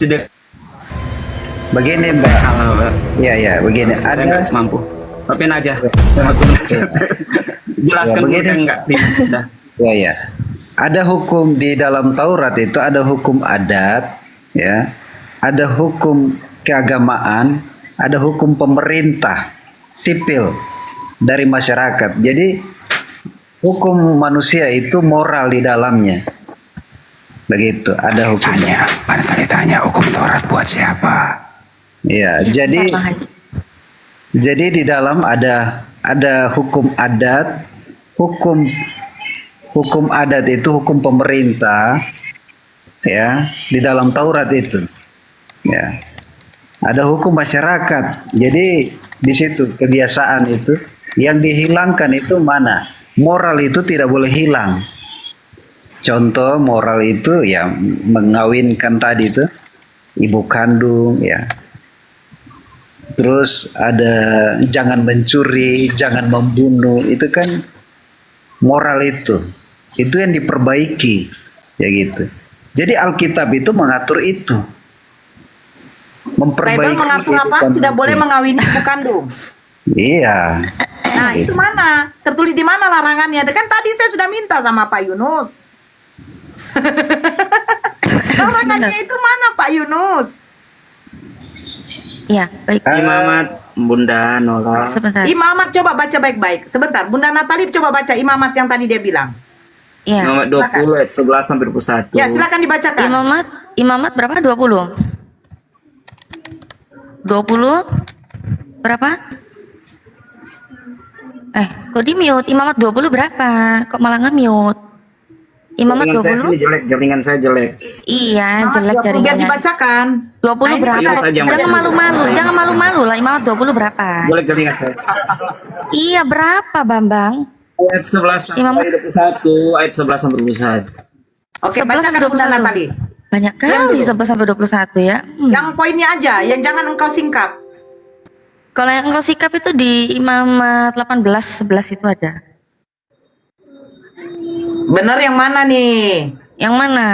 Sudah Begini saya Mbak, kalah, Pak. ya begini. Saya nggak Ada mampu. Maafin aja. Jelaskan begini. kita nggak sih. Udah. ya. Ada hukum di dalam Taurat itu ada hukum adat, ya. Ada hukum keagamaan, ada hukum pemerintah, sipil dari masyarakat. Jadi hukum manusia itu moral di dalamnya. Begitu, ada hukumnya. Pada kali tanya hukum Taurat buat siapa? Ya, jadi di dalam ada hukum adat, hukum adat itu hukum pemerintah, ya, di dalam Taurat itu, ya. Ada hukum masyarakat. Jadi di situ kebiasaan itu yang dihilangkan itu mana? Moral itu tidak boleh hilang. Contoh moral itu ya mengawinkan tadi itu ibu kandung, ya. Terus ada jangan mencuri, jangan membunuh, itu kan moral itu yang diperbaiki, ya gitu. Jadi Alkitab itu mengatur itu, memperbaiki. Bible mengatur apa? Tidak boleh mengawini ibu kandung. Iya. Nah, itu mana? Tertulis di mana larangannya? Kan tadi saya sudah minta sama Pak Yunus. Larangannya itu mana, Pak Yunus? Ya, baik. Imamat Bunda Nola. Sebentar. Imamat coba baca baik-baik. Sebentar, Bunda Natali coba baca Imamat yang tadi dia bilang. Ya. Nomor 20 ayat 11 sampai 21. Ya, silakan dibacakan. Imamat berapa? 20. 20 berapa? Kok di mute? Imamat 20 berapa? Kok malah nge-mute? Imamat Jaringan saya 20? sini jelek, jaringan saya jelek. Iya, jelek Biar jaringannya. dibacakan. 20 Nah, berapa? Ayo saja, Jangan Mbak. malu-malu, jangan malu-malu lah. Imamat 20 berapa? Jelek jaringan saya. Iya, berapa, Bambang? Ayat 11 sampai 21, ayat 11 sampai 21. Oke, 11 bacakan sampai Bunda 21. Natali. Banyak Yang kali dulu. 11 sampai 21 ya. Yang poinnya aja, yang jangan engkau singkap. Kalau yang engkau sikap itu di Imamat 18 11 itu ada. Benar yang mana nih? Yang mana?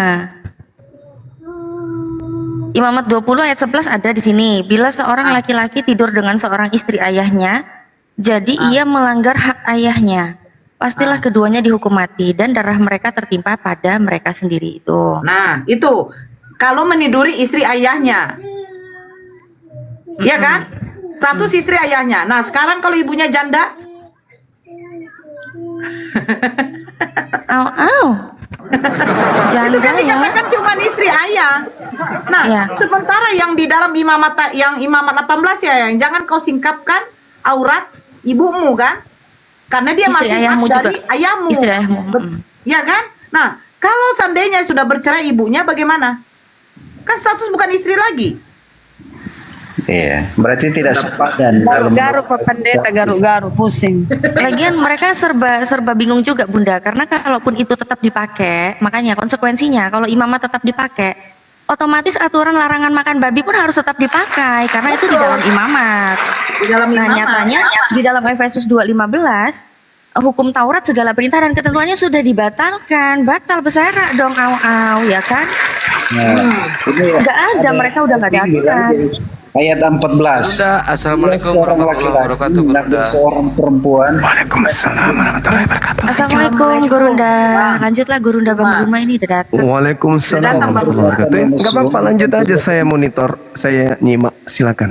Imamat 20 ayat 11 ada di sini. Bila seorang laki-laki tidur dengan seorang istri ayahnya, jadi ia melanggar hak ayahnya. Pastilah keduanya dihukum mati dan darah mereka tertimpa pada mereka sendiri itu. Nah, itu kalau meniduri istri ayahnya. Iya kan? Status istri ayahnya. Nah, sekarang kalau ibunya janda, itu Janda kan ya. dikatakan cuma istri ayah. Nah, Ya. sementara yang di dalam imamat 18 ya, yang jangan kau singkapkan aurat ibumu kan? Karena dia Istri masih hak ayahmu dari juga. ayahmu. Istri ayahmu. Ya kan? Nah, kalau seandainya sudah bercerai ibunya bagaimana? Kan status bukan istri lagi. Iya, berarti tidak sepadan kalau Garuk-garuk Pak Pendeta, garuk-garuk pusing. Lagian mereka serba bingung juga Bunda, karena kalaupun itu tetap dipakai, makanya konsekuensinya kalau imamat tetap dipakai, otomatis aturan larangan makan babi pun harus tetap dipakai karena itu di dalam imamat. Di dalam Nah, imamat. nyatanya di dalam Efesus 2:15 hukum Taurat segala perintah dan ketentuannya sudah dibatalkan. Batal bersyarat dong, ya kan? ini Nggak ada, mereka udah nggak ada ini bilang aturan. di ayat 14. Bunda, Assalamualaikum Bila seorang warahmatullahi laki-laki wabarakatuh, mengambil Bunda. seorang perempuan, Waalaikumsalam warahmatullahi wabarakatuh. Assalamualaikum Gurunda. Lanjutlah Gurunda Bang Rumah ini udah datang. Waalaikumsalam Datang, Bang. warahmatullahi wabarakatuh. Enggak apa-apa, lanjut aja, saya monitor, saya nyimak, silakan.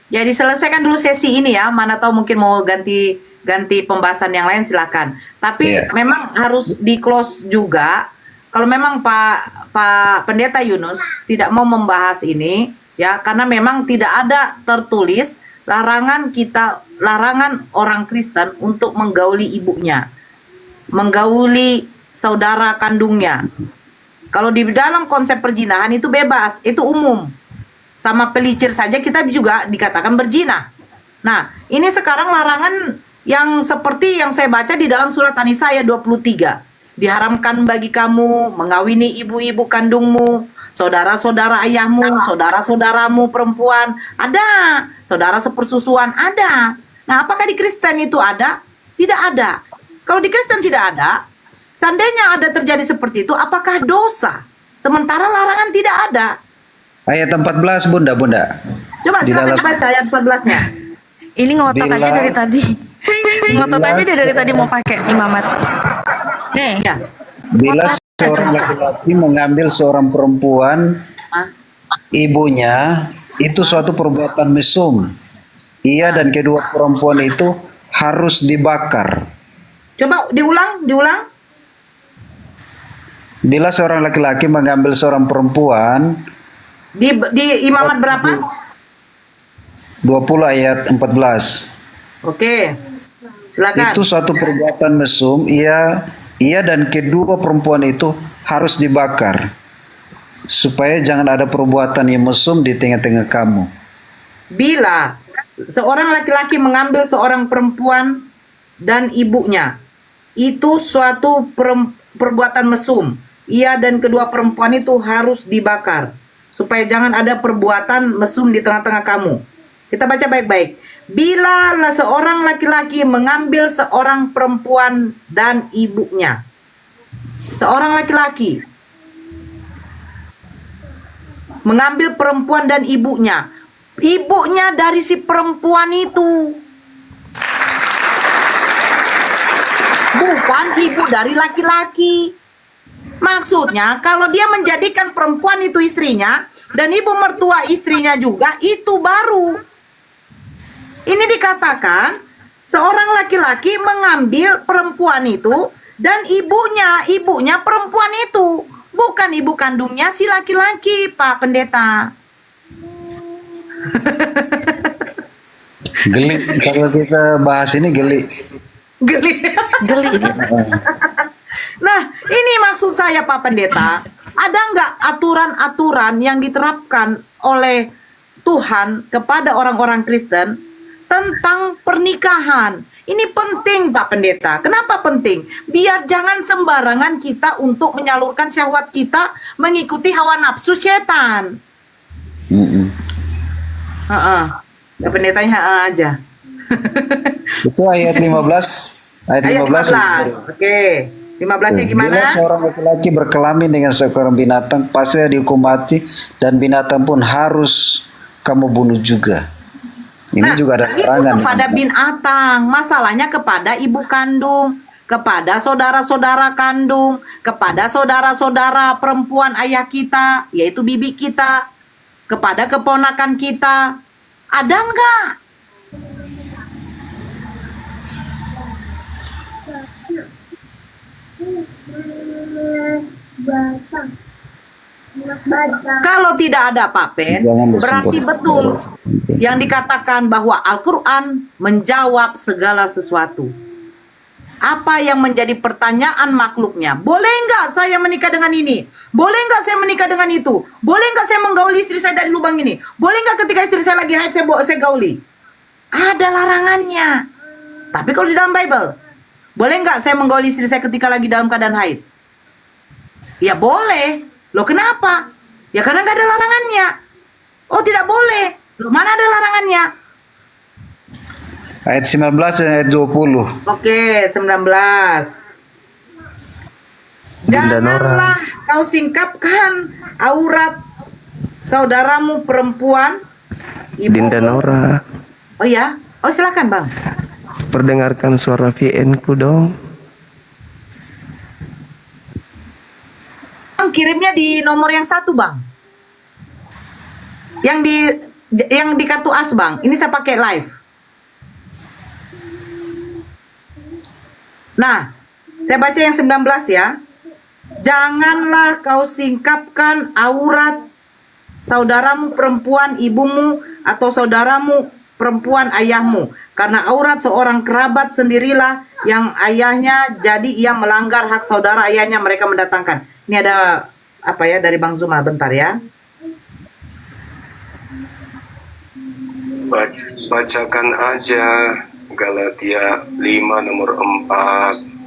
Jadi selesaikan dulu sesi ini ya. Mana tahu mungkin mau ganti pembahasan yang lain silakan. Tapi Iya. memang harus di close juga. Kalau memang Pak Pendeta Yunus tidak mau membahas ini ya, karena memang tidak ada tertulis larangan orang Kristen untuk menggauli ibunya, menggauli saudara kandungnya. Kalau di dalam konsep perzinahan itu bebas, itu umum. Sama pelicir saja kita juga dikatakan berzina. Nah, ini sekarang larangan yang seperti yang saya baca di dalam surat An-Nisa ayat 23. Diharamkan bagi kamu mengawini ibu-ibu kandungmu, saudara-saudara ayahmu, saudara-saudaramu perempuan, ada. Saudara sepersusuan, ada. Nah, apakah di Kristen itu ada? Tidak ada. Kalau di Kristen tidak ada, seandainya ada terjadi seperti itu, apakah dosa? Sementara larangan tidak ada. Ayat 14 Bunda. Coba Di silakan dalam- baca ayat 14-nya. Ini ngotot aja Bila- dari tadi. Ngotot aja dia dari tadi mau pakai imamat. Oke. Ya. Bila seorang laki-laki mengambil seorang perempuan Ah. ibunya, itu suatu perbuatan mesum. Ia dan kedua perempuan itu harus dibakar. Coba diulang. Bila seorang laki-laki mengambil seorang perempuan, Di imamat berapa? 20 ayat 14. Oke. Silakan. Itu suatu perbuatan mesum. Ia dan kedua perempuan itu harus dibakar, supaya jangan ada perbuatan yang mesum di tengah-tengah kamu. Bila seorang laki-laki mengambil seorang perempuan dan ibunya, itu suatu perbuatan mesum. Ia dan kedua perempuan itu harus dibakar, supaya jangan ada perbuatan mesum di tengah-tengah kamu. Kita baca baik-baik. Bila seorang laki-laki mengambil seorang perempuan dan ibunya. Seorang laki-laki mengambil perempuan dan ibunya. Ibunya dari si perempuan itu. Bukan ibu dari laki-laki. Maksudnya kalau dia menjadikan perempuan itu istrinya dan ibu mertua istrinya juga, itu baru. Ini dikatakan seorang laki-laki mengambil perempuan itu dan ibunya perempuan itu. Bukan ibu kandungnya si laki-laki, Pak Pendeta. Geli kalau kita bahas ini geli. Geli. Geli dia. Nah, ini maksud saya Pak Pendeta. Ada nggak aturan-aturan yang diterapkan oleh Tuhan kepada orang-orang Kristen tentang pernikahan? Ini penting Pak Pendeta. Kenapa penting? Biar jangan sembarangan kita untuk menyalurkan syahwat kita mengikuti hawa nafsu setan. Pak Pendetanya aja. Itu ayat 15. Ayat 15. Oke. 15-nya gimana? Bila seorang laki-laki berkelamin dengan seekor binatang, pasti dihukum mati, dan binatang pun harus kamu bunuh juga. Ini juga ada itu larangan. kepada binatang. Masalahnya kepada ibu kandung, kepada saudara-saudara kandung, kepada saudara-saudara perempuan ayah kita, yaitu bibi kita, kepada keponakan kita. Ada enggak? Kalau tidak ada Pak Pen, Jangan berarti bersentuh. betul yang dikatakan bahwa Al-Quran menjawab segala sesuatu. Apa yang menjadi pertanyaan makhluknya? Boleh nggak saya menikah dengan ini? Boleh nggak saya menikah dengan itu? Boleh nggak saya menggauli istri saya dari lubang ini? Boleh nggak ketika istri saya lagi haid saya gauli? Ada larangannya. Tapi kalau di dalam Bible, boleh nggak saya menggauli istri saya ketika lagi dalam keadaan haid? Ya boleh. Loh kenapa? Ya karena nggak ada larangannya. Oh tidak boleh. Loh mana ada larangannya? Ayat 19 dan ayat 20. Oke, 19. Bunda Nora. Janganlah kau singkapkan aurat saudaramu perempuan. Dinda Nora, Oh ya? Oh silakan Bang. perdengarkan suara VN ku dong. Bang kirimnya di nomor yang 1 Bang. Yang di kartu as Bang. Ini saya pakai live. Nah, saya baca yang 19 ya. Janganlah kau singkapkan aurat saudaramu perempuan ibumu atau saudaramu perempuan ayahmu, karena aurat seorang kerabat sendirilah yang ayahnya, jadi ia melanggar hak saudara ayahnya mereka mendatangkan. Ini ada apa ya dari Bang Zuma, bentar ya. Bacakan aja Galatia 5 nomor 4.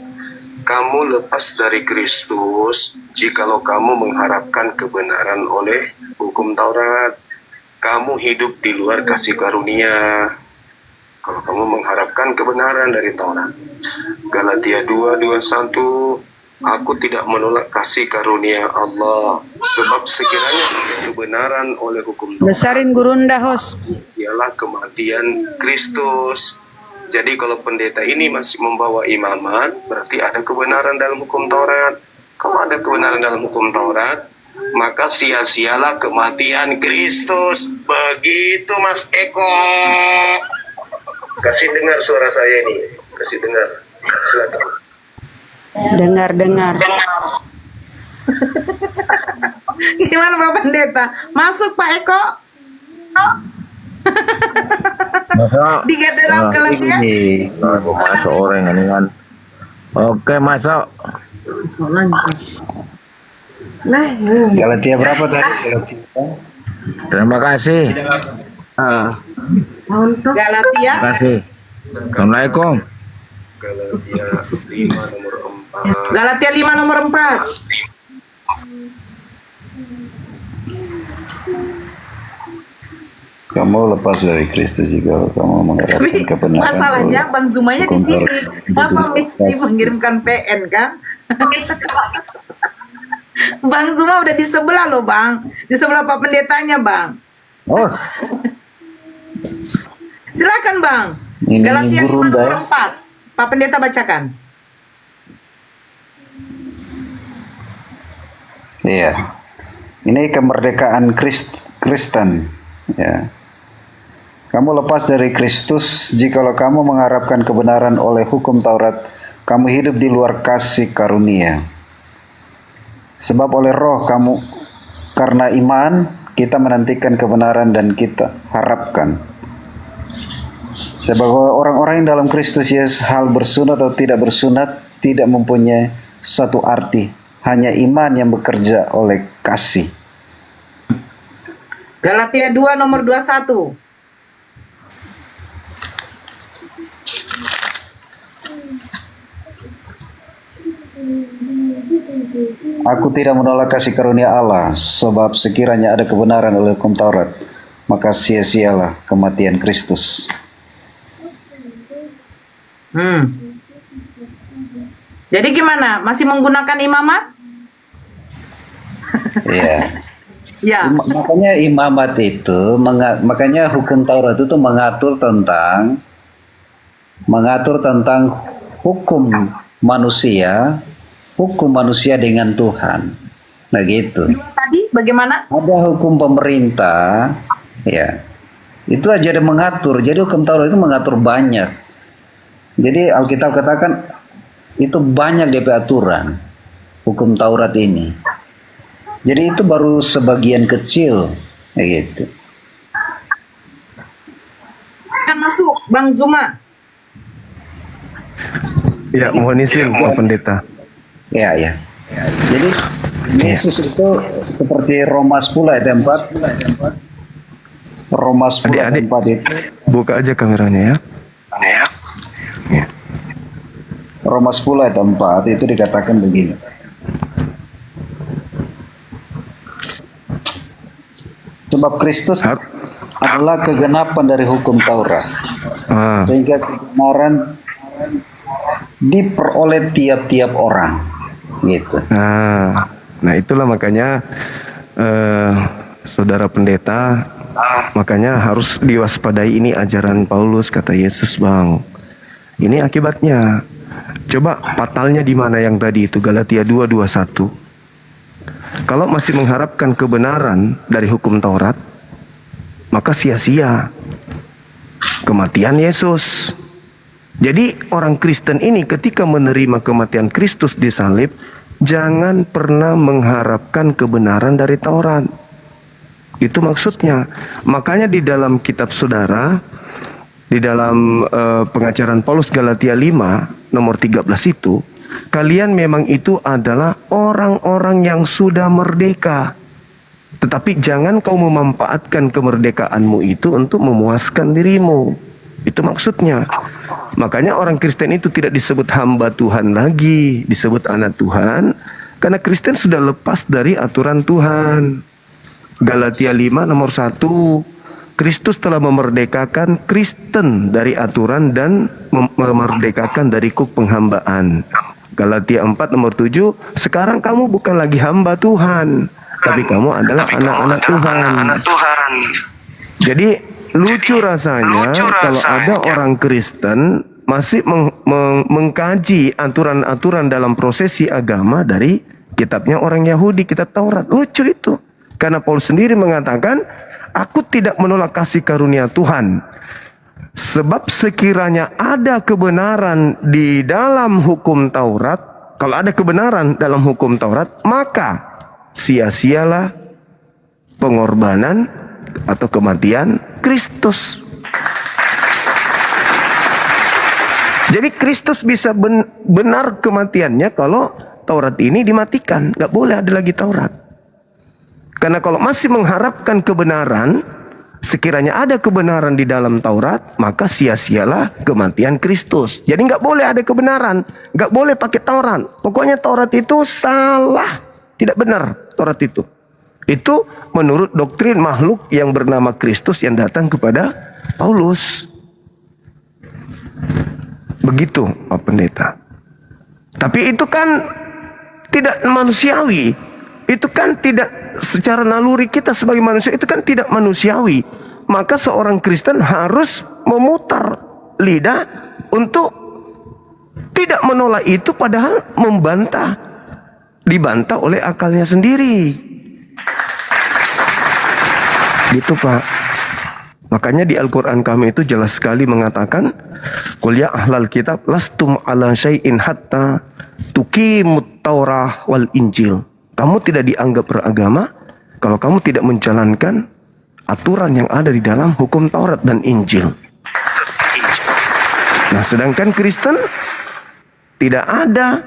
Kamu lepas dari Kristus jikalau kamu mengharapkan kebenaran oleh hukum Taurat. Kamu hidup di luar kasih karunia kalau kamu mengharapkan kebenaran dari Taurat. Galatia 2:21. Aku tidak menolak kasih karunia Allah, sebab sekiranya ada kebenaran oleh hukum Taurat, Besarin gurunda host. ialah kematian Kristus. Jadi kalau pendeta ini masih membawa imamat, berarti ada kebenaran dalam hukum Taurat. Kalau ada kebenaran dalam hukum Taurat, maka sia-sialah kematian Kristus. Begitu Mas Eko. Kasih dengar suara saya ini. Kasih dengar. Silakan. Dengar. Gimana Pak Pendeta? Masuk Pak Eko? Masuk. Di dalam Galatia? Aku masuk orang ini kan. Oke, masuk. Galatia berapa tadi? Galatia. Terima kasih. Galatia? Terima kasih. Assalamualaikum. Galatia 5 nomor 4. Galatia 5 nomor 4. Kamu lepas dari Kristus jika kamu mengharapkan kebenaran. Masalahnya Bang Zumanya di sini. Kenapa mesti mengirimkan PN kan? Bang Zuma udah di sebelah loh Bang. Di sebelah Pak Pendetanya Bang. Oh, Silakan Bang. Ini Galatia 5 gurunda, nomor ya. 4. Pak Pendeta bacakan. iya. Ini kemerdekaan Kristen. Ya. Kamu lepas dari Kristus jikalau kamu mengharapkan kebenaran oleh hukum Taurat, kamu hidup di luar kasih karunia. Sebab oleh roh kamu, karena iman, kita menantikan kebenaran dan kita harapkan. Sebab orang-orang yang dalam Kristus Yesus, hal bersunat atau tidak bersunat tidak mempunyai satu arti. Hanya iman yang bekerja oleh kasih. Galatia 2 nomor 21. Aku tidak menolak kasih karunia Allah, sebab sekiranya ada kebenaran oleh hukum Taurat, maka sia-sialah kematian Kristus. Jadi gimana? Masih menggunakan imamat? Iya. Ya. Makanya imamat itu, makanya hukum Taurat itu mengatur tentang hukum manusia dengan Tuhan. Nah gitu. Tadi bagaimana? Ada hukum pemerintah, ya. Itu aja ada mengatur. Jadi hukum Taurat itu mengatur banyak. Jadi Alkitab katakan itu banyak DP aturan hukum Taurat ini. Jadi itu baru sebagian kecil, kayak gitu. Kan masuk Bang Zuma. Ya, mohon izin Pak Pendeta. Ya. Jadi Yesus itu seperti Roma 10 ayat 4. Roma 10 ayat Adik-adik, 4 itu. buka aja kameranya ya. Ya. Roma 10 ayat 4 itu dikatakan begini. Sebab Kristus adalah kegenapan dari hukum Taurat. Sehingga kebenaran diperoleh tiap-tiap orang. Gitu. Nah itulah makanya saudara pendeta, makanya harus diwaspadai ini ajaran Paulus, kata Yesus Bang. Ini akibatnya. Coba fatalnya di mana yang tadi itu Galatia 2:21. Kalau masih mengharapkan kebenaran dari hukum Taurat, maka sia-sia kematian Yesus. Jadi orang Kristen ini ketika menerima kematian Kristus di salib, jangan pernah mengharapkan kebenaran dari Taurat. Itu maksudnya. Makanya di dalam kitab saudara, di dalam pengajaran Paulus Galatia 5 nomor 13 itu, kalian memang itu adalah orang-orang yang sudah merdeka. Tetapi jangan kau memanfaatkan kemerdekaanmu itu untuk memuaskan dirimu. Itu maksudnya. Makanya orang Kristen itu tidak disebut hamba Tuhan lagi, disebut anak Tuhan, karena Kristen sudah lepas dari aturan Tuhan. Galatia 5 nomor 1, Kristus telah memerdekakan Kristen dari aturan dan memerdekakan dari kuk penghambaan. Galatia 4 nomor 7, sekarang kamu bukan lagi hamba Tuhan, tapi kamu adalah anak-anak Tuhan. Jadi lucu rasanya kalau ada orang Kristen masih mengkaji aturan-aturan dalam prosesi agama dari kitabnya orang Yahudi, kitab Taurat. Lucu itu. Karena Paulus sendiri mengatakan, aku tidak menolak kasih karunia Tuhan. Sebab sekiranya ada kebenaran di dalam hukum Taurat, kalau ada kebenaran dalam hukum Taurat, maka sia-sialah pengorbanan atau kematian Kristus. Jadi Kristus bisa benar kematiannya kalau Taurat ini dimatikan. Gak boleh ada lagi Taurat. Karena kalau masih mengharapkan kebenaran, sekiranya ada kebenaran di dalam Taurat, maka sia-sialah kematian Kristus. Jadi gak boleh ada kebenaran. Gak boleh pakai Taurat. Pokoknya Taurat itu salah. Tidak benar Taurat itu. Itu menurut doktrin makhluk yang bernama Kristus yang datang kepada Paulus. Begitu Pak Pendeta. Tapi itu kan tidak manusiawi. Itu kan tidak secara naluri kita sebagai manusia, itu kan tidak manusiawi. Maka seorang Kristen harus memutar lidah untuk tidak menolak itu, padahal dibantah oleh akalnya sendiri. Gitu Pak. Makanya di Al-Quran kami itu jelas sekali mengatakan, Qul ya ahlal kitab lastum ala syai'in hatta tuqimut Taurah wal Injil. Kamu tidak dianggap beragama kalau kamu tidak menjalankan aturan yang ada di dalam hukum Taurat dan Injil. Nah, sedangkan Kristen tidak ada.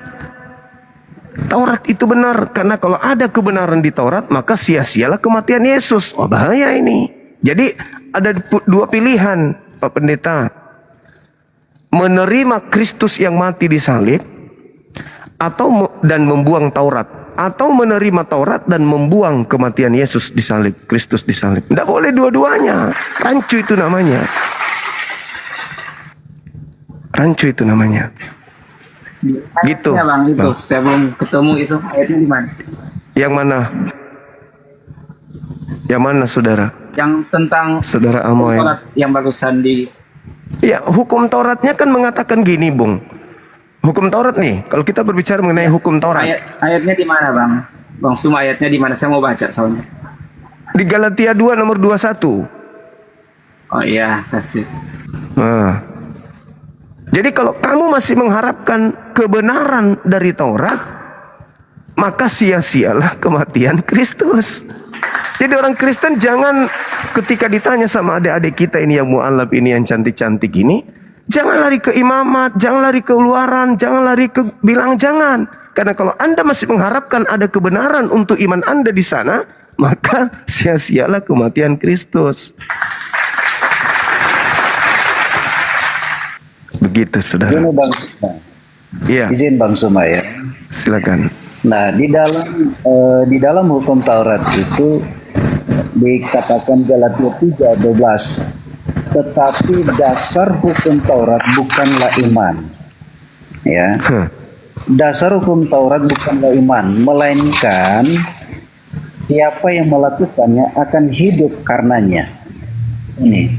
Taurat itu benar, karena kalau ada kebenaran di Taurat, maka sia-sialah kematian Yesus. Oh, bahaya ini. Jadi ada dua pilihan Pak Pendeta. Menerima Kristus yang mati di salib dan membuang Taurat, atau menerima Taurat dan membuang kematian Yesus di salib, Kristus di salib. Tidak boleh dua-duanya. Rancu itu namanya. Rancu itu namanya. Gitu. Ya Bang, itu saya belum ketemu itu ayatnya di mana? Yang mana? Yang mana saudara? Yang tentang Saudara Amoy. Taurat yang bagusan di. Ya, hukum Tauratnya kan mengatakan gini, Bung. Hukum Taurat nih, kalau kita berbicara mengenai hukum Taurat. Ayatnya di mana, Bang? Bang Suma, ayatnya di mana? Saya mau baca soalnya. Di Galatia 2 nomor 21. Oh iya, kasih. Nah. Jadi kalau kamu masih mengharapkan kebenaran dari Taurat, maka sia-sialah kematian Kristus. Jadi orang Kristen jangan ketika ditanya sama adik-adik kita ini yang mu'alaf ini, yang cantik-cantik ini, jangan lari ke imamat, jangan lari ke luaran, jangan lari ke bilang jangan. Karena kalau Anda masih mengharapkan ada kebenaran untuk iman Anda di sana, maka sia-sialah kematian Kristus. Begitu, saudara. Ini Bang Suma. Iya. Izin Bang Suma ya. Silakan. Nah, di dalam hukum Taurat itu dikatakan Galatia 3:12, tetapi dasar hukum Taurat bukanlah iman. Ya. Dasar hukum Taurat bukanlah iman, melainkan siapa yang melakukannya akan hidup karenanya. Ini.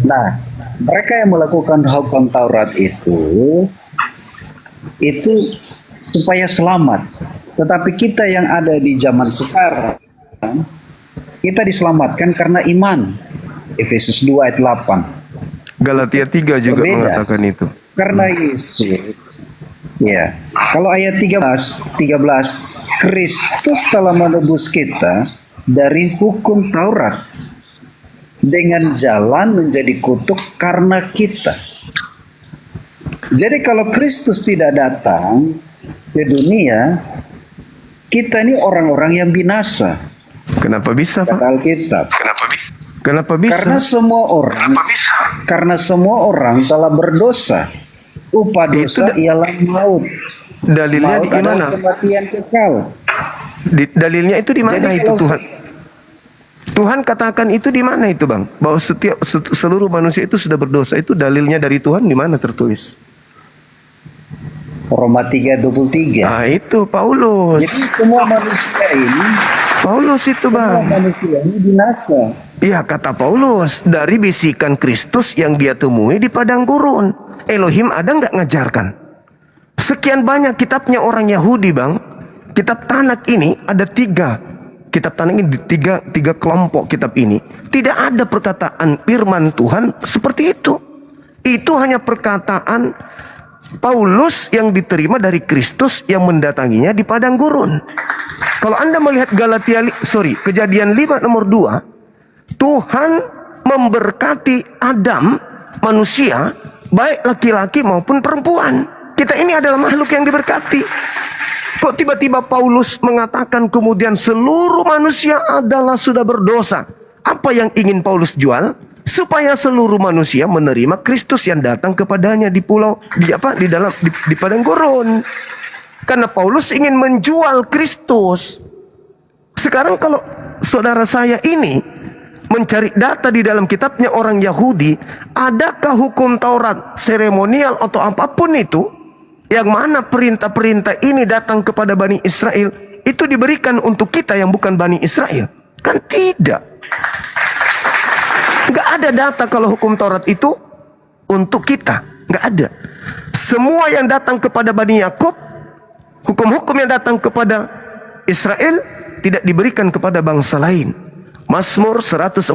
Nah, mereka yang melakukan hukum Taurat itu supaya selamat. Tetapi kita yang ada di zaman sekarang, kita diselamatkan karena iman. Efesus 2 ayat 8. Galatia 3 juga Berbeda. mengatakan itu. Karena Yesus. Ya. Kalau ayat 13, Kristus telah menebus kita dari hukum Taurat dengan jalan menjadi kutuk karena kita. Jadi kalau Kristus tidak datang ke dunia, kita ini orang-orang yang binasa. Kenapa bisa, Pak? Kata Alkitab. Kenapa bisa? Karena semua orang telah berdosa. Upah dosa ialah maut. Dalilnya Maut di mana? adalah kematian kekal. Dalilnya itu di mana Jadi itu kalau- Tuhan? Tuhan katakan itu di mana itu, Bang? Bahwa seluruh manusia itu sudah berdosa. Itu dalilnya dari Tuhan di mana tertulis? Roma 3:23. Nah, itu Paulus. Jadi semua manusia ini, Paulus itu, semua Bang. manusia ini binasa. Iya, kata Paulus, dari bisikan Kristus yang dia temui di padang gurun, Elohim ada nggak ngajarkan? Sekian banyak kitabnya orang Yahudi, Bang. Kitab Tanak ini ada 3. Kitab Tanak ini tiga kelompok kitab ini. Tidak ada perkataan firman Tuhan seperti itu. Itu hanya perkataan Paulus yang diterima dari Kristus yang mendatanginya di padang gurun. Kalau Anda melihat Kejadian 5 nomor 2, Tuhan memberkati Adam, manusia, baik laki-laki maupun perempuan. Kita ini adalah makhluk yang diberkati. Kok tiba-tiba Paulus mengatakan kemudian seluruh manusia adalah sudah berdosa? Apa yang ingin Paulus jual? Supaya seluruh manusia menerima Kristus yang datang kepadanya di padang gurun. Karena Paulus ingin menjual Kristus. Sekarang kalau saudara saya ini mencari data di dalam kitabnya orang Yahudi, adakah hukum Taurat seremonial atau apapun itu yang mana perintah-perintah ini datang kepada Bani Israel itu diberikan untuk kita yang bukan Bani Israel? Kan tidak. Nggak ada data kalau hukum Taurat itu untuk kita. Nggak ada. Semua yang datang kepada Bani Yakub, hukum-hukum yang datang kepada Israel tidak diberikan kepada bangsa lain. Mazmur 147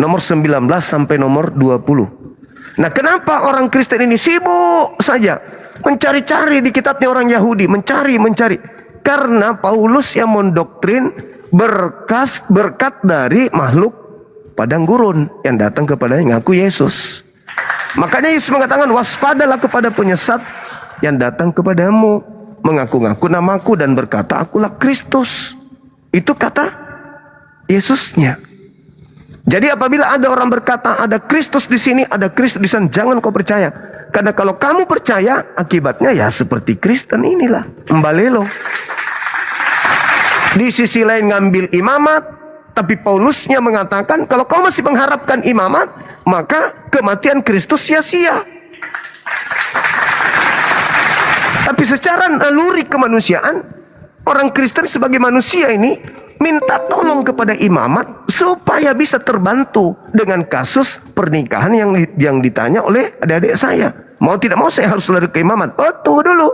nomor 19 sampai nomor 20. Nah, kenapa orang Kristen ini sibuk saja mencari-cari di kitabnya orang Yahudi, mencari. Karena Paulus yang mendoktrin berkat dari makhluk padang gurun yang datang kepada ngaku Yesus. Makanya Yesus mengatakan, waspadalah kepada penyesat yang datang kepadamu, mengaku-ngaku namaku dan berkata, akulah Kristus. Itu kata Yesusnya. Jadi apabila ada orang berkata ada Kristus di sini, ada Kristus di sana, jangan kau percaya. Karena kalau kamu percaya, akibatnya ya seperti Kristen inilah, mbalelo. Di sisi lain ngambil imamat, tapi Paulusnya mengatakan kalau kau masih mengharapkan imamat, maka kematian Kristus sia-sia. Tapi secara naluri kemanusiaan, orang Kristen sebagai manusia ini minta tolong kepada imamat supaya bisa terbantu dengan kasus pernikahan yang ditanya oleh adik-adik saya. Mau tidak mau saya harus lari ke imamat. Oh, tunggu dulu.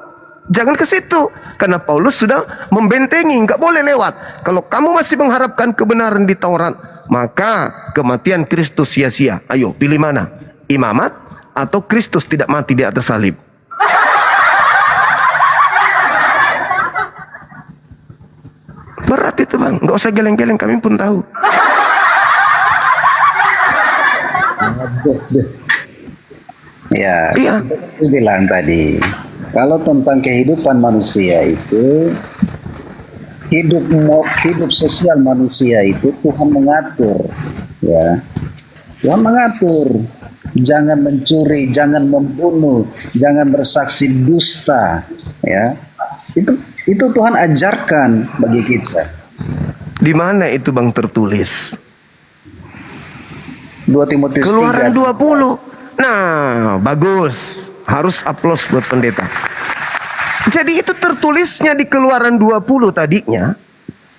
Jangan ke situ. Karena Paulus sudah membentengi, nggak boleh lewat. Kalau kamu masih mengharapkan kebenaran di Taurat, maka kematian Kristus sia-sia. Ayo, pilih mana? Imamat atau Kristus tidak mati di atas salib? Berat itu, Bang. Nggak usah geleng-geleng, kami pun tahu. Ya, Iya. saya bilang tadi, kalau tentang kehidupan manusia itu, hidup sosial manusia itu Tuhan mengatur, ya. Tuhan mengatur, jangan mencuri, jangan membunuh, jangan bersaksi dusta, ya. Itu Tuhan ajarkan bagi kita. Di mana itu, Bang, tertulis? 2 Timotius 3. Keluaran 20. Nah, bagus. Harus aplaus buat pendeta. Jadi itu tertulisnya di Keluaran 20 tadinya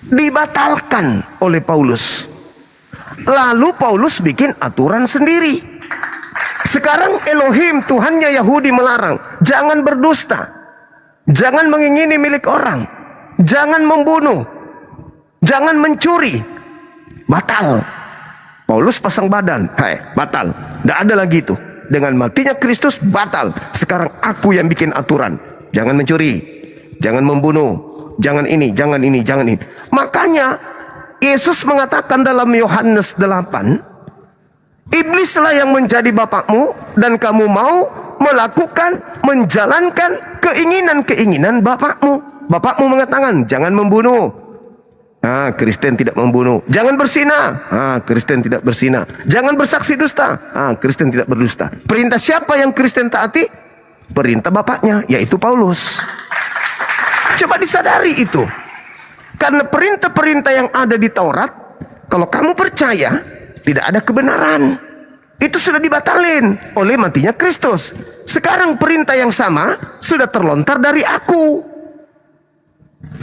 dibatalkan oleh Paulus. Lalu Paulus bikin aturan sendiri. Sekarang Elohim, Tuhannya Yahudi melarang, jangan berdusta, jangan mengingini milik orang, jangan membunuh, jangan mencuri. Batal. Paulus pasang badan, batal. Tidak ada lagi itu. Dengan matinya Kristus, batal. Sekarang aku yang bikin aturan. Jangan mencuri, jangan membunuh, jangan ini, jangan ini, jangan ini. Makanya Yesus mengatakan dalam Yohanes 8, iblislah yang menjadi bapakmu dan kamu mau melakukan, menjalankan keinginan-keinginan bapakmu. Bapakmu mengatakan jangan membunuh. Kristen tidak membunuh. Jangan berzina. Kristen tidak berzina. Jangan bersaksi dusta. Kristen tidak berdusta. Perintah siapa yang Kristen taati? Perintah bapaknya, yaitu Paulus. Coba disadari itu. Karena perintah-perintah yang ada di Taurat, kalau kamu percaya, tidak ada kebenaran. itu sudah dibatalin oleh matinya Kristus. Sekarang perintah yang sama sudah terlontar dari aku.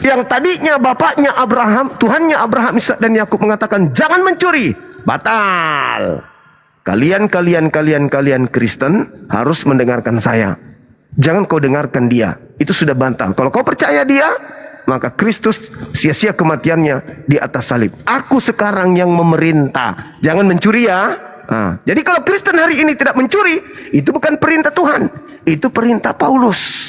Yang tadinya bapaknya Abraham, Tuhannya Abraham, Ishak dan Yakub mengatakan jangan mencuri, batal. Kalian Kristen harus mendengarkan saya. Jangan kau dengarkan dia, itu sudah batal. Kalau kau percaya dia, maka Kristus sia-sia kematiannya di atas salib. Aku sekarang yang memerintah, jangan mencuri ya. Nah, jadi kalau Kristen hari ini tidak mencuri, itu bukan perintah Tuhan, itu perintah Paulus.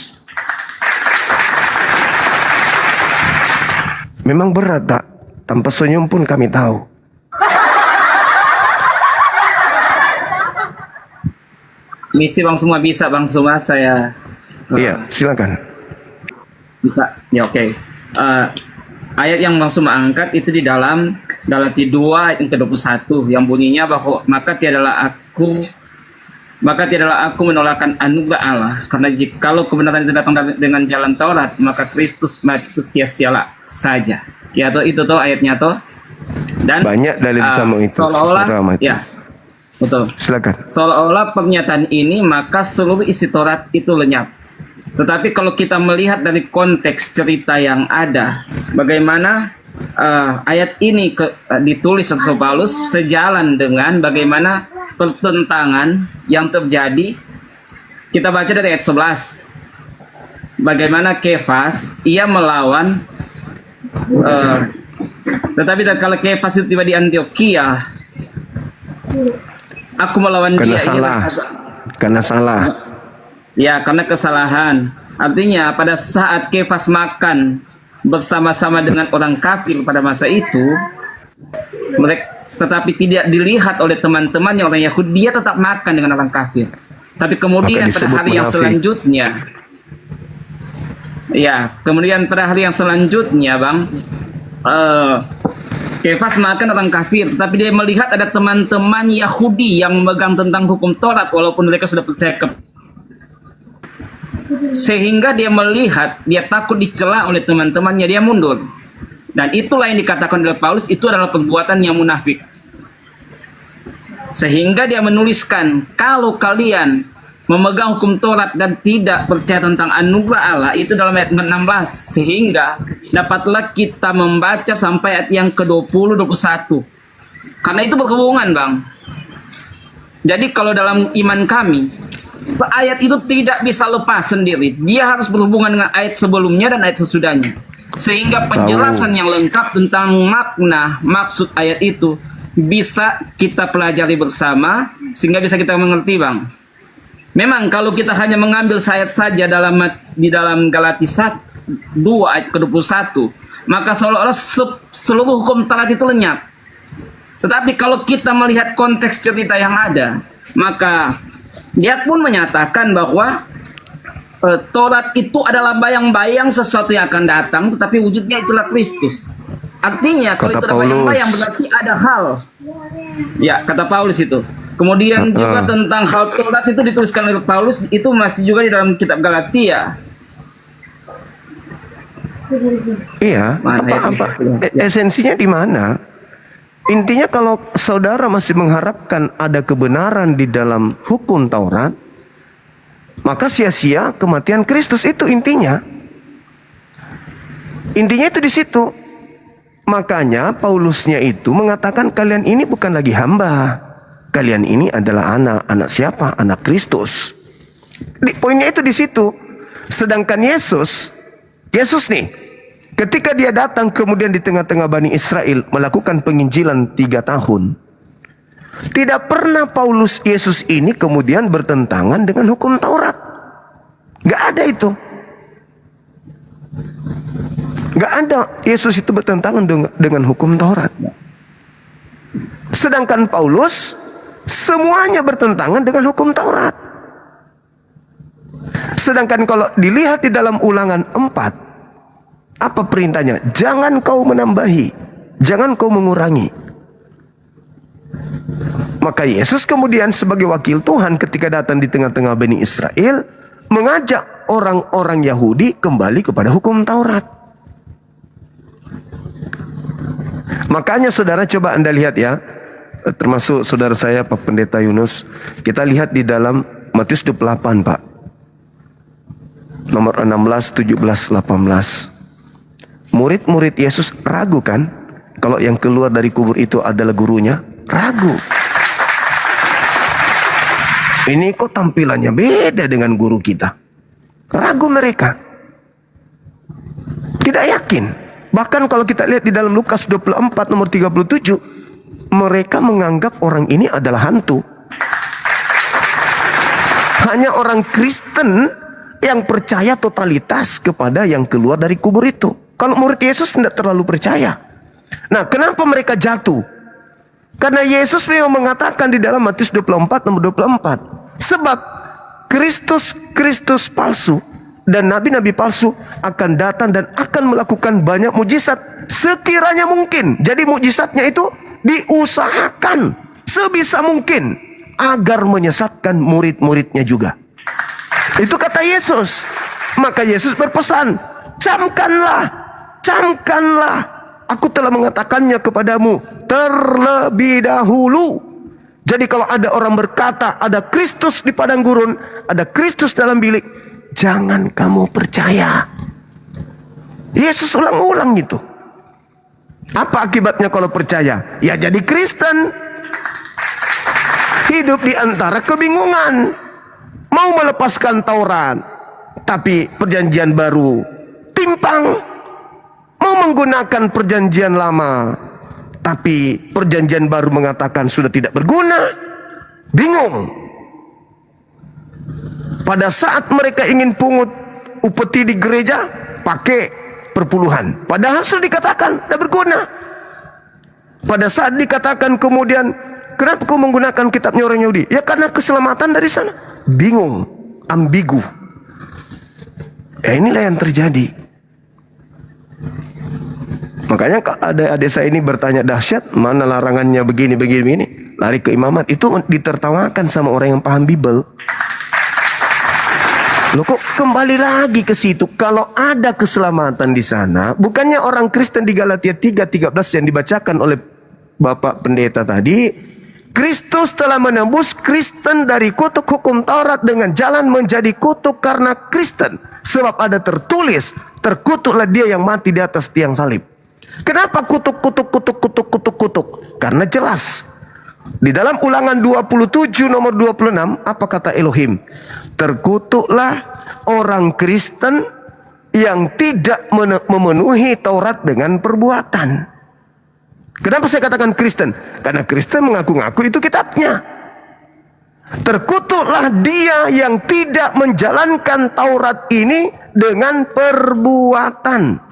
Memang berat tak? Tanpa senyum pun kami tahu. Misi Bang Suma bisa, Bang Suma, saya Iya, silakan. bisa. Ya oke. Ayat yang Bang Suma angkat itu di dalam Galatia 2 ayat yang ke-21 yang bunyinya bahwa maka tiadalah aku menolakkan anugerah Allah, karena jikalau kebenaran itu datang dengan jalan Taurat, maka Kristus mati sia-sialah saja. Ya itu tuh ayatnya tuh. Dan Banyak dalil sama itu. seolah-olah Saudara Ahmad. ya betul. Silakan. Seolah-olah pernyataan ini maka seluruh isi Taurat itu lenyap. Tetapi kalau kita melihat dari konteks cerita yang ada, bagaimana ayat ini ditulis oleh Paulus sejalan dengan bagaimana pertentangan yang terjadi. Kita baca dari ayat 11. Bagaimana Kefas ia melawan tetapi kalau Kefas itu tiba di Antioquia, aku melawan Karena dia. salah. Karena salah. Ya, karena kesalahan. Artinya pada saat Kefas makan bersama-sama dengan orang kafir pada masa itu, tetapi tidak dilihat oleh teman-temannya orang Yahudi, dia tetap makan dengan orang kafir. Tapi kemudian Maka pada disebut hari yang munafik. selanjutnya, ya, kemudian pada hari yang selanjutnya, Bang, Kefas makan orang kafir, tapi dia melihat ada teman-teman Yahudi yang memegang tentang hukum Taurat walaupun mereka sudah percaya sehingga dia melihat, dia takut dicela oleh teman-temannya, dia mundur. Dan itulah yang dikatakan oleh Paulus, itu adalah perbuatan yang munafik. Sehingga dia menuliskan, kalau kalian memegang hukum Taurat dan tidak percaya tentang anugerah Allah, itu dalam ayat 16. Sehingga dapatlah kita membaca sampai ayat yang ke-20, 21. Karena itu berhubungan, Bang. Jadi kalau dalam iman kami, ayat itu tidak bisa lepas sendiri. Dia harus berhubungan dengan ayat sebelumnya dan ayat sesudahnya. Sehingga penjelasan yang lengkap tentang makna, maksud ayat itu bisa kita pelajari bersama sehingga bisa kita mengerti, Bang. Memang kalau kita hanya mengambil ayat saja di dalam Galatia 2 ayat ke-21, maka seolah-olah seluruh hukum Taurat itu lenyap. Tetapi kalau kita melihat konteks cerita yang ada, maka dia pun menyatakan bahwa Taurat itu adalah bayang-bayang sesuatu yang akan datang, tetapi wujudnya itulah Kristus. Artinya kalau Kata itu ada Paulus. bayang-bayang berarti ada hal. Ya, kata Paulus itu. Kemudian juga tentang hal Taurat itu dituliskan oleh Paulus, itu masih juga di dalam kitab Galatia. Iya. Mana Apa ya? esensinya di mana? Intinya kalau saudara masih mengharapkan ada kebenaran di dalam hukum Taurat, maka sia-sia kematian Kristus, itu intinya. Intinya itu di situ. Makanya Paulusnya itu mengatakan kalian ini bukan lagi hamba. Kalian ini adalah anak. Anak siapa? Anak Kristus. Poinnya itu di situ. Sedangkan Yesus nih, ketika dia datang kemudian di tengah-tengah Bani Israel melakukan penginjilan 3 tahun, tidak pernah Paulus Yesus ini kemudian bertentangan dengan hukum Taurat. Gak ada itu. Gak ada Yesus itu bertentangan dengan hukum Taurat. Sedangkan Paulus semuanya bertentangan dengan hukum Taurat. Sedangkan kalau dilihat di dalam Ulangan 4, apa perintahnya? Jangan kau menambahi, jangan kau mengurangi. Maka Yesus kemudian sebagai wakil Tuhan ketika datang di tengah-tengah Bani Israel, mengajak orang-orang Yahudi kembali kepada hukum Taurat. Makanya saudara coba Anda lihat ya, termasuk saudara saya Pak Pendeta Yunus, kita lihat di dalam Matius 28 Pak, nomor 16, 17, 18. Murid-murid Yesus ragu kan kalau yang keluar dari kubur itu adalah gurunya? Ragu. Ini kok tampilannya beda dengan guru kita. Ragu mereka. Tidak yakin. Bahkan kalau kita lihat di dalam Lukas 24 nomor 37, mereka menganggap orang ini adalah hantu. Hanya orang Kristen yang percaya totalitas kepada yang keluar dari kubur itu. Kalau murid Yesus tidak terlalu percaya. Nah, kenapa mereka jatuh? Karena Yesus memang mengatakan di dalam Matius 24 nomor 24. Sebab Kristus palsu dan nabi-nabi palsu akan datang dan akan melakukan banyak mujizat sekiranya mungkin. Jadi mujizatnya itu diusahakan sebisa mungkin agar menyesatkan murid-muridnya juga. Itu kata Yesus. Maka Yesus berpesan, camkanlah. Aku telah mengatakannya kepadamu terlebih dahulu. Jadi kalau ada orang berkata ada Kristus di padang gurun, ada Kristus dalam bilik, jangan kamu percaya. Yesus ulang-ulang gitu. Apa akibatnya kalau percaya? Ya jadi Kristen. Hidup di antara kebingungan. Mau melepaskan Taurat, tapi perjanjian baru timpang. Mau menggunakan perjanjian lama, tapi perjanjian baru mengatakan sudah tidak berguna. Bingung. Pada saat mereka ingin pungut upeti di gereja, pakai perpuluhan. Padahal sudah dikatakan tidak berguna. Pada saat dikatakan kemudian, kenapa kau menggunakan kitabnya orang Yahudi? Ya karena keselamatan dari sana. Bingung, ambigu. Inilah yang terjadi. Makanya ada adik saya ini bertanya, dahsyat, mana larangannya begini. Lari ke imamat. Itu ditertawakan sama orang yang paham Bible. Loh kok kembali lagi ke situ? Kalau ada keselamatan di sana, bukannya orang Kristen di Galatia 3:13 yang dibacakan oleh Bapak Pendeta tadi, Kristus telah menembus Kristen dari kutuk hukum Taurat dengan jalan menjadi kutuk karena Kristen. Sebab ada tertulis, terkutuklah dia yang mati di atas tiang salib. Kenapa kutuk? Karena jelas. Di dalam Ulangan 27 nomor 26, apa kata Elohim? Terkutuklah orang Kristen yang tidak memenuhi Taurat dengan perbuatan. Kenapa saya katakan Kristen? Karena Kristen mengaku-ngaku itu kitabnya. Terkutuklah dia yang tidak menjalankan Taurat ini dengan perbuatan.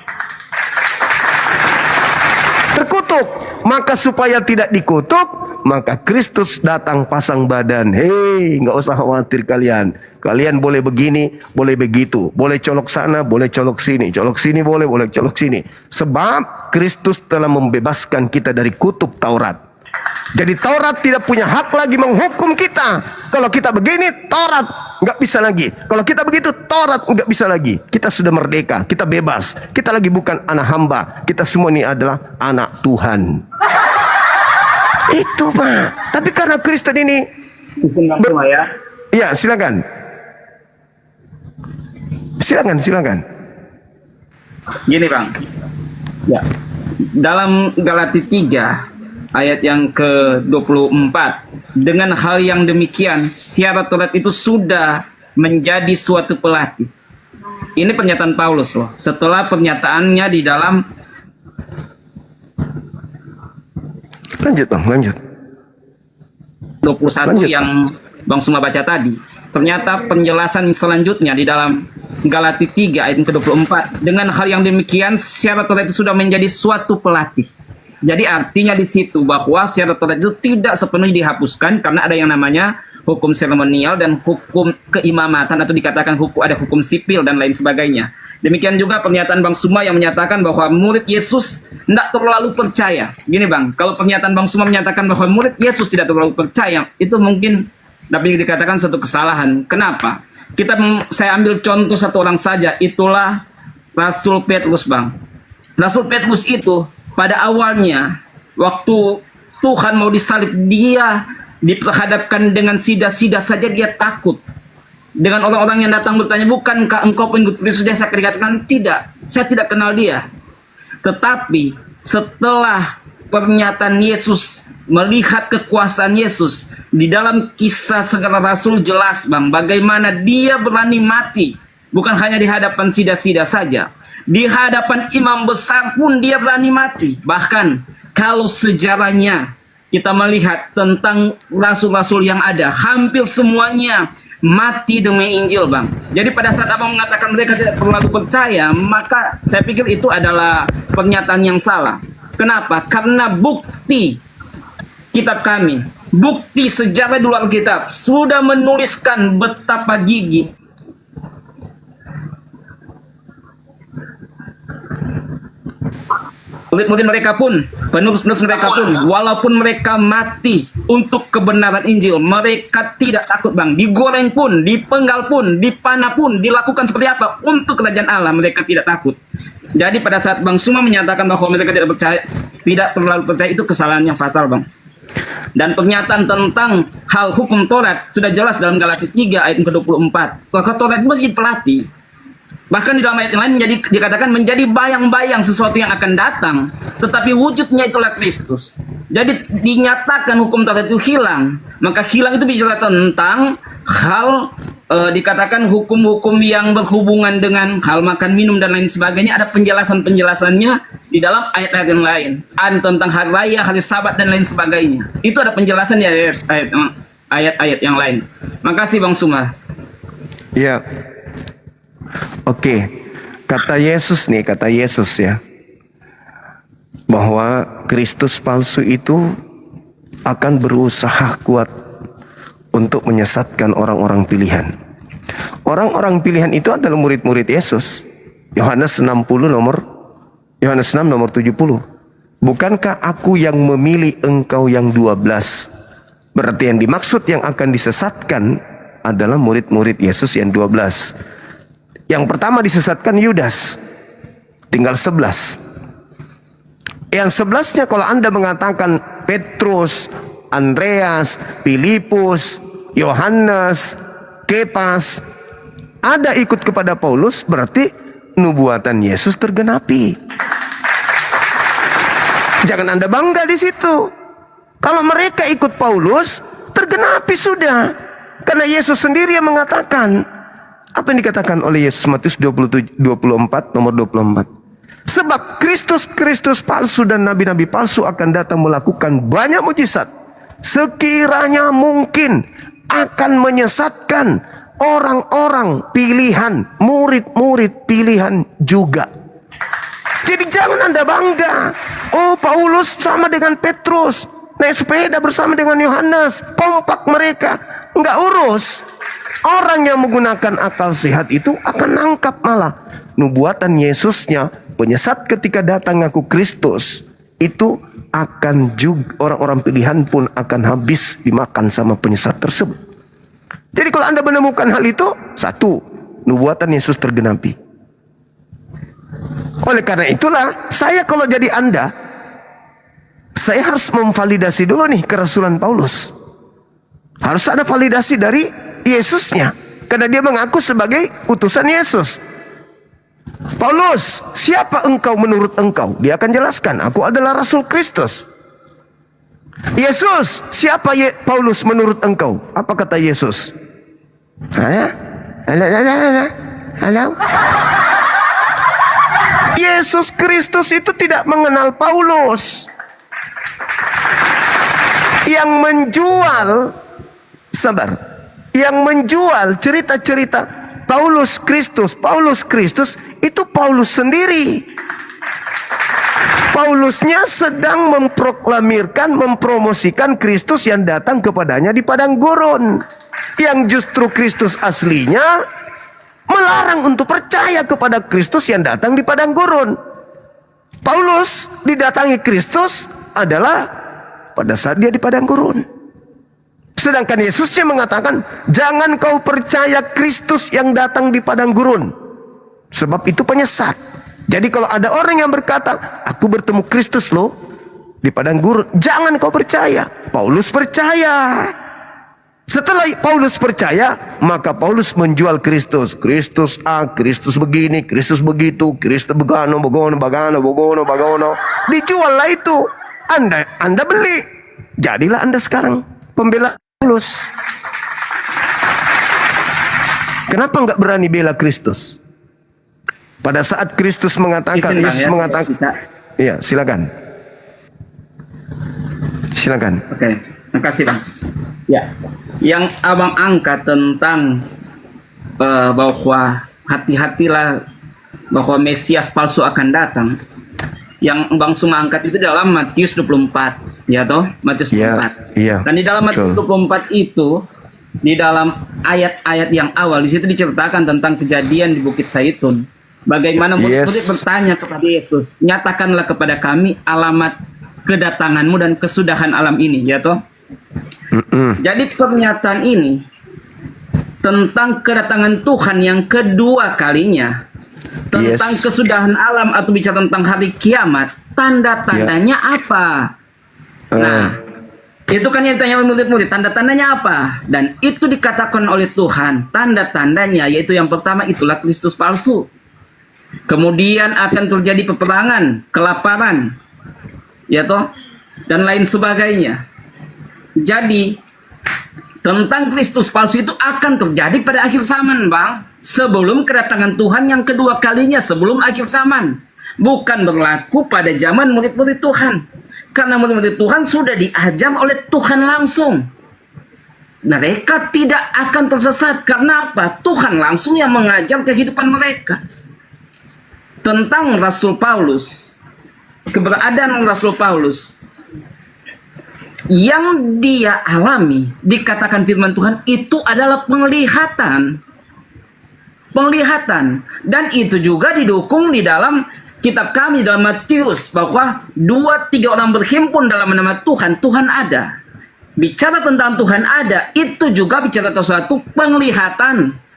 Terkutuk. Maka supaya tidak dikutuk, maka Kristus datang pasang badan. Hei, nggak usah khawatir kalian. Kalian boleh begini, boleh begitu. Boleh colok sana, boleh colok sini. Colok sini boleh colok sini. Sebab Kristus telah membebaskan kita dari kutuk Taurat. Jadi Taurat tidak punya hak lagi menghukum kita. Kalau kita begini, Taurat nggak bisa lagi. Kalau kita begitu, Taurat nggak bisa lagi. Kita sudah merdeka, kita bebas. Kita lagi bukan anak hamba. Kita semua ini adalah anak Tuhan. Itu Pak. Tapi karena Kristen ini ya silakan. Gini Bang. Ya. Dalam Galatia 3 ayat yang ke-24, dengan hal yang demikian syarat Taurat itu sudah menjadi suatu pelatih. Ini pernyataan Paulus loh. Setelah pernyataannya di dalam lanjut. 21 yang Bang Suma baca tadi. Ternyata penjelasan selanjutnya di dalam Galatia 3 ayat ke-24, dengan hal yang demikian syarat Taurat itu sudah menjadi suatu pelatih. Jadi artinya di situ bahwa syarat Taurat itu tidak sepenuhnya dihapuskan karena ada yang namanya hukum seremonial dan hukum keimamatan, atau dikatakan ada hukum sipil dan lain sebagainya. Demikian juga pernyataan Bang Suma yang menyatakan bahwa murid Yesus tidak terlalu percaya. Gini Bang, kalau pernyataan Bang Suma menyatakan bahwa murid Yesus tidak terlalu percaya, itu mungkin dapat dikatakan satu kesalahan. Kenapa? Saya ambil contoh satu orang saja, itulah Rasul Petrus Bang. Rasul Petrus itu pada awalnya waktu Tuhan mau disalib, dia diperhadapkan dengan sida-sida saja dia takut. Dengan orang-orang yang datang bertanya, bukankah engkau pengikut Kristus? Dia saya dikatakan, tidak, saya tidak kenal dia. Tetapi setelah pernyataan Yesus, melihat kekuasaan Yesus di dalam Kisah Segala Rasul, jelas Bang, bagaimana dia berani mati. Bukan hanya di hadapan sida-sida saja, di hadapan imam besar pun dia berani mati. Bahkan kalau sejarahnya kita melihat tentang rasul-rasul yang ada, hampir semuanya mati demi Injil, Bang. Jadi pada saat Abang mengatakan mereka tidak terlalu percaya, maka saya pikir itu adalah pernyataan yang salah. Kenapa? Karena bukti kitab kami, bukti sejarah di luar kitab sudah menuliskan betapa gigih murid-murid mereka pun, penerus-penerus mereka pun, walaupun mereka mati untuk kebenaran Injil, mereka tidak takut, Bang. Digoreng pun, dipenggal pun, dipanah pun, dilakukan seperti apa untuk kerajaan Allah, mereka tidak takut. Jadi pada saat Bang Suma menyatakan bahwa mereka tidak percaya, tidak terlalu percaya, itu kesalahan yang fatal, Bang. Dan pernyataan tentang hal hukum Taurat sudah jelas dalam Galatia 3 ayat ke-24. Bahwa Taurat itu masih pelatih. Bahkan di dalam ayat yang lain dikatakan menjadi bayang-bayang sesuatu yang akan datang, tetapi wujudnya itulah Kristus. Jadi dinyatakan hukum Taurat itu hilang. Maka hilang itu bicara tentang hal dikatakan hukum-hukum yang berhubungan dengan hal makan, minum dan lain sebagainya. Ada penjelasan-penjelasannya di dalam ayat-ayat yang lain. Ada tentang hari raya, hari Sabat dan lain sebagainya. Itu ada penjelasan di ayat-ayat yang lain. Makasih Bang Suma. Ya. Oke, kata Yesus ya, bahwa Kristus palsu itu akan berusaha kuat untuk menyesatkan orang-orang pilihan. Orang-orang pilihan itu adalah murid-murid Yesus. Yohanes 6 nomor 70. Bukankah aku yang memilih engkau yang 12? Berarti yang dimaksud yang akan disesatkan adalah murid-murid Yesus yang 12. Yang pertama disesatkan Yudas, tinggal 11. Yang 11-nya kalau Anda mengatakan Petrus, Andreas, Filipus, Yohanes, Kepas, ada ikut kepada Paulus, berarti nubuatan Yesus tergenapi. Jangan Anda bangga di situ. Kalau mereka ikut Paulus, tergenapi sudah. Karena Yesus sendiri yang mengatakan. Apa yang dikatakan oleh Yesus Matius 24 nomor 24? Sebab Kristus palsu dan nabi-nabi palsu akan datang melakukan banyak mujizat, sekiranya mungkin akan menyesatkan orang-orang pilihan, murid-murid pilihan juga. Jadi jangan Anda bangga, oh Paulus sama dengan Petrus, naik sepeda bersama dengan Yohanes, kompak mereka. Enggak urus. Orang yang menggunakan akal sehat itu akan nangkap malah nubuatan Yesusnya, penyesat ketika datang ngaku Kristus itu akan juga orang-orang pilihan pun akan habis dimakan sama penyesat tersebut. Jadi kalau Anda menemukan hal itu, satu, nubuatan Yesus tergenapi. Oleh karena itulah saya kalau jadi Anda, saya harus memvalidasi dulu nih kerasulan Paulus. Harus ada validasi dari Yesusnya, karena dia mengaku sebagai utusan Yesus. Paulus, siapa engkau menurut engkau? Dia akan jelaskan, aku adalah Rasul Kristus. Yesus, siapa Paulus menurut engkau? Apa kata Yesus? Halo? Yesus Kristus itu tidak mengenal Paulus. Yang menjual, yang menjual cerita-cerita Paulus Kristus itu Paulus sendiri. Paulusnya sedang mempromosikan Kristus yang datang kepadanya di padang gurun. Yang justru Kristus aslinya melarang untuk percaya kepada Kristus yang datang di padang gurun. Paulus didatangi Kristus adalah pada saat dia di padang gurun. Sedangkan Yesusnya mengatakan, jangan kau percaya Kristus yang datang di padang gurun, sebab itu penyesat. Jadi kalau ada orang yang berkata, aku bertemu Kristus loh, di padang gurun. Jangan kau percaya. Paulus percaya. Setelah Paulus percaya, maka Paulus menjual Kristus. Kristus A, Kristus begini, Kristus begitu, Kristus begono. Dijuallah itu. Anda beli. Jadilah Anda sekarang pembela Paulus. Kenapa nggak berani bela Kristus? Pada saat Kristus mengatakan, Izin, Bang, Yesus ya, mengatakan, iya silakan. Silakan. Oke, makasih Bang. Ya, yang abang angkat tentang bahwa hati-hatilah bahwa Mesias palsu akan datang. Yang Bang Suma angkat itu dalam Matius 24, ya toh? Matius 24. Iya. Dan di dalam Matius 24 itu, di dalam ayat-ayat yang awal, di situ diceritakan tentang kejadian di Bukit Zaitun. Bagaimana murid-murid bertanya kepada Yesus, nyatakanlah kepada kami alamat kedatanganmu dan kesudahan alam ini, ya toh? Jadi pernyataan ini tentang kedatangan Tuhan yang kedua kalinya, tentang kesudahan alam atau bicara tentang hari kiamat, tanda-tandanya apa? Nah, itu kan yang ditanya oleh murid-murid, tanda-tandanya apa? Dan itu dikatakan oleh Tuhan, tanda-tandanya yaitu yang pertama itulah Kristus palsu. Kemudian akan terjadi peperangan, kelaparan, ya toh, dan lain sebagainya. Jadi tentang Kristus palsu itu akan terjadi pada akhir zaman, Bang. Sebelum kedatangan Tuhan yang kedua kalinya, sebelum akhir zaman. Bukan berlaku pada zaman murid-murid Tuhan. Karena murid-murid Tuhan sudah diajar oleh Tuhan langsung. Mereka tidak akan tersesat. Karena apa? Tuhan langsung yang mengajar kehidupan mereka. Tentang Rasul Paulus, keberadaan Rasul Paulus, yang dia alami, dikatakan firman Tuhan, itu adalah penglihatan. Penglihatan. Dan itu juga didukung di dalam kitab kami, dalam Matius, bahwa 2-3 orang berhimpun dalam nama Tuhan, Tuhan ada. Bicara tentang Tuhan ada, itu juga bicara tentang suatu penglihatan.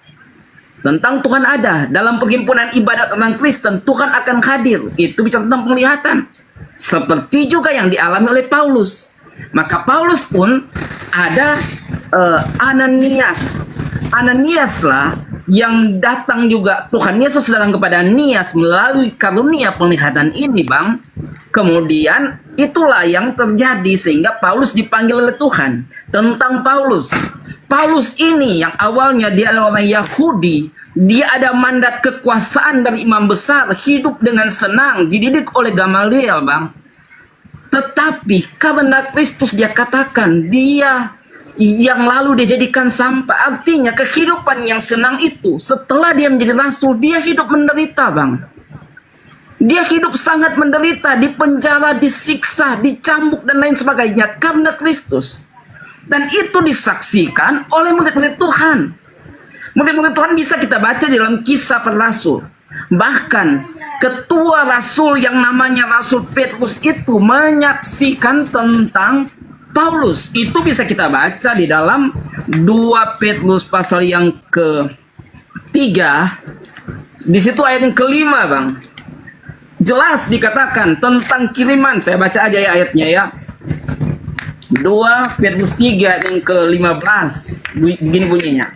Tentang Tuhan ada. Dalam perhimpunan ibadat orang Kristen, Tuhan akan hadir. Itu bicara tentang penglihatan. Seperti juga yang dialami oleh Paulus. Maka Paulus pun ada Ananias. Ananias lah yang datang juga. Tuhan Yesus datang kepada Ananias melalui karunia penglihatan ini, Bang. Kemudian itulah yang terjadi sehingga Paulus dipanggil oleh Tuhan. Tentang Paulus. Paulus ini yang awalnya dia adalah orang Yahudi. Dia ada mandat kekuasaan dari imam besar. Hidup dengan senang. Dididik oleh Gamaliel, Bang. Tetapi karena Kristus dia katakan dia yang lalu dia jadikan sampah. Artinya kehidupan yang senang itu setelah dia menjadi rasul dia hidup menderita, Bang. Dia hidup sangat menderita, dipenjara, disiksa, dicambuk dan lain sebagainya karena Kristus. Dan itu disaksikan oleh murid-murid Tuhan. Murid-murid Tuhan bisa kita baca di dalam Kisah Para Rasul. Bahkan ketua rasul yang namanya Rasul Petrus itu menyaksikan tentang Paulus. Itu bisa kita baca di dalam 2 Petrus pasal yang ke-3. Di situ ayat yang ke-5, Bang. Jelas dikatakan tentang kiriman. Saya baca aja ya ayatnya ya. 2 Petrus 3 ayat yang ke-15. Begini bunyinya.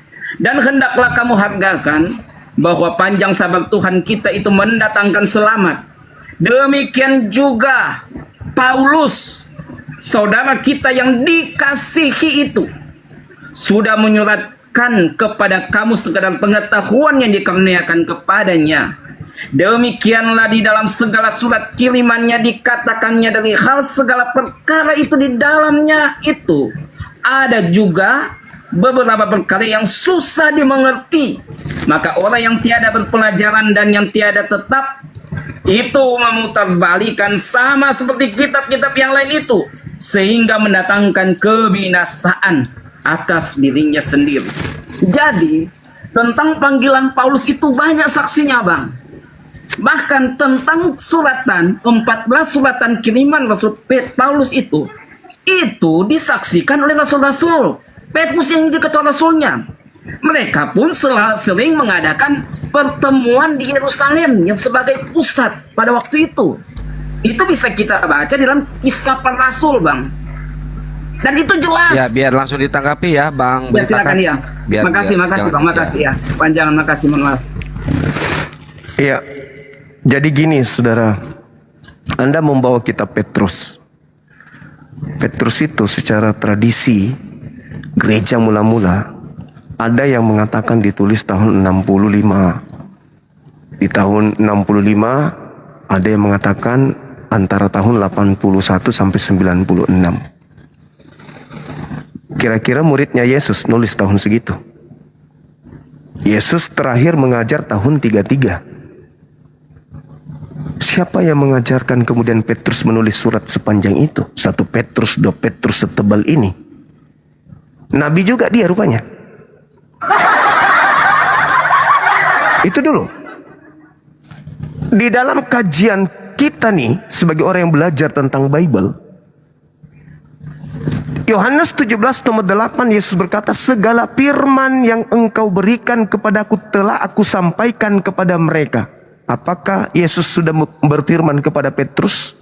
Dan hendaklah kamu hargakan bahwa panjang sabar Tuhan kita itu mendatangkan selamat. Demikian juga Paulus, saudara kita yang dikasihi itu, sudah menyuratkan kepada kamu segala pengetahuan yang dikaruniakan kepadanya. Demikianlah di dalam segala surat kirimannya dikatakannya dari hal segala perkara itu di dalamnya itu ada juga beberapa perkara yang susah dimengerti. Maka orang yang tiada berpelajaran dan yang tiada tetap itu memutarbalikan sama seperti kitab-kitab yang lain itu, sehingga mendatangkan kebinasaan atas dirinya sendiri. Jadi tentang panggilan Paulus itu banyak saksinya, Bang. Bahkan tentang suratan 14 suratan kiriman Rasul Paulus itu disaksikan oleh rasul-rasul. Petrus yang jadi ketua rasulnya. Mereka pun sering mengadakan pertemuan di Yerusalem yang sebagai pusat pada waktu itu. Itu bisa kita baca dalam Kisah Para Rasul, Bang. Dan itu jelas. Ya, biar langsung ditanggapi ya, Bang. Ya, silakan ya. Makasih Bang, jangan- makasih ya. Panjangan, makasih, mohon maaf. Iya. Jadi gini, saudara. Anda membawa kitab Petrus. Petrus itu secara tradisi gereja mula-mula ada yang mengatakan ditulis tahun 65. Di tahun 65 ada yang mengatakan antara tahun 81 sampai 96. Kira-kira muridnya Yesus nulis tahun segitu. Yesus terakhir mengajar tahun 33. Siapa yang mengajarkan kemudian Petrus menulis surat sepanjang itu? 1 Petrus, 2 Petrus setebal ini. Nabi juga dia rupanya. Itu dulu. Di dalam kajian kita nih, sebagai orang yang belajar tentang Bible, Yohanes 17 nomor 8, Yesus berkata, segala firman yang engkau berikan kepadaku telah aku sampaikan kepada mereka. Apakah Yesus sudah berfirman kepada Petrus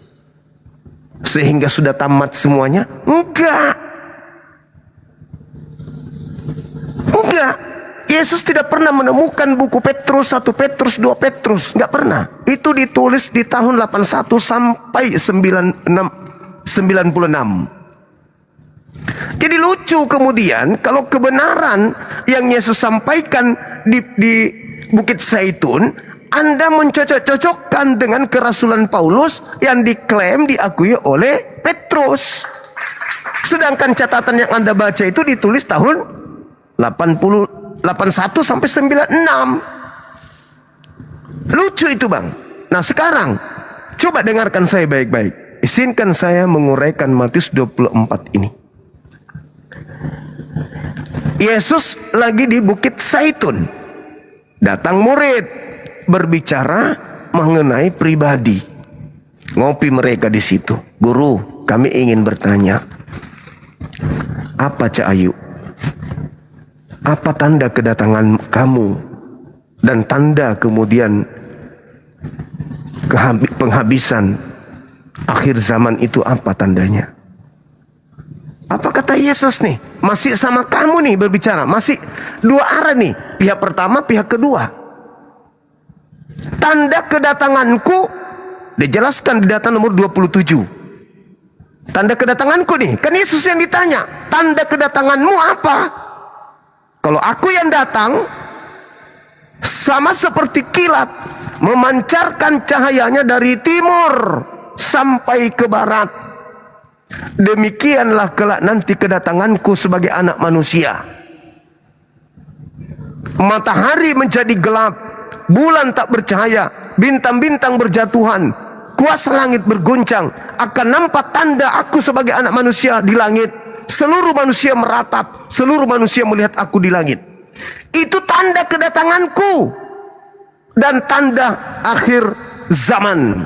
sehingga sudah tamat semuanya? Enggak. Enggak. Yesus tidak pernah menemukan buku Petrus, 1 Petrus, 2 Petrus. Enggak pernah. Itu ditulis di tahun 81 sampai 96. Jadi lucu kemudian kalau kebenaran yang Yesus sampaikan di Bukit Zaitun, Anda mencocok-cocokkan dengan kerasulan Paulus yang diklaim diakui oleh Petrus. Sedangkan catatan yang Anda baca itu ditulis tahun 81 sampai 96. Lucu itu, Bang. Nah sekarang coba dengarkan saya baik-baik. Izinkan saya menguraikan Matius 24 ini. Yesus lagi di Bukit Zaitun. Datang murid berbicara mengenai pribadi. Ngopi mereka di situ. Guru, kami ingin bertanya. Apa Cak Ayu? Apa tanda kedatangan kamu? Dan tanda kemudian penghabisan akhir zaman itu apa tandanya? Apa kata Yesus nih? Masih sama kamu nih berbicara. Masih dua arah nih. Pihak pertama, pihak kedua. Tanda kedatanganku dijelaskan di data nomor 27. Tanda kedatanganku nih. Kan Yesus yang ditanya. Tanda kedatanganmu apa? Kalau aku yang datang, sama seperti kilat, memancarkan cahayanya dari timur sampai ke barat. Demikianlah kelak nanti kedatanganku sebagai anak manusia. Matahari menjadi gelap, bulan tak bercahaya, bintang-bintang berjatuhan, kuasa langit berguncang. Akan nampak tanda aku sebagai anak manusia di langit. Seluruh manusia meratap, seluruh manusia melihat aku di langit. Itu tanda kedatanganku dan tanda akhir zaman.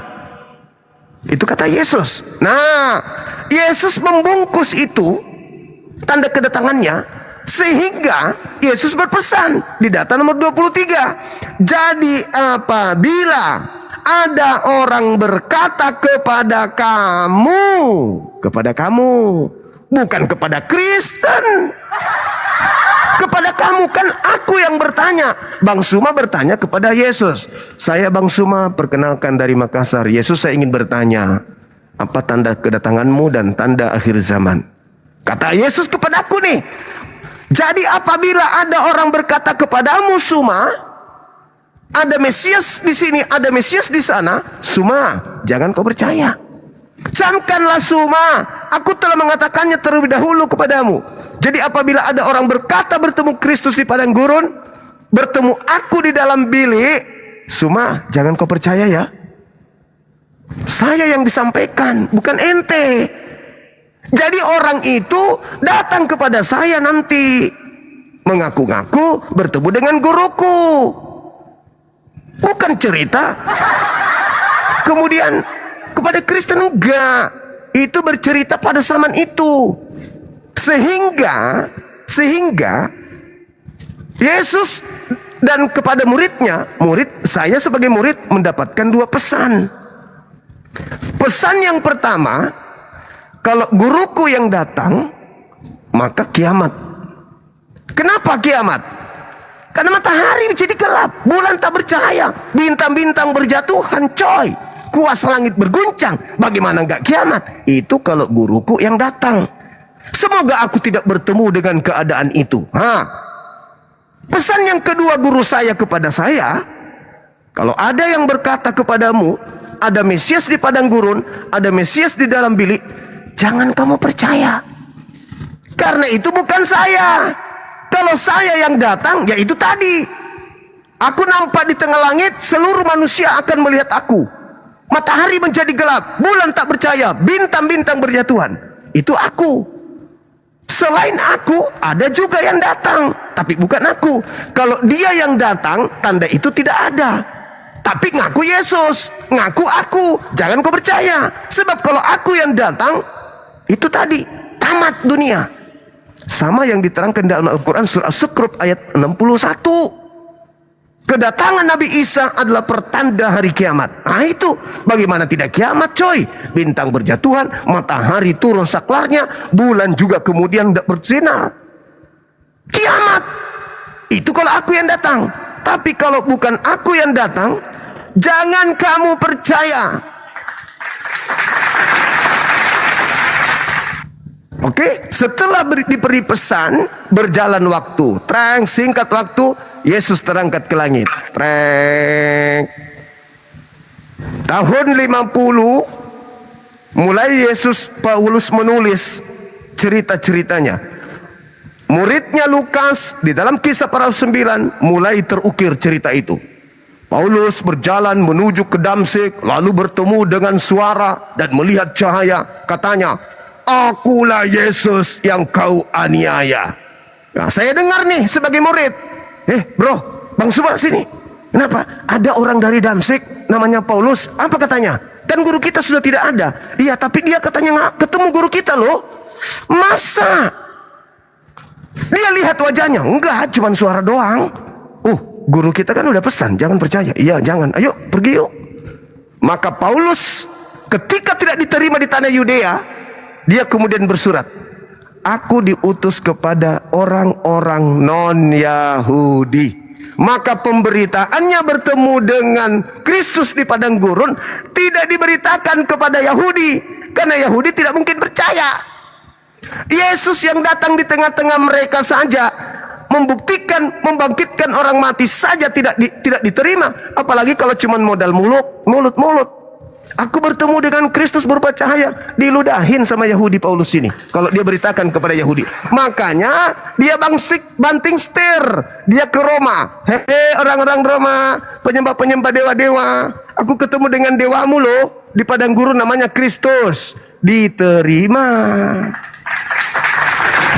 Itu kata Yesus. Nah, Yesus membungkus itu tanda kedatangannya sehingga Yesus berpesan di data nomor 23. Jadi apabila ada orang berkata kepada kamu, bukan kepada Kristen, kepada kamu, kan aku yang bertanya. Bang Suma bertanya kepada Yesus. Saya Bang Suma, perkenalkan dari Makassar. Yesus, saya ingin bertanya, apa tanda kedatanganmu dan tanda akhir zaman? Kata Yesus kepadaku nih, jadi apabila ada orang berkata kepadamu, Suma, ada Mesias di sini, ada Mesias di sana, Suma, jangan kau percaya. Camkanlah Suma, aku telah mengatakannya terlebih dahulu kepadamu. Jadi apabila ada orang berkata bertemu Kristus di padang gurun, bertemu aku di dalam bilik, Suma, jangan kau percaya ya. Saya yang disampaikan, bukan ente. Jadi orang itu datang kepada saya nanti, mengaku-ngaku bertemu dengan guruku. Bukan cerita kemudian kepada Kristen, enggak. Itu bercerita pada zaman itu. Sehingga Yesus dan kepada muridnya, murid saya sebagai murid mendapatkan dua pesan. Pesan yang pertama, kalau guruku yang datang, maka kiamat. Kenapa kiamat? Karena matahari menjadi gelap, bulan tak bercahaya, bintang-bintang berjatuhan, coy. Kuasa langit berguncang. Bagaimana enggak kiamat? Itu kalau guruku yang datang. Semoga aku tidak bertemu dengan keadaan itu. Pesan yang kedua guru saya kepada saya, kalau ada yang berkata kepadamu, ada Mesias di padang gurun, ada Mesias di dalam bilik, jangan kamu percaya. Karena itu bukan saya. Kalau saya yang datang, ya itu tadi. Aku nampak di tengah langit, seluruh manusia akan melihat aku. Matahari menjadi gelap, bulan tak bercahaya, bintang-bintang berjatuhan. Itu aku. Selain aku, ada juga yang datang, tapi bukan aku. Kalau dia yang datang, tanda itu tidak ada. Tapi ngaku Yesus, ngaku aku. Jangan kau percaya. Sebab kalau aku yang datang, itu tadi, tamat dunia. Sama yang diterangkan dalam Al-Quran surah As-Zukhruf ayat 61. Kedatangan Nabi Isa adalah pertanda hari kiamat. Nah itu, bagaimana tidak kiamat coy? Bintang berjatuhan, matahari turun saklarnya, bulan juga kemudian tidak bersinar. Kiamat. Itu kalau aku yang datang. Tapi kalau bukan aku yang datang, jangan kamu percaya. Oke, setelah diberi pesan, berjalan waktu. Terang, singkat waktu, Yesus terangkat ke langit. Trek. Tahun 50 mulai Paulus menulis cerita-ceritanya. Muridnya Lukas di dalam Kisah Para Rasul 9 mulai terukir cerita itu. Paulus berjalan menuju ke Damsyik, lalu bertemu dengan suara dan melihat cahaya. Katanya, "Akulah Yesus yang kau aniaya." Nah, saya dengar nih sebagai murid. Bro, Bang Suba sini. Kenapa? Ada orang dari Damsyik namanya Paulus. Apa katanya? Kan guru kita sudah tidak ada. Iya, tapi dia katanya nggak ketemu guru kita loh. Masa? Dia lihat wajahnya? Enggak, cuma suara doang. Guru kita kan udah pesan, jangan percaya. Iya, jangan. Ayo, pergi yuk. Maka Paulus ketika tidak diterima di tanah Yudea, dia kemudian bersurat, "Aku diutus kepada orang-orang non-Yahudi." Maka pemberitaannya bertemu dengan Kristus di padang gurun tidak diberitakan kepada Yahudi, karena Yahudi tidak mungkin percaya. Yesus yang datang di tengah-tengah mereka saja membuktikan, membangkitkan orang mati saja tidak diterima, apalagi kalau cuma modal mulut. Aku bertemu dengan Kristus berupa cahaya, diludahin sama Yahudi Paulus ini. Kalau dia beritakan kepada Yahudi, makanya dia banting setir, dia ke Roma. Hei orang-orang Roma, penyembah-penyembah dewa-dewa, aku ketemu dengan dewamu loh di padang gurun namanya Kristus. Diterima.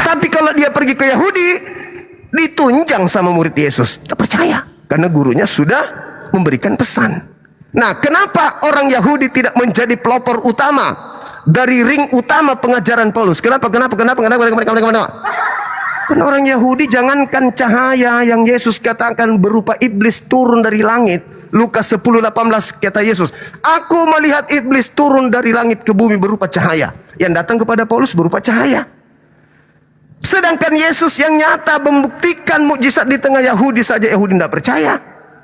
Tapi kalau dia pergi ke Yahudi, ditunjang sama murid Yesus, tak percaya karena gurunya sudah memberikan pesan. Nah, kenapa orang Yahudi tidak menjadi pelopor utama dari ring utama pengajaran Paulus? Kenapa? Karena orang Yahudi jangankan cahaya yang Yesus katakan berupa iblis turun dari langit. Lukas 10:18 kata Yesus, "Aku melihat iblis turun dari langit ke bumi berupa cahaya." Yang datang kepada Paulus berupa cahaya. Sedangkan Yesus yang nyata membuktikan mukjizat di tengah Yahudi saja Yahudi tidak percaya.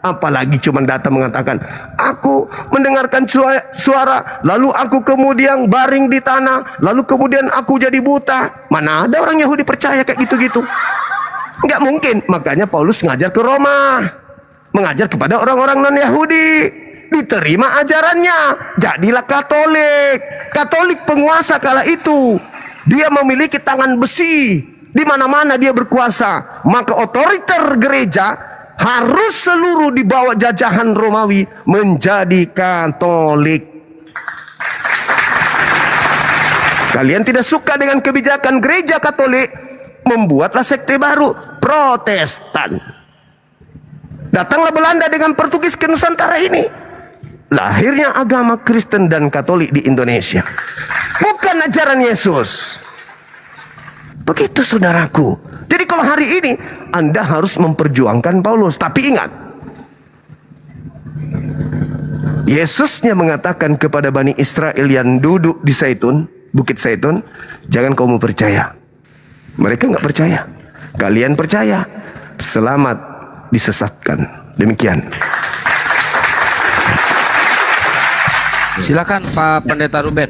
Apalagi cuma datang mengatakan, "Aku mendengarkan suara, lalu aku kemudian baring di tanah, lalu kemudian aku jadi buta." Mana ada orang Yahudi percaya kayak gitu-gitu? Nggak mungkin. Makanya Paulus ngajar ke Roma, mengajar kepada orang-orang non-Yahudi. Diterima ajarannya, jadilah Katolik. Katolik penguasa kala itu. Dia memiliki tangan besi, di mana-mana dia berkuasa. Maka otoriter gereja harus seluruh di bawah jajahan Romawi menjadi Katolik. Kalian tidak suka dengan kebijakan gereja Katolik, membuatlah sekte baru, Protestan. Datanglah Belanda dengan Portugis ke Nusantara ini. Lahirnya agama Kristen dan Katolik di Indonesia. Bukan ajaran Yesus. Begitu saudaraku. Jadi kalau hari ini Anda harus memperjuangkan Paulus. Tapi ingat, Yesusnya mengatakan kepada Bani Israel yang duduk di Zaitun, Bukit Zaitun, jangan kamu percaya. Mereka nggak percaya. Kalian percaya, selamat disesatkan. Demikian. Silakan Pak Pendeta Ruben.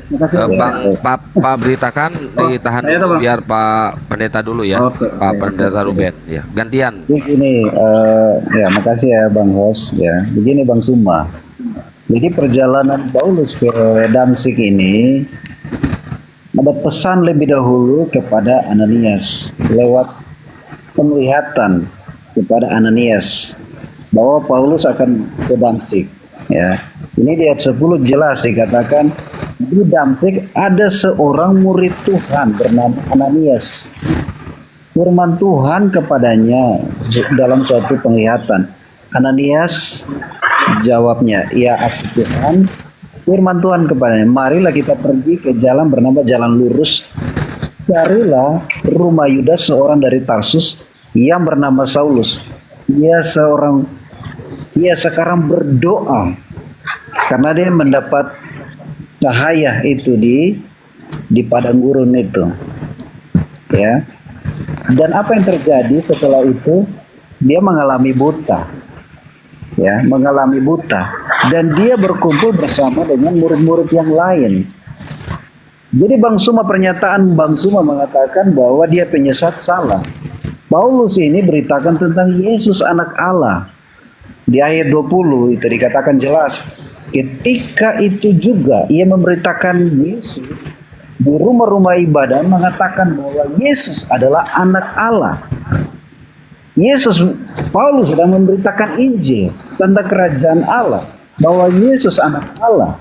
Pak beritakan ditahan Saya dulu, Bang. biar Pak Pendeta dulu ya. Oke, Pak Pendeta Ruben. Ya, gantian. Begini, ya makasih ya Bang Hos ya. Begini Bang Suma. Jadi perjalanan Paulus ke Damsik ini ada pesan lebih dahulu kepada Ananias lewat penglihatan kepada Ananias bahwa Paulus akan ke Damsik. Ya, ini di ayat 10 jelas dikatakan di Damsik ada seorang murid Tuhan bernama Ananias. Firman Tuhan kepadanya dalam suatu penglihatan. Ananias jawabnya, ya aku Tuhan. Firman Tuhan kepadanya, marilah kita pergi ke jalan bernama Jalan Lurus. Carilah rumah Yudas seorang dari Tarsus yang bernama Saulus. Ia sekarang berdoa karena dia mendapat cahaya itu di padang gurun itu. Ya. Dan apa yang terjadi setelah itu? Dia mengalami buta. Ya, mengalami buta dan dia berkumpul bersama dengan murid-murid yang lain. Jadi Bang Suma, pernyataan Bang Suma mengatakan bahwa dia penyesat salah. Paulus ini beritakan tentang Yesus anak Allah. Di ayat 20 itu dikatakan jelas, ketika itu juga ia memberitakan Yesus di rumah-rumah ibadah, mengatakan bahwa Yesus adalah anak Allah. Paulus sedang memberitakan Injil tentang kerajaan Allah, bahwa Yesus anak Allah.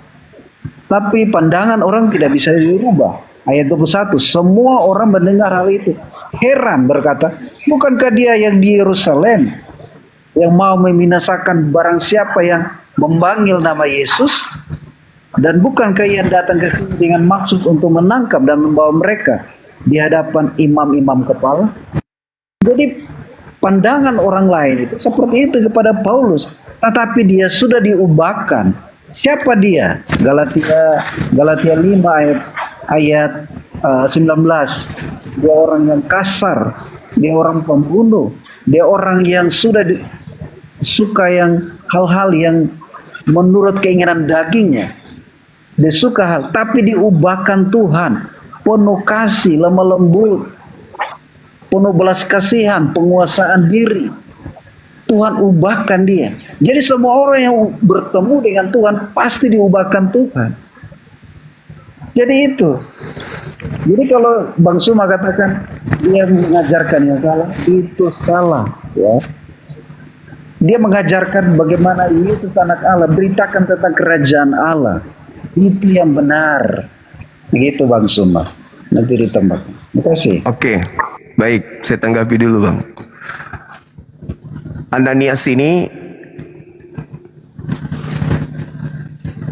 Tapi pandangan orang tidak bisa dirubah. Ayat 21, semua orang mendengar hal itu heran, berkata, bukankah dia yang di Yerusalem yang mau membinasakan barang siapa yang memanggil nama Yesus? Dan bukankah ia datang ke sini dengan maksud untuk menangkap dan membawa mereka di hadapan imam-imam kepala? Jadi pandangan orang lain itu seperti itu kepada Paulus, tetapi dia sudah diubahkan. Siapa dia? Galatia 5 ayat 19. Dia orang yang kasar, dia orang pembunuh, dia orang yang sudah suka yang hal-hal yang menurut keinginan dagingnya. Dia suka hal, tapi diubahkan Tuhan, penuh kasih, lemah lembut, penuh belas kasihan, penguasaan diri. Tuhan ubahkan dia. Jadi semua orang yang bertemu dengan Tuhan pasti diubahkan Tuhan. Jadi itu. Jadi kalau Bang Suma katakan dia mengajarkan yang salah, itu salah, ya. Dia mengajarkan bagaimana Yesus anak Allah, beritakan tentang kerajaan Allah. Itu yang benar. Begitu Bang Suma. Nanti ditambah. Terima kasih. Oke, baik, saya tanggapi dulu Bang. Ananias ini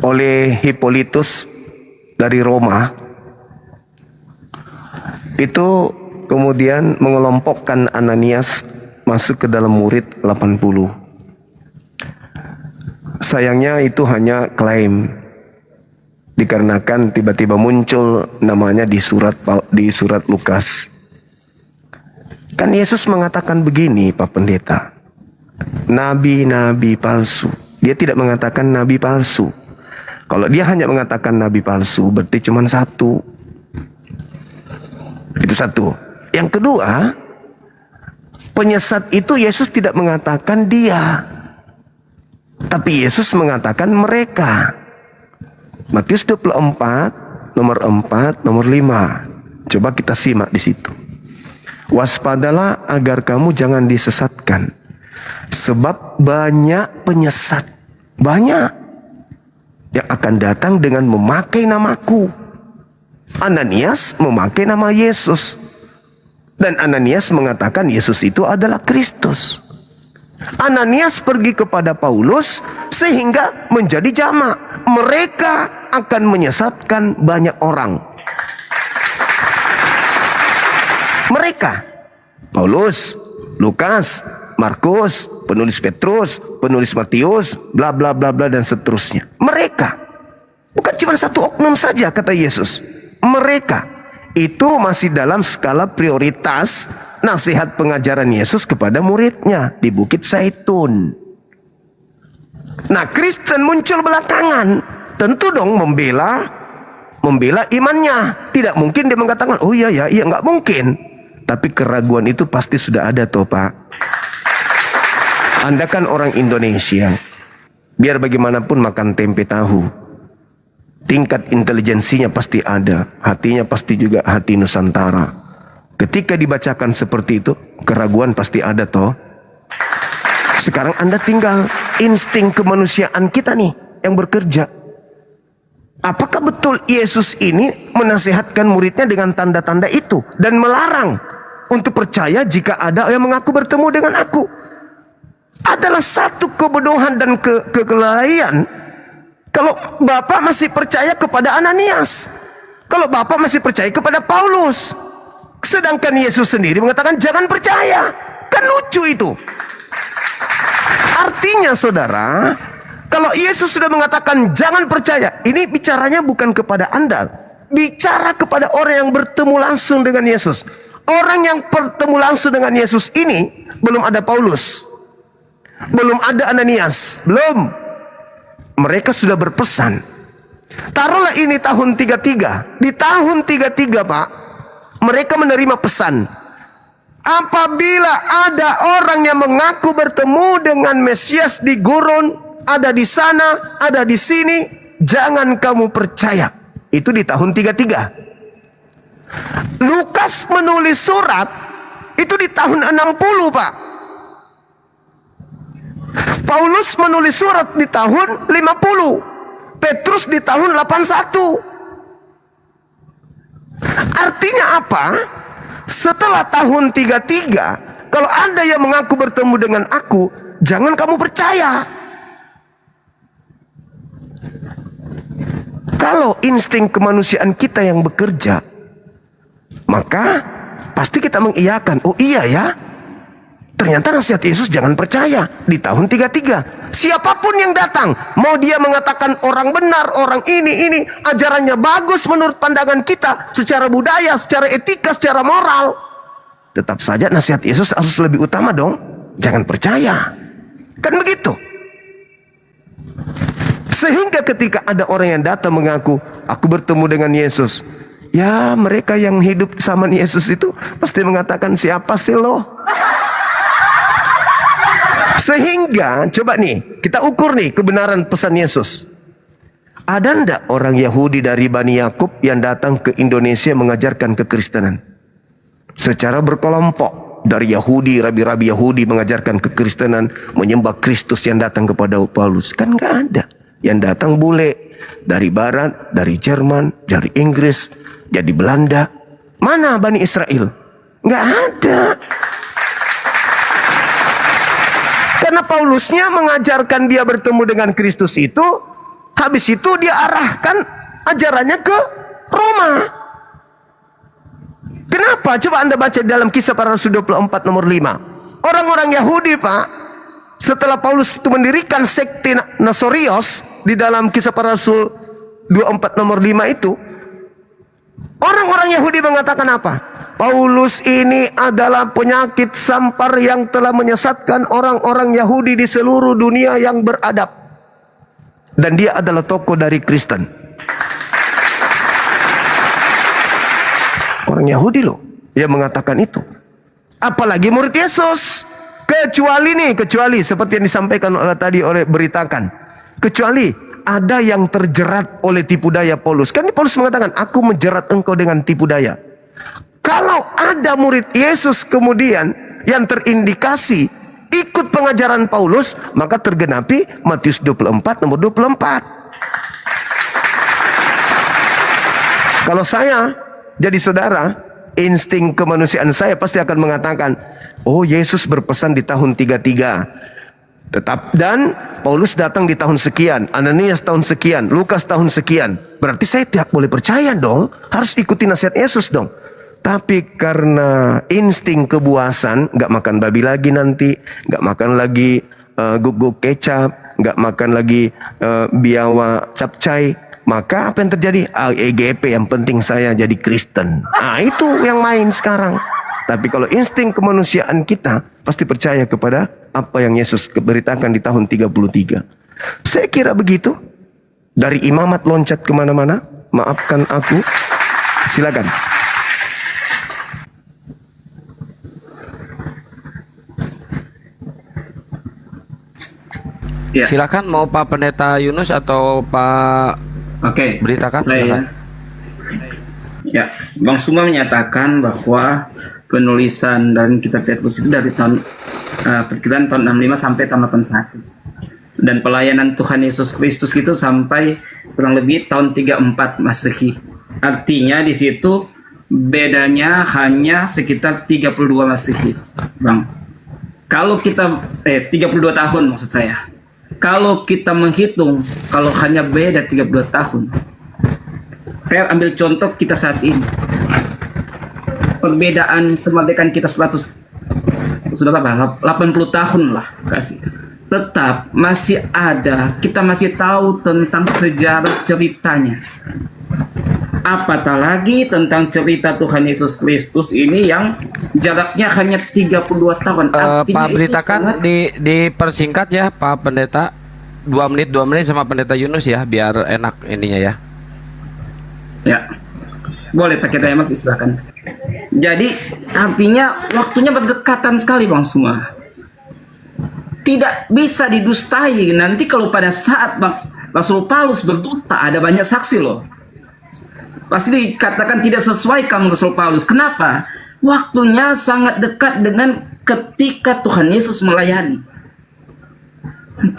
oleh Hippolytus dari Roma itu kemudian mengelompokkan Ananias masuk ke dalam murid 80. Sayangnya itu hanya klaim, dikarenakan tiba-tiba muncul namanya di surat Lukas. Kan Yesus mengatakan begini Pak Pendeta, nabi-nabi palsu. Dia tidak mengatakan nabi palsu. Kalau dia hanya mengatakan nabi palsu, berarti cuma satu. Itu satu. Yang kedua, penyesat itu Yesus tidak mengatakan dia, tapi Yesus mengatakan mereka. Matius 24, nomor 4, nomor 5. Coba kita simak di situ. Waspadalah agar kamu jangan disesatkan. Sebab banyak penyesat, banyak yang akan datang dengan memakai namaku. Ananias memakai nama Yesus. Dan Ananias mengatakan Yesus itu adalah Kristus. Ananias pergi kepada Paulus sehingga menjadi jamak. Mereka akan menyesatkan banyak orang. Mereka, Paulus, Lukas, Markus, penulis Petrus, penulis Matius, bla bla bla bla dan seterusnya. Mereka, bukan cuma satu oknum saja kata Yesus. Mereka itu masih dalam skala prioritas nasihat pengajaran Yesus kepada muridnya di Bukit Zaitun. Nah, Kristen muncul belakangan, tentu dong membela imannya. Tidak mungkin dia mengatakan, oh iya ya, iya, nggak mungkin. Tapi keraguan itu pasti sudah ada toh Pak. Anda kan orang Indonesia, biar bagaimanapun makan tempe tahu, tingkat intelijensinya pasti ada, hatinya pasti juga hati Nusantara. Ketika dibacakan seperti itu, keraguan pasti ada toh. Sekarang Anda tinggal insting kemanusiaan kita nih yang bekerja. Apakah betul Yesus ini menasihatkan muridnya dengan tanda-tanda itu dan melarang untuk percaya jika ada yang mengaku bertemu dengan aku? Adalah satu kebodohan dan kelalaian kalau Bapak masih percaya kepada Ananias, kalau Bapak masih percaya kepada Paulus, sedangkan Yesus sendiri mengatakan jangan percaya. Kan lucu itu. Artinya saudara, kalau Yesus sudah mengatakan jangan percaya, ini bicaranya bukan kepada Anda, bicara kepada orang yang bertemu langsung dengan Yesus. Orang yang bertemu langsung dengan Yesus ini belum ada Paulus, belum ada Ananias, belum. Mereka sudah berpesan. Taruhlah ini tahun 33. Di tahun 33 Pak, mereka menerima pesan. Apabila ada orang yang mengaku bertemu dengan Mesias di gurun, ada di sana, ada di sini, jangan kamu percaya. Itu di tahun 33. Lukas menulis surat itu di tahun 60 Pak. Paulus menulis surat di tahun 50. Petrus di tahun 81. Artinya apa? Setelah tahun 33, kalau Anda yang mengaku bertemu dengan aku, jangan kamu percaya. Kalau insting kemanusiaan kita yang bekerja, maka pasti kita mengiyakan, oh iya ya, ternyata nasihat Yesus jangan percaya di tahun 33. Siapapun yang datang, mau dia mengatakan orang benar, orang ini, ajarannya bagus menurut pandangan kita, secara budaya, secara etika, secara moral, tetap saja nasihat Yesus harus lebih utama dong. Jangan percaya. Kan begitu. Sehingga ketika ada orang yang datang mengaku, aku bertemu dengan Yesus, ya mereka yang hidup sama Yesus itu pasti mengatakan, siapa sih lo? Sehingga coba nih kita ukur nih kebenaran pesan Yesus. Ada ndak orang Yahudi dari Bani Yakub yang datang ke Indonesia mengajarkan kekristenan? Secara berkelompok, dari Yahudi, rabi-rabi Yahudi mengajarkan kekristenan, menyembah Kristus yang datang kepada Paulus. Kan nggak ada. Yang datang bule dari Barat, dari Jerman, dari Inggris, jadi Belanda. Mana Bani Israel? Nggak ada. Karena Paulusnya mengajarkan dia bertemu dengan Kristus itu, habis itu dia arahkan ajarannya ke Roma. Kenapa? Coba Anda baca dalam Kisah Para Rasul 24 nomor 5. Orang-orang Yahudi Pak, setelah Paulus itu mendirikan sekte Nasorios di dalam Kisah Para Rasul 24 nomor 5 itu, orang-orang Yahudi mengatakan apa? Paulus ini adalah penyakit sampar yang telah menyesatkan orang-orang Yahudi di seluruh dunia yang beradab. Dan dia adalah tokoh dari Kristen. Orang Yahudi loh yang mengatakan itu. Apalagi murid Yesus. Kecuali seperti yang disampaikan oleh beritakan. Kecuali ada yang terjerat oleh tipu daya Paulus. Kan Paulus mengatakan, aku menjerat engkau dengan tipu daya. Kalau ada murid Yesus kemudian yang terindikasi ikut pengajaran Paulus, maka tergenapi Matius 24 nomor 24. Kalau saya jadi saudara, insting kemanusiaan saya pasti akan mengatakan, oh Yesus berpesan di tahun 33. Dan Paulus datang di tahun sekian, Ananias tahun sekian, Lukas tahun sekian. Berarti saya tidak boleh percaya dong, harus ikuti nasihat Yesus dong. Tapi karena insting kebuasan, nggak makan babi lagi nanti, nggak makan lagi guguk kecap, nggak makan lagi biawa capcay, maka apa yang terjadi? EGP, yang penting saya jadi Kristen. Nah, itu yang main sekarang. Tapi kalau insting kemanusiaan kita pasti percaya kepada apa yang Yesus beritakan di tahun 33. Saya kira begitu. Dari imamat loncat kemana-mana. Maafkan aku. Silakan. Ya. Silakan, mau Pak Pendeta Yunus atau Pak Oke, Beritakan, saya. silakan. Ya, Bang Suma menyatakan bahwa penulisan dan kitab Petrus itu dari tahun perkiraan tahun 65 sampai tahun 81. Dan pelayanan Tuhan Yesus Kristus itu sampai kurang lebih tahun 34 Masehi. Artinya di situ bedanya hanya sekitar 32 Masehi, Bang. Kalau kita 32 tahun maksud saya. Kalau kita menghitung, kalau hanya beda 32 tahun, saya ambil contoh kita saat ini. Perbedaan kemerdekaan kita 80 tahun lah kasih. Tetap masih ada, kita masih tahu tentang sejarah ceritanya. Apatah lagi tentang cerita Tuhan Yesus Kristus ini yang jaraknya hanya 32 tahun. Pak Beritakan dipersingkat ya Pak Pendeta, 2 menit sama Pendeta Yunus ya, biar enak ininya ya. Ya, boleh pakai timer, silakan. Jadi artinya waktunya berdekatan sekali Bang semua. Tidak bisa didustai. Nanti kalau pada saat Rasul Paulus berdusta, ada banyak saksi loh. Pasti dikatakan tidak sesuai kamu Rasul Paulus. Kenapa? Waktunya sangat dekat dengan ketika Tuhan Yesus melayani.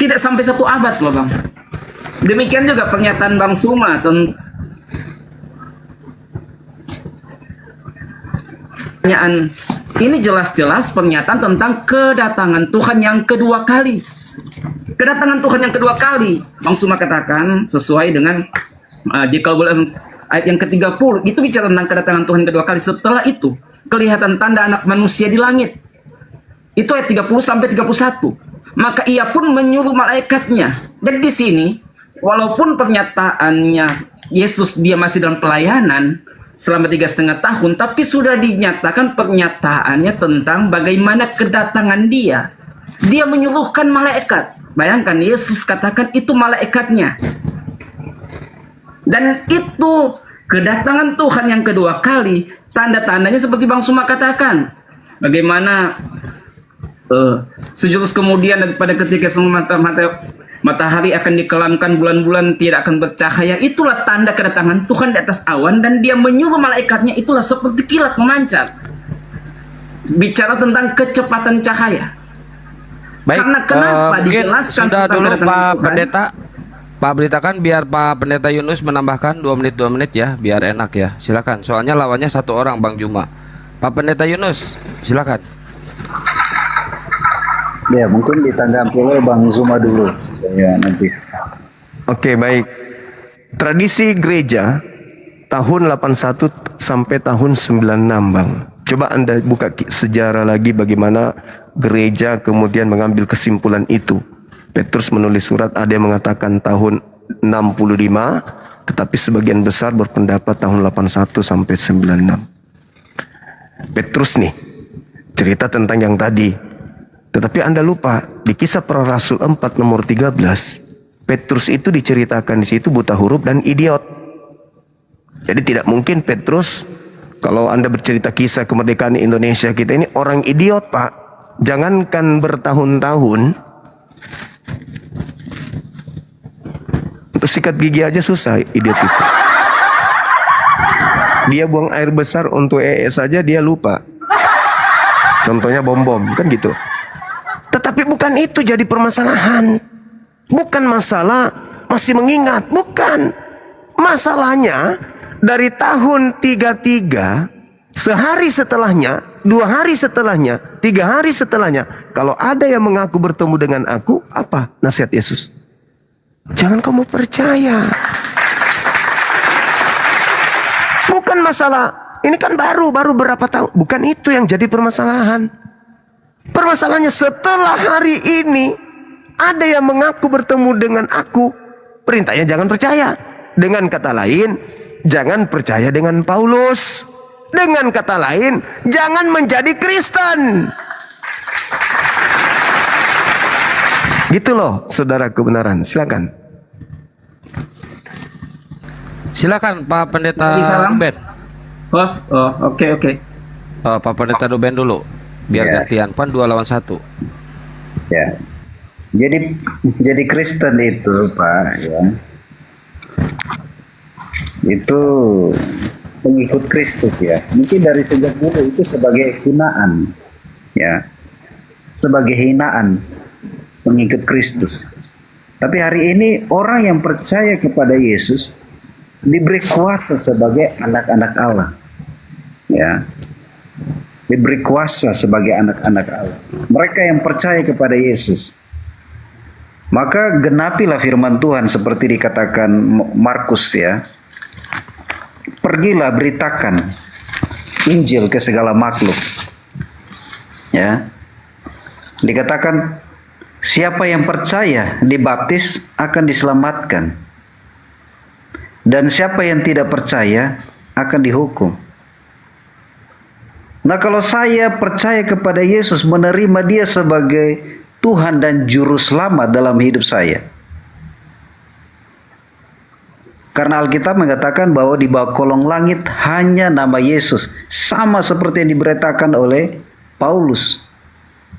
Tidak sampai 1 abad loh Bang. Demikian juga pernyataan Bang Suma ini jelas-jelas pernyataan tentang kedatangan Tuhan yang kedua kali. Kedatangan Tuhan yang kedua kali, Bang Suma katakan sesuai dengan jika boleh ayat yang ke-30 itu bicara tentang kedatangan Tuhan kedua kali. Setelah itu kelihatan tanda anak manusia di langit. Itu ayat 30 sampai 31. Maka ia pun menyuruh malaikatnya. Dan di sini walaupun pernyataannya Yesus dia masih dalam pelayanan selama 3,5 tahun, tapi sudah dinyatakan pernyataannya tentang bagaimana kedatangan dia. Dia menyuruhkan malaikat. Bayangkan Yesus katakan itu malaikatnya. Dan itu kedatangan Tuhan yang kedua kali, tanda-tandanya seperti Bang Suma katakan. Bagaimana sejurus kemudian daripada ketika semua matahari akan dikelamkan, bulan-bulan tidak akan bercahaya. Itulah tanda kedatangan Tuhan di atas awan, dan dia menyuruh malaikatnya, itulah seperti kilat memancar. Bicara tentang kecepatan cahaya. Baik, Karena kenapa mungkin dijelaskan sudah tentang dulu kedatangan Pak Tuhan? Pendeta. Pak Beritakan biar Pak Pendeta Yunus menambahkan 2 menit ya, biar enak ya. Silakan. Soalnya lawannya 1 orang Bang Juma. Pak Pendeta Yunus, silakan. Ya, mungkin ditanggapi oleh Bang Zuma dulu. Ya, nanti. Oke, baik. Tradisi gereja tahun 81 sampai tahun 96, Bang. Coba Anda buka sejarah lagi bagaimana gereja kemudian mengambil kesimpulan itu. Petrus menulis surat, ada yang mengatakan tahun 65, tetapi sebagian besar berpendapat tahun 81 sampai 96. Petrus nih, cerita tentang yang tadi. Tetapi Anda lupa, di Kisah Para Rasul 4 nomor 13, Petrus itu diceritakan di situ buta huruf dan idiot. Jadi tidak mungkin Petrus, kalau Anda bercerita kisah kemerdekaan Indonesia kita ini orang idiot, Pak. Jangankan bertahun-tahun, untuk sikat gigi aja susah idiot itu. Dia buang air besar untuk saja dia lupa. Contohnya bom-bom, kan gitu. Tetapi bukan itu jadi permasalahan. Bukan masalah masih mengingat, bukan. Masalahnya dari tahun 33, sehari setelahnya, 2 hari setelahnya, 3 hari setelahnya, kalau ada yang mengaku bertemu dengan aku, apa nasihat Yesus? Jangan kamu percaya. Bukan masalah Ini kan baru berapa tahun. Bukan itu yang jadi permasalahan. Permasalahannya setelah hari ini ada yang mengaku bertemu dengan aku, perintahnya jangan percaya. Dengan kata lain, jangan percaya dengan Paulus. Dengan kata lain, jangan menjadi Kristen. Gitu loh, saudara kebenaran. Silakan. Silakan Pak Pendeta Bisa, Bang? Ruben. Host, oh oke. Pak Pendeta Ruben dulu. Biar Ya. gantian. Pan 2 lawan 1. Ya. Jadi Kristen itu, Pak, ya. Itu pengikut Kristus ya. Mungkin dari sejak dulu itu sebagai hinaan. Ya. Sebagai hinaan pengikut Kristus. Tapi hari ini orang yang percaya kepada Yesus diberi kuasa sebagai anak-anak Allah. Ya. Diberi kuasa sebagai anak-anak Allah. Mereka yang percaya kepada Yesus. Maka genapilah firman Tuhan seperti dikatakan Markus ya. Pergilah beritakan Injil ke segala makhluk. Ya. Dikatakan siapa yang percaya dibaptis akan diselamatkan. Dan siapa yang tidak percaya akan dihukum. Nah, kalau saya percaya kepada Yesus, menerima Dia sebagai Tuhan dan Juru Selamat dalam hidup saya. Karena Alkitab mengatakan bahwa di bawah kolong langit hanya nama Yesus. Sama seperti yang diberitakan oleh Paulus.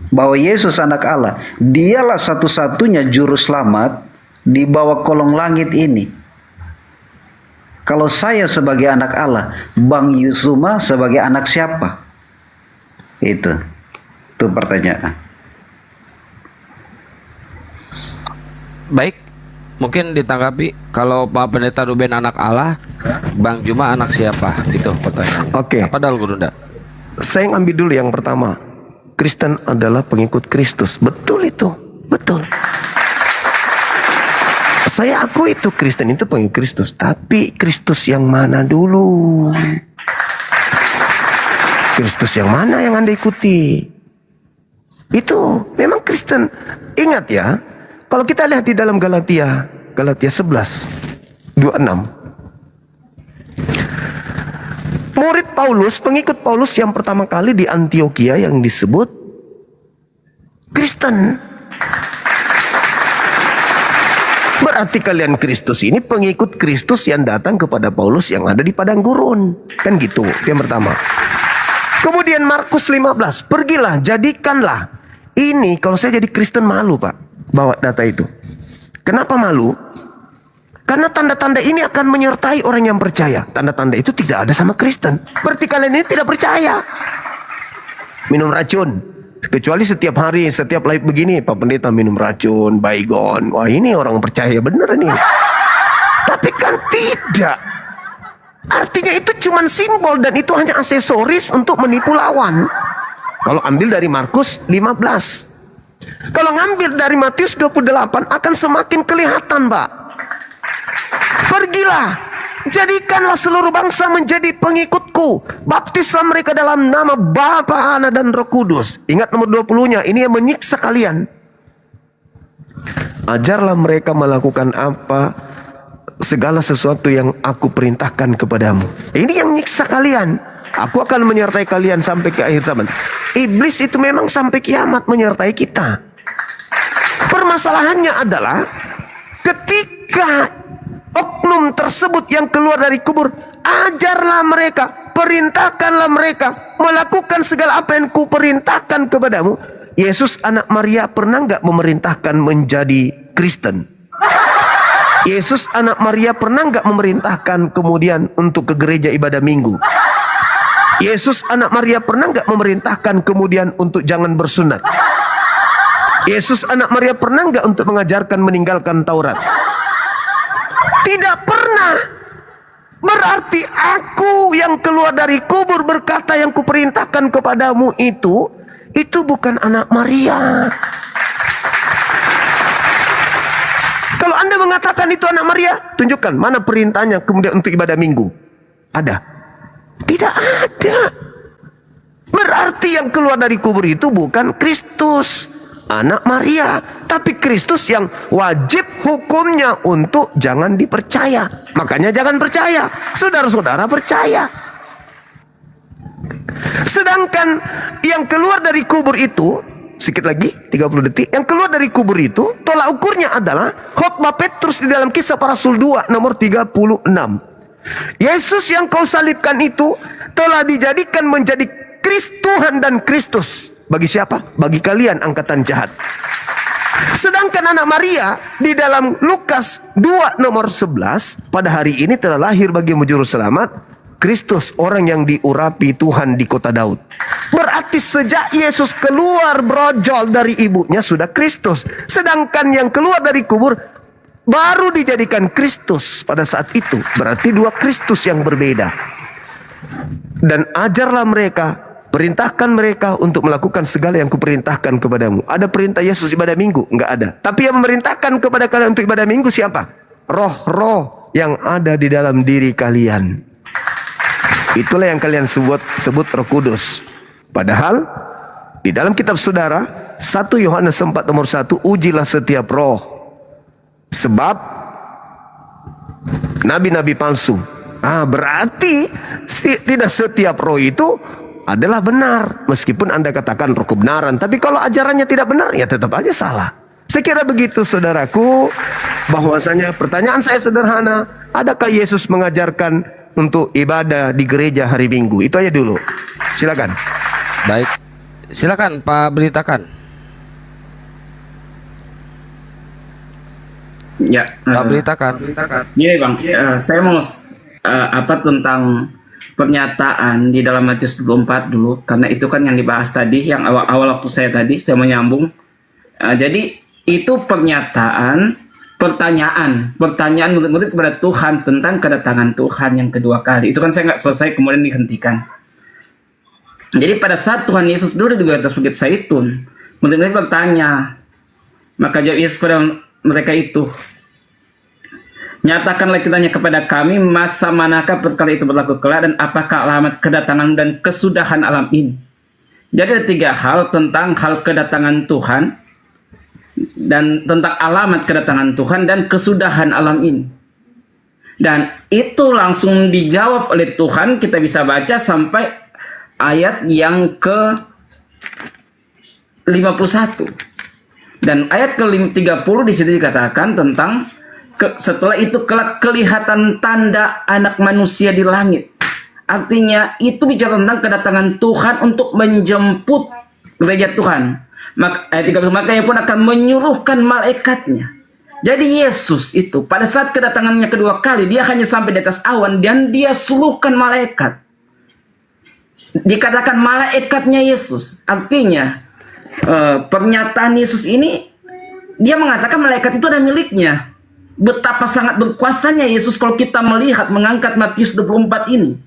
Bahwa Yesus anak Allah. Dialah satu-satunya Juru Selamat di bawah kolong langit ini. Kalau saya sebagai anak Allah, Bang Yusuma sebagai anak siapa? Itu pertanyaan. Baik. Mungkin ditanggapi kalau Pak Pendeta Ruben anak Allah, Bang Juma anak siapa? Itu pertanyaannya. Oke. Apa Dal Gurunda? Saya ambil dulu yang pertama. Kristen adalah pengikut Kristus. Betul itu. Betul. Saya akui itu Kristen itu pengikut Kristus. Tapi Kristus yang mana dulu? Kristus yang mana yang Anda ikuti? Itu memang Kristen. Ingat ya, kalau kita lihat di dalam Galatia 11, 26. Murid Paulus, pengikut Paulus yang pertama kali di Antioquia yang disebut Kristen. Berarti kalian Kristus ini pengikut Kristus yang datang kepada Paulus yang ada di padang gurun. Kan gitu, yang pertama. Kemudian Markus 15, pergilah, jadikanlah. Ini kalau saya jadi Kristen malu Pak, bawa data itu. Kenapa malu? Karena tanda-tanda ini akan menyertai orang yang percaya. Tanda-tanda itu tidak ada sama Kristen. Berarti kalian ini tidak percaya. Minum racun. Kecuali setiap hari, setiap live begini, Pak Pendeta minum racun, baygon. Wah ini orang percaya bener nih. Tapi kan tidak. Artinya itu cuma simbol dan itu hanya aksesoris untuk menipu lawan. Kalau ambil dari Markus 15. Kalau ngambil dari Matius 28 akan semakin kelihatan Pak. Pergilah, jadikanlah seluruh bangsa menjadi pengikutku. Baptislah mereka dalam nama Bapa, Anak dan Roh Kudus. Ingat nomor 20-nya, ini yang menyiksa kalian. Ajarlah mereka melakukan apa segala sesuatu yang aku perintahkan kepadamu. Ini yang nyiksa kalian. Aku akan menyertai kalian sampai ke akhir zaman. Iblis itu memang sampai kiamat menyertai kita. Permasalahannya adalah ketika oknum tersebut yang keluar dari kubur, ajarlah mereka, perintahkanlah mereka melakukan segala apa yang kuperintahkan kepadamu. Yesus anak Maria pernah nggak memerintahkan menjadi Kristen? Yesus anak Maria pernah nggak memerintahkan kemudian untuk ke gereja ibadah minggu? Yesus anak Maria pernah nggak memerintahkan kemudian untuk jangan bersunat? Yesus anak Maria pernah nggak untuk mengajarkan meninggalkan Taurat? Tidak pernah. Berarti aku yang keluar dari kubur berkata yang kuperintahkan kepadamu itu bukan anak Maria. Kalau Anda mengatakan itu anak Maria, tunjukkan mana perintahnya kemudian untuk ibadah minggu. Ada. Tidak ada. Berarti yang keluar dari kubur itu bukan Kristus, anak Maria, tapi Kristus yang wajib hukumnya untuk jangan dipercaya. Makanya jangan percaya. Saudara-saudara percaya. Sedangkan yang keluar dari kubur itu, sedikit lagi 30 detik, yang keluar dari kubur itu tolak ukurnya adalah khotbah Petrus di dalam Kisah Para Rasul 2 nomor 36. Yesus yang kau salibkan itu telah dijadikan menjadi Tuhan dan Kristus. Bagi siapa? Bagi kalian angkatan jahat. Sedangkan anak Maria di dalam Lukas 2 nomor 11, pada hari ini telah lahir bagi juru selamat Kristus, orang yang diurapi Tuhan di kota Daud. Berarti sejak Yesus keluar brojol dari ibunya sudah Kristus. Sedangkan yang keluar dari kubur baru dijadikan Kristus pada saat itu. Berarti dua Kristus yang berbeda. Dan ajarlah mereka, perintahkan mereka untuk melakukan segala yang kuperintahkan kepadamu. Ada perintah Yesus ibadah minggu? Enggak ada. Tapi yang memerintahkan kepada kalian untuk ibadah minggu siapa? Roh-roh yang ada di dalam diri kalian. Itulah yang kalian sebut Roh Kudus. Padahal di dalam kitab saudara 1 Yohanes 4 nomor 1, ujilah setiap roh, sebab nabi-nabi palsu. Berarti tidak setiap roh itu adalah benar, meskipun Anda katakan roh kebenaran. Tapi kalau ajarannya tidak benar, ya tetap aja salah. Saya kira begitu saudaraku, bahwasanya pertanyaan saya sederhana, adakah Yesus mengajarkan untuk ibadah di gereja hari Minggu? Itu aja dulu. Silakan. Baik. Silakan Pak beritakan. Ya, Pak beritakan. Gini Bang, saya mau tentang pernyataan di dalam Matius 24 dulu, karena itu kan yang dibahas tadi, yang awal waktu saya tadi, saya menyambung. Jadi itu pertanyaan murid-murid kepada Tuhan tentang kedatangan Tuhan yang kedua kali. Itu kan saya nggak selesai, kemudian dihentikan. Jadi pada saat Tuhan Yesus duduk di atas bukit Zaitun, murid-murid bertanya, maka jawab Yesus kepada mereka itu, nyatakanlah kitanya kepada kami, masa manakah perkara itu berlaku kelak, dan apakah alamat kedatangan dan kesudahan alam ini. Jadi ada tiga hal tentang hal kedatangan Tuhan, dan tentang alamat kedatangan Tuhan dan kesudahan alam ini. Dan itu langsung dijawab oleh Tuhan. Kita bisa baca sampai ayat yang ke 51. Dan ayat ke 30 di situ dikatakan tentang setelah itu kelak kelihatan tanda anak manusia di langit. Artinya itu bicara tentang kedatangan Tuhan untuk menjemput gereja Tuhan. Ayat 30, maka ia pun akan menyuruhkan malaikatnya. Jadi Yesus itu pada saat kedatangannya kedua kali, dia hanya sampai di atas awan dan dia suruhkan malaikat. Dikatakan malaikatnya Yesus. Artinya pernyataan Yesus ini, dia mengatakan malaikat itu ada miliknya. Betapa sangat berkuasanya Yesus kalau kita melihat mengangkat Matius 24 ini.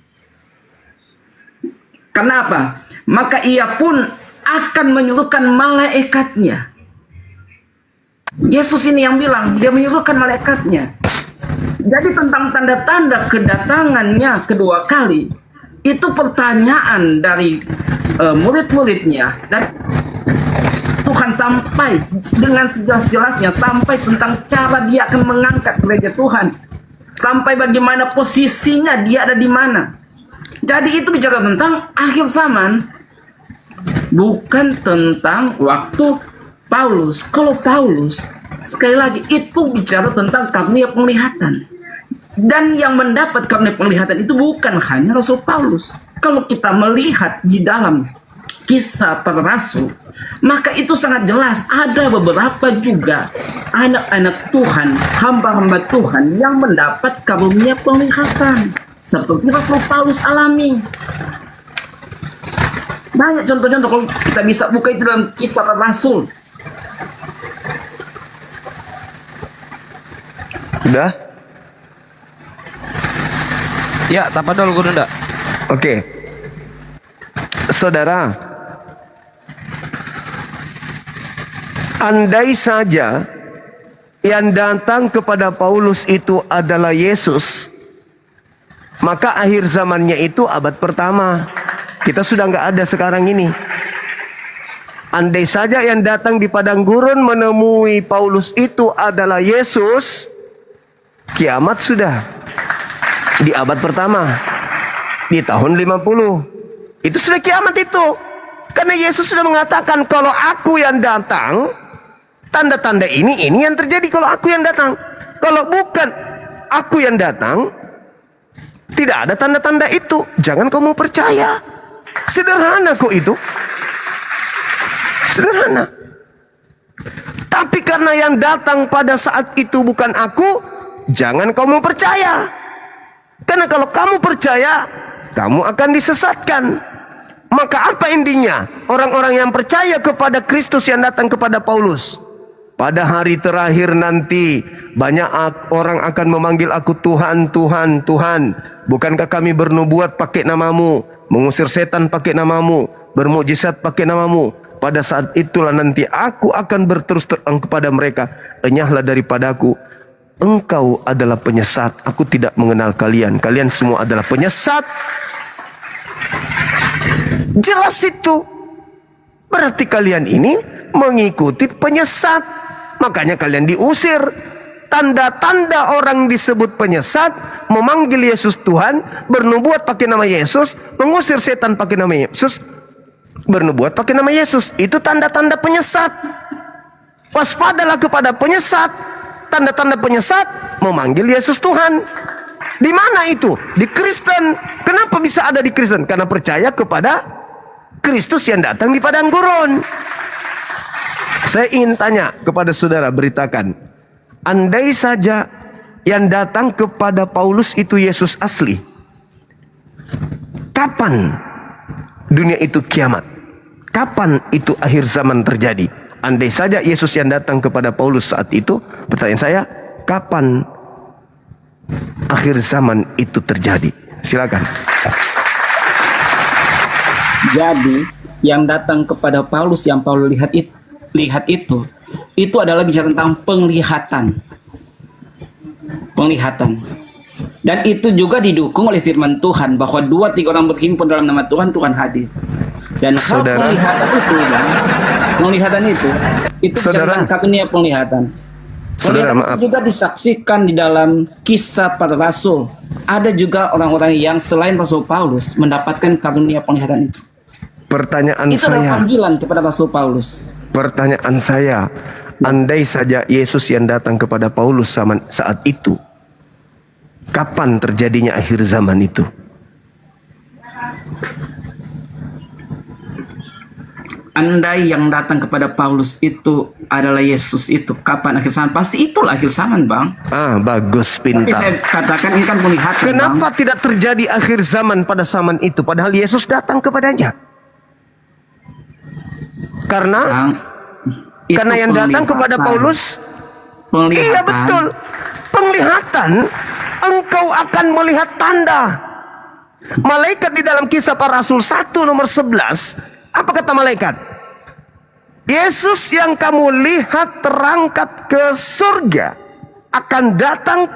Kenapa? Maka ia pun akan menyuruhkan malaikatnya. Yesus ini yang bilang, dia menyuruhkan malaikatnya. Jadi tentang tanda-tanda kedatangannya kedua kali, itu pertanyaan dari murid-muridnya, dan Tuhan sampai dengan sejelas-jelasnya, sampai tentang cara dia akan mengangkat gereja Tuhan, sampai bagaimana posisinya dia ada di mana. Jadi itu bicara tentang akhir zaman, bukan tentang waktu Paulus. Kalau Paulus, sekali lagi, itu bicara tentang karunia penglihatan. Dan yang mendapat karunia penglihatan itu bukan hanya Rasul Paulus. Kalau kita melihat di dalam Kisah Para Rasul, maka itu sangat jelas. Ada beberapa juga anak-anak Tuhan, hamba-hamba Tuhan yang mendapat karunia penglihatan, seperti Rasul Paulus alami. Banyak contoh-contoh, kalau kita bisa buka itu dalam Kisah Para Rasul. Sudah? Ya, tapadol Gurunda. Oke. Saudara, andai saja yang datang kepada Paulus itu adalah Yesus, Maka akhir zamannya itu abad pertama. Kita sudah nggak ada sekarang ini. Andai saja yang datang di padang gurun menemui Paulus itu adalah Yesus, kiamat sudah di abad pertama, di tahun 50. Itu sudah kiamat itu. Karena Yesus sudah mengatakan, kalau aku yang datang, tanda-tanda ini yang terjadi kalau aku yang datang. Kalau bukan aku yang datang, tidak ada tanda-tanda itu. Jangan kamu percaya. Sederhana kok itu. Sederhana. Tapi karena yang datang pada saat itu bukan aku, jangan kamu percaya. Karena kalau kamu percaya, kamu akan disesatkan. Maka apa intinya? Orang-orang yang percaya kepada Kristus yang datang kepada Paulus, pada hari terakhir nanti banyak orang akan memanggil aku Tuhan, Tuhan, Tuhan. Bukankah kami bernubuat pakai namamu, mengusir setan pakai namamu, bermukjizat pakai namamu? Pada saat itulah nanti aku akan berterus terang kepada mereka, enyahlah daripadaku, engkau adalah penyesat, aku tidak mengenal kalian, kalian semua adalah penyesat. Jelas itu. Berarti kalian ini mengikuti penyesat, makanya kalian diusir. Tanda-tanda orang disebut penyesat, memanggil Yesus Tuhan, bernubuat pakai nama Yesus, mengusir setan pakai nama Yesus, bernubuat pakai nama Yesus. Itu tanda-tanda penyesat. Waspadalah kepada penyesat. Tanda-tanda penyesat, memanggil Yesus Tuhan. Di mana itu? Di Kristen. Kenapa bisa ada di Kristen? Karena percaya kepada Kristus yang datang di padang gurun. Saya ingin tanya kepada saudara, beritakan, andai saja yang datang kepada Paulus itu Yesus asli, kapan dunia itu kiamat? Kapan itu akhir zaman terjadi? Andai saja Yesus yang datang kepada Paulus saat itu, pertanyaan saya, kapan akhir zaman itu terjadi? Silakan. Jadi yang datang kepada Paulus, yang Paulus lihat itu adalah bicara tentang penglihatan. Dan itu juga didukung oleh firman Tuhan bahwa 2-3 orang berhimpun dalam nama Tuhan, Tuhan hadir. Dan hal penglihatan itu bicara tentang karunia penglihatan. Saudara, maaf. Itu juga disaksikan di dalam kisah para rasul. Ada juga orang-orang yang selain Rasul Paulus mendapatkan karunia penglihatan itu. Pertanyaan Itu adalah saya, panggilan kepada Rasul Paulus. pertanyaan saya, andai saja Yesus yang datang kepada Paulus saat itu, kapan terjadinya akhir zaman itu? Andai yang datang kepada Paulus itu adalah Yesus itu, kapan akhir zaman? Pasti itulah akhir zaman, Bang. Ah, bagus, Tapi pintar. saya katakan ini kan penglihatan, Kenapa Bang. tidak terjadi akhir zaman pada zaman itu, padahal Yesus datang kepadanya? Karena Bang, itu karena yang datang kepada penglihatan. Paulus, Penglihatan. iya betul, penglihatan. Engkau akan melihat tanda. Malaikat di dalam Kisah Para Rasul 1 nomor 11, apa kata malaikat? Yesus yang kamu lihat terangkat ke surga akan datang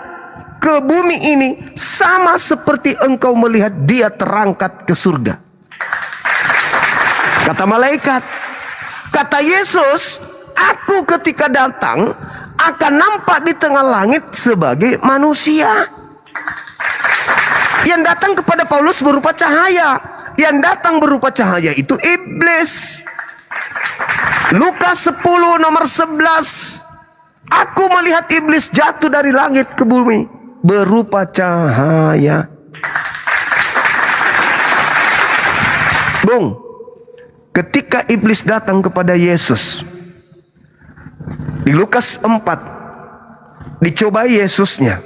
ke bumi ini sama seperti engkau melihat dia terangkat ke surga. Kata malaikat. Kata Yesus, aku ketika datang akan nampak di tengah langit sebagai manusia. Yang datang kepada Paulus berupa cahaya. Yang datang berupa cahaya itu iblis. Lukas 10 nomor 11. Aku melihat iblis jatuh dari langit ke bumi berupa cahaya. Bung, ketika iblis datang kepada Yesus di Lukas 4, dicobai Yesusnya,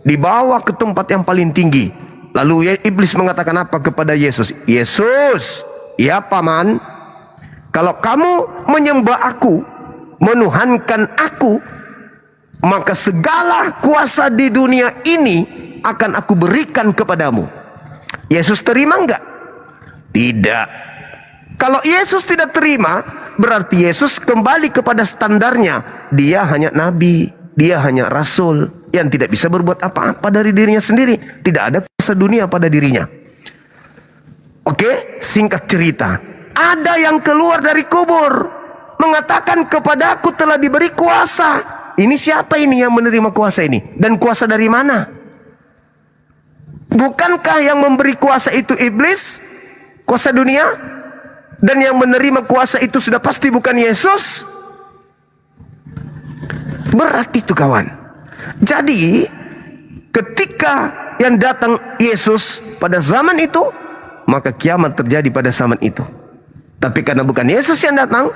dibawa ke tempat yang paling tinggi. Lalu iblis mengatakan apa kepada Yesus? Yesus, ya paman, kalau kamu menyembah aku, menuhankan aku, maka segala kuasa di dunia ini akan aku berikan kepadamu. Yesus terima enggak? Tidak. Kalau Yesus tidak terima, berarti Yesus kembali kepada standarnya. Dia hanya nabi, dia hanya rasul. yang tidak bisa berbuat apa-apa dari dirinya sendiri. Tidak ada kuasa dunia pada dirinya. Oke, singkat cerita. Ada yang keluar dari kubur, mengatakan kepadaku telah diberi kuasa. Ini siapa ini yang menerima kuasa ini? Dan kuasa dari mana? Bukankah yang memberi kuasa itu iblis? Kuasa dunia? Dan yang menerima kuasa itu sudah pasti bukan Yesus? Berat itu kawan. Jadi ketika yang datang Yesus pada zaman itu, maka kiamat terjadi pada zaman itu. Tapi karena bukan Yesus yang datang,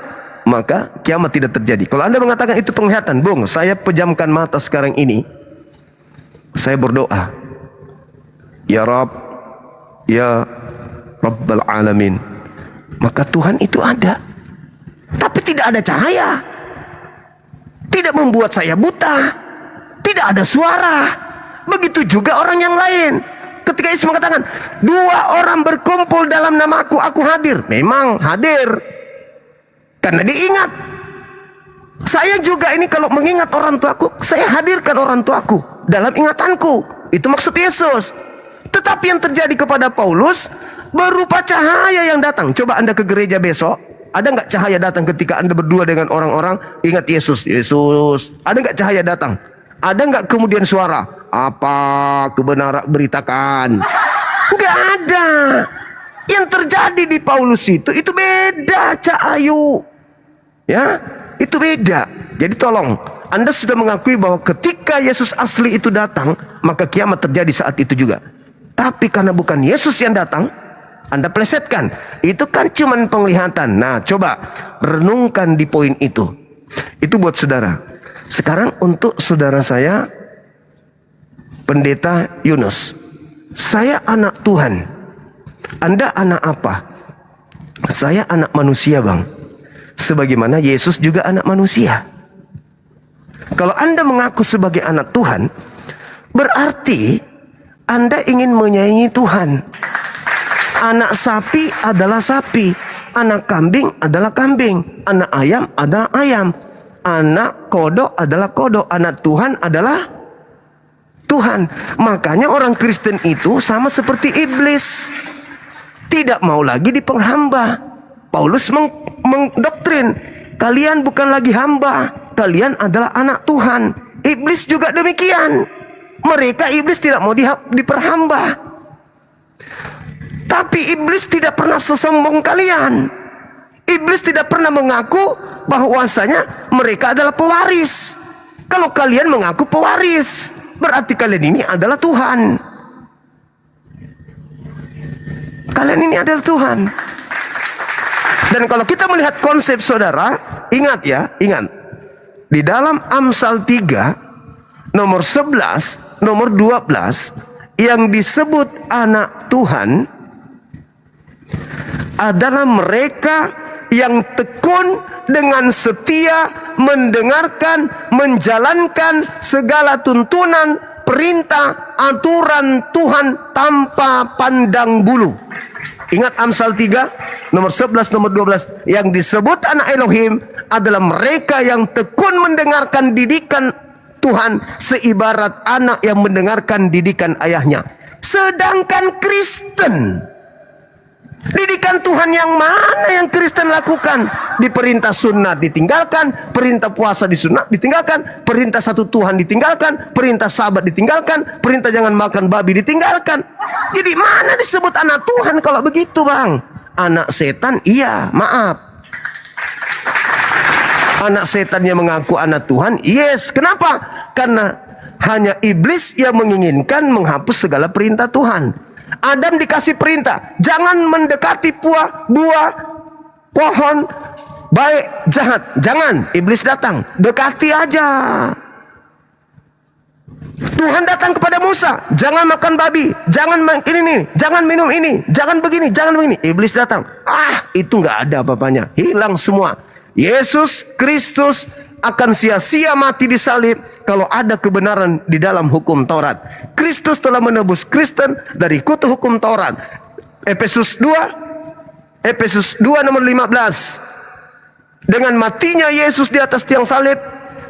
maka kiamat tidak terjadi. Kalau Anda mengatakan itu penglihatan, Bung, saya pejamkan mata sekarang ini, saya berdoa, Ya Rabb, Ya Rabbal Alamin, maka Tuhan itu ada, tapi tidak ada cahaya, tidak membuat saya buta, tidak ada suara. Begitu juga orang yang lain. Ketika Yesus mengatakan, 2 orang berkumpul dalam namaku, aku hadir. Memang hadir, karena diingat. Saya juga ini kalau mengingat orang tuaku, saya hadirkan orang tuaku dalam ingatanku. Itu maksud Yesus. Tetapi yang terjadi kepada Paulus berupa cahaya yang datang. Coba Anda ke gereja besok, ada nggak cahaya datang ketika Anda berdua dengan orang-orang ingat Yesus? Yesus. Ada nggak cahaya datang? Ada nggak kemudian suara? Apa kebenaran beritakan? Nggak ada. Yang terjadi di Paulus itu beda, Cak Ayu. Ya, itu beda. Jadi tolong, Anda sudah mengakui bahwa ketika Yesus asli itu datang, maka kiamat terjadi saat itu juga. Tapi karena bukan Yesus yang datang, Anda plesetkan. Itu kan cuman penglihatan. Nah, coba renungkan di poin itu. Itu buat saudara. Sekarang untuk saudara saya, Pendeta Yunus. Saya anak Tuhan. Anda anak apa? Saya anak manusia, Bang. Sebagaimana Yesus juga anak manusia. Kalau Anda mengaku sebagai anak Tuhan, berarti Anda ingin menyaingi Tuhan. Anak sapi adalah sapi, anak kambing adalah kambing, anak ayam adalah ayam, anak kodok adalah kodok, anak Tuhan adalah Tuhan. Makanya orang Kristen itu sama seperti iblis, tidak mau lagi diperhamba. Paulus mendoktrin, kalian bukan lagi hamba, kalian adalah anak Tuhan. Iblis juga demikian. Mereka iblis tidak mau diperhamba. Tapi iblis tidak pernah sesombong kalian. Iblis tidak pernah mengaku bahwasanya mereka adalah pewaris. Kalau kalian mengaku pewaris, berarti kalian ini adalah Tuhan. Kalian ini adalah Tuhan. Dan kalau kita melihat konsep saudara, ingat ya, ingat. Di dalam Amsal 3, nomor 11, nomor 12, yang disebut anak Tuhan adalah mereka yang tekun dengan setia mendengarkan, menjalankan segala tuntunan, perintah, aturan Tuhan tanpa pandang bulu. Ingat Amsal 3, nomor 11, nomor 12. Yang disebut anak Elohim adalah mereka yang tekun mendengarkan didikan Tuhan seibarat anak yang mendengarkan didikan ayahnya. Sedangkan Kristen, didikan Tuhan yang mana yang Kristen lakukan? Di perintah sunat ditinggalkan, perintah puasa disunat ditinggalkan, perintah satu Tuhan ditinggalkan, perintah sabat ditinggalkan, perintah jangan makan babi ditinggalkan. Jadi mana disebut anak Tuhan kalau begitu, Bang? Anak setan, iya, maaf. Anak setan yang mengaku anak Tuhan, yes. Kenapa? Karena hanya iblis yang menginginkan menghapus segala perintah Tuhan. Adam dikasih perintah, jangan mendekati buah pohon baik jahat. Jangan. Iblis datang, dekati aja. Tuhan datang kepada Musa, jangan makan babi, jangan makan ini, jangan minum ini, jangan begini, jangan begini. Iblis datang, itu nggak ada apa-apanya, hilang semua. Yesus Kristus akan sia-sia mati di salib kalau ada kebenaran di dalam hukum Taurat. Kristus telah menebus Kristen dari kutu hukum Taurat. Efesus 2 nomor 15. Dengan matinya Yesus di atas tiang salib,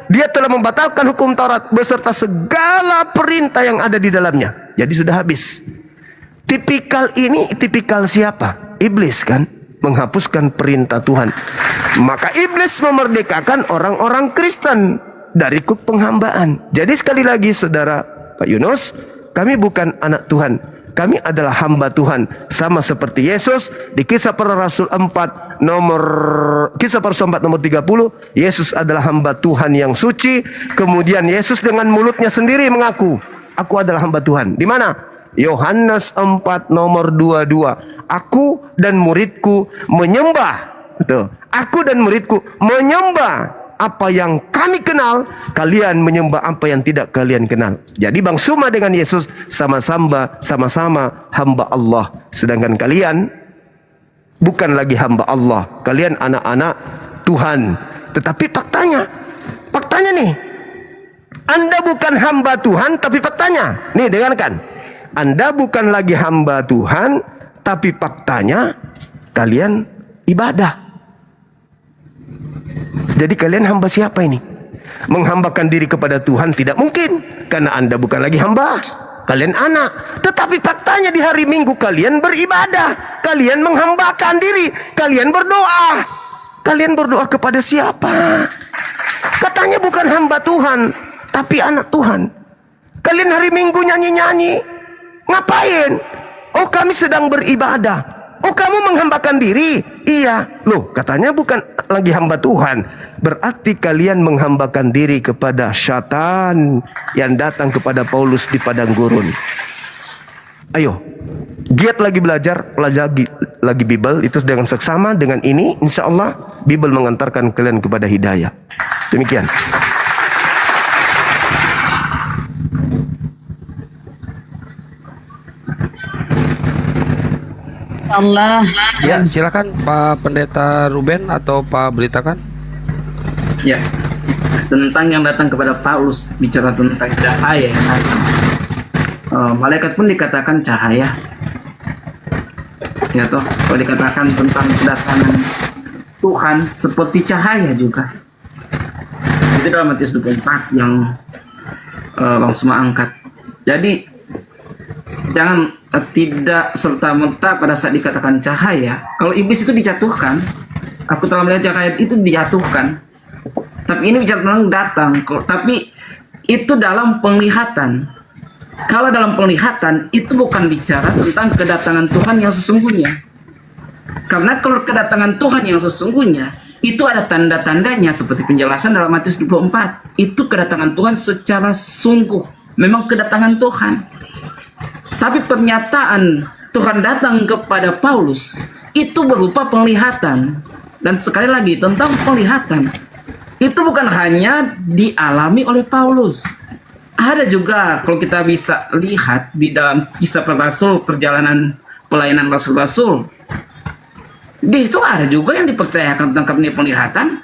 Dia telah membatalkan hukum Taurat beserta segala perintah yang ada di dalamnya. Jadi sudah habis. Tipikal ini, tipikal siapa? Iblis kan? Menghapuskan perintah Tuhan. Maka iblis memerdekakan orang-orang Kristen dari kuk penghambaan. Jadi sekali lagi saudara Pak Yunus, kami bukan anak Tuhan. Kami adalah hamba Tuhan, sama seperti Yesus di Kisah Para Rasul 4 Kisah Para Rasul 4 nomor 30. Yesus adalah hamba Tuhan yang suci. Kemudian Yesus dengan mulutnya sendiri mengaku, aku adalah hamba Tuhan. Di mana? Yohanes 4 nomor 22. Aku dan muridku menyembah. Tuh. Aku dan muridku menyembah apa yang kami kenal, kalian menyembah apa yang tidak kalian kenal. Jadi Bang Suma dengan Yesus sama-sama hamba Allah. Sedangkan kalian bukan lagi hamba Allah. Kalian anak-anak Tuhan. Tetapi faktanya nih, Anda bukan hamba Tuhan, tapi faktanya, nih dengarkan, Anda bukan lagi hamba Tuhan, tapi faktanya kalian ibadah. Jadi kalian hamba siapa ini? Menghambakan diri kepada Tuhan tidak mungkin, karena Anda bukan lagi hamba. Kalian anak. Tetapi faktanya di hari Minggu kalian beribadah. Kalian menghambakan diri. Kalian berdoa. Kalian berdoa kepada siapa? Katanya bukan hamba Tuhan, tapi anak Tuhan. Kalian hari Minggu nyanyi-nyanyi. Ngapain? Oh, kami sedang beribadah. Oh, kamu menghambakan diri? Iya. Loh, katanya bukan lagi hamba Tuhan. Berarti kalian menghambakan diri kepada syaitan yang datang kepada Paulus di padang gurun. Ayo, giat lagi belajar lagi Bible. Itu dengan seksama dengan ini, insya Allah Bible mengantarkan kalian kepada hidayah. Demikian. Allah. Ya, silakan Pak Pendeta Ruben atau Pak Beritakan. Ya, tentang yang datang kepada Paulus, bicara tentang cahaya yang datang. Malaikat pun dikatakan cahaya. Ya toh, kalau dikatakan tentang kedatangan Tuhan seperti cahaya juga. Itu dalam Matius 24 yang Bang Suma angkat. Jadi jangan tidak serta-merta pada saat dikatakan cahaya. Kalau iblis itu dijatuhkan, aku telah melihat cahaya itu dijatuhkan. Tapi ini bicara tentang datang. Tapi itu dalam penglihatan. Kalau dalam penglihatan itu bukan bicara tentang kedatangan Tuhan yang sesungguhnya. Karena kalau kedatangan Tuhan yang sesungguhnya itu ada tanda-tandanya seperti penjelasan dalam Matius 24. Itu kedatangan Tuhan secara sungguh. Memang kedatangan Tuhan. Tapi pernyataan Tuhan datang kepada Paulus itu berupa penglihatan. Dan sekali lagi tentang penglihatan, itu bukan hanya dialami oleh Paulus. Ada juga kalau kita bisa lihat di dalam Kisah Para Rasul, perjalanan pelayanan Rasul-Rasul. Di situ ada juga yang dipercayakan tentang karunia penglihatan.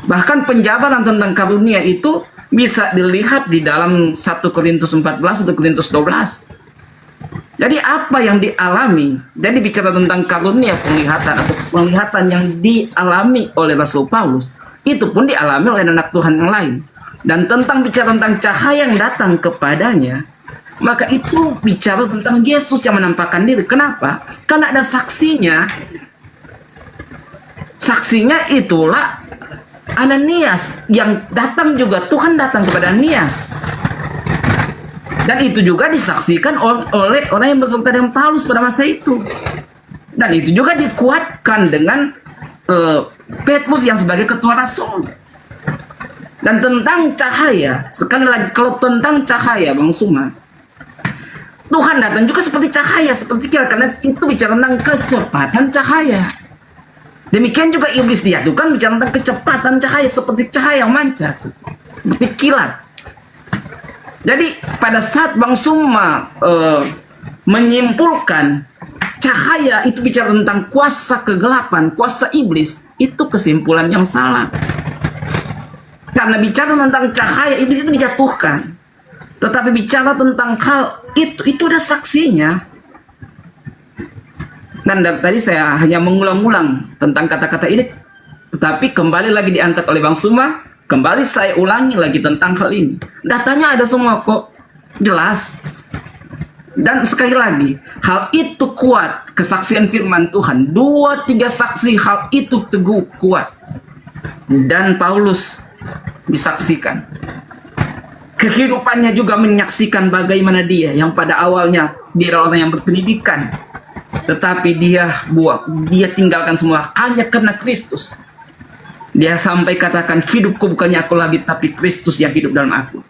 Bahkan penjabaran tentang karunia itu bisa dilihat di dalam 1 Korintus 14, 1 Korintus 12. Jadi apa yang dialami, jadi bicara tentang karunia penglihatan atau penglihatan yang dialami oleh Rasul Paulus, itu pun dialami oleh anak Tuhan yang lain. Dan tentang bicara tentang cahaya yang datang kepadanya, maka itu bicara tentang Yesus yang menampakkan diri. Kenapa? Karena ada saksinya. Saksinya itulah Ananias yang datang juga, Tuhan datang kepada Ananias. Dan itu juga disaksikan oleh orang yang beserta dengan Paulus pada masa itu. Dan itu juga dikuatkan dengan Petrus yang sebagai ketua rasul. Dan tentang cahaya, sekali lagi kalau tentang cahaya Bang Suma, Tuhan datang juga seperti cahaya, seperti kilat, karena itu bicara tentang kecepatan cahaya. Demikian juga iblis dijatuhkan bicara tentang kecepatan cahaya, seperti cahaya yang mancar, seperti kilat. Jadi pada saat Bang Suma menyimpulkan cahaya itu bicara tentang kuasa kegelapan, kuasa iblis, itu kesimpulan yang salah. Karena bicara tentang cahaya, iblis itu dijatuhkan. Tetapi bicara tentang hal itu ada saksinya. Dan dari tadi saya hanya mengulang-ulang tentang kata-kata ini, tetapi kembali lagi diangkat oleh Bang Suma Kembali saya ulangi lagi tentang hal ini. Datanya ada semua kok, jelas. Dan sekali lagi, hal itu kuat, kesaksian firman Tuhan. 2-3 saksi hal itu teguh kuat. Dan Paulus disaksikan. Kehidupannya juga menyaksikan bagaimana dia yang pada awalnya dia adalah orang yang berpendidikan. Tetapi dia tinggalkan semua hanya karena Kristus. Dia sampai katakan, hidupku bukannya aku lagi, tapi Kristus yang hidup dalam aku.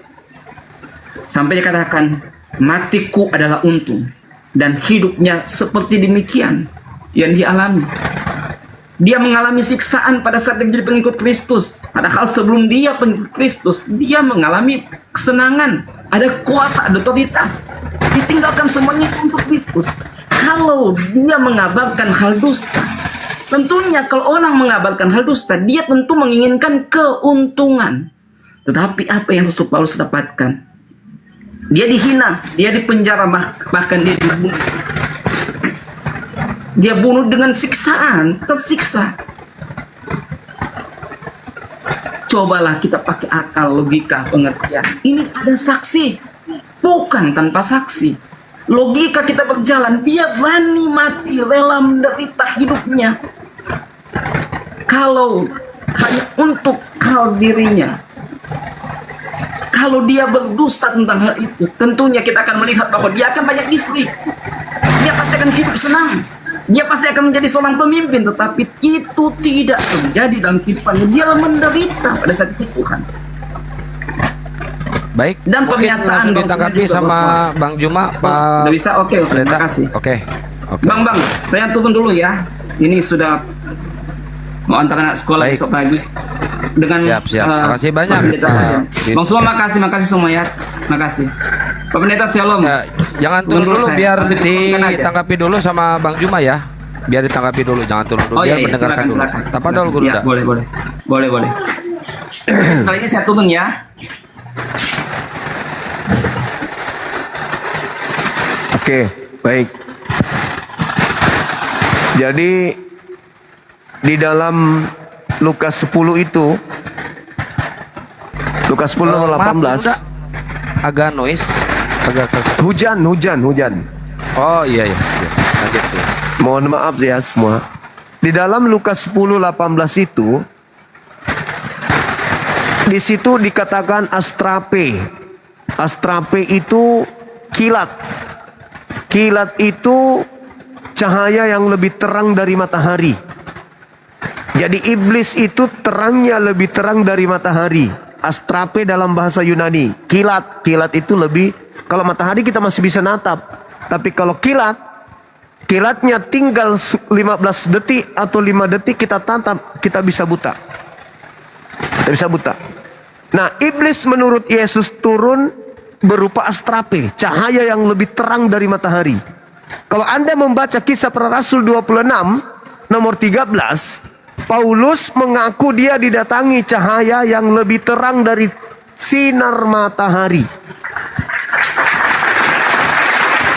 Sampai dia katakan, matiku adalah untung. Dan hidupnya seperti demikian yang dialami. Dia mengalami siksaan pada saat dia menjadi pengikut Kristus. Padahal sebelum dia pengikut Kristus, dia mengalami kesenangan. Ada kuasa, ada otoritas. Ditinggalkan semuanya untuk Kristus. Kalau dia mengabarkan hal dusta, tentunya kalau orang mengabarkan hal dusta, dia tentu menginginkan keuntungan. Tetapi apa yang Rasul Paulus dapatkan? Dia dihina, dia dipenjara, bahkan dia dibunuh. Dia bunuh dengan siksaan, tersiksa. Cobalah kita pakai akal, logika, pengertian. Ini ada saksi, bukan tanpa saksi. Logika kita berjalan, dia berani mati, rela menderita hidupnya. Kalau hanya untuk hal dirinya, kalau dia berdusta tentang hal itu, tentunya kita akan melihat bahwa dia akan banyak istri. Dia pasti akan hidup senang. Dia pasti akan menjadi seorang pemimpin, tetapi itu tidak terjadi dalam kehidupannya. Dia menderita pada saat itu Tuhan. Baik. Dan mungkin pernyataan langsung Bang ditanggapi Sumedri sama juga Bang Juma, Pak Udah bisa, oke, Pendeta. terima kasih. Oke. Bang, saya turun dulu ya. Ini sudah mau antar anak sekolah Baik. besok pagi. Dengan Siap. Makasih banyak, Pendeta Pak. saja. Bang semua makasih semua ya. Makasih. Pak Pendeta shalom. Ya, jangan turun Menurut dulu, saya, biar nanti diturunkan aja. ditanggapi dulu sama Bang Juma ya. Biar ditanggapi dulu, jangan turun dulu. Oh Biar iya, mendengarkan dulu. silakan. Tapadol Guru Ya, Dah. boleh. Sekali ini saya turun ya. Oke, baik. Jadi di dalam Lukas 10 itu, Lukas 10 nomor Maaf, 18, udah. Agak noise, agak hujan. Oh iya. Lanjut tuh. Mohon maaf ya semua. Di dalam Lukas 10:18 itu, di situ dikatakan astrape. Astrape itu kilat. Kilat itu cahaya yang lebih terang dari matahari. Jadi iblis itu terangnya lebih terang dari matahari. Astrape dalam bahasa Yunani. Kilat. Kilat itu lebih, kalau matahari kita masih bisa natap. Tapi kalau kilatnya tinggal 15 detik atau 5 detik kita tatap, kita bisa buta. Kita bisa buta. Nah, iblis menurut Yesus turun berupa astrape, cahaya yang lebih terang dari matahari. Kalau Anda membaca Kisah Para Rasul 26 nomor 13, Paulus mengaku dia didatangi cahaya yang lebih terang dari sinar matahari.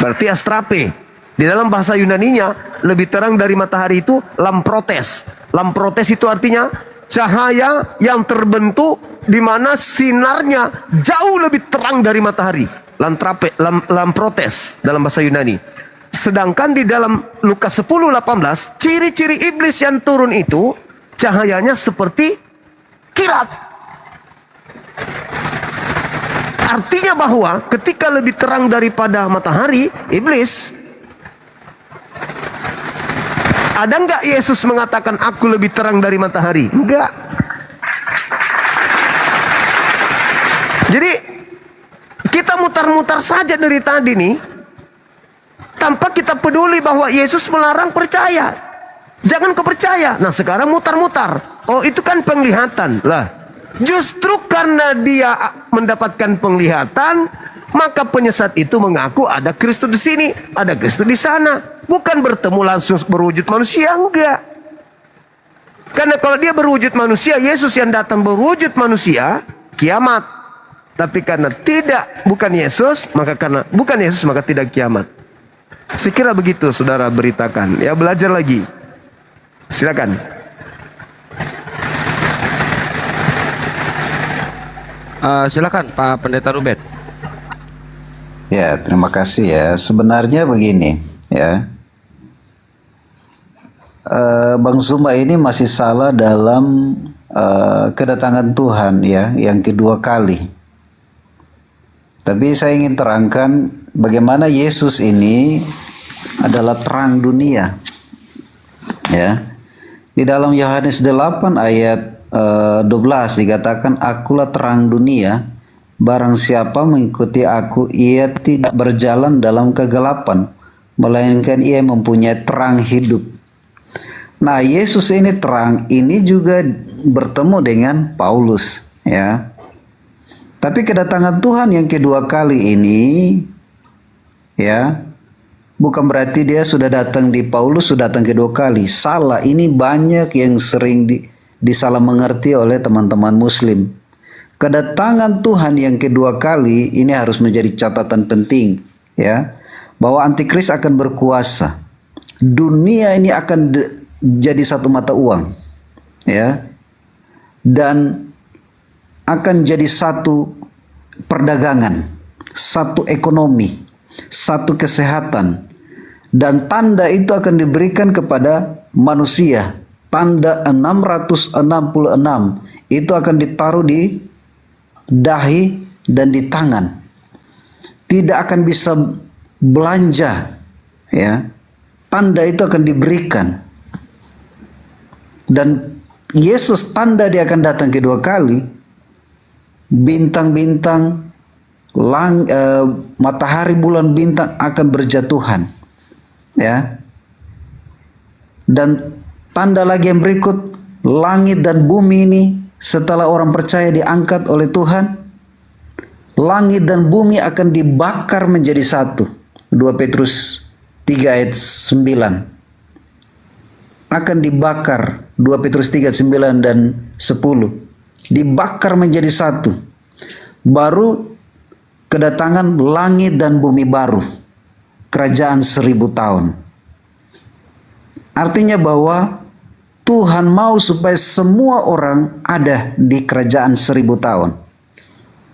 Berarti astrape. Di dalam bahasa Yunaninya, lebih terang dari matahari itu lamprotes. Lamprotes itu artinya cahaya yang terbentuk di mana sinarnya jauh lebih terang dari matahari. Lamprotes dalam bahasa Yunani. Sedangkan di dalam Lukas 10:18, ciri-ciri iblis yang turun itu cahayanya seperti kilat. Artinya bahwa ketika lebih terang daripada matahari, iblis. Ada enggak Yesus mengatakan aku lebih terang dari matahari? Enggak. Jadi kita mutar-mutar saja dari tadi nih, tanpa kita peduli bahwa Yesus melarang percaya. Jangan kepercaya. Nah sekarang mutar-mutar. Oh itu kan penglihatan. Lah, justru karena dia mendapatkan penglihatan, maka penyesat itu mengaku ada Kristus di sini, ada Kristus di sana. Bukan bertemu langsung berwujud manusia, enggak. Karena kalau dia berwujud manusia, Yesus yang datang berwujud manusia, kiamat. Tapi karena bukan Yesus, maka tidak kiamat. Sekira begitu saudara beritakan. Ya belajar lagi. Silakan. Silakan Pak Pendeta Ruben. Ya, terima kasih ya. Sebenarnya begini, ya. Bang Suma ini masih salah dalam kedatangan Tuhan ya, yang kedua kali. Tapi saya ingin terangkan bagaimana Yesus ini adalah terang dunia. Ya. Di dalam Yohanes 8 ayat 12 dikatakan, "Akulah terang dunia, barang siapa mengikuti aku, ia tidak berjalan dalam kegelapan, melainkan ia mempunyai terang hidup." Nah, Yesus ini terang, ini juga bertemu dengan Paulus, ya. Tapi kedatangan Tuhan yang kedua kali ini, ya, bukan berarti dia sudah datang di Paulus, sudah datang kedua kali. Salah, ini banyak yang sering disalah mengerti oleh teman-teman Muslim. Kedatangan Tuhan yang kedua kali ini harus menjadi catatan penting, ya, bahwa antikris akan berkuasa. Dunia ini akan jadi satu mata uang, ya, dan akan jadi satu perdagangan, satu ekonomi, satu kesehatan, dan tanda itu akan diberikan kepada manusia. Tanda 666 itu akan ditaruh di dahi dan di tangan. Tidak akan bisa belanja, ya. Tanda itu akan diberikan. Dan Yesus tanda dia akan datang kedua kali. Bintang-bintang, matahari, bulan, bintang akan berjatuhan, ya. Dan tanda lagi yang berikut, langit dan bumi ini setelah orang percaya diangkat oleh Tuhan, langit dan bumi akan dibakar menjadi satu. 2 Petrus 3 ayat 9. Akan dibakar, 2 Petrus 3 9 dan 10. Dibakar menjadi satu. Baru kedatangan langit dan bumi baru, kerajaan 1000 tahun. Artinya bahwa Tuhan mau supaya semua orang ada di kerajaan 1000 tahun.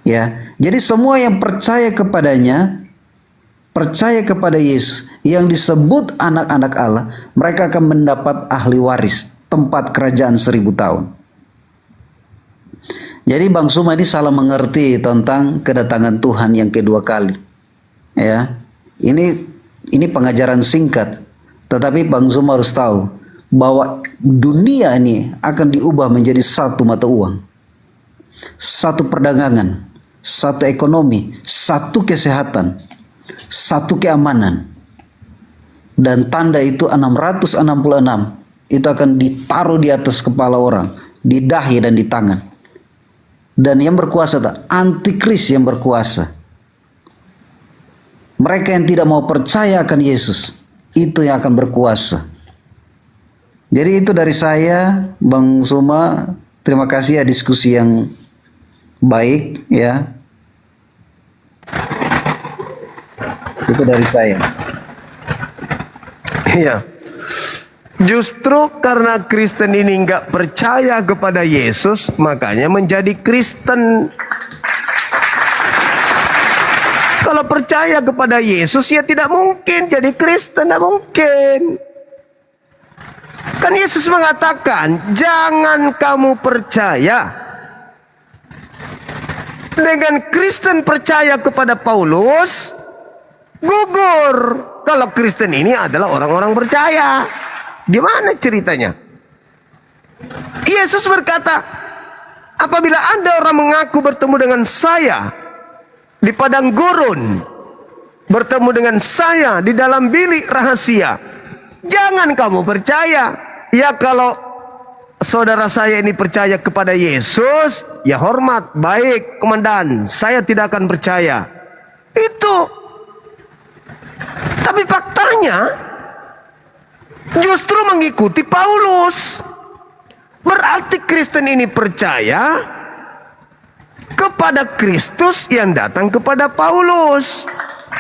Ya, jadi semua yang percaya kepadanya, percaya kepada Yesus, yang disebut anak-anak Allah, mereka akan mendapat ahli waris, tempat kerajaan 1000 tahun. Jadi Bang Suma ini salah mengerti tentang kedatangan Tuhan yang kedua kali. Ya, ini pengajaran singkat, tetapi Bang Suma harus tahu bahwa dunia ini akan diubah menjadi satu mata uang, satu perdagangan, satu ekonomi, satu kesehatan, satu keamanan. Dan tanda itu 666 itu akan ditaruh di atas kepala orang, di dahi dan di tangan. Dan yang berkuasa antikris yang berkuasa. Mereka yang tidak mau percaya akan Yesus, itu yang akan berkuasa. Jadi itu dari saya, Bang Suma. Terima kasih ya, diskusi yang baik ya. Itu dari saya. Iya. Justru karena Kristen ini nggak percaya kepada Yesus, makanya menjadi Kristen. Kalau percaya kepada Yesus, ya tidak mungkin jadi Kristen, tidak mungkin. Kan Yesus mengatakan, jangan kamu percaya. Dengan Kristen percaya kepada Paulus, gugur. Kalau Kristen ini adalah orang-orang percaya. Gimana ceritanya? Yesus berkata, apabila ada orang mengaku bertemu dengan saya di padang gurun, bertemu dengan saya di dalam bilik rahasia, jangan kamu percaya. Ya, kalau saudara saya ini percaya kepada Yesus, ya hormat, baik komandan, saya tidak akan percaya. Itu. Tapi faktanya justru mengikuti Paulus. Berarti Kristen ini percaya kepada Kristus yang datang kepada Paulus,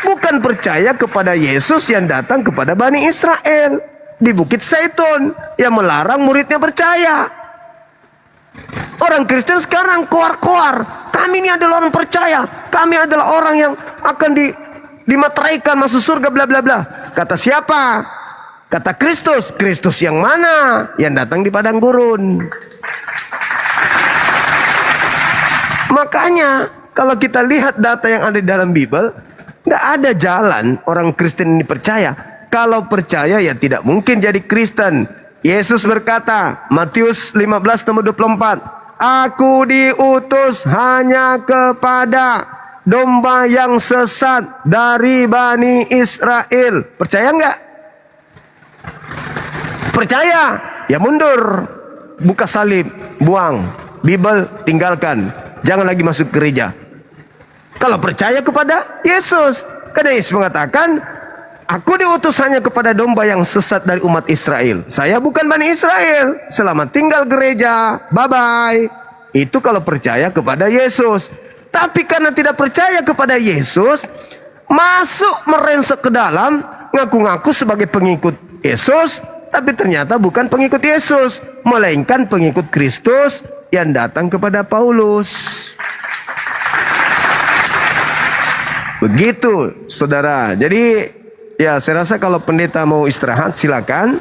bukan percaya kepada Yesus yang datang kepada Bani Israel di Bukit Zaitun yang melarang muridnya percaya. Orang Kristen sekarang koar-koar, kami ini adalah orang percaya, kami adalah orang yang akan dimateraikan masuk surga bla bla bla. Kata siapa? Kata Kristus. Kristus yang mana? Yang datang di padang gurun. Makanya kalau kita lihat data yang ada di dalam Bible, nggak ada jalan orang Kristen ini percaya. Kalau percaya ya tidak mungkin jadi Kristen. Yesus berkata, Matius 15 nomor 24, Aku diutus hanya kepada domba yang sesat dari Bani Israel. Percaya nggak? Percaya? Ya mundur. Buka salib, buang. Bible tinggalkan. Jangan lagi masuk gereja. Kalau percaya kepada Yesus. Karena Yesus mengatakan, Aku diutus hanya kepada domba yang sesat dari umat Israel. Saya bukan Bani Israel. Selamat tinggal gereja. Bye-bye. Itu kalau percaya kepada Yesus. Tapi karena tidak percaya kepada Yesus, masuk merensek ke dalam, ngaku-ngaku sebagai pengikut Yesus, tapi ternyata bukan pengikut Yesus, melainkan pengikut Kristus yang datang kepada Paulus. Begitu, saudara. Jadi, ya saya rasa kalau pendeta mau istirahat, silakan.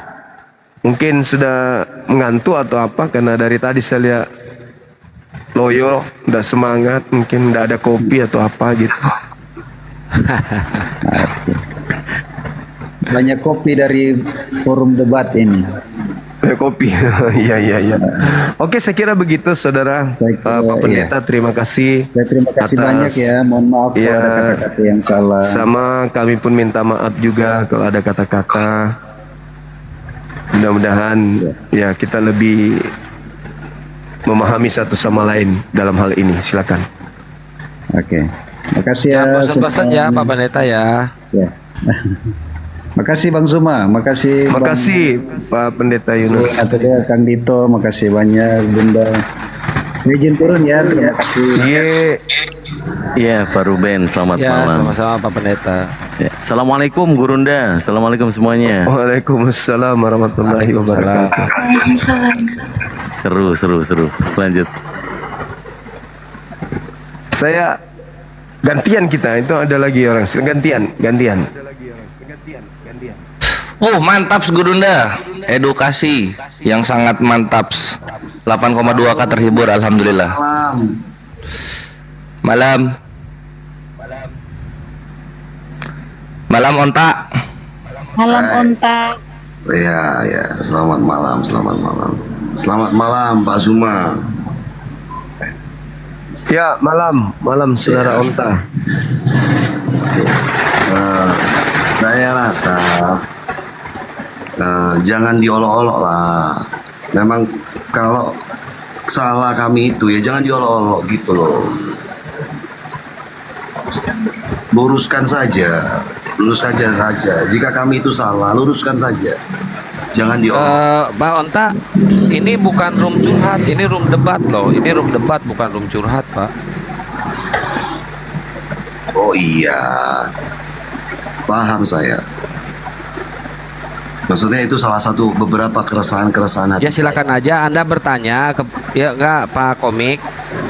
Mungkin sudah mengantuk atau apa, karena dari tadi saya lihat loyo, udah semangat, mungkin udah ada kopi atau apa gitu. Banyak kopi dari forum debat ini. Kopi. Iya. Oke, saya kira begitu, saudara. Pak Pendeta, terima kasih. Terima kasih banyak ya. Mohon maaf kalau ada kata-kata yang salah. Sama kami pun minta maaf juga kalau ada kata-kata. Mudah-mudahan ya kita lebih memahami satu sama lain dalam hal ini. Silakan. Oke. Makasih ya. Bosan-bosan ya Pak Pendeta ya. Ya. Makasih Bang Zuma, makasih Pak Pendeta Yunus. Atau dia Kang Dito, makasih banyak Bunda. Izin turun ya, terima kasih. Iya, Pak Ruben, selamat malam. Sama-sama Pak Pendeta. Ya. Assalamualaikum Gurunda, assalamualaikum semuanya. Waalaikumsalam warahmatullahi wabarakatuh. Seru. Lanjut. Saya gantian kita, itu ada lagi orang gantian. Mantap Gurunda, edukasi yang sangat mantap. 8,2K terhibur, alhamdulillah. Malam Onta. Malam Onta. Ya, selamat malam. Selamat malam Pak Zuma. Ya, malam saudara Onta. Saya rasa jangan diolok-olok lah. Memang kalau salah kami itu ya jangan diolok-olok gitu loh. Luruskan saja. Jika kami itu salah, luruskan saja. Jangan diolok. Pak Onta, ini bukan room curhat, ini room debat loh. Ini room debat bukan room curhat, Pak. Oh iya, paham saya. Maksudnya itu salah satu beberapa keresahan hati. Ya silakan aja Anda bertanya ke Pak Komik.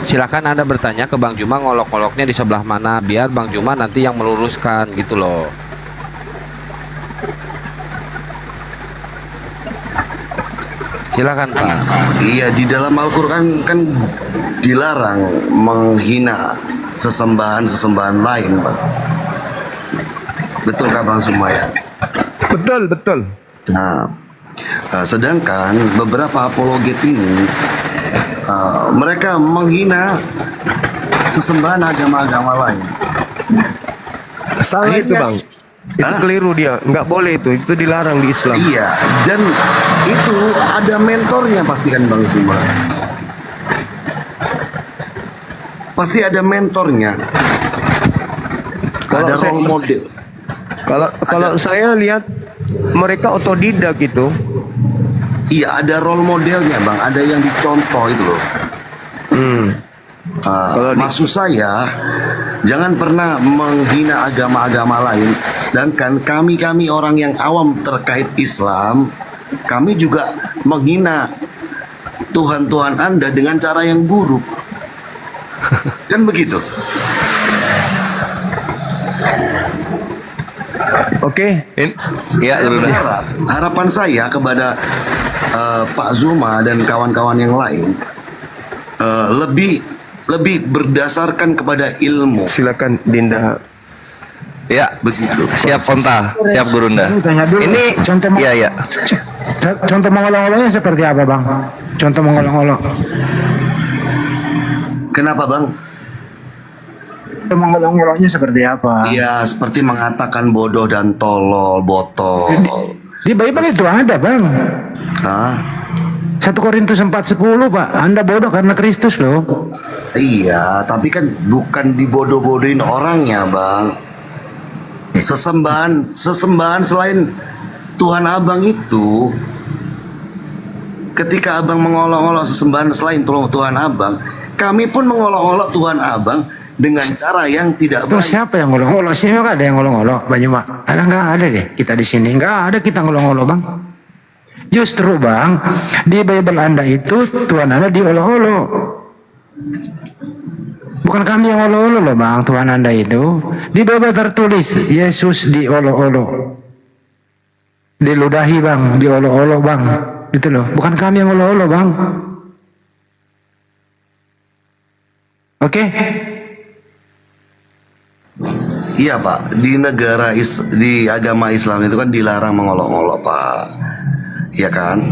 Silakan Anda bertanya ke Bang Juma ngolok-ngoloknya di sebelah mana, biar Bang Juma nanti yang meluruskan gitu loh. Silakan Pak. Iya, di dalam Al-Qur'an kan dilarang menghina sesembahan lain, Pak. Betul Kak Bang Sumaya? Betul. Nah, sedangkan beberapa apologet ini mereka menghina sesembahan agama-agama lain. Salah itu Bang. Itu keliru dia. Nggak boleh itu dilarang di Islam. Iya, dan itu ada mentornya pasti kan Bang Suma. Pasti ada mentornya. Ada role model. Kalau saya lihat mereka otodidak gitu. Iya, ada role modelnya Bang, ada yang dicontoh itu loh. Maksud saya jangan pernah menghina agama-agama lain. Sedangkan kami orang yang awam terkait Islam, kami juga menghina Tuhan Anda dengan cara yang buruk. Kan begitu. Oke. Ya, Saya berharap, harapan saya kepada Pak Zuma dan kawan-kawan yang lain lebih berdasarkan kepada ilmu. Silakan Dinda. Ya, begitu. Siap Onta, siap Gurunda. Tanya dulu. Ini contoh ya. Contoh mengolok-oloknya seperti apa, Bang? Contoh mengolok-olok. Kenapa, Bang? Contoh mengolok-oloknya seperti apa? Iya, seperti mengatakan bodoh dan tolol, botol. Di Bible itu ada, Bang. Hah? 1 Korintus 4:10, Pak. Anda bodoh karena Kristus loh. Iya, tapi kan bukan dibodoh-bodohin orangnya, Bang. Sesembahan selain Tuhan Abang itu, ketika Abang mengolok-olok sesembahan selain Tuhan Abang, kami pun mengolok-olok Tuhan Abang dengan cara yang tidak Tuh, baik. siapa yang ngolok-ngolok? Siapa ada yang ngolok-ngolok, Bang Juma? Nggak ada deh kita di sini. Nggak ada kita ngolok-ngolok, Bang. Justru, Bang, di Bible Anda itu Tuhan Anda diolok-olok. Bukan kami yang olok-olok loh, Bang. Tuhan Anda itu di Bible tertulis Yesus diolok-olok, diludahi, Bang, diolok-olok, Bang. Gitu loh. Bukan kami yang olok-olok, Bang. Oke? Iya, Pak, di di agama Islam itu kan dilarang mengolok-olok, Pak. Iya kan?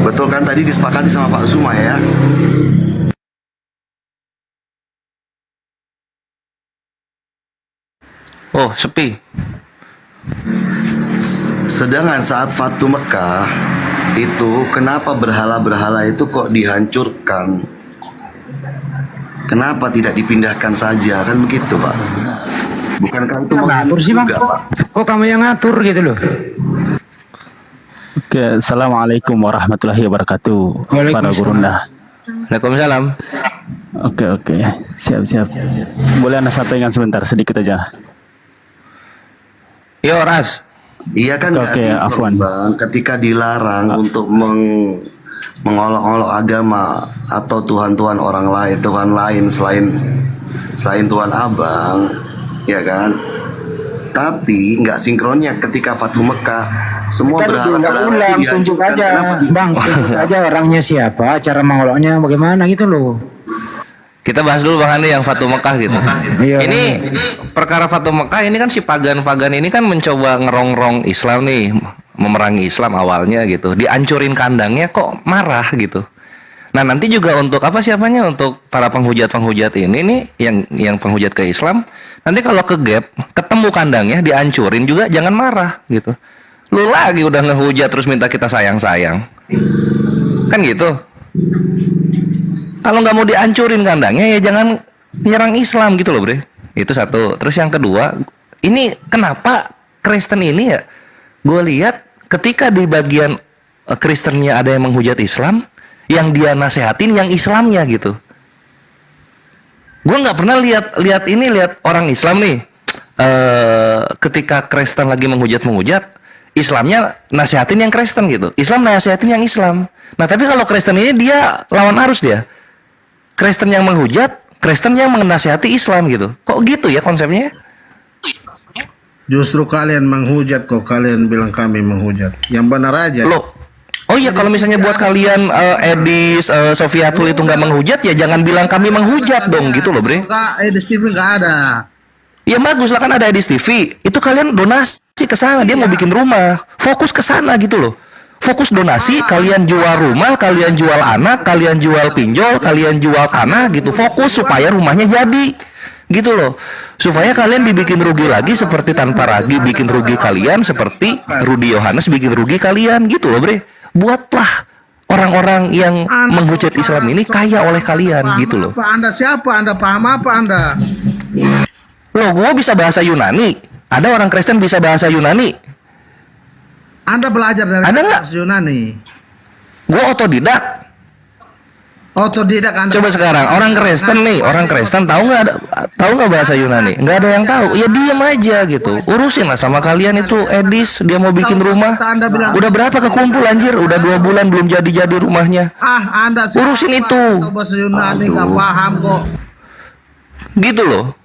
Betul kan, tadi disepakati sama Pak Zuma ya? Oh, sepi. Sedangkan saat Fatu Mekah itu, kenapa berhala-berhala itu kok dihancurkan? Kenapa tidak dipindahkan saja? Kan begitu, Pak. Bukankah itu Ngatur sih, Bang. juga, Pak? Kok kamu yang ngatur gitu loh? Oke, Assalamualaikum warahmatullahi wabarakatuh. Para Gurunda. Waalaikumsalam. Oke. Siap. Boleh Anda sampaikan sebentar, sedikit aja. Yo, Ras. Iya kan, nggak Oke, sinkron, afwan. Bang, ketika dilarang untuk mengolok-olok agama atau Tuhan lain selain Tuhan Abang, ya kan? Tapi nggak sinkronnya ketika Fatu Mekah, semua berhala-berhala itu tunjuk dihancurkan. aja, Kenapa Bang, tunjuk aja orangnya siapa, cara mengoloknya bagaimana gitu loh. Kita bahas dulu Bang Andi yang Fatu Mekah gitu. Iya. Ini perkara Fatu Mekah ini kan si pagan-pagan ini kan mencoba ngerongrong Islam nih, memerangi Islam awalnya gitu. Dihancurin kandangnya kok marah gitu. Nah, nanti juga untuk untuk para penghujat-penghujat ini nih yang penghujat ke Islam, nanti kalau ke gap, ketemu kandangnya dihancurin juga jangan marah gitu. Lu lagi udah ngehujat terus minta kita sayang-sayang. Kan gitu. Kalau nggak mau dihancurin kandangnya ya jangan nyerang Islam gitu loh, Bre. Itu satu. Terus yang kedua, ini kenapa Kristen ini ya, gue lihat ketika di bagian Kristennya ada yang menghujat Islam, yang dia nasehatin yang Islamnya gitu. Gue nggak pernah lihat orang Islam nih, ketika Kristen lagi menghujat, Islamnya nasehatin yang Kristen gitu. Islam nasehatin yang Islam. Nah, tapi kalau Kristen ini dia lawan arus dia. Kristen yang menghujat, Kristen yang menasihati Islam gitu. Kok gitu ya konsepnya? Justru kalian menghujat kok, kalian bilang kami menghujat. Yang benar aja. Loh. Oh iya, kalau misalnya buat kalian Edis, Sofiatul itu nggak menghujat, ya jangan bilang kami menghujat dong gitu loh, Bre. Edis TV nggak ada. Ya bagus lah, kan ada Edis TV. Itu kalian donasi ke sana, dia mau bikin rumah. Fokus ke sana gitu loh. Fokus donasi, kalian jual rumah, kalian jual anak, kalian jual pinjol, kalian jual tanah gitu. Fokus supaya rumahnya jadi. Gitu loh. Supaya kalian dibikin rugi lagi seperti Tanpa Ragi bikin rugi kalian, seperti Rudi Yohanes bikin rugi kalian gitu loh, Bre. Buatlah orang-orang yang menghujat Islam ini kaya oleh kalian gitu loh. Apa Anda siapa? Anda paham apa Anda? Loh, gue bisa bahasa Yunani. Ada orang Kristen bisa bahasa Yunani. Anda belajar dari bahasa Yunani. Gue otodidak. Anda. Coba sekarang orang Kristen tahu nggak bahasa Yunani? Nggak ada yang tahu. Ya diam aja gitu. Urusin lah sama kalian itu Edis, dia mau bikin rumah. Udah berapa kekumpul anjir? Udah 2 bulan belum jadi rumahnya. Anda urusin itu. bahasa Yunani nggak paham kok. Gitu loh.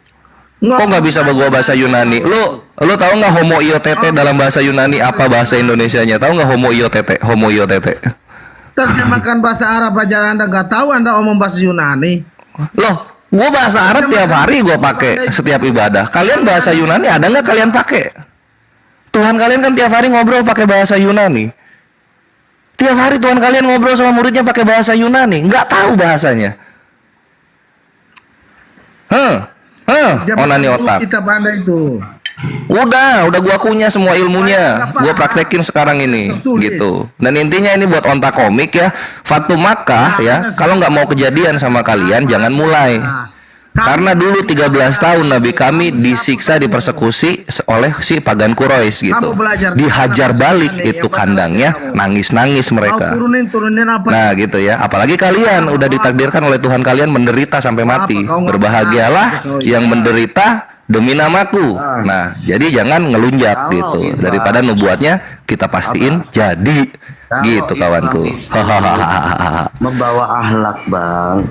Kok nggak bisa gua bahasa Yunani? Lu tahu nggak homo io tete dalam bahasa Yunani apa bahasa Indonesianya? Tahu nggak homo io tete? Homo io tete. Terjemahkan bahasa Arab aja Anda nggak tahu, Anda omong bahasa Yunani. Loh, gua bahasa Arab tiap hari gua pakai setiap ibadah. Kalian bahasa Yunani ada nggak kalian pakai? Tuhan kalian kan tiap hari ngobrol pakai bahasa Yunani. Tiap hari Tuhan kalian ngobrol sama muridnya pakai bahasa Yunani, nggak tahu bahasanya. Onani otak. Kita pandai itu. Udah gua kunyah semua ilmunya. Gua praktekin sekarang ini gitu. Dan intinya ini buat onta komik ya. Fatu Makkah ya. Kalau nggak mau kejadian sama kalian jangan mulai. Karena dulu 13 tahun Nabi kami disiksa, dipersekusi oleh si pagan Quraisy gitu. Dihajar balik itu kandangnya, nangis-nangis mereka. Nah gitu ya. Apalagi kalian udah ditakdirkan oleh Tuhan kalian menderita sampai mati. Berbahagialah yang menderita demi namaku. Nah, jadi jangan ngelunjak gitu. Daripada nubuatnya kita pastiin jadi gitu kawanku. Hahaha. Membawa akhlak, Bang.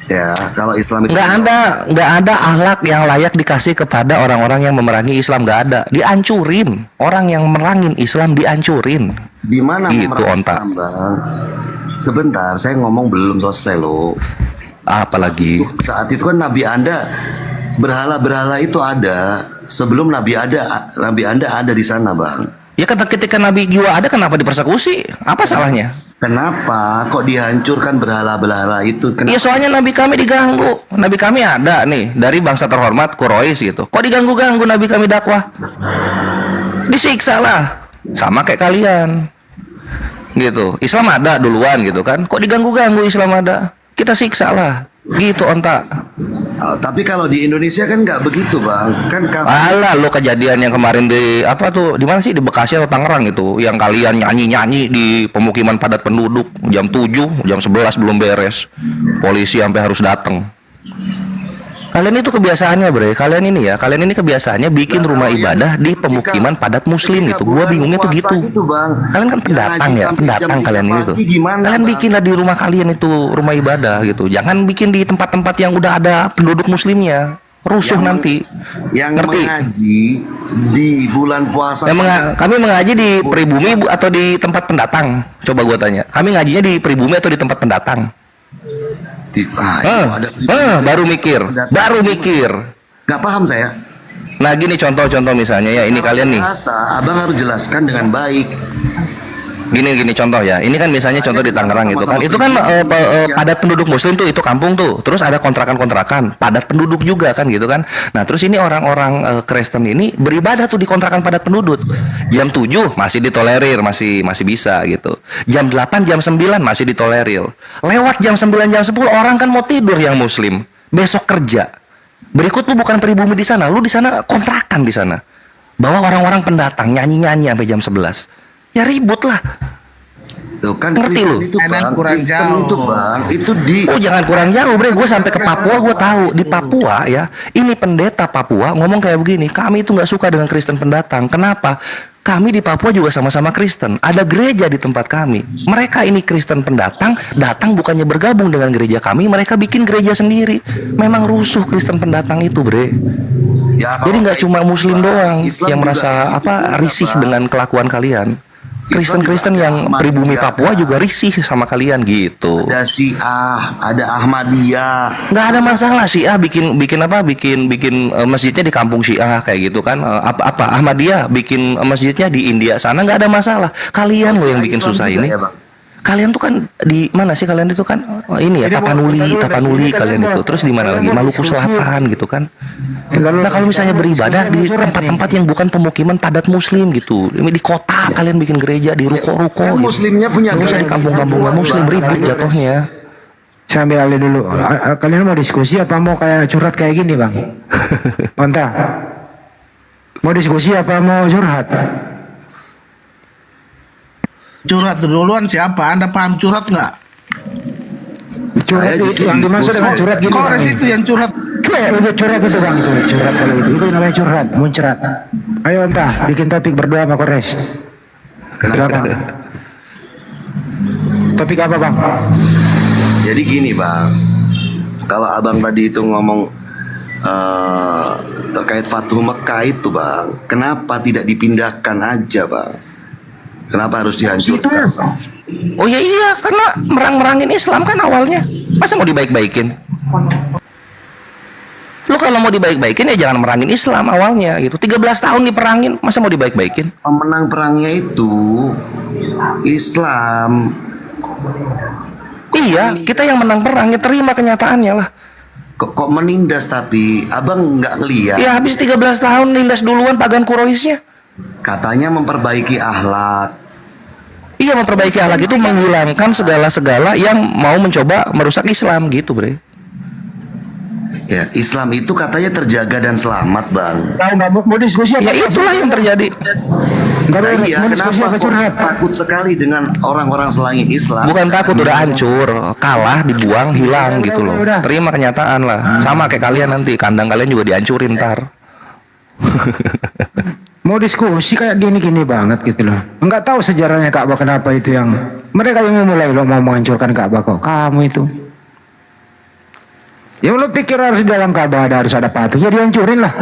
Ya, kalau Islam itu nggak ada akhlak yang layak dikasih kepada orang-orang yang memerangi Islam, nggak ada. Dihancurin. Orang yang merangin Islam dihancurin. Di mana gitu, onta. Islam, Bang? Sebentar, saya ngomong belum selesai loh. Apalagi saat itu kan Nabi Anda berhala-berhala itu ada sebelum Nabi Anda ada di sana, Bang. Ya ketika Nabi jiwa ada, kenapa dipersekusi? Apa salahnya? Kenapa kok dihancurkan berhala-berhala itu? Iya soalnya Nabi kami diganggu. Nabi kami ada nih dari bangsa terhormat Quraisy gitu. Kok diganggu-ganggu Nabi kami dakwah? Disiksa lah. Sama kayak kalian. Gitu. Islam ada duluan gitu kan. Kok diganggu-ganggu Islam ada? Kita siksa lah. Gitu onta. Tapi kalau di Indonesia kan nggak begitu, Bang. Kan alah lo kejadian yang kemarin di apa tuh, di mana sih, di Bekasi atau Tangerang itu yang kalian nyanyi-nyanyi di pemukiman padat penduduk jam 7, jam 11 belum beres. Polisi sampai harus datang. Kalian itu kebiasaannya, Bre. Kalian ini kebiasaannya bikin rumah ibadah di pemukiman padat muslim gitu. Gua bingungnya tuh gitu. Kalian kan pendatang ya, pendatang kalian ini tuh. Kalian bikinlah di rumah kalian itu rumah ibadah gitu. Jangan bikin di tempat-tempat yang udah ada penduduk muslimnya. Rusuh nanti. Yang mengaji di bulan puasa. Kami mengaji di pribumi atau di tempat pendatang? Coba gua tanya. Kami ngajinya di pribumi atau di tempat pendatang? Baru mikir. Nggak paham saya. Nah gini contoh-contoh misalnya ya, ini kalian nih. Abang harus jelaskan dengan baik. Gini contoh ya. Ini kan misalnya contoh di Tangerang gitu kan. Itu kan padat penduduk muslim tuh, itu kampung tuh. Terus ada kontrakan-kontrakan, padat penduduk juga kan gitu kan. Nah, terus ini orang-orang Kristen ini beribadah tuh di kontrakan padat penduduk. Jam 7 masih ditolerir, masih bisa gitu. Jam 8, jam 9 masih ditolerir. Lewat jam 9, jam 10 orang kan mau tidur yang muslim. Besok kerja. Berikut lu bukan pribumi di sana, lu di sana kontrakan di sana. Bawa orang-orang pendatang nyanyi-nyanyi sampai jam 11. Ya ribut lah. Tuh kan ngerti lu? Itu Bang, kurang jauh. Itu Bang, itu di. Oh jangan kurang jauh, Bre. Gue sampai ke Papua, gue tahu di Papua ya. Ini pendeta Papua ngomong kayak begini. Kami itu nggak suka dengan Kristen pendatang. Kenapa? Kami di Papua juga sama-sama Kristen. Ada gereja di tempat kami. Mereka ini Kristen pendatang, datang bukannya bergabung dengan gereja kami, mereka bikin gereja sendiri. Memang rusuh Kristen pendatang itu, Bre. Ya, jadi nggak cuma Muslim doang yang merasa risih dengan kelakuan kalian. Kristen-Kristen yang pribumi Papua juga risih sama kalian gitu. Ada Syiah, ada Ahmadiyah. Nggak ada masalah Syiah bikin masjidnya di kampung Syiah kayak gitu kan. Ahmadiyah bikin masjidnya di India sana, nggak ada masalah. Kalian loh yang bikin susah ini. Kalian tuh kan di mana sih kalian itu kan? Ini ya Tapanuli kalian itu. Terus di mana lagi? Maluku Selatan gitu kan. Nah kalau misalnya beribadah di tempat-tempat yang bukan pemukiman padat muslim gitu, di kota kalian bikin gereja di ruko-ruko. Muslimnya punya gereja di kampung-kampung muslim, ribut jatuhnya. Saya ambil alih dulu. Kalian mau diskusi apa mau kayak curhat kayak gini, Bang? Onta. Mau diskusi apa mau curhat? Curhat duluan siapa? Anda paham curhat nggak? Curhat itu yang dimaksud dengan curhat gini. Kores itu yang curhat. Curhat itu Bang, curhat kalau itu namanya curhat, muncrat. Ayo entah bikin topik berdoa sama Kores. Silakan. Topik apa Bang? Jadi gini Bang, kalau abang tadi itu ngomong terkait Fatuh Mekah itu bang, kenapa tidak dipindahkan aja bang? Kenapa harus dihancurkan? Oh ya iya, karena merang-merangin Islam kan awalnya. Masa mau dibaik-baikin? Lu kalau mau dibaik-baikin ya jangan merangin Islam awalnya gitu. 13 tahun diperangin, masa mau dibaik-baikin? Pemenang perangnya itu Islam. Iya, kita yang menang perang ya terima kenyataannya lah. Kok menindas tapi abang nggak ngeliat? Ya habis 13 tahun nindas duluan pagan Quraisynya. Katanya memperbaiki akhlak. Iya, memperbaiki akhlak itu menghilangkan segala-segala yang mau mencoba merusak Islam gitu, Bre. Ya, Islam itu katanya terjaga dan selamat, Bang. Tahu nggak mau diskusi apa? Ya itulah yang terjadi. Nah, iya, kenapa kok takut sekali dengan orang-orang selain Islam? Bukan takut, udah hancur, kalah, dibuang, hilang gitu loh. Terima kenyataan lah. Sama kayak kalian nanti, kandang kalian juga dihancurin ntar. Mau diskusi kayak gini-gini banget gitu loh. Enggak tahu sejarahnya Ka'bah kenapa itu yang mereka yang memulai lo mau menghancurkan Ka'bah kok. Kamu itu. Ya lo pikir harus di dalam Ka'bah harus ada patung, ya dihancurin lah.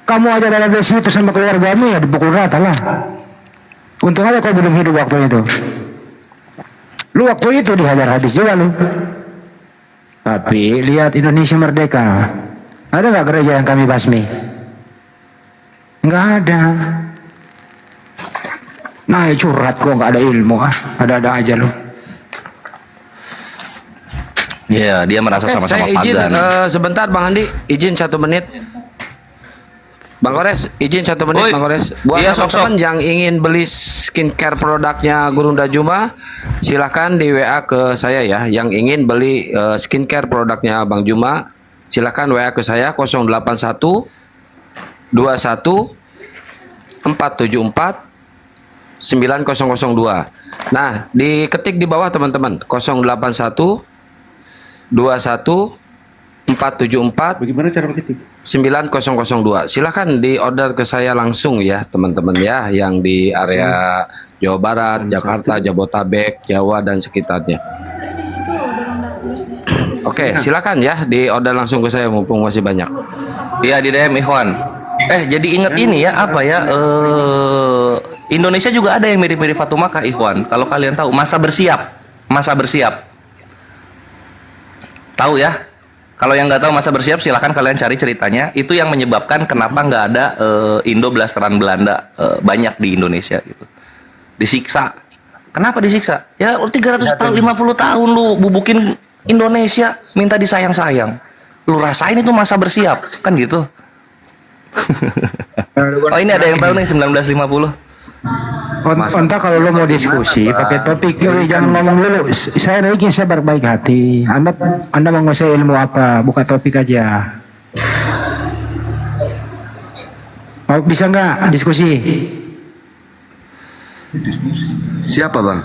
Kamu aja dalam desa itu sama keluargamu ya dipukul rata lah. Untung aja kau belum hidup waktu itu. Lu waktu itu dihajar habis juga lu. Tapi lihat Indonesia merdeka. Ada nggak gereja yang kami basmi? Nggak ada. Nah curhat kok nggak ada ilmu ada-ada aja lu. Ya dia merasa sama-sama saya izin pagan. sebentar Bang Andi, izin 1 menit. Bang Kores, izin 1 menit. Oi. Bang Kores. Buat Iya, teman-teman yang ingin beli skincare produknya Gurunda Juma, silahkan di WA ke saya ya. Yang ingin beli skincare produknya Bang Juma, silahkan WA ke saya 081 21 474 9002. Nah, diketik di bawah teman-teman 081 21 474 Bagaimana cara ketik? 9002. Silahkan di order ke saya langsung ya teman-teman ya, yang di area Jawa Barat, Jakarta, Jabotabek, Jawa dan sekitarnya. Oke, silakan ya di order langsung ke saya mumpung masih banyak. Iya di DM Ikhwan. Jadi inget ini ya apa ya? Indonesia juga ada yang mirip-mirip Fatuh Makkah Ikhwan. Kalau kalian tahu masa bersiap, tahu ya? Kalau yang nggak tahu masa bersiap, silahkan kalian cari ceritanya. Itu yang menyebabkan kenapa nggak ada Indo blasteran Belanda banyak di Indonesia gitu. Disiksa. Kenapa disiksa? Ya 300 tahun, 50 tahun lu bubukin Indonesia, minta disayang-sayang. Lu rasain itu masa bersiap, kan gitu. Oh ini ada yang tahu nih 1950. Entah kalau lo mau diskusi pakai topik, jangan ngomong dulu. Saya ingin saya berbaik hati. Anda menguasai ilmu apa? Buka topik aja. Oh, bisa nggak diskusi? Siapa bang?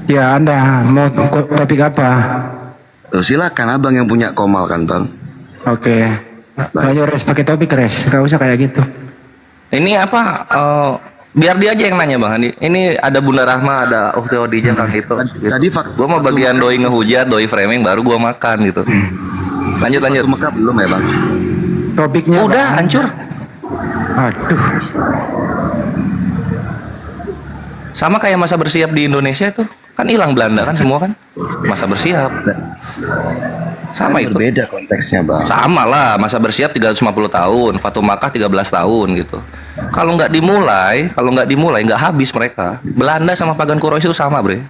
Ya Anda mau topik apa? Tuh, silakan abang yang punya komal kan bang. Oke. Ayo res pakai topik res. Gak usah kayak gitu. Ini apa? Biar dia aja yang nanya Bang Andi. Ini ada Bunda Rahma, ada Ukti Odija kan gitu. Tadi gua mau bagian doi ngehujat, doi framing baru gua makan gitu. Lanjut. Fatuh Mekah belum ya bang? Topiknya udah hancur. Aduh. Sama kayak masa bersiap di Indonesia itu. Kan hilang Belanda kan semua kan. Masa bersiap. Sama itu. Berbeda konteksnya bang. Sama lah, masa bersiap 350 tahun, Fatuh Makkah 13 tahun gitu. Kalau nggak dimulai nggak habis mereka. Belanda sama pagan Quraisy itu sama, Bre.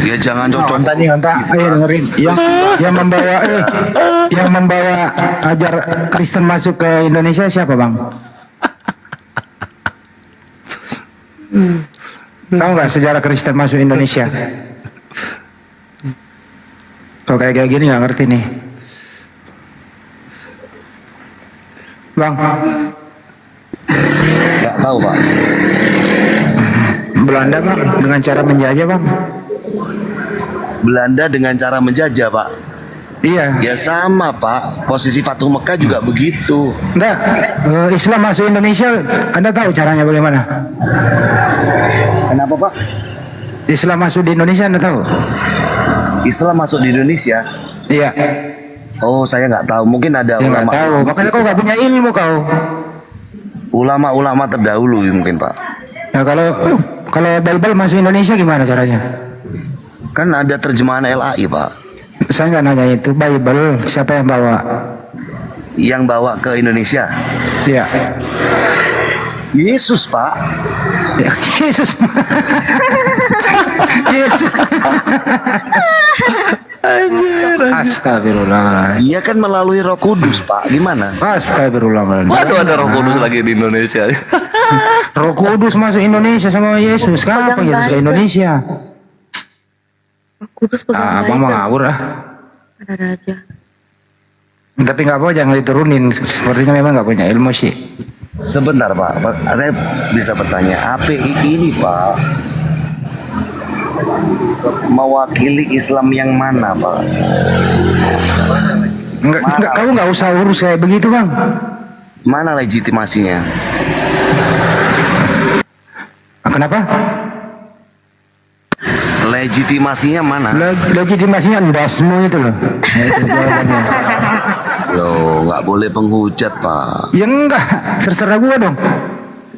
Ya jangan cocok. Ayo dengerin. Yang membawa ajar Kristen masuk ke Indonesia siapa, Bang? Tahu nggak sejarah Kristen masuk Indonesia? Kalau kayak gini nggak ngerti nih, Bang. Nggak tahu pak. Belanda Bang dengan cara menjajah Bang. Belanda dengan cara menjajah pak. Iya. Ya sama pak. Posisi Fatuh Mekah juga begitu. Enggak. Islam masuk Indonesia, Anda tahu caranya bagaimana? Kenapa pak? Islam masuk di Indonesia Anda tahu? Islam masuk di Indonesia? Iya. Oh, saya nggak tahu. Mungkin ada Ya nggak tahu. Makanya kau nggak punya ilmu kau. ulama-ulama terdahulu mungkin, Pak. Nah kalau Bible masuk Indonesia gimana caranya? Kan ada terjemahan LAI, Pak. Saya nggak nanya itu. Bible siapa yang bawa? Yang bawa ke Indonesia. Iya. Yesus, Pak. Ya, Yesus. Yesus. Astagfirullah. Iya kan melalui Roh Kudus, Pak. Gimana? Astagfirullah. Waduh, ada Roh Kudus lagi di Indonesia. Roh Kudus masuk Indonesia sama Yesus. Kapan Pegang Yesus ke Bible. Indonesia? Kudus pegang Abang Bible. mau ngawur ah. Ada aja. Tapi nggak apa, jangan diturunin. Sepertinya memang nggak punya ilmu sih. Sebentar, Pak. Saya bisa bertanya, API ini, Pak, mewakili Islam yang mana, Pak? Enggak, kamu nggak usah urus kayak begitu, Bang. Mana legitimasinya? Kenapa? Legitimasinya mana? Legitimasinya endasmu itu loh. Nah, itu jawabannya. Loh, nggak boleh penghujat, Pak. Ya enggak, terserah gua dong.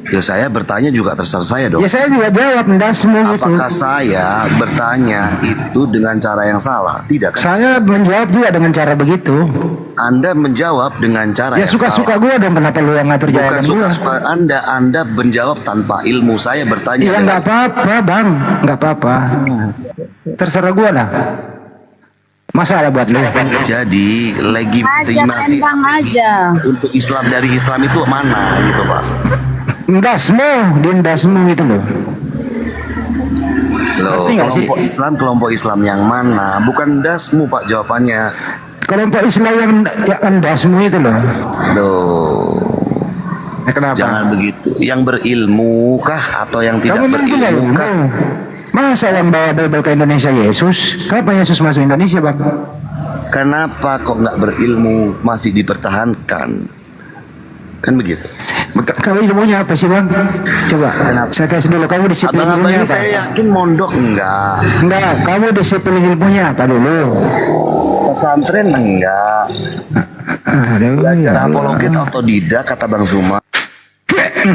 Ya saya bertanya juga terserah saya dong. Ya saya juga jawab endasmu gitu. Apakah saya bertanya itu dengan cara yang salah? Tidak kan? Saya menjawab juga dengan cara begitu. Anda menjawab dengan cara Ya yang suka-suka salah. gua dong, kenapa lu yang ngatur Bukan jawaban gua? suka-suka Anda menjawab tanpa ilmu. Saya bertanya. Ya nggak apa-apa, Bang, nggak apa-apa. Terserah gua lah. Masalah buat lu. Jadi legitimasi Bang aja. untuk Islam dari Islam itu mana gitu, Pak? Endasmu, di endasmu gitu loh. Loh, Ngerti nggak sih? kelompok Islam yang mana? Bukan dasmu, Pak, jawabannya. Kelompok Islam yang endasmu itu loh. Loh. Kenapa? Jangan begitu. Yang berilmu kah atau yang tidak Kamu memang punya berilmu ilmu. kah? Masa yang bawa Bible ke Indonesia Yesus? Kapan Yesus masuk Indonesia, Bang? Kenapa kok nggak berilmu masih dipertahankan? Kan begitu. Kalau ilmunya apa sih, Bang? Coba, saya kasih dulu. Kamu disiplin Abang-abang ilmunya ini apa? saya yakin mondok enggak. Enggak, kamu disiplin ilmunya apa dulu? Pesantren enggak. Aduh, Belajar ya Allah. apologet otodidak kata Bang Suma.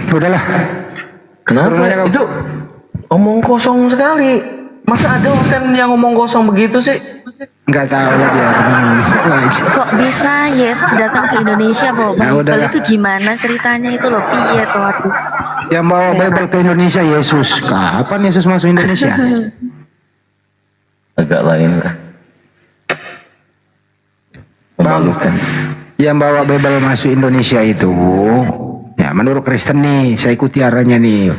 Udahlah. Kenapa itu omong kosong sekali? Masa ada hotel yang ngomong kosong begitu sih? Enggak tahu lah, biar Kok bisa Yesus datang ke Indonesia bawa Ya Bible udahlah. itu gimana ceritanya itu loh? Piye tuh aduh. yang bawa Bible ke Indonesia Yesus. Kapan Yesus masuk Indonesia? Agak lain lah. Memalukan. Yang bawa Bible masuk Indonesia itu, ya menurut Kristen nih, saya ikuti arahnya nih.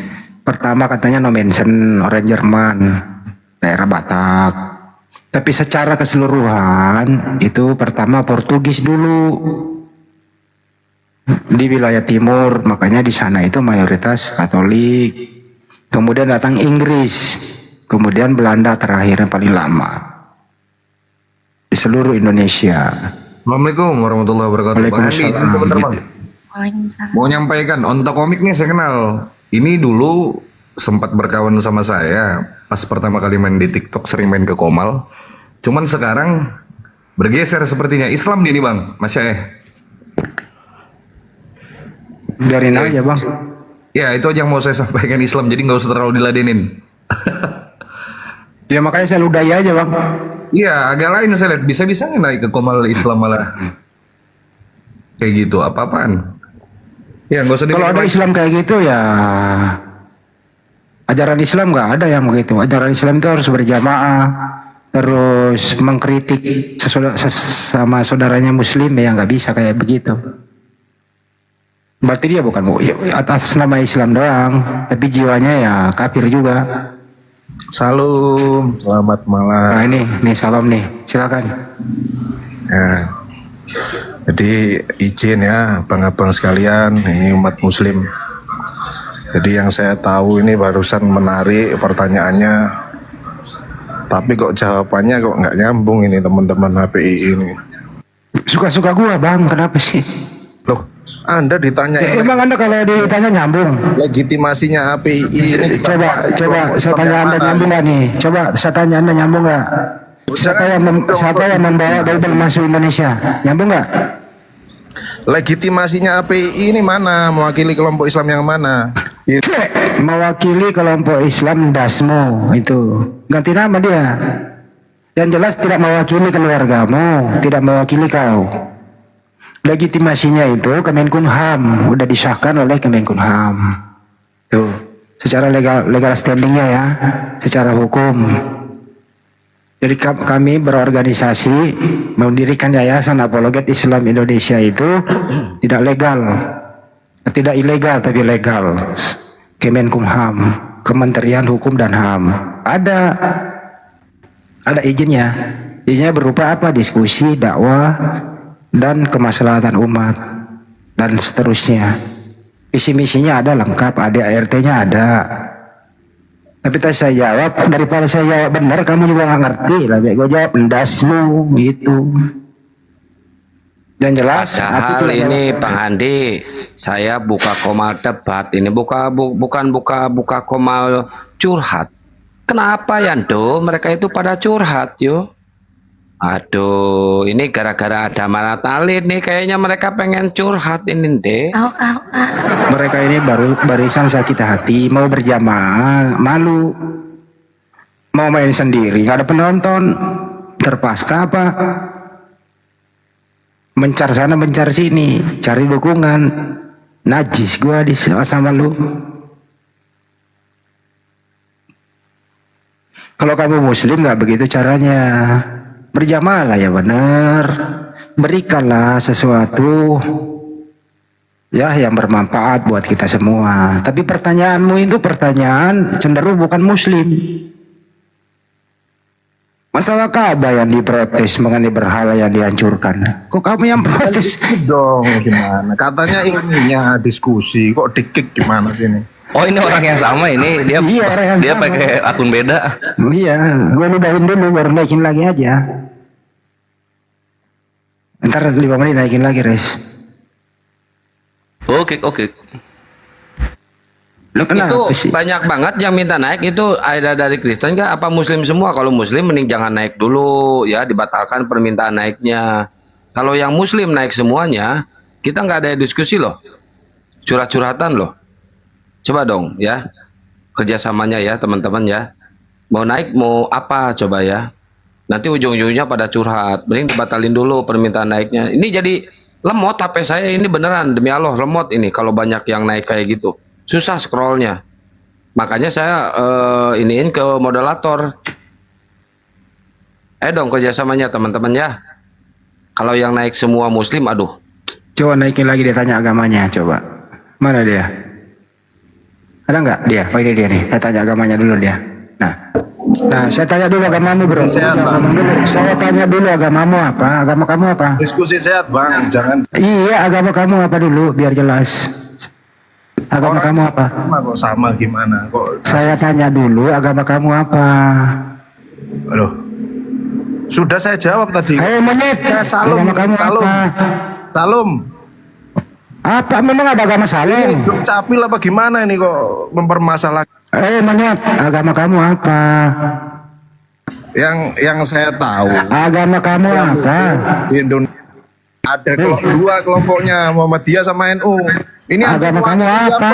Pertama katanya no mention orang Jerman, daerah Batak. Tapi secara keseluruhan itu pertama Portugis dulu di wilayah timur, makanya di sana itu mayoritas Katolik. Kemudian datang Inggris, kemudian Belanda terakhir yang paling lama di seluruh Indonesia. Assalamualaikum warahmatullahi wabarakatuh. Bang Andi, Waalaikumsalam. sebentar Bang. Waalaikumsalam. Mau nyampaikan, Onta Komik nih saya kenal. Ini dulu sempat berkawan sama saya pas pertama kali main di TikTok, sering main ke Komal. Cuman sekarang bergeser sepertinya Islam dia nih Bang, Masya Biarin aja Bang. Ya itu aja yang mau saya sampaikan, Islam, jadi nggak usah terlalu diladenin. Ya makanya saya ludahi aja Bang. Iya agak lain saya lihat, bisa-bisa naik ke Komal Islam malah kayak gitu, apa-apaan. Ya nggak usah Kalau ada Islam kayak gitu ya, ajaran Islam nggak ada yang begitu. Ajaran Islam itu harus berjamaah, terus mengkritik sama saudaranya Muslim, ya nggak bisa kayak begitu. Berarti dia bukan atas nama Islam doang, tapi jiwanya ya kafir juga. Salam, selamat malam. Nah ini salam nih, silakan. Ya, jadi izin ya, abang-abang sekalian, ini umat Muslim. Jadi yang saya tahu ini barusan menarik pertanyaannya, tapi kok jawabannya kok nggak nyambung ini teman-teman HPI ini. Suka-suka gua Bang, kenapa sih? Loh, Anda ditanya Emang Anda kalau ditanya nyambung? Legitimasinya HPI ini. Coba saya tanya Anda nyambung nggak nih? Coba saya tanya Anda nyambung nggak? Siapa yang membawa Bible masuk Indonesia? Nyambung nggak? Legitimasinya API ini mana? Mewakili kelompok Islam yang mana? Mewakili kelompok Islam Dasmo itu. Ganti nama dia. Yang jelas tidak mewakili keluargamu, tidak mewakili kau. Legitimasinya itu Kemenkumham, udah disahkan oleh Kemenkumham. Tuh, secara legal standingnya ya, secara hukum. Jadi kami berorganisasi mendirikan Yayasan Apologet Islam Indonesia itu tidak legal, tidak ilegal tapi legal. Kemenkumham, Kementerian Hukum dan HAM, ada izinnya. Izinnya berupa apa? Diskusi, dakwah, dan kemaslahatan umat dan seterusnya. Visi misinya ada lengkap, ADART-nya ada. Tapi tadi saya jawab, daripada saya jawab benar kamu juga nggak ngerti lah. Gue jawab endasmu gitu. Dan jelas Padahal ini Bang Andi, saya buka komal debat ini bukan buka komal curhat. Kenapa ya Do? Mereka itu pada curhat yo. Aduh, ini gara-gara ada Malat Alit nih kayaknya mereka pengen curhat ini deh. Mereka ini barisan sakit hati, mau berjamaah, malu. Mau main sendiri, nggak ada penonton. Terpaksa apa? Mencar sana, mencar sini, cari dukungan. Najis gua sama lu. Kalau kamu muslim nggak begitu caranya. Berjamaah ya benar. Berikanlah sesuatu ya yang bermanfaat buat kita semua. Tapi pertanyaanmu itu pertanyaan cenderung bukan muslim. Masalah Ka'bah yang diprotes mengenai berhala yang dihancurkan. Kok kamu yang protes? Dong gimana? Katanya ininya diskusi, kok dikik gimana sih ini? Oh ini orang yang sama ini dia dia pakai akun beda. Iya, gue ludahin dulu baru naikin lagi aja. Ntar 5 menit naikin lagi, Res. Oke. Itu banyak banget yang minta naik, itu ada dari Kristen nggak? Apa Muslim semua? Kalau Muslim mending jangan naik dulu ya, dibatalkan permintaan naiknya. Kalau yang Muslim naik semuanya, kita nggak ada diskusi loh, curhat-curhatan loh. Coba dong ya, kerjasamanya ya teman-teman ya. Mau naik mau apa coba ya. Nanti ujung-ujungnya pada curhat. Mending dibatalin dulu permintaan naiknya. Ini jadi lemot HP saya ini beneran demi Allah lemot ini kalau banyak yang naik kayak gitu. Susah scrollnya. Makanya saya iniin ke moderator. Dong kerjasamanya teman-teman ya. Kalau yang naik semua Muslim, aduh. Coba naikin lagi, dia tanya agamanya coba. Mana dia? Ada nggak dia? Oh ini dia nih. Saya tanya agamanya dulu dia. Nah saya tanya dulu agamamu bro. Saya tanya dulu agamamu apa? Agama kamu apa? Diskusi sehat bang, jangan. Iya, agama kamu apa dulu biar jelas. Agama kamu apa? Kok sama gimana? Kok saya tanya dulu agama kamu apa? Loh, sudah saya jawab tadi. Monyet. Salam, Salam. Apa memang ada agama Salem? Duk capil apa gimana ini kok mempermasalahkan? Monyet, agama kamu apa? Yang saya tahu. Agama kamu apa? Di Indonesia ada dua kelompoknya, Muhammadiyah sama NU. Ini agama kamu apa?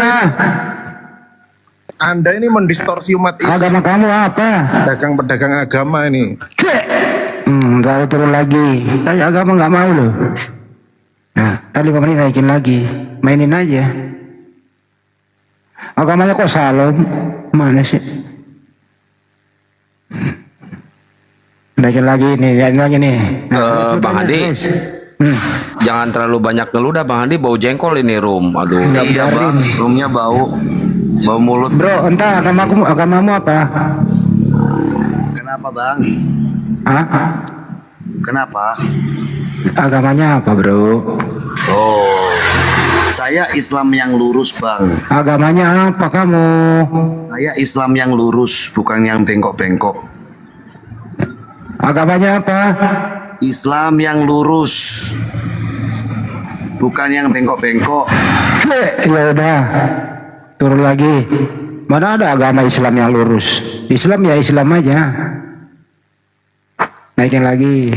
Anda ini mendistorsi umat Islam. Agama kamu apa? Pedagang agama ini. Taruh turun lagi. Tanya agama nggak mau loh. Nah, tadi 5 menit naikin lagi. Mainin aja. Agamanya kok Salom? Mana sih? Naikin lagi nih, naikin lagi nih. Bang Andi, jangan terlalu banyak ngeluh dah Bang Andi, bau jengkol ini Rum. Aduh. Iya bang, rumnya bau mulut. Bro, entah agamamu apa? Kenapa bang? Kenapa? Agamanya apa bro? Oh, saya Islam yang lurus bang. Agamanya apa kamu? Saya Islam yang lurus, bukan yang bengkok-bengkok. Agamanya apa? Islam yang lurus, bukan yang bengkok-bengkok. Ya udah, turun lagi. Mana ada agama Islam yang lurus? Islam ya Islam aja. Naikin lagi.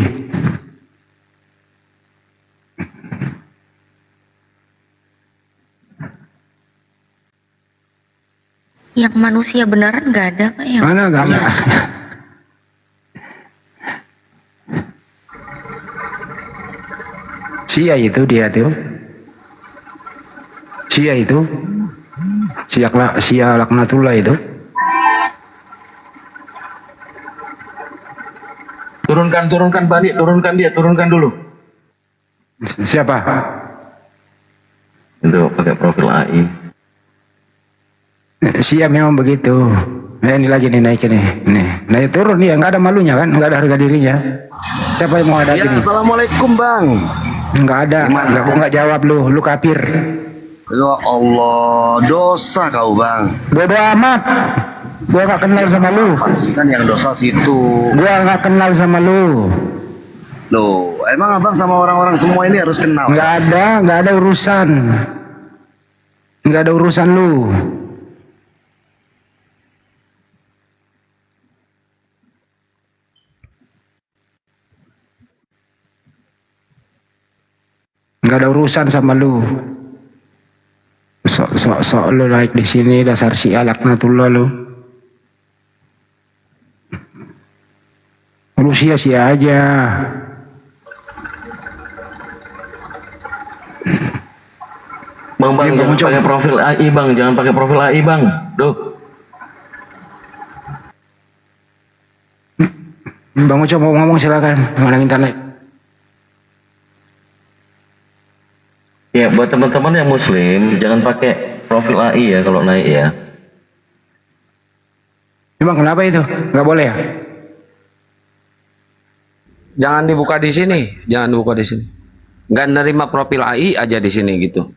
Yang manusia beneran nggak ada Pak yang Mana gambar? Sia itu dia tuh. Sia itu. Sia laknatullah itu. Turunkan Bani, turunkan dulu. Siapa? Itu pakai profil AI. Sia memang begitu. Ini lagi nih naikin nih. Nih, naik turun nih, nggak ada malunya kan, nggak ada harga dirinya. Siapa yang mau hadapi Ya, nih? assalamualaikum bang. Nggak ada. Aku nggak jawab lu kafir. Ya Allah, dosa kau bang. Bodo amat. Gua nggak kenal sama lu. Pasti kan yang dosa situ. Gua nggak kenal sama lu. Loh, emang abang sama orang-orang semua ini harus kenal? Nggak ada urusan. Nggak ada urusan lu. Nggak ada urusan sama lu. Sok lu naik di sini dasar si laknatullah lu. Lu sia-sia aja. Bang, jangan pakai profil AI bang, jangan pakai profil AI bang. Duh. Bang Ucok mau ngomong silakan. Mana minta naik? Ya, buat teman-teman yang muslim, jangan pakai profil AI ya kalau naik ya. Emang kenapa itu? Nggak boleh ya? Jangan dibuka di sini, jangan dibuka di sini. Nggak nerima profil AI aja di sini gitu.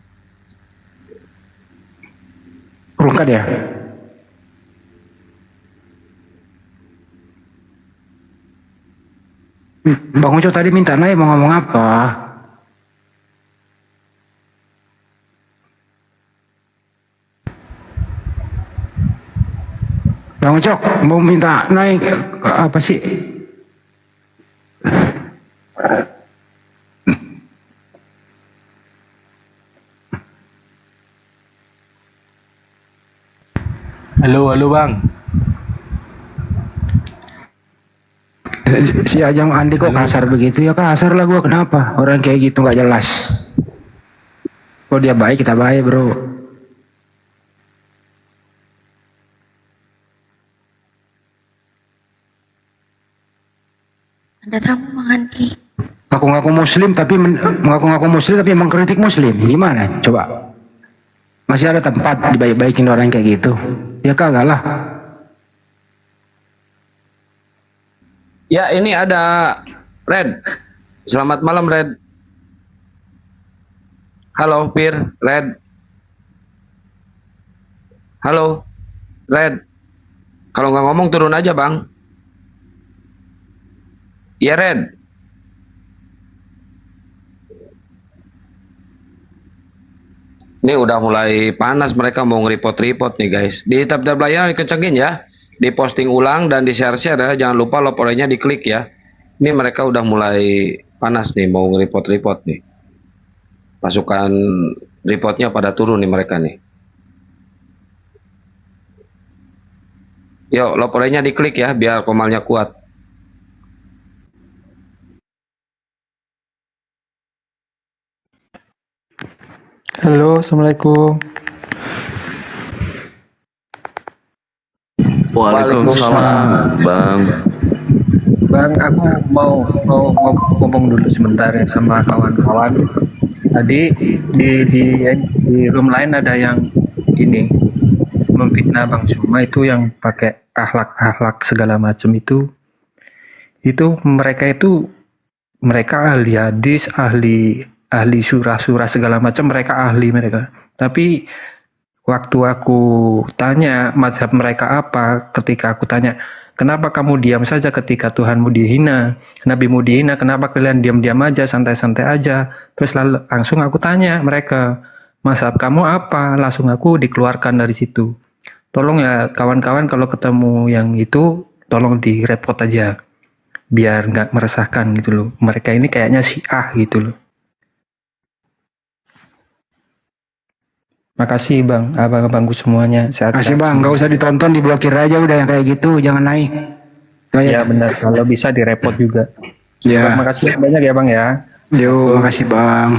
Rungkat ya? Bang Ucok tadi minta naik mau ngomong apa? Bang Ucok mau minta naik apa sih? Halo bang. Si Ajang Andi kok kasar begitu ya? Kasar lah gua, kenapa? Orang kayak gitu nggak jelas. Kalau dia baik kita baik bro. ada tamu Bang Andi. Ngaku-ngaku muslim tapi mengaku-ngaku muslim tapi mengkritik muslim. Gimana? Coba. Masih ada tempat dibaik-baikin orang kayak gitu? Ya kagak lah. Ya, ini ada Red. Selamat malam Red. Halo Pir, Red. Halo Red. Kalau nggak ngomong turun aja bang. Ya Red. Ini udah mulai panas, mereka mau nge-report nih guys. Di tab-tab layar dikencengin ya. Diposting ulang dan di-share-share ya. Jangan lupa laporannya diklik ya. Ini mereka udah mulai panas nih, mau nge-report nih. Pasukan reportnya pada turun nih mereka nih. Yuk, laporannya diklik ya, biar komalnya kuat. Halo, assalamualaikum. Waalaikumsalam, Bang. Bang, aku mau ngomong dulu sebentar ya sama kawan-kawan. Tadi di room lain ada yang ini memfitnah Bang Suma itu yang pakai akhlak segala macam itu mereka ahli hadis, ahli surah-surah segala macam, mereka. Tapi waktu aku tanya mazhab mereka apa, ketika aku tanya kenapa kamu diam saja ketika Tuhanmu dihina, Nabimu dihina, kenapa kalian diam-diam aja, santai-santai aja? Terus langsung aku tanya mereka, mazhab kamu apa? Langsung aku dikeluarkan dari situ. Tolong ya kawan-kawan kalau ketemu yang itu, tolong direport aja. biar nggak meresahkan gitu loh. Mereka ini kayaknya Syiah gitu loh. Makasih bang, abang-abangku semuanya. Makasih bang, nggak usah ditonton, diblokir aja udah yang kayak gitu, jangan naik. Ya benar, kalau bisa direpot juga. Ya. Terima kasih banyak ya bang ya. Yo, makasih bang.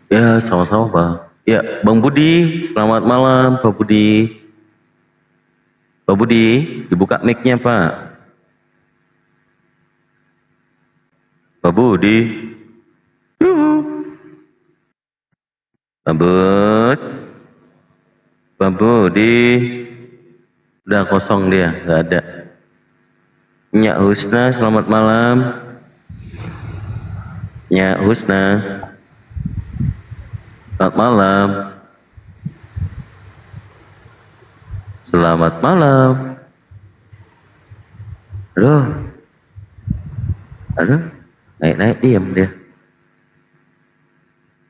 Ya, sama-sama Bang. Ya, Bang Budi, selamat malam Pak Budi. Pak Budi, dibuka mic-nya Pak. Pak Budi. Pak Bud. Pak Budi. Udah kosong dia, nggak ada. Nyak Husna, selamat malam. Nyak Husna. Selamat malam. Selamat malam. Aduh. Naik-naik diam dia.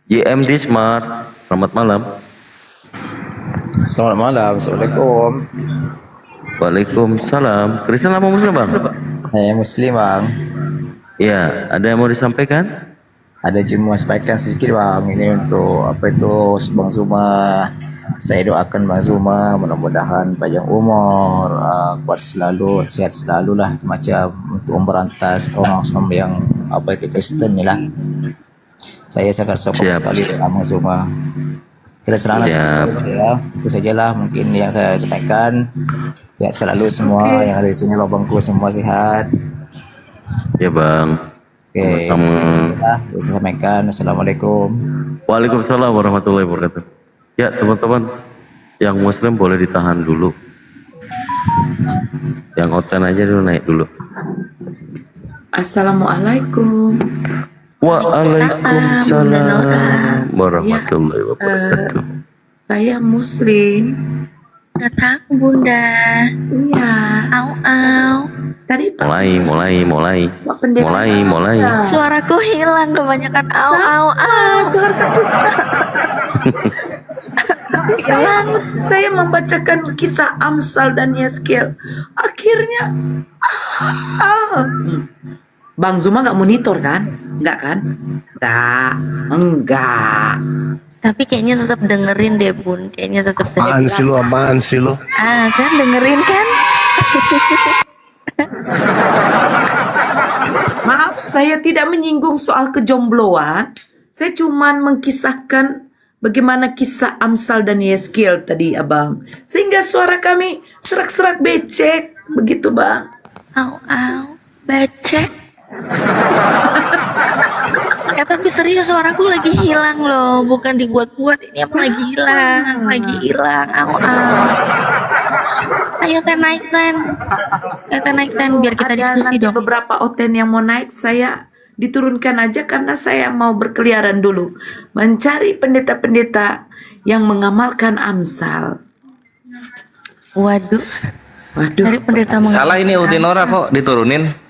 JMD Smart, selamat malam. Selamat malam, Assalamualaikum. Waalaikumsalam. Kristen apa Muslim bang? Saya Muslim bang. Ya, ada yang mau disampaikan? Ada cuma sampaikan sedikit bang. Ini untuk apa itu Bang Zuma. Saya doakan Bang Zuma mudah-mudahan panjang umur, kuat selalu, sehat selalu lah macam untuk memberantas orang yang apa itu Kristen ni lah. Saya sangat sokong sekali Bang Zuma. Kita serang ya. Itu sajalah mungkin yang saya sampaikan. Ya selalu semua yang ada di sini babangku semua sehat. Ya bang. Oke. Saya sampaikan. Assalamualaikum. Waalaikumsalam warahmatullahi wabarakatuh. Ya teman-teman, yang Muslim boleh ditahan dulu. Yang oten aja dulu naik dulu. Assalamualaikum. Waalaikumsalam warahmatullahi wabarakatuh. Saya Muslim. Nggak tahu Bunda. Iya. Au. Tadi Mulai. Suaraku hilang kebanyakan au. Suaraku. Saya membacakan kisah Amsal dan Yeskel. Akhirnya, Bang Zuma nggak monitor kan? Enggak kan? Enggak. Tapi kayaknya tetap dengerin deh Bun. Kayaknya tetap dengerin. Apaan sih lo? Kan dengerin kan? Maaf, saya tidak menyinggung soal kejombloan. Saya cuman mengkisahkan bagaimana kisah Amsal dan Yeskel tadi, Abang. Sehingga suara kami serak-serak becek. Begitu, Bang. Au. Becek. Tapi serius suaraku lagi hilang loh. Bukan dibuat-buat. Ini apa lagi hilang. Au. Ayo naik ten biar kita diskusi dong. Beberapa oten yang mau naik saya diturunkan aja karena saya mau berkeliaran dulu mencari pendeta-pendeta yang mengamalkan Amsal. Waduh. Dari pendeta mengamalkan. Salah ini Utinora kok diturunin.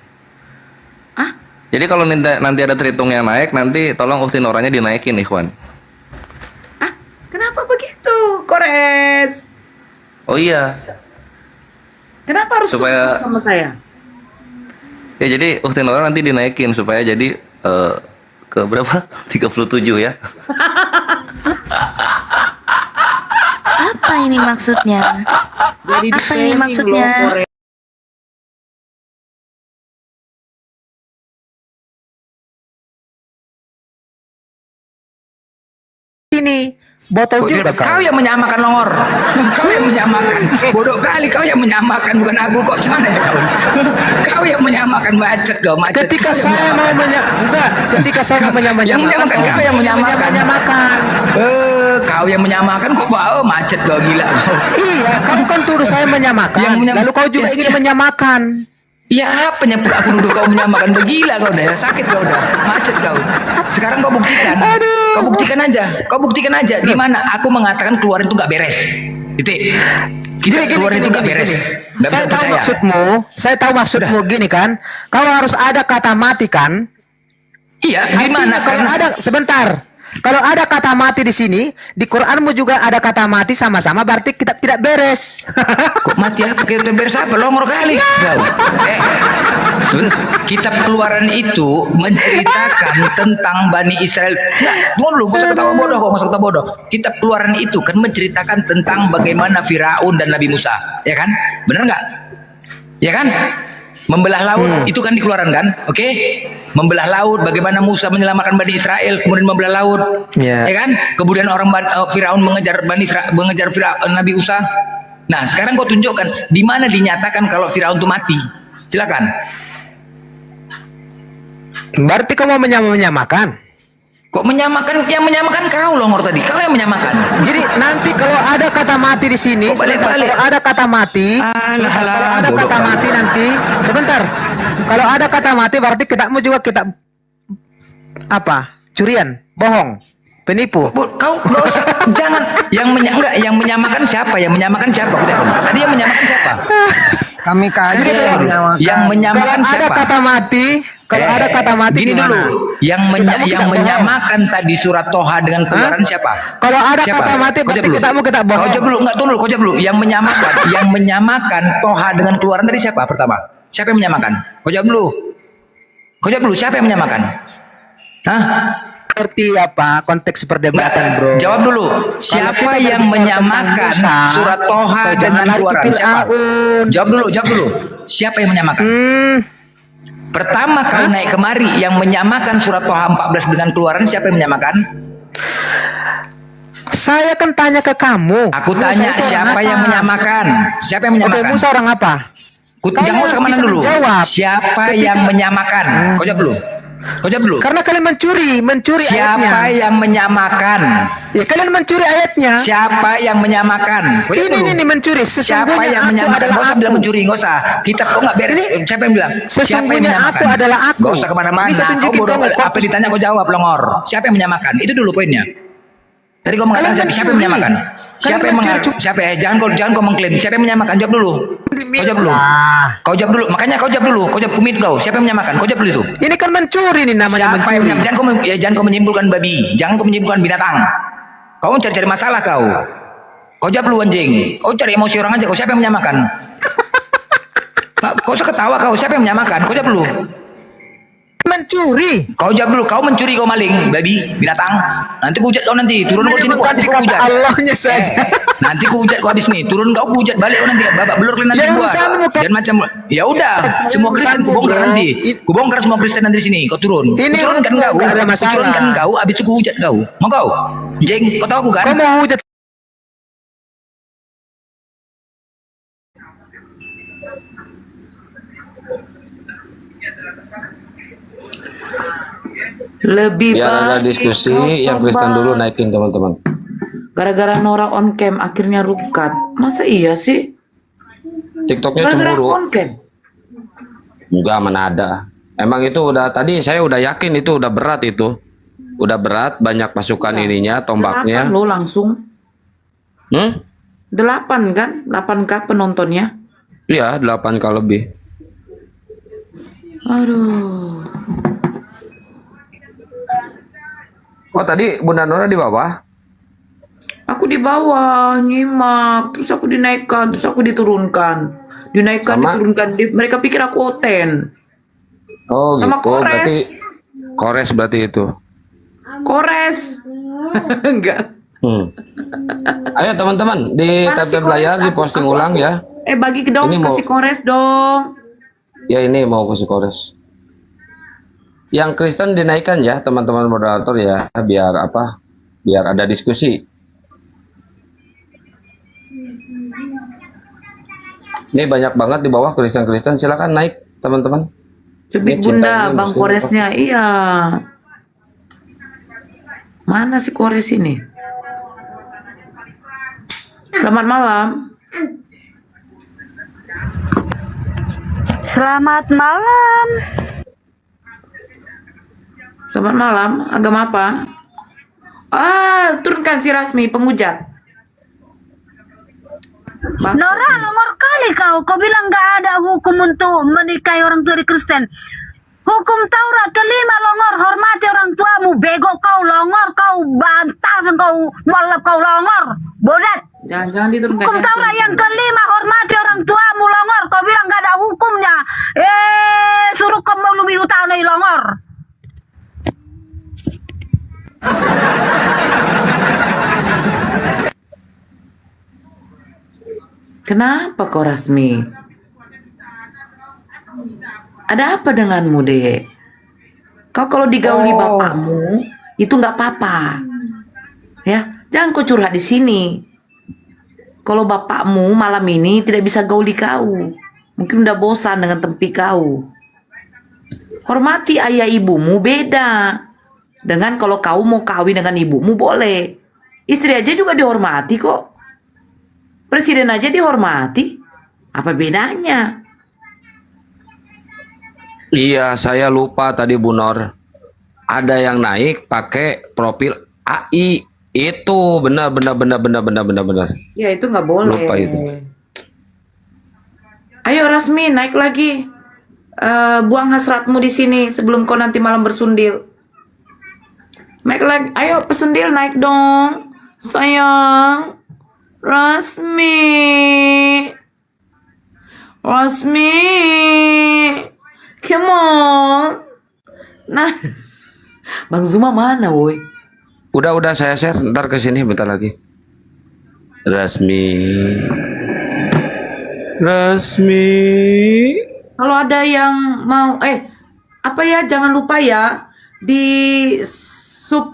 Jadi kalau nanti ada Tritung yang naik, nanti tolong Ustinoranya dinaikin, Ikhwan. Kenapa begitu, Kores? Oh iya. Kenapa harus supaya sama saya? Ya jadi Ustinora nanti dinaikin supaya jadi ke berapa? 37 ya. Apa ini maksudnya? Apa ini maksudnya? Ini botol juga kau yang menyamakan longor. Kau yang menyamakan. Bodoh kali kau yang menyamakan, bukan aku kok. Sana ya kau. Kau yang menyamakan macet kau. Ketika saya mau ketika saya mau menyamakan kau yang menyamakan. Kau yang menyamakan kok bau macet kau gila kau. Iya, kamu kan tuduh saya menyamakan. Lalu kau juga ingin menyamakan. Ya apa aku duduk kau menyamakan begila kau dah, sakit kau dah, macet kau. Sekarang kau buktikan. Kau buktikan aja. Di mana aku mengatakan keluarin itu nggak beres. Keluarin itu nggak beres. Saya tahu maksudmu gini kan. Kalau harus ada kata mati kan? Iya, di mana? Kalau ada sebentar. Kalau ada kata mati di sini, di Quranmu juga ada kata mati sama-sama, berarti kita tidak beres. Kok mati apa? Kita beres apa? Longor kali. Kau. Kitab Keluaran itu menceritakan tentang Bani Israel. Nah, tunggu dulu, gak usah ketawa bodoh kok, gak usah ketawa bodoh. Kitab Keluaran itu kan menceritakan tentang bagaimana Firaun dan Nabi Musa, ya kan? Benar nggak? Ya kan? Membelah laut itu kan di Keluaran kan? Oke? Membelah laut, bagaimana Musa menyelamatkan Bani Israel, kemudian membelah laut, ya kan? Kemudian orang Firaun mengejar Nabi Musa. Nah, sekarang kau tunjukkan di mana dinyatakan kalau Firaun itu mati. Silakan. Berarti kau mau menyamakan? Kok menyamakan? Yang menyamakan kau Longor tadi. Kau yang menyamakan. Jadi nanti kalau ada kata mati di sini, kalau ada kata mati, kalau ada kata mati nanti, sebentar. Kalau ada kata mati berarti kitabmu juga kitab apa? Curian, bohong, penipu. Kau nggak usah, jangan yang menyamakan siapa? Yang menyamakan siapa? Tadi yang menyamakan siapa? Kami kaji yang menyamakan kalau siapa? Ada kata mati, kalau ada kata mati gini gimana? dulu, yang menyamakan tadi surat Toha dengan Keluaran siapa? Kalau ada Siapa? kata mati berarti kita bohong. Kau jawab dulu, enggak dulu, kau jawab dulu. Yang menyamakan Toha dengan Keluaran tadi siapa pertama? Siapa yang menyamakan? Kau jawab dulu. Kau jawab dulu, siapa yang menyamakan? Hah? Seperti apa konteks perdebatan, bro? Jawab dulu. Siapa yang menyamakan surat Toha dengan Keluaran? Siapa? Jawab dulu. Siapa yang menyamakan? Pertama kau naik kemari yang menyamakan surat Toha 14 dengan Keluaran, siapa yang menyamakan? Saya kan tanya ke kamu. Aku tanya siapa yang menyamakan? Siapa yang menyamakan? Oke, Musa orang apa? Jangan usah kemana dulu. Siapa yang menyamakan? Kau jawab dulu. Karena kalian mencuri siapa ayatnya. Siapa yang menyamakan? Ya kalian mencuri ayatnya. Siapa yang menyamakan? Ini mencuri. Siapa yang menyamakan? Gak usah bilang mencuri, gak usah. Kitab kok nggak beres. Siapa yang bilang? Siapa yang menyamakan? Aku adalah aku. Gak usah kemana-mana. Kau bodoh. Apa ditanya kau jawab, Longor. Siapa yang menyamakan? Itu dulu poinnya. Tadi kau mengatakan siapa yang menyamakan? Siapa yang mengaku? Siapa? Jangan kau mengklaim. Siapa yang menyamakan? Jawab dulu. Kau jawab dulu. Makanya kau jawab dulu. Kau jawab kumit kau. Siapa yang menyamakan? Kau jawab dulu itu. Ini kan mencuri nih namanya. Siapa yang menyamakan? Jangan kau menyimpulkan babi. Jangan kau menyimpulkan binatang. Kau cari masalah kau. Kau jawab dulu anjing. Kau cari emosi orang aja. Kau siapa yang menyamakan? Kau usah ketawa kau. Siapa yang menyamakan? Kau jawab dulu. Mencuri. Kau jawab dulu. Kau mencuri, kau maling, babi, binatang. Nanti ku hujat kau nanti. Turun kau sini, ku habis kau hujat. Allahnya saja. Nanti ku hujat kau habis nih. Turun kau hujat balik kau nanti. Babak belur kalian nanti buat. Jangan macam. Ya udah. Semua Kristen ku bongkar nanti. Ku bongkar semua Kristen nanti di sini. Kau turun. Turunkan kau. Turunkan kau. Habis itu ku hujat kau. Mau kau? Jeng, kau tahu aku kan? Kau mau hujat? Lebih Biar ada baik diskusi, kau yang Kristen tobat. dulu naikin teman-teman. Gara-gara Nora on cam akhirnya rukat. Masa iya sih? TikToknya Gara-gara cemburu. on cam. Enggak, mana ada. Emang itu udah tadi saya udah yakin itu udah berat itu. Udah berat, banyak pasukan ininya, tombaknya. 8 lo langsung. 8 kan? 8K penontonnya. Iya, 8K lebih. Aduh. Oh, tadi Bunda Nora di bawah? Aku di bawah nyimak, terus aku dinaikkan, terus aku diturunkan. Dinaikkan, Sama? diturunkan. Mereka pikir aku oten. Oh, Sama gitu. Berarti Kores. Kores berarti itu. Kores. Enggak. Ayo teman-teman, di Mana sih tab layar Kores? diposting Aku- ulang ya. Bagi dong, Ini mau- kasih Kores dong. Ya ini mau kasih Kores. Yang Kristen dinaikkan ya teman-teman moderator ya, biar apa? Biar ada diskusi. Ini banyak banget di bawah Kristen-Kristen, silakan naik teman-teman. Cubit Ini bunda, cintanya bang Muslim Koresnya, iya. Mana si Kores ini? Selamat malam. Selamat malam. Selamat malam. Agama apa? Turunkan si Rasmi, penghujat. Nora, nomor kali kau bilang nggak ada hukum untuk menikahi orang tua di Kristen. Hukum Taurat kelima longor, hormati orang tuamu. Bego kau longor, kau bantasan, kau molap, kau longor. Bodat. Jangan diturunkan. Hukum Taurat yang kelima, hormati orang tuamu longor. Kau bilang gak ada hukumnya. Suruh kau mau lebih utama longor. Kenapa kau Rasmi? Ada apa denganmu, Dek? Kau kalau digauli bapakmu, itu nggak apa-apa. Ya, jangan kau curhat di sini. Kalau bapakmu malam ini tidak bisa gauli kau, mungkin udah bosan dengan tempi kau. Hormati ayah ibumu beda. Dengan kalau kau mau kawin dengan ibumu boleh. Istri aja juga dihormati kok. Presiden aja dihormati. Apa bedanya? Iya, saya lupa tadi Bu Nor. Ada yang naik pakai profil AI. Itu benar. Ya itu nggak boleh. Lupa itu. Ayo Rasmi naik lagi. Buang hasratmu di sini sebelum kau nanti malam bersundil. Naik lagi. Ayo pesundil naik dong. Sayang. Rasmi. Come on. Nah. Bang Zuma mana woi? Udah saya share, ntar ke sini bentar lagi. Rasmi. Kalau ada yang mau apa ya, jangan lupa ya di subscribe.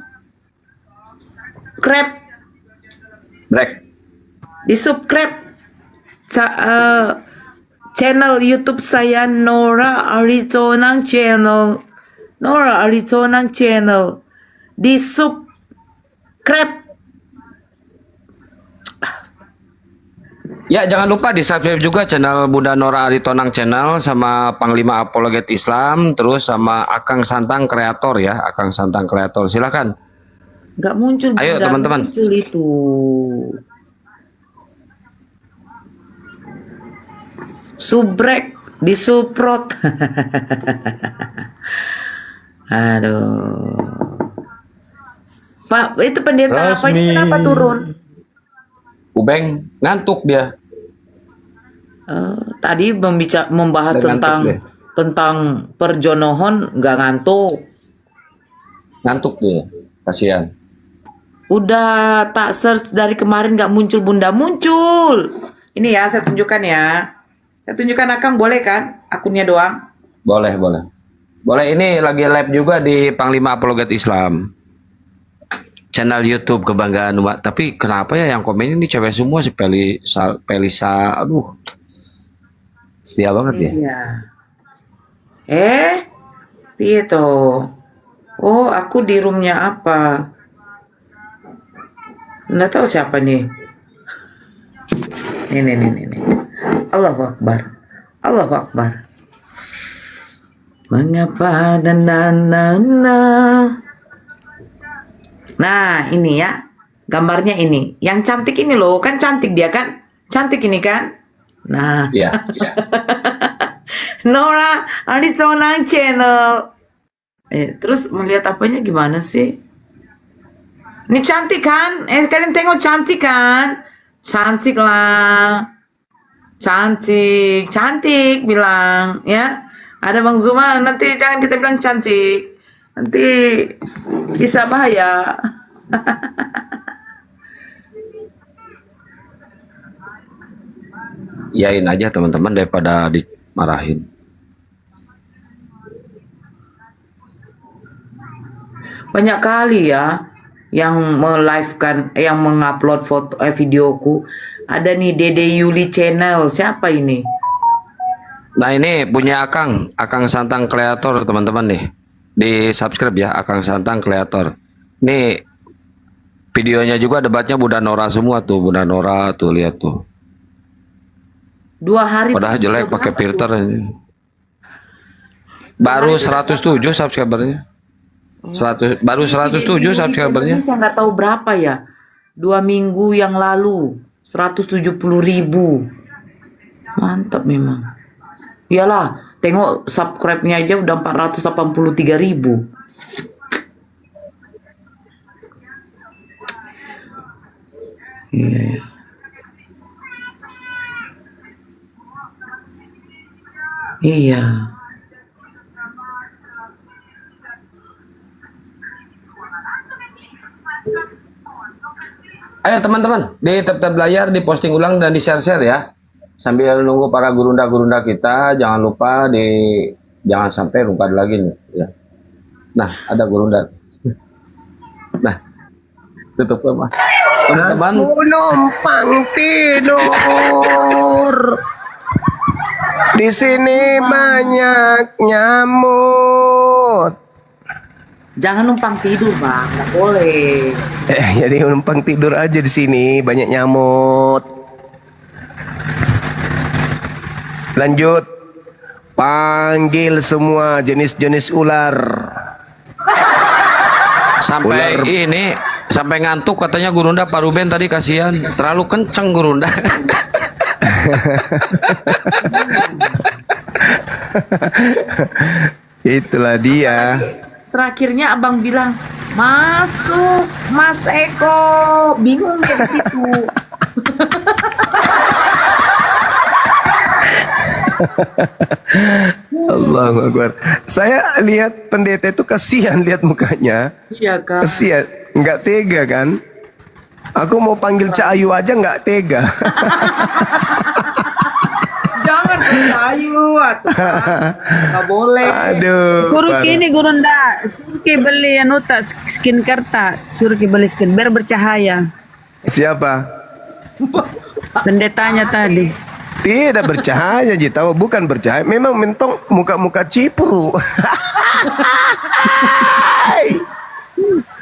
Di subscribe channel YouTube saya Nora Arizona Channel. Di subscribe. Ya, jangan lupa di subscribe juga channel Bunda Nora Aritonang Channel sama Panglima Apologet Islam, terus sama Akang Santang Kreator ya, Akang Santang Kreator. Silakan. Nggak muncul. Ayo teman-teman. Muncul itu. Subrek di suprot. Aduh. Pak, itu pendeta apa ini kenapa turun? Ubeng ngantuk dia. Tadi membahas tentang perjonohon nggak ngantuk. Ngantuk dia, kasihan. Udah tak search dari kemarin nggak muncul Bunda, muncul. Ini ya saya tunjukkan ya. Saya tunjukkan Akang, boleh kan? Akunnya doang. Boleh. Boleh, ini lagi live juga di Panglima Apologet Islam. Channel YouTube Kebanggaan Umat. Tapi kenapa ya yang komen ini cewek semua, si Pelisa, aduh. Setia banget ya. Iya. Gitu. Oh, aku di roomnya apa? Nggak tahu siapa nih. Nih. Allahu Akbar. Mengapa dan Nah, ini ya. Gambarnya ini. Yang cantik ini loh, kan cantik dia kan? Cantik ini kan? Nah. Iya. Nora Arizona Channel. Terus melihat apanya gimana sih? Ini cantik kan? Kalian tengok cantik kan? Cantik lah. Cantik bilang ya. Ada Bang Zuma, nanti jangan kita bilang cantik. Nanti bisa bahaya. Yain aja teman-teman daripada dimarahin. Banyak kali ya yang melivekan, yang mengupload foto videoku. Ada nih Dede Yuli Channel. Siapa ini? Nah, ini punya Akang Santang Kreator teman-teman nih. Di subscribe ya, Akang Santang Kreator. Nih videonya juga debatnya Bunda Nora semua tuh, Bunda Nora tuh, lihat tuh. 2 hari. Padahal jelek pakai filter ini. Baru 107 subscribernya. 100 baru 107 subscribernya. Saya nggak tahu berapa ya. 2 minggu yang lalu 170.000. Mantap memang. Iyalah, Tengok subscribe-nya aja udah 483.000. Iya. Iya. Ayo teman-teman, di tab layar, di posting ulang dan di share-share ya. Sambil nunggu para gurunda-gurunda kita, jangan lupa jangan sampai lupa lagi nih ya. Nah, ada gurunda. Nah, tutup mah. Teman-teman, Aku numpang tidur. Di sini banyak nyamuk. Jangan numpang tidur, Bang. Nggak boleh. Jadi numpang tidur aja di sini, banyak nyamuk. Lanjut. Panggil semua jenis-jenis ular. sampai ini sampai ngantuk katanya Gurunda. Pak Ruben tadi kasihan, terlalu kenceng Gurunda. Itulah dia. Terakhirnya abang bilang, masuk Mas Eko. Bingung dia di situ. Allahu Akbar. Saya lihat pendeta itu kasihan lihat mukanya. Iya kan. Kasihan, nggak tega kan? Aku mau panggil Cak Ayu aja nggak tega. Jangan Ayu, nggak boleh. Aduh. Suruh kini Gurunda, suruh ki beli tak skincare tak, suruh ki beli skin biar bercahaya. Siapa? Pendetanya tadi. Tidak bercahaya, Ji. Tahu bukan bercahaya. Memang mentong muka-muka cipru.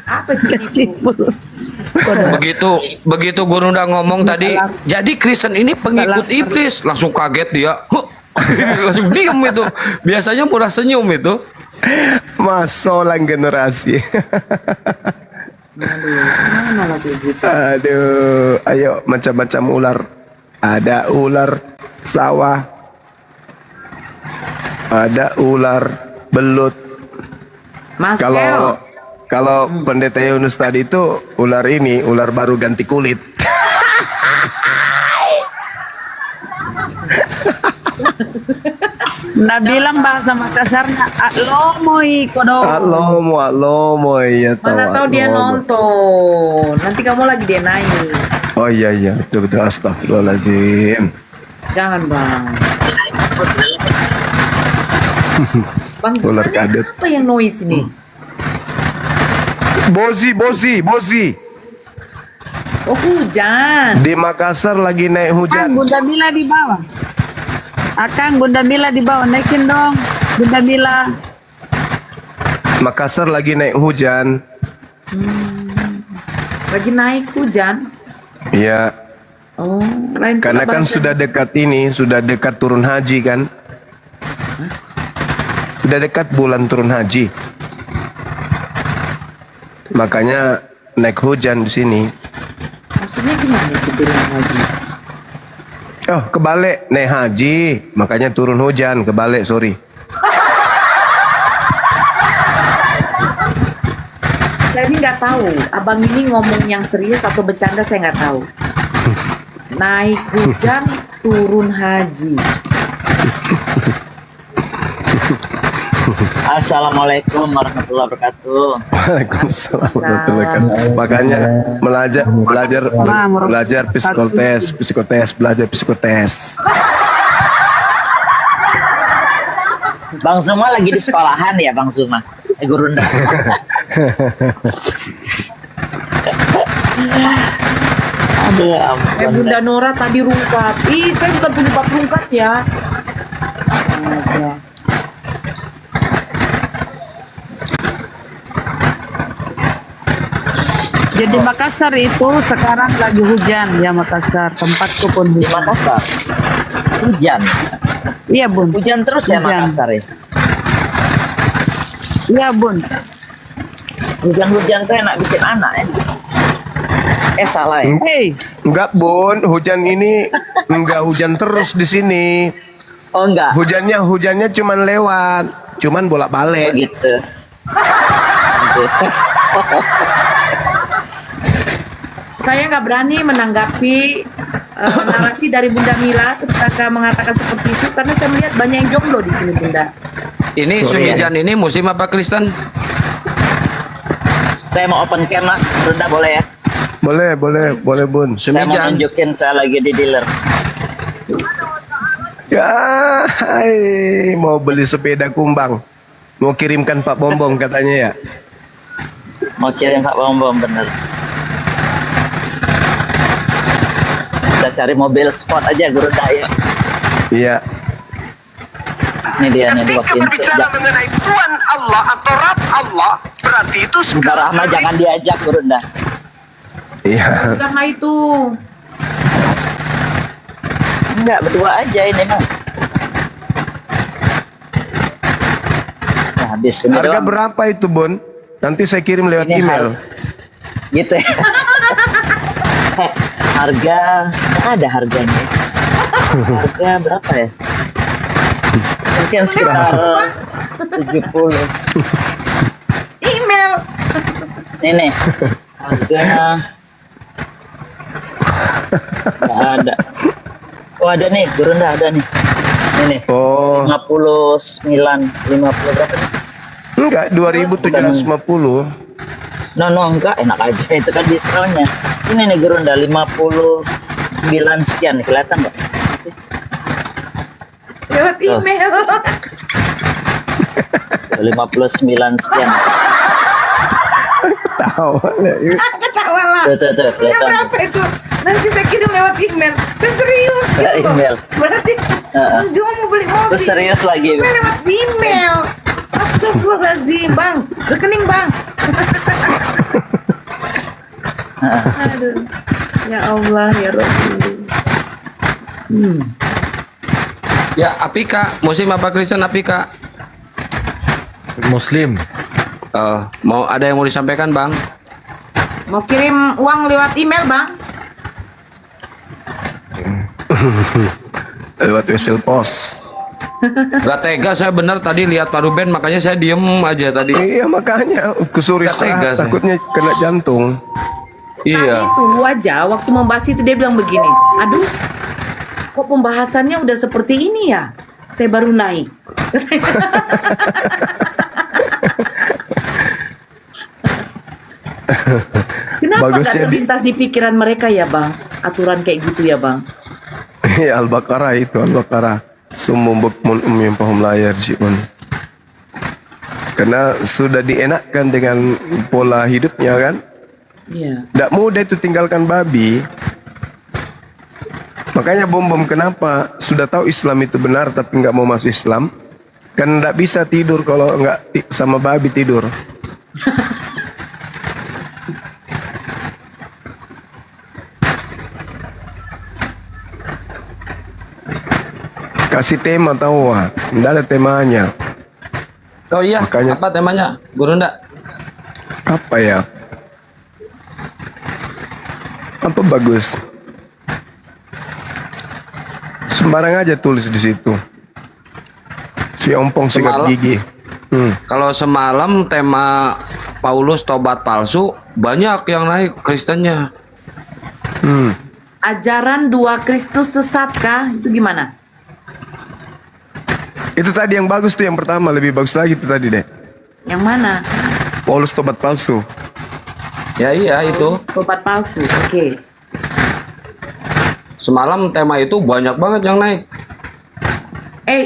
Apa cipru? Begitu Gurunda ngomong tadi, jadi Kristen ini pengikut iblis, langsung kaget dia. Langsung diem itu. Biasanya murah senyum itu. Masolang generasi. Aduh, ayo macam-macam ular. Ada ular sawah, ada ular belut. Kalau pendeta Yunus tadi itu ular ini, ular baru ganti kulit. Nah bilang bahasa Makassarnya alomoy kodo. Alomo ya tahu. Mana tahu dia nonton. Nanti kamu lagi dia naik. Oh iya betul astagfirullahaladzim. Jangan bang. Bang ular kadet. Apa yang noise ini? Bozi. Oh hujan. Di Makassar lagi naik hujan. Bunda Mila di bawah. Bunda Mila di bawah, naikin dong. Bunda Mila. Makassar lagi naik hujan. Lagi naik hujan. Iya. Oh, lain karena kan sudah dekat ini, sudah dekat turun haji kan? Sudah dekat bulan turun haji. Makanya naik hujan di sini. Maksudnya gimana itu turun haji? Oh, kebalik naik haji, makanya turun hujan, kebalik, sorry. Saya ini nggak tahu, abang ini ngomong yang serius atau bercanda saya nggak tahu. Naik hujan, turun haji. Assalamualaikum warahmatullahi wabarakatuh. Waalaikumsalam warahmatullahi wabarakatuh. Makanya belajar psikotes. Bang Suma lagi di sekolahan ya Bang Suma? Gurunda. Aduh, Bunda Nora tadi rungkat. Ih, saya bukan penyebab rungkat ya. Jadi Makassar itu sekarang lagi hujan ya Makassar, tempatku pun hujan. Di Makassar hujan. Iya Bun. Hujan terus ya Makassar ya. Iya Bun. Hujan-hujan tuh enak bikin anak ya. Salah ya. Hey. Enggak Bun, hujan ini enggak hujan terus di sini. Oh enggak. Hujannya cuman lewat, cuman bolak-balik. Gitu. Saya nggak berani menanggapi narasi dari Bunda Mila ketika mengatakan seperti itu karena saya melihat banyak yang jomblo di sini, Bunda. Ini Sumijan ini muslim apa Kristen? Saya mau open cam lah, Bunda boleh ya? Boleh Bun. Saya mau tunjukin saya lagi di dealer. Ya, mau beli sepeda kumbang. Mau kirimkan Pak Bombong katanya ya. Mau kirim Pak Bombong bener. Kita cari mobil sport aja Guru Daya. Iya. Ini dia nih dua pintu. Bicara mengenai Tuhan Allah atau Rab Allah, berarti itu Bunda Rahma jangan diajak Guru Daya. Iya. Karena itu. Enggak, berdua aja ini mah. Nah, habis ini Harga doang. berapa itu, Bun? Nanti saya kirim lewat Ini email. Gitu ya. Harga ada harganya. Harga berapa ya? Mungkin sekitar 70. Email. Ini harganya nggak ada. Oh ada nih, Gurunda ada nih. Ini. Oh. 59, 50 berapa nih? Enggak, 2.750. No, enggak, enak aja. Itu kan diskonnya. Ini nih Gurunda 59 sekian, kelihatan nggak? Lewat email. 59 sekian. Tahu. Ketawa lah. Tuh, kelihatan. Berapa itu? Nanti saya kirim lewat email. Saya serius gitu. Ya, email. Berarti Bang Juma mau beli mobil. Terus serius lagi. Email lewat email. Astagfirullahaladzim, Bang. Rekening, Bang. Aduh. Ya Allah, ya Rasul. Ya, Apika, muslim apa Kristen Apika? Muslim. Mau ada yang mau disampaikan, Bang? Mau kirim uang lewat email, Bang? Lewat wesel pos. Gak tega saya bener tadi lihat Pak Ruben, makanya saya diem aja tadi. Iya makanya kusuri Gak tega saya. takutnya kena jantung. Iya. Tadi itu aja waktu membahas itu dia bilang begini, aduh, kok pembahasannya udah seperti ini ya? Saya baru naik. Kenapa Bagus nggak jadi- terlintas di pikiran mereka ya, Bang? Aturan kayak gitu ya, Bang? Iya Al-Baqarah itu Al-Baqarah. Sumum bukmun umyum pahum layar jiun. Karena sudah dienakkan dengan pola hidupnya kan. Iya. Tidak mudah itu tinggalkan babi. Makanya bom kenapa sudah tahu Islam itu benar tapi nggak mau masuk Islam? Kan nggak bisa tidur kalau nggak sama babi tidur. Kasih tema tahu wah, nggak ada temanya. Oh iya, Makanya- apa temanya? Gurunda. Apa ya? Apa bagus? Sembarang aja tulis di situ. Si ompong sikat Semalam- gigi. Kalau semalam tema Paulus tobat palsu, banyak yang naik Kristennya. Ajaran dua Kristus sesatkah? Itu gimana? Itu tadi yang bagus tuh yang pertama, lebih bagus lagi itu tadi deh. Yang mana? Paulus tobat palsu. Ya iya itu. Tobat palsu. Oke. Semalam tema itu banyak banget yang naik.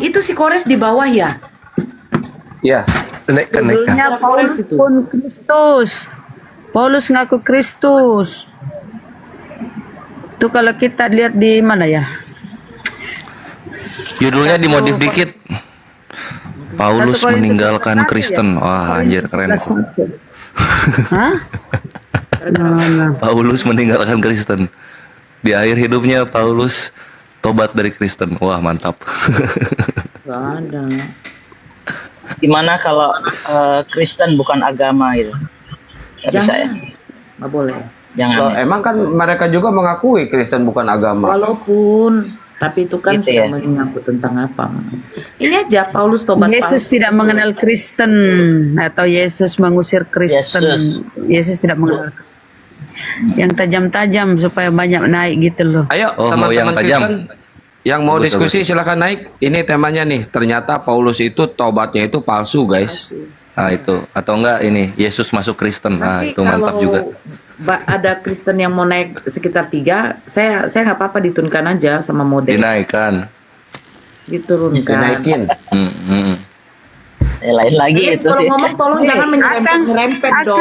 Itu si Kores di bawah ya? Iya. Naikkan. Judulnya Paulus pun Kristus. Paulus ngaku Kristus. Itu kalau kita lihat di mana ya? Judulnya dimodif dikit. Paulus 1 Korintus meninggalkan 11 Kristen. ya? Wah, anjir keren. 11. Hah? Paulus meninggalkan Kristen. Di akhir hidupnya Paulus tobat dari Kristen. Wah, mantap. Gak ada. Gimana kalau Kristen bukan agama gitu? Gak bisa ya? Gak boleh. Jangan. Loh, emang kan mereka juga mengakui Kristen bukan agama. Walaupun Tapi itu kan Gitu sudah ya. menyangkut tentang apa? Ini aja Paulus tobat Yesus palsu. tidak mengenal Kristen atau Yesus mengusir Kristen. Yesus tidak mengenal yang tajam-tajam supaya banyak naik gitu loh. Ayo Oh, mau yang teman-teman tajam. Kristen yang mau Bagus, diskusi bagus. silakan naik. Ini temanya nih. Ternyata Paulus itu tobatnya itu palsu, guys. Nah itu atau enggak ini Yesus masuk Kristen. Nah Tapi itu mantap kalau juga. ada Kristen yang mau naik sekitar 3, saya nggak apa-apa diturunkan aja sama model. Dinaikkan. Diturunkan. Dinaikin. Lain lagi Jadi itu kalau sih. ngomong tolong jangan menyerempet dong.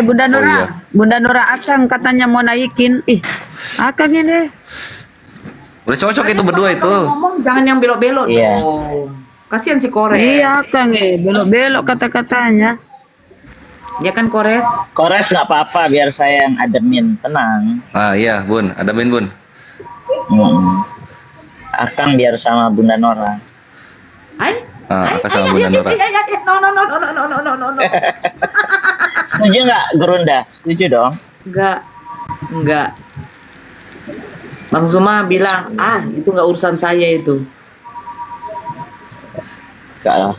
Bunda Oh, Nora, iya. Bunda Nora Akang katanya mau naikin. Ih, Akang ini. Udah cocok itu berdua itu. Kalau ngomong jangan yang belok-belok Iya. dong. Kasihan si Kores. Iya Akang belok-belok kata-katanya. Ya kan Kores? Kores nggak apa-apa, biar saya yang ademin, tenang. Ah iya Bun, ada Bun. Akang biar sama Bunda Nora. Hai? Ah, Aka sama Bunda Nora. No. Setuju nggak, Gerunda? Setuju dong. Enggak. Bang Zuma bilang, itu nggak urusan saya itu. Enggak lah.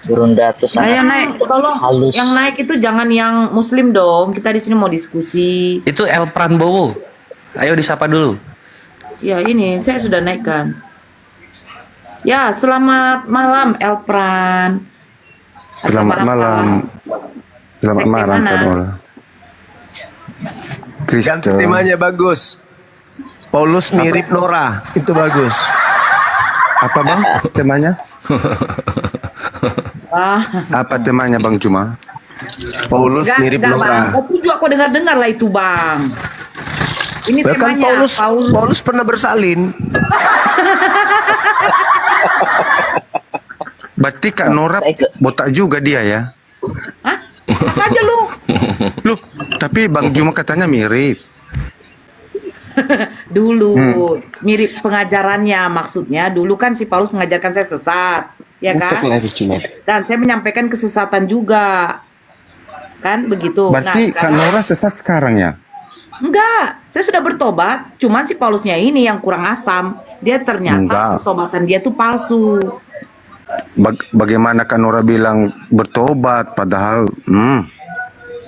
Gerunda tuh sangat Tolong, halus. yang naik itu jangan yang Muslim dong. Kita di sini mau diskusi. Itu El Pranbowo. Ayo disapa dulu. Ya ini saya sudah naikkan. Ya selamat malam Elpran. Selamat malam. Selamat Sekte malam, mana? Kak Nora. Ganti temanya bagus. Paulus mirip Nora, itu bagus. Apa bang temanya? Ah. Apa temanya Bang Juma? Paulus mirip Bang. Nora. Oh tujuh aku dengar lah itu Bang. Ini Bahkan temanya Paulus pernah bersalin. Berarti Kak Nora botak juga dia ya? Apa aja lu? Loh, tapi Bang Juma katanya mirip. Dulu mirip pengajarannya, maksudnya dulu kan si Paulus mengajarkan saya sesat, ya kan? Dan saya menyampaikan kesesatan juga, kan begitu. Berarti Kak sekarang- Nora sesat sekarang ya? Enggak, saya sudah bertobat. Cuman si Paulusnya ini yang kurang asam. Dia ternyata Enggak. pertobatan dia tuh palsu. Bagaimana Kak Nora bilang bertobat padahal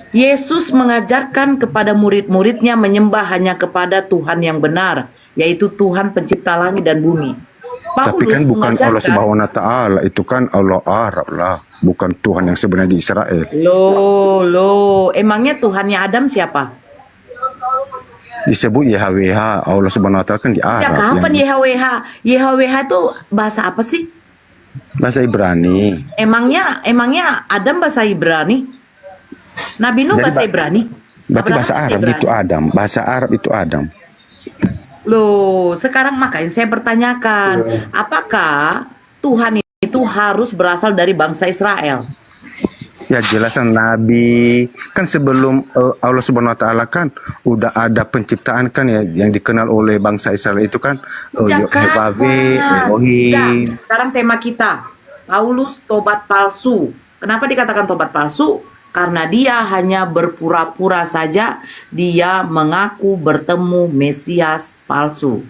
Yesus mengajarkan kepada murid-muridnya menyembah hanya kepada Tuhan yang benar, yaitu Tuhan pencipta langit dan bumi. tapi kan bukan Allah mengajarkan- Subhanahu wa taala, itu kan Allah Arab lah, bukan Tuhan yang sebenarnya di Israel. Loh, emangnya Tuhannya Adam siapa? Disebut YHWH, Allah Subhanahu wa taala kan di Ya Arab. kapan yang YHWH? YHWH itu bahasa apa sih? bahasa Ibrani. Emangnya Adam bahasa Ibrani? Nabi Nuh Jadi bahasa Ibrani? Berarti Abraham bahasa Arab Ibrani? itu Adam, bahasa Arab itu Adam. Loh, sekarang makanya saya bertanyakan, apakah Tuhan itu harus berasal dari bangsa Israel? Ya jelasan Nabi kan sebelum Allah Subhanahu wa taala kan udah ada penciptaan kan ya yang dikenal oleh bangsa Israel itu kan Yahweh, Elohim. Sekarang tema kita, Paulus tobat palsu. Kenapa dikatakan tobat palsu? Karena dia hanya berpura-pura saja, dia mengaku bertemu Mesias palsu.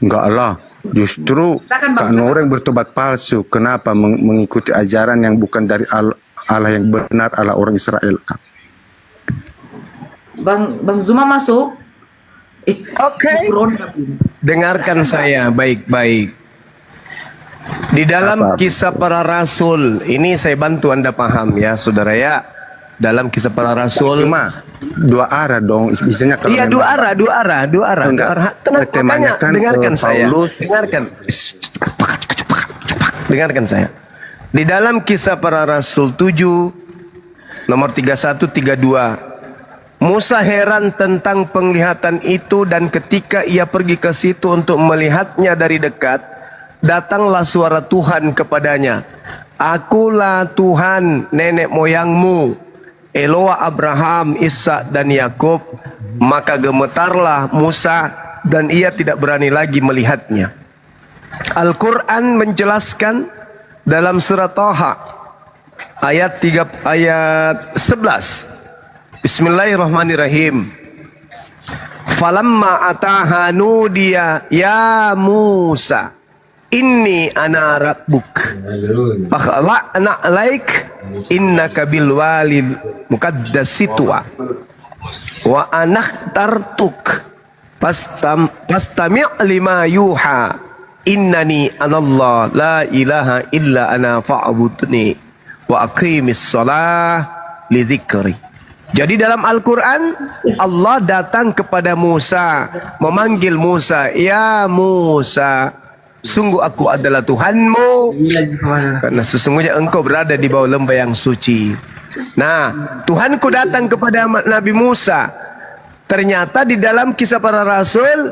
Enggak lah, justru Silakan, Bang. Kak Nora yang bertobat palsu. Kenapa mengikuti ajaran yang bukan dari Allah yang benar, Allah orang Israel, Kak? Bang Zuma masuk. Oke. Dengarkan saya baik-baik. Di dalam kisah para rasul, ini saya bantu Anda paham ya, saudara ya. Dalam kisah para rasul, dua arah dong, isinya kalau iya memang- dua arah. Tenang, temanya makanya kan, dengarkan saya. Paulus. Dengarkan saya. Di dalam kisah para rasul 7 nomor 31 32, Musa heran tentang penglihatan itu, dan ketika ia pergi ke situ untuk melihatnya dari dekat, datanglah suara Tuhan kepadanya. Akulah Tuhan nenek moyangmu, Eloa Abraham, Ishak dan Yakub. Maka gemetarlah Musa dan ia tidak berani lagi melihatnya. Al-Quran menjelaskan dalam surat Thaha ayat 11. Bismillahirrahmanirrahim. Falamma ataha nudiya ya Musa inni ana rabbuk fakhla'na alaik innaka bil walil muqaddasi tuwa wa anakhtartuk fastami' lima yuha innani anallah la ilaha illa ana fa'budni wa aqimis shalah li dzikri. Jadi dalam Al-Quran Allah datang kepada Musa, memanggil Musa, ya Musa, sungguh aku adalah Tuhanmu, karena sesungguhnya engkau berada di bawah lembah yang suci. Nah, Tuhanku datang kepada Nabi Musa. Ternyata di dalam kisah para rasul,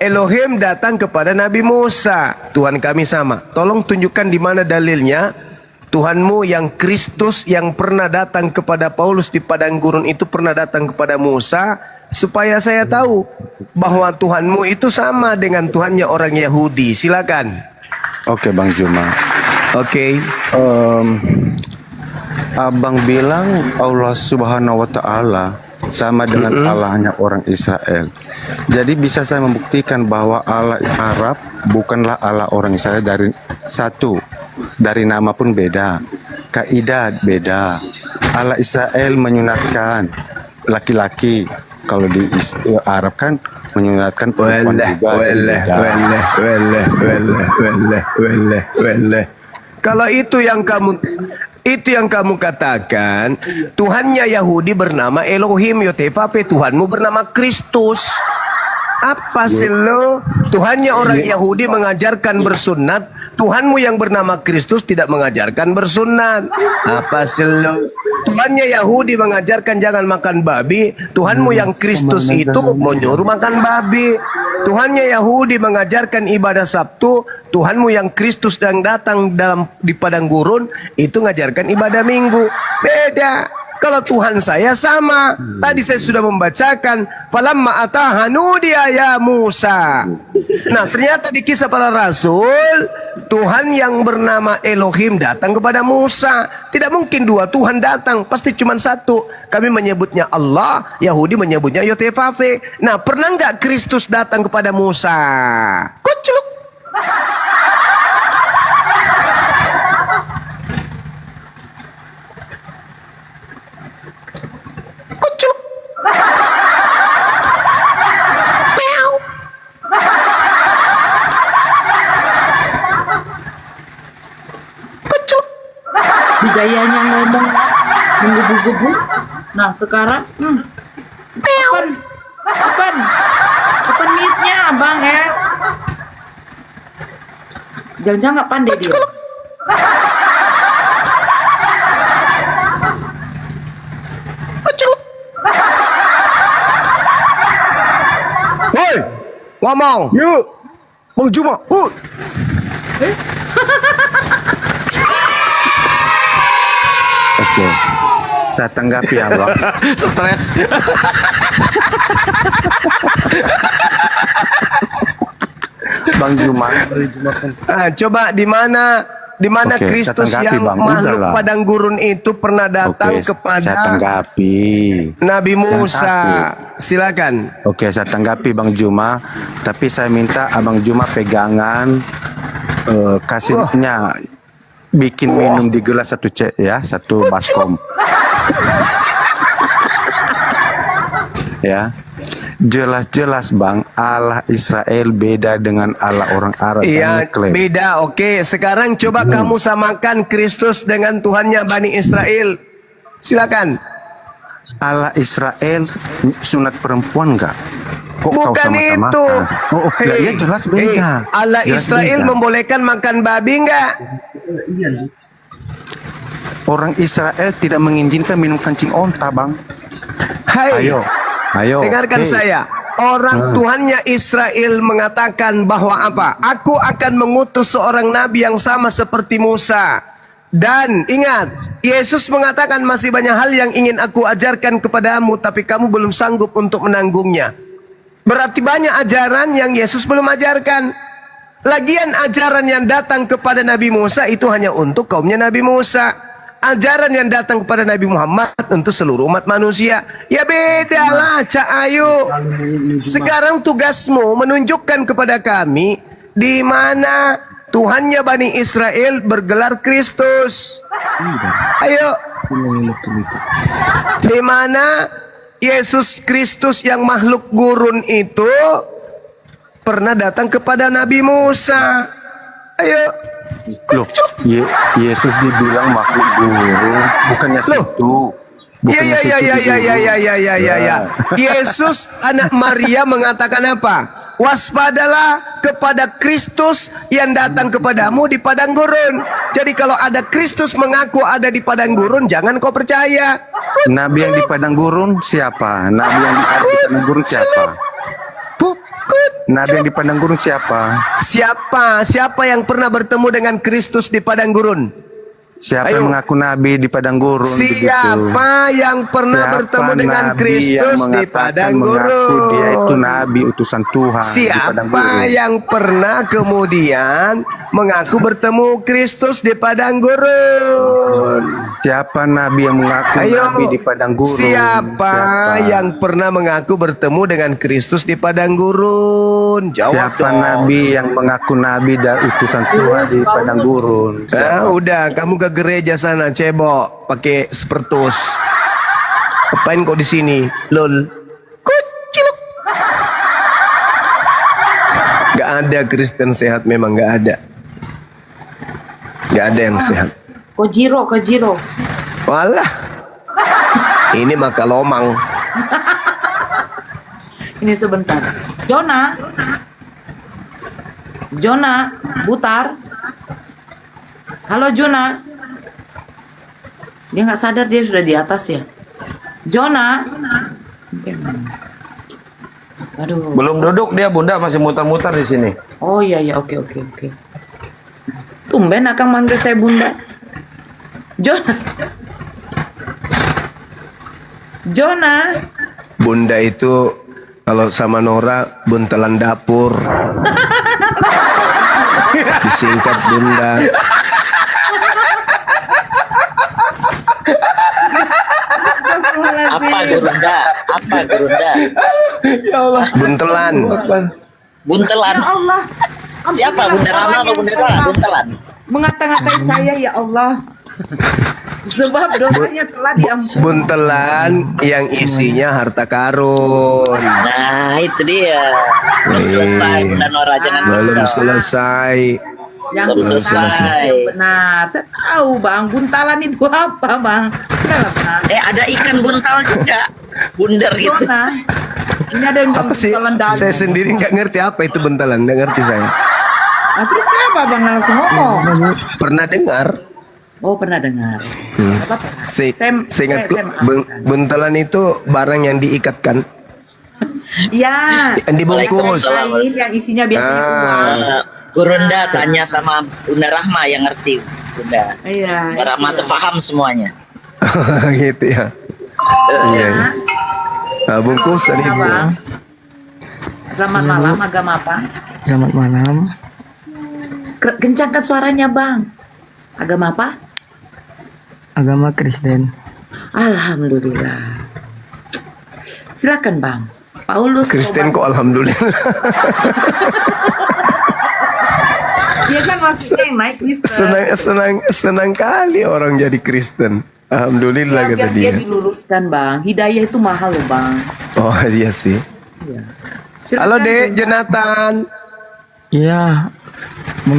Elohim datang kepada Nabi Musa. Tuhan kami sama. Tolong tunjukkan di mana dalilnya Tuhanmu yang Kristus yang pernah datang kepada Paulus di padang gurun itu pernah datang kepada Musa, supaya saya tahu bahwa Tuhanmu itu sama dengan Tuhannya orang Yahudi. Silakan. Oke, Bang Juma. Oke. Abang bilang Allah Subhanahu wa Ta'ala sama dengan Allahnya orang Israel. Jadi bisa saya membuktikan bahwa Allah Arab bukanlah Allah orang Israel. Dari satu, dari nama pun beda, kaidah beda. Allah Israel menyunatkan laki-laki, kalau di Arab kan menyunatkan perempuan juga. Kalau itu yang kamu katakan, Tuhannya Yahudi bernama Elohim Yotefape, Tuhanmu bernama Kristus. Apa sih lo? Tuhannya orang Yahudi mengajarkan bersunat, Tuhanmu yang bernama Kristus tidak mengajarkan bersunat. Apa sih lo? Tuhannya Yahudi mengajarkan jangan makan babi, Tuhanmu yang Kristus itu menyuruh makan babi. Tuhannya Yahudi mengajarkan ibadah Sabtu, Tuhanmu yang Kristus yang datang di padang gurun itu mengajarkan ibadah Minggu. Beda. Kalau Tuhan saya sama. Tadi saya sudah membacakan falamma ataha nudiya ya Musa. Nah, ternyata di kisah para rasul Tuhan yang bernama Elohim datang kepada Musa. Tidak mungkin dua Tuhan datang, pasti cuma satu. Kami menyebutnya Allah, Yahudi menyebutnya Yotefafe. Nah, pernah nggak Kristus datang kepada Musa? Kucluk. Gayanya ngomong menggebu-gebu. Nah sekarang kapan niatnya Bang jangan-jangan nggak pandai dia. Hoi, ngomong. Yuk, Bang Juma. Oke, saya tanggapi Abang. Stres. Bang Juma. Coba di mana Oke, Kristus saya tanggapi, yang Bang. makhluk Udahlah. padang gurun itu pernah datang Oke, kepada saya tanggapi. Nabi Musa. Tanggapi. Silakan. Oke, saya tanggapi Bang Juma. Tapi saya minta Abang Juma pegangan kasihnya bikin minum di gelas satu satu baskom. Ya. Jelas-jelas Bang, Allah Israel beda dengan Allah orang Arab. Iya, beda. Oke, sekarang coba kamu samakan Kristus dengan Tuhannya Bani Israel. Silakan. Allah Israel sunat perempuan enggak? Kok kau Bukan sama-samakan? itu. Ya jelas beda. Allah Jelas Israel beda. membolehkan makan babi enggak? Orang Israel tidak mengizinkan minum kancing onta, Bang. Hai. Ayo. Dengarkan Hei. saya. Orang Tuhannya Israel mengatakan bahwa apa? Aku akan mengutus seorang nabi yang sama seperti Musa. Dan ingat, Yesus mengatakan masih banyak hal yang ingin aku ajarkan kepadamu, tapi kamu belum sanggup untuk menanggungnya. Berarti banyak ajaran yang Yesus belum ajarkan. Lagian ajaran yang datang kepada Nabi Musa itu hanya untuk kaumnya Nabi Musa. ajaran yang datang kepada Nabi Muhammad untuk seluruh umat manusia. Ya beda lah, Cak Ayu. Sekarang tugasmu menunjukkan kepada kami di mana Tuhannya Bani Israel bergelar Kristus. Ayo. Di mana Yesus Kristus yang makhluk gurun itu pernah datang kepada Nabi Musa. Ayo. Loh, Yesus dibilang makhluk gurun, bukannya situ. Ya. Yesus anak Maria mengatakan apa? Waspadalah kepada Kristus yang datang kepadamu di padang gurun. Jadi kalau ada Kristus mengaku ada di padang gurun, jangan kau percaya. Nabi yang di padang gurun siapa? Nabi yang di padang gurun siapa? Nabi yang di padang gurun siapa? Siapa yang pernah bertemu dengan Kristus di padang gurun? Siapa yang mengaku Nabi di padang gurun? Siapa yang pernah bertemu dengan Kristus di padang gurun? Dia itu Nabi utusan Tuhan. Siapa yang pernah kemudian mengaku bertemu Kristus di padang gurun? Siapa Nabi yang mengaku Nabi di padang gurun? Siapa yang pernah mengaku bertemu dengan Kristus di padang gurun? Jawab Siapa dong. Nabi yang mengaku Nabi dan utusan Tuhan di padang gurun? Udah, kamu ke gereja sana cebok pakai spertus. Apain kau di sini? Lol. Kuciluk. Gak ada Kristen sehat, memang gak ada. Gak ada yang sehat. Kojiro. Walah. Ini maka lomang. Ini sebentar. Jona, Butar. Halo Jona. Dia nggak sadar dia sudah di atas ya. Jona. Oke. Aduh. Belum duduk dia Bunda, masih muter-muter di sini. Oh iya, oke. Tumben Akang manggil saya Bunda. Jona. Bunda itu kalau sama Nora buntelan dapur. Disingkat Bunda. Apa Gurunda? Ya Allah. Buntelan. Buntelan. Ya Allah. Siapa Bunda Rama atau Bunda Rama? Buntelan. Mengata-ngatai saya ya Allah. Sebab dosanya telah diampuni. Buntelan yang isinya harta karun. Nah, itu dia. Belum selesai Bunda Nora, jangan Belum gitu. selesai. Yang benar, yang benar. Saya tahu Bang, buntalan itu apa Bang? Udahlah, Bang. Ada ikan buntal juga. Bunder gitu. Jona. Ini ada yang Apa sih? buntalan dalam. Saya sendiri nggak ngerti apa itu buntalan. Nggak ngerti saya. Nah, terus kenapa Bang nggak langsung ngomong? Pernah dengar? Oh, pernah dengar. Seingatku buntalan itu barang yang diikatkan. Ya. Yang dibungkus. Lain yang isinya biasanya uang. Gurunda tanya sama Bunda Rahma yang ngerti Bunda. Iya. Bunda Rahma tuh paham semuanya. Gitu ya. Iya. Nah, bungkus tadi. Bang. Selamat malam, agama apa? Selamat malam. Kencangkan suaranya Bang. Agama apa? Agama Kristen. Alhamdulillah. Silakan Bang. Paulus. Kristen kok alhamdulillah. Dia kan masih yang naik Kristen. Senang kali orang jadi Kristen. Alhamdulillah kata Biar dia dia. diluruskan Bang. Hidayah itu mahal loh Bang. Oh iya sih. Iya. Halo Dek, Jonathan. Iya.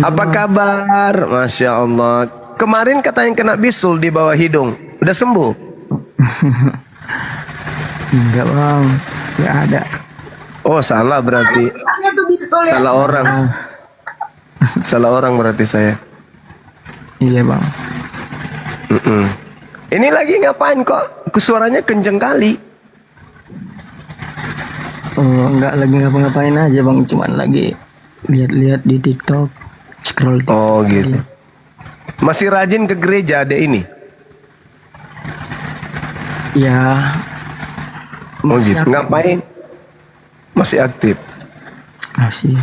Apa kabar? Masya Allah. Kemarin katanya kena bisul di bawah hidung. Udah sembuh? Enggak bang, enggak ada. Oh salah berarti. Salah orang. Salah orang berarti saya. Iya bang. Ini lagi ngapain kok? Suaranya kenceng kali. Oh enggak lagi ngapa-ngapain aja bang, cuman lagi lihat-lihat di TikTok, scroll. Oh gitu. Masih rajin ke gereja ada ini? Ya. Oh gitu. aktif. Ngapain? Masih aktif. Masih.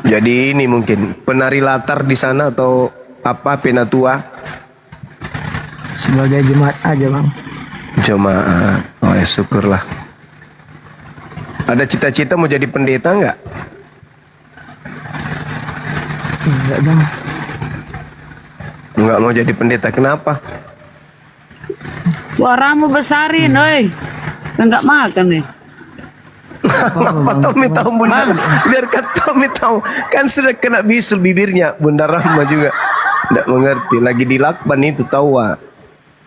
Jadi ini mungkin penari latar di sana atau apa penatua? Sebagai jemaat aja bang. Jemaat. Oh ya syukurlah. Ada cita-cita mau jadi pendeta nggak? Enggak bang. Nggak mau jadi pendeta, kenapa? Suaramu besarin, oi. Enggak makan nih. Ngapa Tommy tahu Bunda? Biarkan Tommy tahu. Kan sudah kena bisul bibirnya Bunda Rahma juga. Nggak mengerti. Lagi di lakban itu tahu.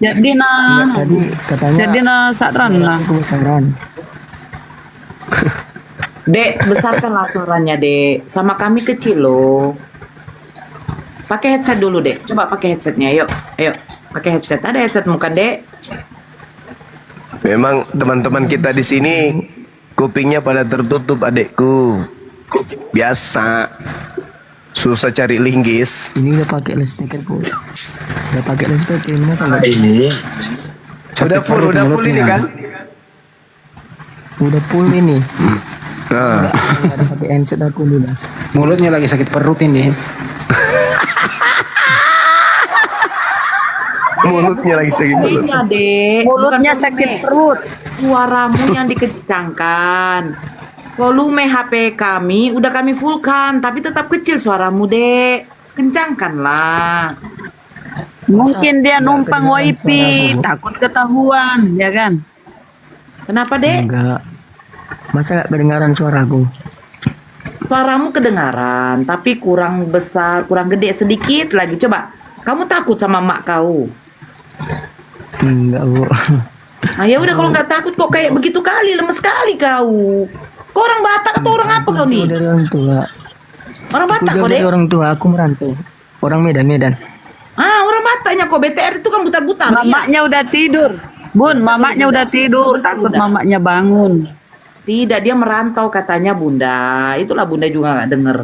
Jadi Enggak, tadi katanya. Jadi sakran lah. Kebesaran. Dek, besarkanlah suaranya, Dek. Sama kami kecil loh. Pakai headset dulu, Dek. Coba pakai headsetnya, yuk. Ayo, pakai headset. Ada headset bukan, Dek? Memang teman-teman kita di sini kupingnya pada tertutup, adekku. Biasa. Susah cari linggis. Ini udah pakai loudspeaker pun. Udah pakai loudspeaker ini sama ini. Udah full ini kan? Udah full ini. Nah. Nggak ada pakai handset aku dulu. Mulutnya lagi sakit perut ini. Mulutnya lagi sakit perut. Iya, Dek. Mulutnya Bukan sakit volume. perut. Suaramu yang dikencangkan. Volume HP kami udah kami fullkan, tapi tetap kecil suaramu, Dek. Kencangkanlah. Mungkin dia numpang wifi, takut ketahuan, ya kan? Kenapa, Dek? Enggak. Masa nggak kedengaran suaraku? Suaramu kedengaran, tapi kurang besar, kurang gede sedikit lagi. Coba, kamu takut sama mak kau? Enggak bu. Nah ya udah kalau nggak takut kok kayak begitu kali, lemes sekali kau. Kau orang Batak atau orang apa kau nih? Dari orang tua. Orang Aku Batak jauh kau, dari Dek? orang tua. Aku merantau. Orang Medan. Ah, orang Bataknya kok. BTR itu kan buta-buta. Mamaknya udah tidur. Bun, mamaknya udah tidur. Takut mamaknya bangun. Tidak, dia merantau katanya Bunda. Itulah Bunda juga nggak denger.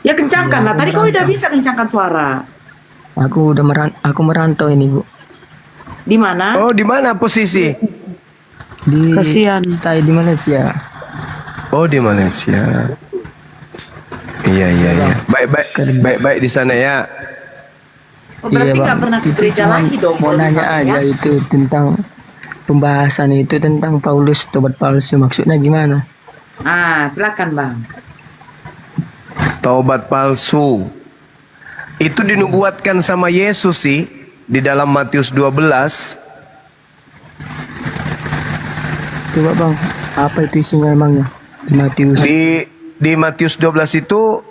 Ya kencangkan lah. Tadi kau udah bisa kencangkan suara. Aku merantau ini bu. Di mana? Oh, di mana posisi? Di Kasihan. Stay di Malaysia. Oh, di Malaysia. Iya. Baik di sana ya. Oh, berarti nggak pernah ke Itu gereja cuman lagi dong. mau kalau di nanya sana, aja ya? itu tentang pembahasan itu tentang Paulus tobat palsu, maksudnya gimana? Ah, silakan Bang. Taubat palsu. Itu dinubuatkan sama Yesus sih di dalam Matius 12. Coba bang, apa itu isinya emangnya di Matius? Di Matius 12 itu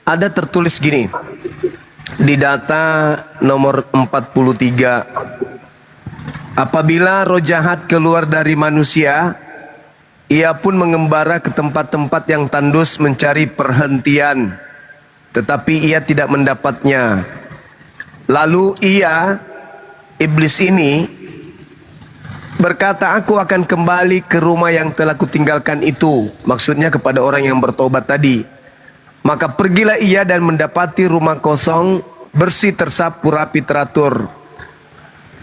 ada tertulis gini. Di data nomor 43. Apabila roh jahat keluar dari manusia, ia pun mengembara ke tempat-tempat yang tandus mencari perhentian, tetapi ia tidak mendapatnya. Lalu iblis ini berkata, aku akan kembali ke rumah yang telah kutinggalkan itu. Maksudnya kepada orang yang bertobat tadi. Maka pergilah ia dan mendapati rumah kosong, bersih, tersapu, rapi, teratur.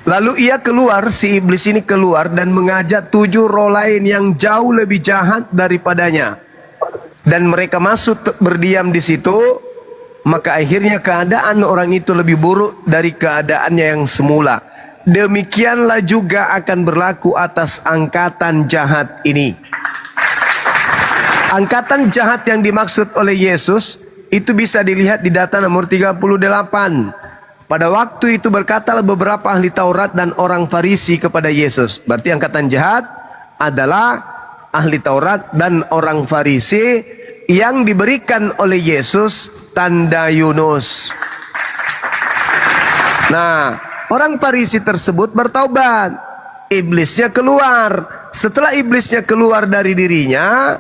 Lalu ia keluar, si iblis ini keluar dan mengajak 7 roh lain yang jauh lebih jahat daripadanya. Dan mereka masuk berdiam di situ. Maka akhirnya keadaan orang itu lebih buruk dari keadaannya yang semula. Demikianlah juga akan berlaku atas angkatan jahat ini. Angkatan jahat yang dimaksud oleh Yesus itu bisa dilihat di data nomor 38. Pada waktu itu berkatalah beberapa ahli Taurat dan orang Farisi kepada Yesus. Berarti angkatan jahat adalah ahli Taurat dan orang Farisi yang diberikan oleh Yesus tanda Yunus. Nah, orang Farisi tersebut bertaubat. Iblisnya keluar. Setelah iblisnya keluar dari dirinya,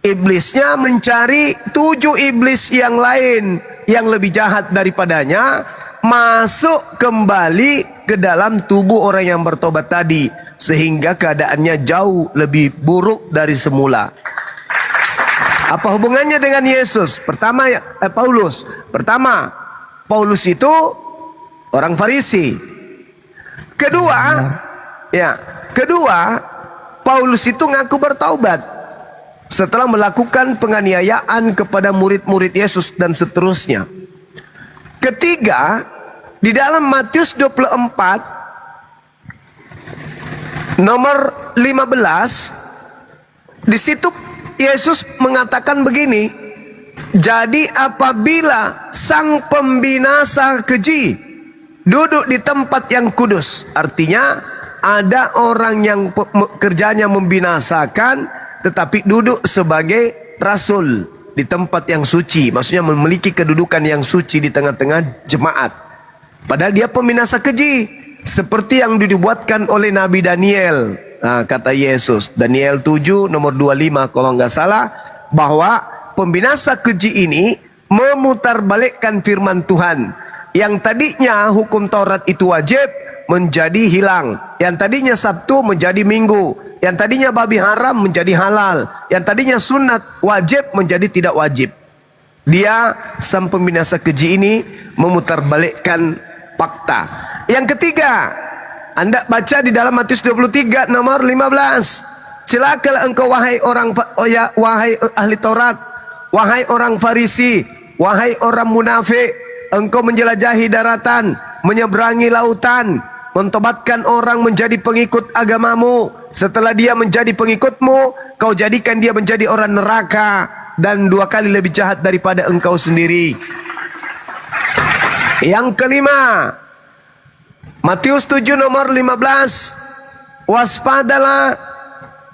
iblisnya mencari 7 iblis yang lain yang lebih jahat daripadanya, masuk kembali ke dalam tubuh orang yang bertobat tadi, sehingga keadaannya jauh lebih buruk dari semula. Apa hubungannya dengan Yesus? Pertama, Paulus. Pertama, Paulus itu orang Farisi. Kedua, Paulus itu ngaku bertaubat setelah melakukan penganiayaan kepada murid-murid Yesus dan seterusnya. Ketiga, Di dalam Matius 24 nomor 15, di situ Yesus mengatakan begini, jadi apabila sang pembinasa keji duduk di tempat yang kudus, artinya ada orang yang kerjanya membinasakan tetapi duduk sebagai rasul di tempat yang suci, maksudnya memiliki kedudukan yang suci di tengah-tengah jemaat, padahal dia pembinasa keji, seperti yang dibuatkan oleh Nabi Daniel. Nah, kata Yesus, Daniel 7 nomor 25 kalau nggak salah, bahwa pembinasa keji ini memutarbalikkan firman Tuhan. Yang tadinya hukum Taurat itu wajib menjadi hilang, yang tadinya Sabtu menjadi Minggu, yang tadinya babi haram menjadi halal, yang tadinya sunat wajib menjadi tidak wajib. Dia, sang pembinasa keji ini, memutarbalikkan fakta. Yang ketiga, Anda baca di dalam Matius 23 nomor 15. Celakalah engkau wahai wahai ahli Taurat, wahai orang Farisi, wahai orang munafik, engkau menjelajahi daratan, menyeberangi lautan, mentobatkan orang menjadi pengikut agamamu. Setelah dia menjadi pengikutmu, kau jadikan dia menjadi orang neraka dan 2 kali lebih jahat daripada engkau sendiri. Yang kelima, Matius 7 nomor 15. Waspadalah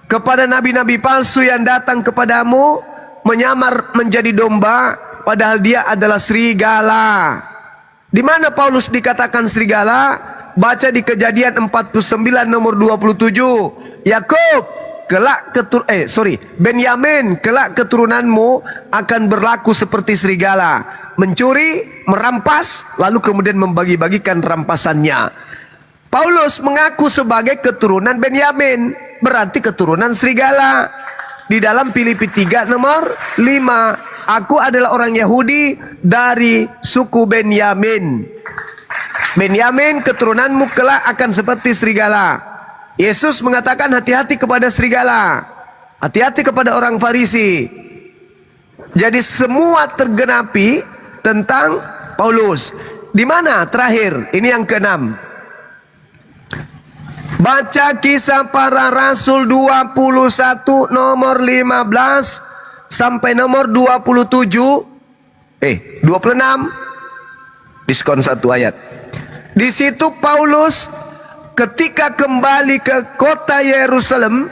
kepada nabi-nabi palsu yang datang kepadamu menyamar menjadi domba, padahal dia adalah serigala. Di mana Paulus dikatakan serigala? Baca di Kejadian 49 nomor 27. Yakub, Benyamin, kelak keturunanmu akan berlaku seperti serigala, mencuri, merampas, lalu kemudian membagi-bagikan rampasannya. Paulus mengaku sebagai keturunan Benyamin, berarti keturunan serigala. Di dalam Filipi 3 nomor 5, aku adalah orang Yahudi dari suku Benyamin. Benyamin, keturunanmu kelak akan seperti serigala. Yesus mengatakan hati-hati kepada serigala, hati-hati kepada orang Farisi. Jadi semua tergenapi tentang Paulus. Di mana terakhir? Ini yang keenam. Baca Kisah Para Rasul 21 nomor 15 sampai nomor 26. Diskon 1 ayat. Di situ Paulus ketika kembali ke kota Yerusalem,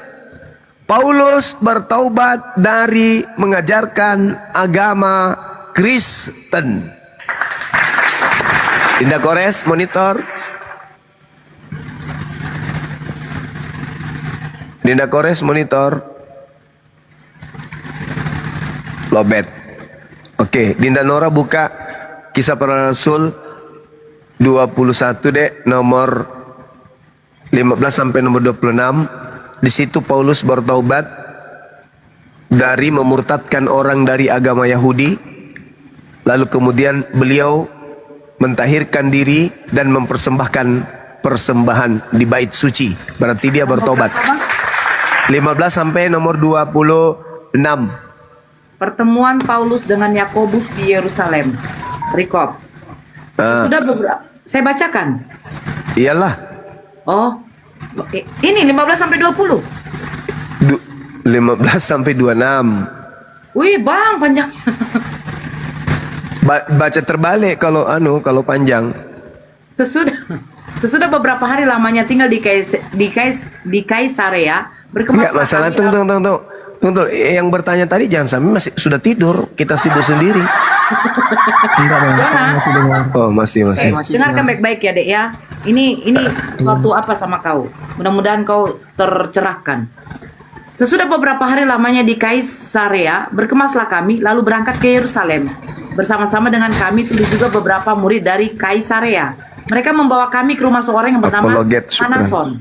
Paulus bertaubat dari mengajarkan agama Kristen. Dinda Kores monitor. Dinda Kores monitor. Lobet. Oke, Dinda Nora buka Kisah Para Rasul 21 nomor 15 sampai nomor 26. Di situ Paulus bertaubat dari memurtadkan orang dari agama Yahudi, lalu kemudian beliau mentahirkan diri dan mempersembahkan persembahan di bait suci. Berarti dia bertobat. 15 sampai nomor 26. Pertemuan Paulus dengan Yakobus di Yerusalem. Rekop. Sudah beberapa. Saya bacakan. Iyalah. Oh. Ini 15 sampai 20. 15 sampai 26. Wih, Bang, panjangnya. Baca terbalik kalau panjang. Sesudah beberapa hari lamanya tinggal di Kaisarea, berkemas. Enggak masalah, tunggu. Yang bertanya tadi jangan sampai masih sudah tidur, kita sibuk sendiri. Enggak, Bang, masih dengar. Oh, masih. Dengarkan baik-baik ya, Dek ya. Ini suatu apa sama kau. Mudah-mudahan kau tercerahkan. Sesudah beberapa hari lamanya di Kaisarea, berkemaslah kami lalu berangkat ke Yerusalem. Bersama-sama dengan kami itu juga beberapa murid dari Kaisarea. Mereka membawa kami ke rumah seorang yang bernama Manason.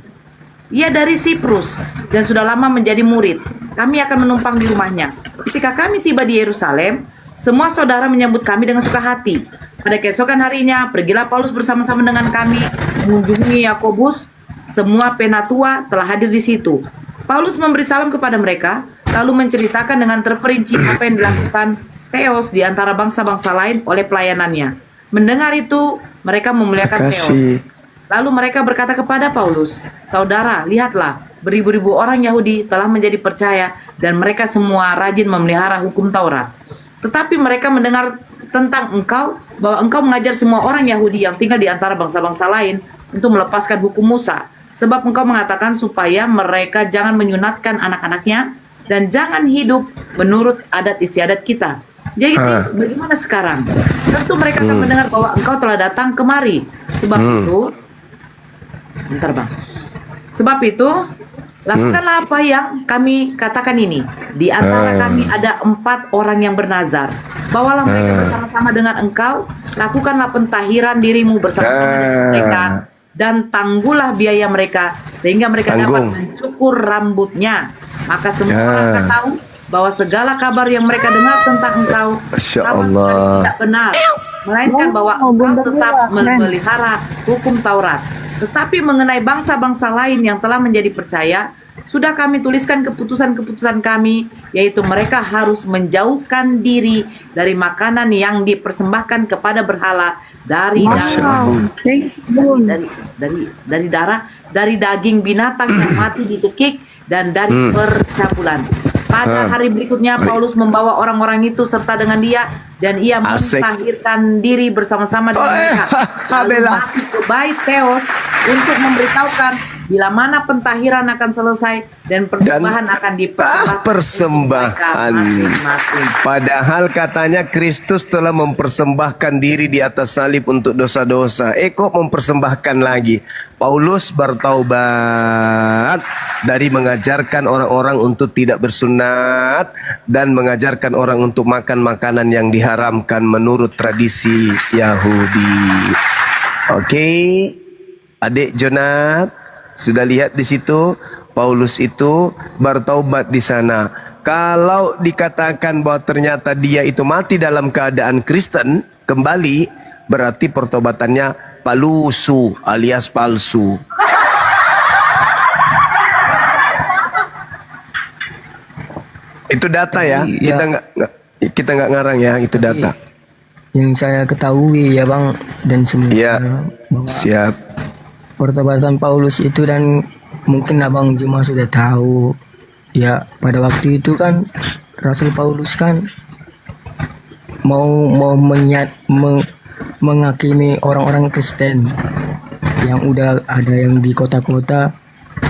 Ia dari Siprus dan sudah lama menjadi murid. Kami akan menumpang di rumahnya. Ketika kami tiba di Yerusalem, semua saudara menyambut kami dengan suka hati. Pada keesokan harinya, pergilah Paulus bersama-sama dengan kami mengunjungi Yakobus. Semua penatua telah hadir di situ. Paulus memberi salam kepada mereka, lalu menceritakan dengan terperinci apa yang dilakukan Theos di antara bangsa-bangsa lain oleh pelayanannya. Mendengar itu, mereka memuliakan Theos. Lalu mereka berkata kepada Paulus, "Saudara, lihatlah, beribu-ribu orang Yahudi telah menjadi percaya dan mereka semua rajin memelihara hukum Taurat. Tetapi mereka mendengar tentang engkau, bahwa engkau mengajar semua orang Yahudi yang tinggal di antara bangsa-bangsa lain untuk melepaskan hukum Musa. Sebab engkau mengatakan supaya mereka jangan menyunatkan anak-anaknya dan jangan hidup menurut adat istiadat kita. Jadi bagaimana sekarang? Tentu mereka akan mendengar bahwa engkau telah datang kemari. Sebab itu, bentar bang. Sebab itu, lakukanlah apa yang kami katakan ini. Di antara kami ada 4 orang yang bernazar. Bawalah mereka bersama-sama dengan engkau. Lakukanlah pentahiran dirimu bersama-sama dengan mereka. Dan tangguhlah biaya mereka. Sehingga mereka dapat mencukur rambutnya. Maka semua orang akan tahu bahwa segala kabar yang mereka dengar tentang engkau sama sekali tidak benar. Melainkan bahwa engkau tetap memelihara hukum Taurat. Tetapi mengenai bangsa-bangsa lain yang telah menjadi percaya, sudah kami tuliskan keputusan-keputusan kami, yaitu mereka harus menjauhkan diri dari makanan yang dipersembahkan kepada berhala, dari darah, dari daging binatang yang mati dicekik, dan dari percabulan. Pada hari berikutnya Paulus membawa orang-orang itu serta dengan dia, dan ia mentahirkan diri bersama-sama dengan mereka. Lalu masuk ke bait Theos untuk memberitahukan bila mana pentahiran akan selesai dan persembahan akan dipersembahkan. Padahal katanya Kristus telah mempersembahkan diri di atas salib untuk dosa-dosa. Kok mempersembahkan lagi? Paulus bertaubat dari mengajarkan orang-orang untuk tidak bersunat dan mengajarkan orang untuk makan makanan yang diharamkan menurut tradisi Yahudi. Oke, adik Jonat, sudah lihat di situ Paulus itu bertaubat di sana. Kalau dikatakan bahwa ternyata dia itu mati dalam keadaan Kristen kembali, berarti pertobatannya palusu alias palsu. Itu data ya, kita nggak ngarang ya, itu data. Yang saya ketahui ya bang dan semua. Siap. Pertobatan Paulus itu, dan mungkin abang Juma sudah tahu ya, pada waktu itu kan Rasul Paulus kan mau menghakimi orang-orang Kristen yang udah ada yang di kota-kota,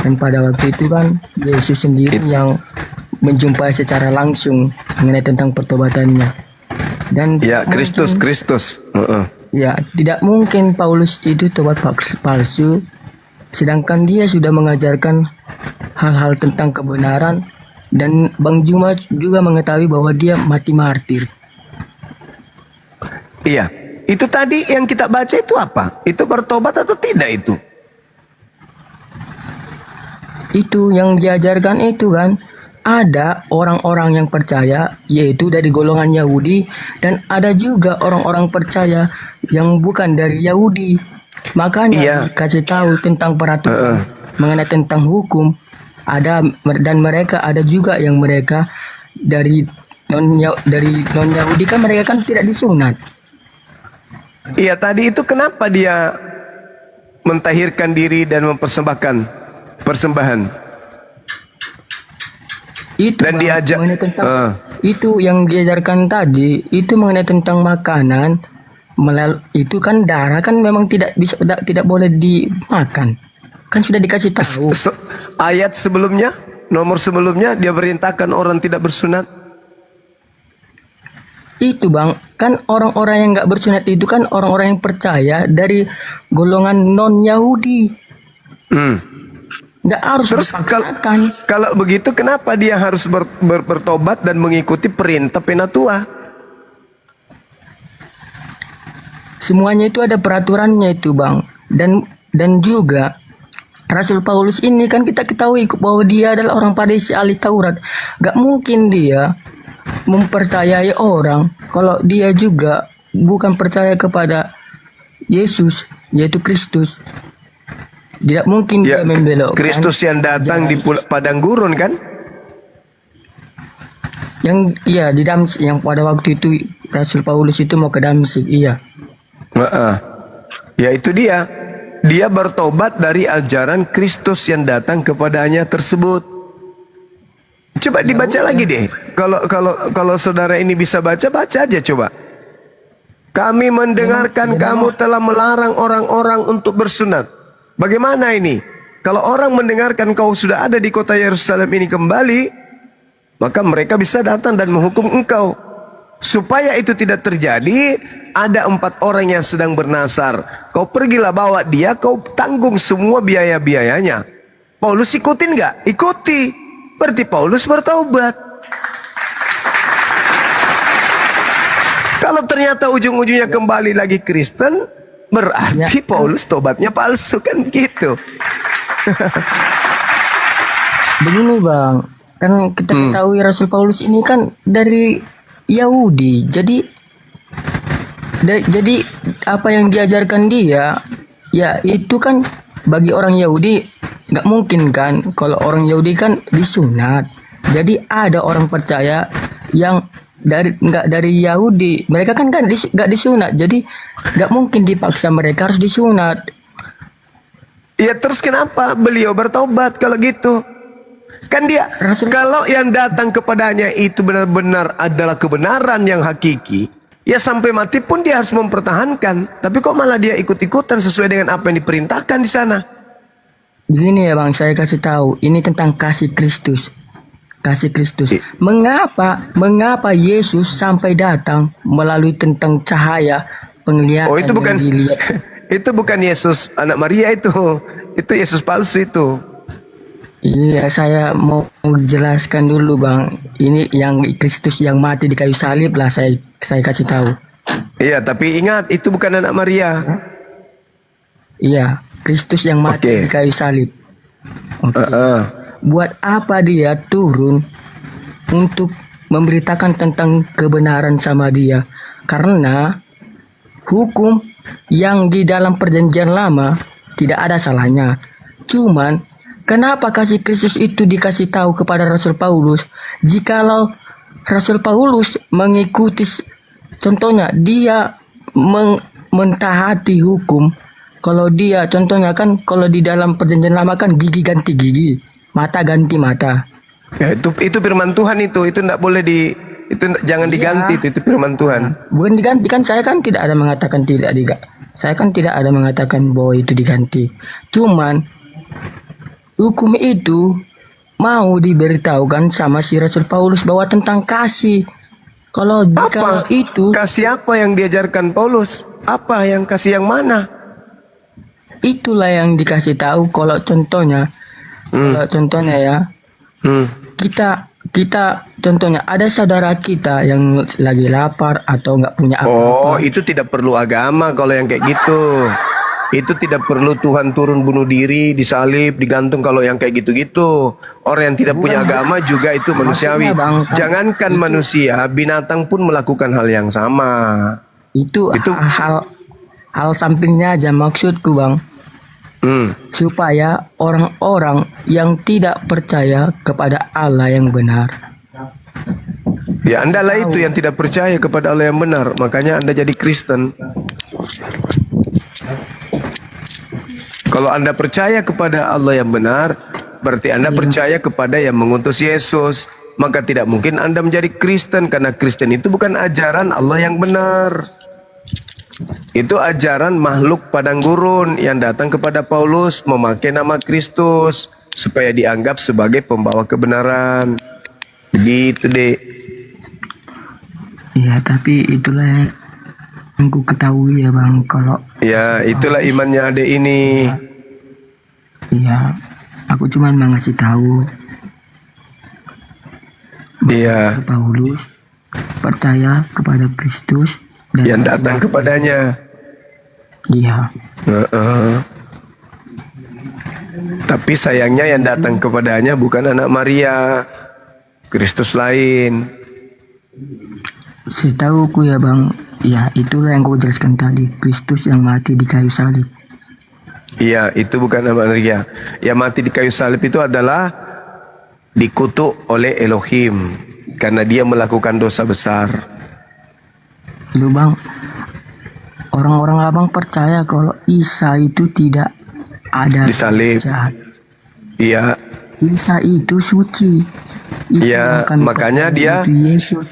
dan pada waktu itu kan Yesus sendiri yang menjumpai secara langsung mengenai tentang pertobatannya. Dan ya Kristus. Ya, tidak mungkin Paulus itu tobat palsu, sedangkan dia sudah mengajarkan hal-hal tentang kebenaran, dan Bang Juma juga mengetahui bahwa dia mati martir. Iya, itu tadi yang kita baca itu apa? Itu bertobat atau tidak itu? Itu yang diajarkan itu kan. Ada orang-orang yang percaya, yaitu dari golongan Yahudi, dan ada juga orang-orang percaya yang bukan dari Yahudi. Makanya dikasih tahu tentang peraturan mengenai tentang hukum. Ada, dan mereka ada juga yang mereka dari non Yahudi kan, mereka kan tidak disunat. Iya, tadi itu kenapa dia mentahirkan diri dan mempersembahkan persembahan? Itu dan diajak itu yang diajarkan tadi, itu mengenai tentang makanan. Itu kan darah kan memang tidak bisa, tidak boleh dimakan, kan sudah dikasih tahu. Ayat sebelumnya, nomor sebelumnya dia perintahkan orang tidak bersunat. Itu bang, kan orang-orang yang nggak bersunat itu kan orang-orang yang percaya dari golongan non Yahudi. Nggak harus. Terus kalau begitu kenapa dia harus bertobat dan mengikuti perintah penatua? Semuanya itu ada peraturannya itu bang, dan juga Rasul Paulus ini kan kita ketahui bahwa dia adalah orang Farisi ahli Taurat. Gak mungkin dia mempercayai orang kalau dia juga bukan percaya kepada Yesus, yaitu Kristus. Tidak mungkin dia membelokkan Kristus yang datang di padang gurun kan? Yang di Damsyik, yang pada waktu itu Rasul Paulus itu mau ke Damsyik, iya. Ya itu dia. Dia bertobat dari ajaran Kristus yang datang kepadanya tersebut. Coba dibaca lagi deh. Kalau saudara ini bisa baca aja coba. Kami mendengarkan kamu telah melarang orang-orang untuk bersunat. Bagaimana ini? Kalau orang mendengarkan kau sudah ada di kota Yerusalem ini kembali, maka mereka bisa datang dan menghukum engkau. Supaya itu tidak terjadi, ada 4 orang yang sedang bernasar. Kau pergilah bawa dia, kau tanggung semua biaya-biayanya. Paulus ikutin nggak? Ikuti. Berarti Paulus bertaubat. Kalau ternyata ujung-ujungnya kembali lagi Kristen, berarti Paulus tobatnya palsu, kan gitu. Begini bang, kan kita ketahui Rasul Paulus ini kan dari Yahudi, jadi apa yang diajarkan dia, ya itu kan bagi orang Yahudi nggak mungkin kan, kalau orang Yahudi kan disunat. Jadi ada orang percaya yang nggak dari Yahudi, mereka kan nggak disunat, jadi nggak mungkin dipaksa mereka harus disunat. Ya terus kenapa beliau bertobat kalau gitu? Kan dia, kalau yang datang kepadanya itu benar-benar adalah kebenaran yang hakiki, ya sampai mati pun dia harus mempertahankan. Tapi kok malah dia ikut-ikutan sesuai dengan apa yang diperintahkan di sana? Begini ya bang, saya kasih tahu, ini tentang kasih Kristus. Kasih Kristus. Mengapa Yesus sampai datang melalui tentang cahaya penglihatan? Oh itu bukan, yang dilihat. itu bukan Yesus anak Maria itu Yesus palsu itu. Iya, saya mau jelaskan dulu bang. Ini yang Kristus yang mati di kayu salib lah, saya kasih tahu. Iya, tapi ingat itu bukan anak Maria. Iya, Kristus yang mati di kayu salib. Buat apa dia turun untuk memberitakan tentang kebenaran sama dia? Karena hukum yang di dalam perjanjian lama tidak ada salahnya. Cuman kenapa kasih Kristus itu dikasih tahu kepada Rasul Paulus? Jikalau Rasul Paulus mengikuti, contohnya dia mentaati hukum. Kalau dia contohnya kan, kalau di dalam perjanjian lama kan gigi ganti gigi, mata ganti mata. Ya, itu firman Tuhan itu tidak boleh jangan diganti, itu firman Tuhan. Bukan diganti kan, saya kan tidak ada mengatakan tidak diganti. Saya kan tidak ada mengatakan bahwa itu diganti. Cuman hukum itu mau diberitahukan sama si Rasul Paulus bahwa tentang kasih. Kalau jika itu kasih apa yang diajarkan Paulus? Apa yang kasih yang mana? Itulah yang dikasih tahu. Kalau contohnya, kita contohnya ada saudara kita yang lagi lapar atau nggak punya apa-apa. Oh, itu tidak perlu agama kalau yang kayak gitu. Itu tidak perlu Tuhan turun bunuh diri, disalib, digantung kalau yang kayak gitu-gitu. Orang yang tidak punya agama juga itu manusiawi. Jangankan manusia, binatang pun melakukan hal yang sama. Itu hal sampingnya aja maksudku bang. Supaya orang-orang yang tidak percaya kepada Allah yang benar. Ya Anda lah itu yang tidak percaya kepada Allah yang benar. Makanya Anda jadi Kristen. Kalau Anda percaya kepada Allah yang benar, berarti Anda percaya kepada yang mengutus Yesus. Maka tidak mungkin Anda menjadi Kristen, karena Kristen itu bukan ajaran Allah yang benar. Itu ajaran makhluk padang gurun yang datang kepada Paulus memakai nama Kristus supaya dianggap sebagai pembawa kebenaran. Begitu deh. Iya, tapi itulah yang ku ketahui ya bang. Kalau ya itulah imannya adek ini. Iya, aku cuma mau ngasih tahu. Iya. Paulus percaya kepada Kristus yang datang kepadanya. Iya. Tapi sayangnya yang datang kepadanya bukan anak Maria, Kristus lain. Setahuku ya bang, ya itulah yang kau jelaskan tadi, Kristus yang mati di kayu salib. Iya, itu bukan anak Maria. Yang mati di kayu salib itu adalah dikutuk oleh Elohim karena dia melakukan dosa besar. Lu bang, orang-orang abang percaya kalau Isa itu tidak ada Disalib. jahat. Iya. Isa itu suci. Itu Iya, yang kami makanya percaya dia itu Yesus.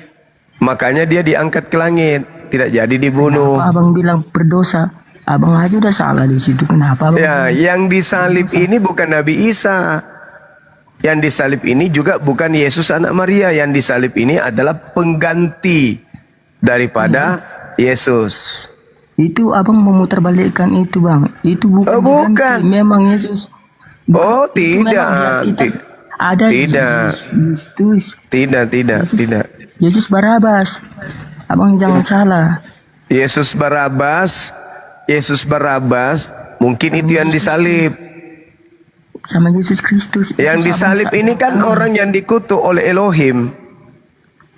makanya dia diangkat ke langit, tidak jadi dibunuh. Kenapa abang bilang berdosa? Abang aja udah salah di situ. Kenapa abang? Ya, yang disalib ini bukan Nabi Isa. Yang disalib ini juga bukan Yesus anak Maria. Yang disalib ini adalah pengganti daripada Yesus. Itu abang memutarbalikkan itu bang. Itu bukan. Bukan. diganti. Memang Yesus. Oh, Itu memang tidak. ada Tidak. Yesus. Tidak. Yesus Barabas. Abang jangan salah. Yesus Barabas, mungkin itu yang disalib. Sama Yesus Kristus. Yang disalib ini kan orang yang dikutuk oleh Elohim.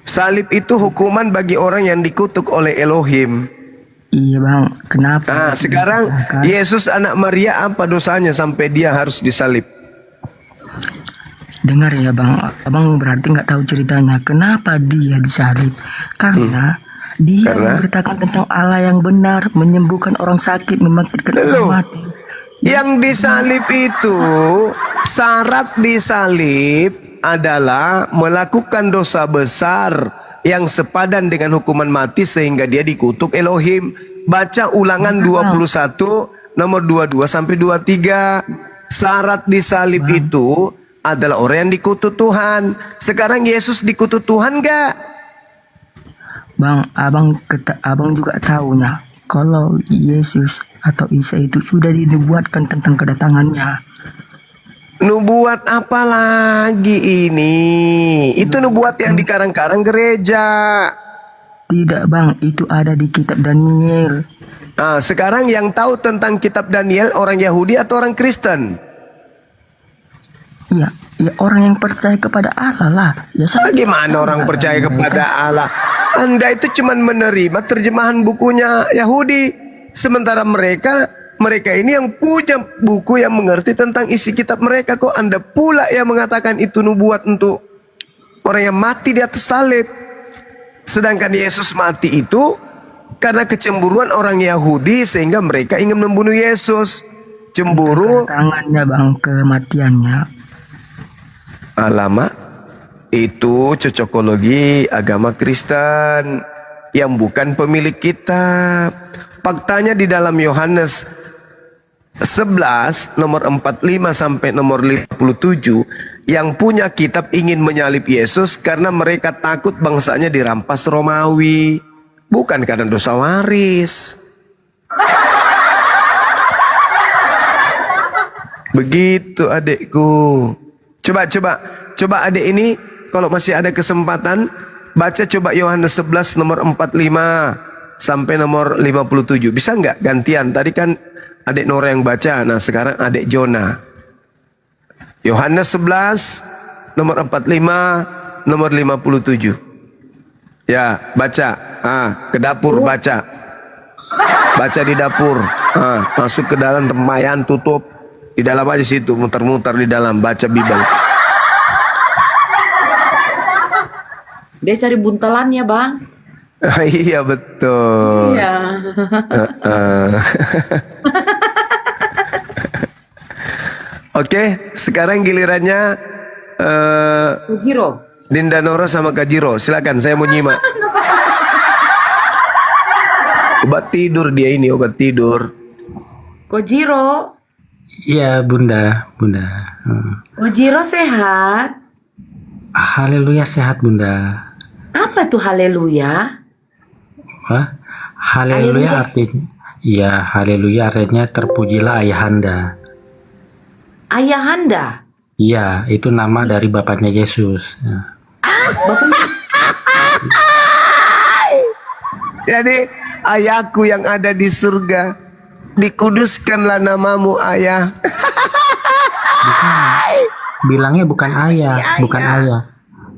Salib itu hukuman bagi orang yang dikutuk oleh Elohim. Iya bang, kenapa? Nah, sekarang Yesus anak Maria apa dosanya sampai dia harus disalib? Dengar ya bang, abang berarti nggak tahu ceritanya. Kenapa dia disalib? Karena dia memberitakan tentang Allah yang benar, menyembuhkan orang sakit, membangkitkan orang mati. Yang disalib itu, syarat disalib adalah melakukan dosa besar yang sepadan dengan hukuman mati sehingga dia dikutuk Elohim. Baca Ulangan 21 nomor 22 sampai 23. Syarat disalib itu adalah orang yang dikutuk Tuhan. Sekarang Yesus dikutuk Tuhan enggak? Bang, abang juga tahunya kalau Yesus atau Isa itu sudah dinubuatkan tentang kedatangannya. Nubuat apa lagi ini? Itu nubuat yang dikarang-karang gereja. Tidak bang, itu ada di kitab Daniel. Nah, sekarang yang tahu tentang kitab Daniel orang Yahudi atau orang Kristen? Iya, ya orang yang percaya kepada Allah lah. Ya, bagaimana orang percaya kepada Allah? Anda itu cuma menerima terjemahan bukunya Yahudi. Sementara mereka ini yang punya buku yang mengerti tentang isi kitab mereka. Kok Anda pula yang mengatakan itu nubuat untuk orang yang mati di atas salib? Sedangkan Yesus mati itu karena kecemburuan orang Yahudi sehingga mereka ingin membunuh Yesus. Cemburu. Tangannya bang, kematiannya. Alamak, itu cocokologi agama Kristen yang bukan pemilik kitab. Faktanya di dalam Yohanes 11 nomor 45 sampai nomor 57, yang punya kitab ingin menyalib Yesus karena mereka takut bangsanya dirampas Romawi, bukan karena dosa waris. Begitu adekku. Coba adik ini kalau masih ada kesempatan baca coba Yohanes 11 nomor 45 sampai nomor 57. Bisa nggak gantian? Tadi kan adik Nora yang baca, nah sekarang adik Jona. Yohanes 11 nomor 45 nomor 57. Ya, baca. Ke dapur baca. Baca di dapur. Masuk ke dalam temayan, tutup. Di dalam aja situ, muter-muter di dalam, baca Bible. Dia cari buntelannya bang. Iya betul. Iya. Oke, sekarang gilirannya Kajiro. Dinda Nora sama Kajiro. Silakan, saya mau nyimak. Obat tidur dia ini, obat tidur. Kojiro. Iya bunda. Kojiro sehat. Haleluya sehat bunda. Apa tuh haleluya? Wah, haleluya artinya, ya haleluya artinya terpujilah ayahanda. Ayahanda? Iya, itu nama dari bapaknya Yesus. Ya. Jadi ayahku yang ada di surga, dikuduskanlah namamu ayah. Bilangnya bukan ayah, bukan ayah.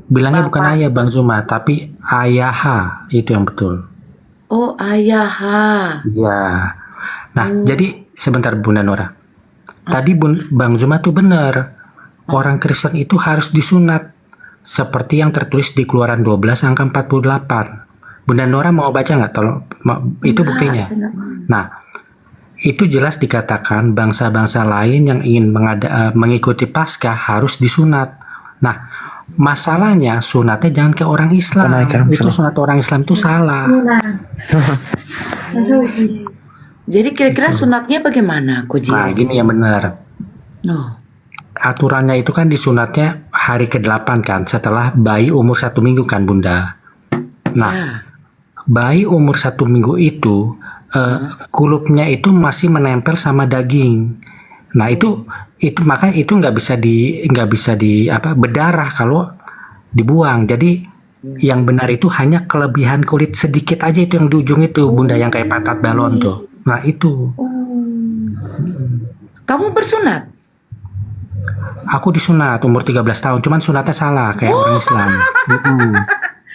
Bilangnya bukan ayah Bang Zuma, tapi ayaha, itu yang betul. Oh ayaha. Ya. Nah, jadi sebentar Bunda Nora. Tadi Bang Zuma tuh benar. Orang Kristen itu harus disunat. Seperti yang tertulis di Keluaran 12 angka 48. Bunda Nora mau baca nggak? Tolong, itu buktinya. Nah, itu jelas dikatakan bangsa-bangsa lain yang ingin mengikuti Paskah harus disunat. Nah, masalahnya sunatnya jangan ke orang Islam. Itu sunat orang Islam itu salah. Jadi kira-kira sunatnya bagaimana, Ko Jiro? Nah, gini yang benar. Oh. Aturannya itu kan disunatnya hari ke-8 kan, setelah bayi umur 1 minggu kan, Bunda. Nah, bayi umur 1 minggu itu kulupnya itu masih menempel sama daging. Nah, itu makanya itu nggak bisa di berdarah kalau dibuang. Jadi yang benar itu hanya kelebihan kulit sedikit aja, itu yang di ujung itu, Bunda, yang kayak pantat balon tuh. Nah, itu. Kamu bersunat? Aku disunat umur 13 tahun, cuman sunatnya salah kayak orang Islam.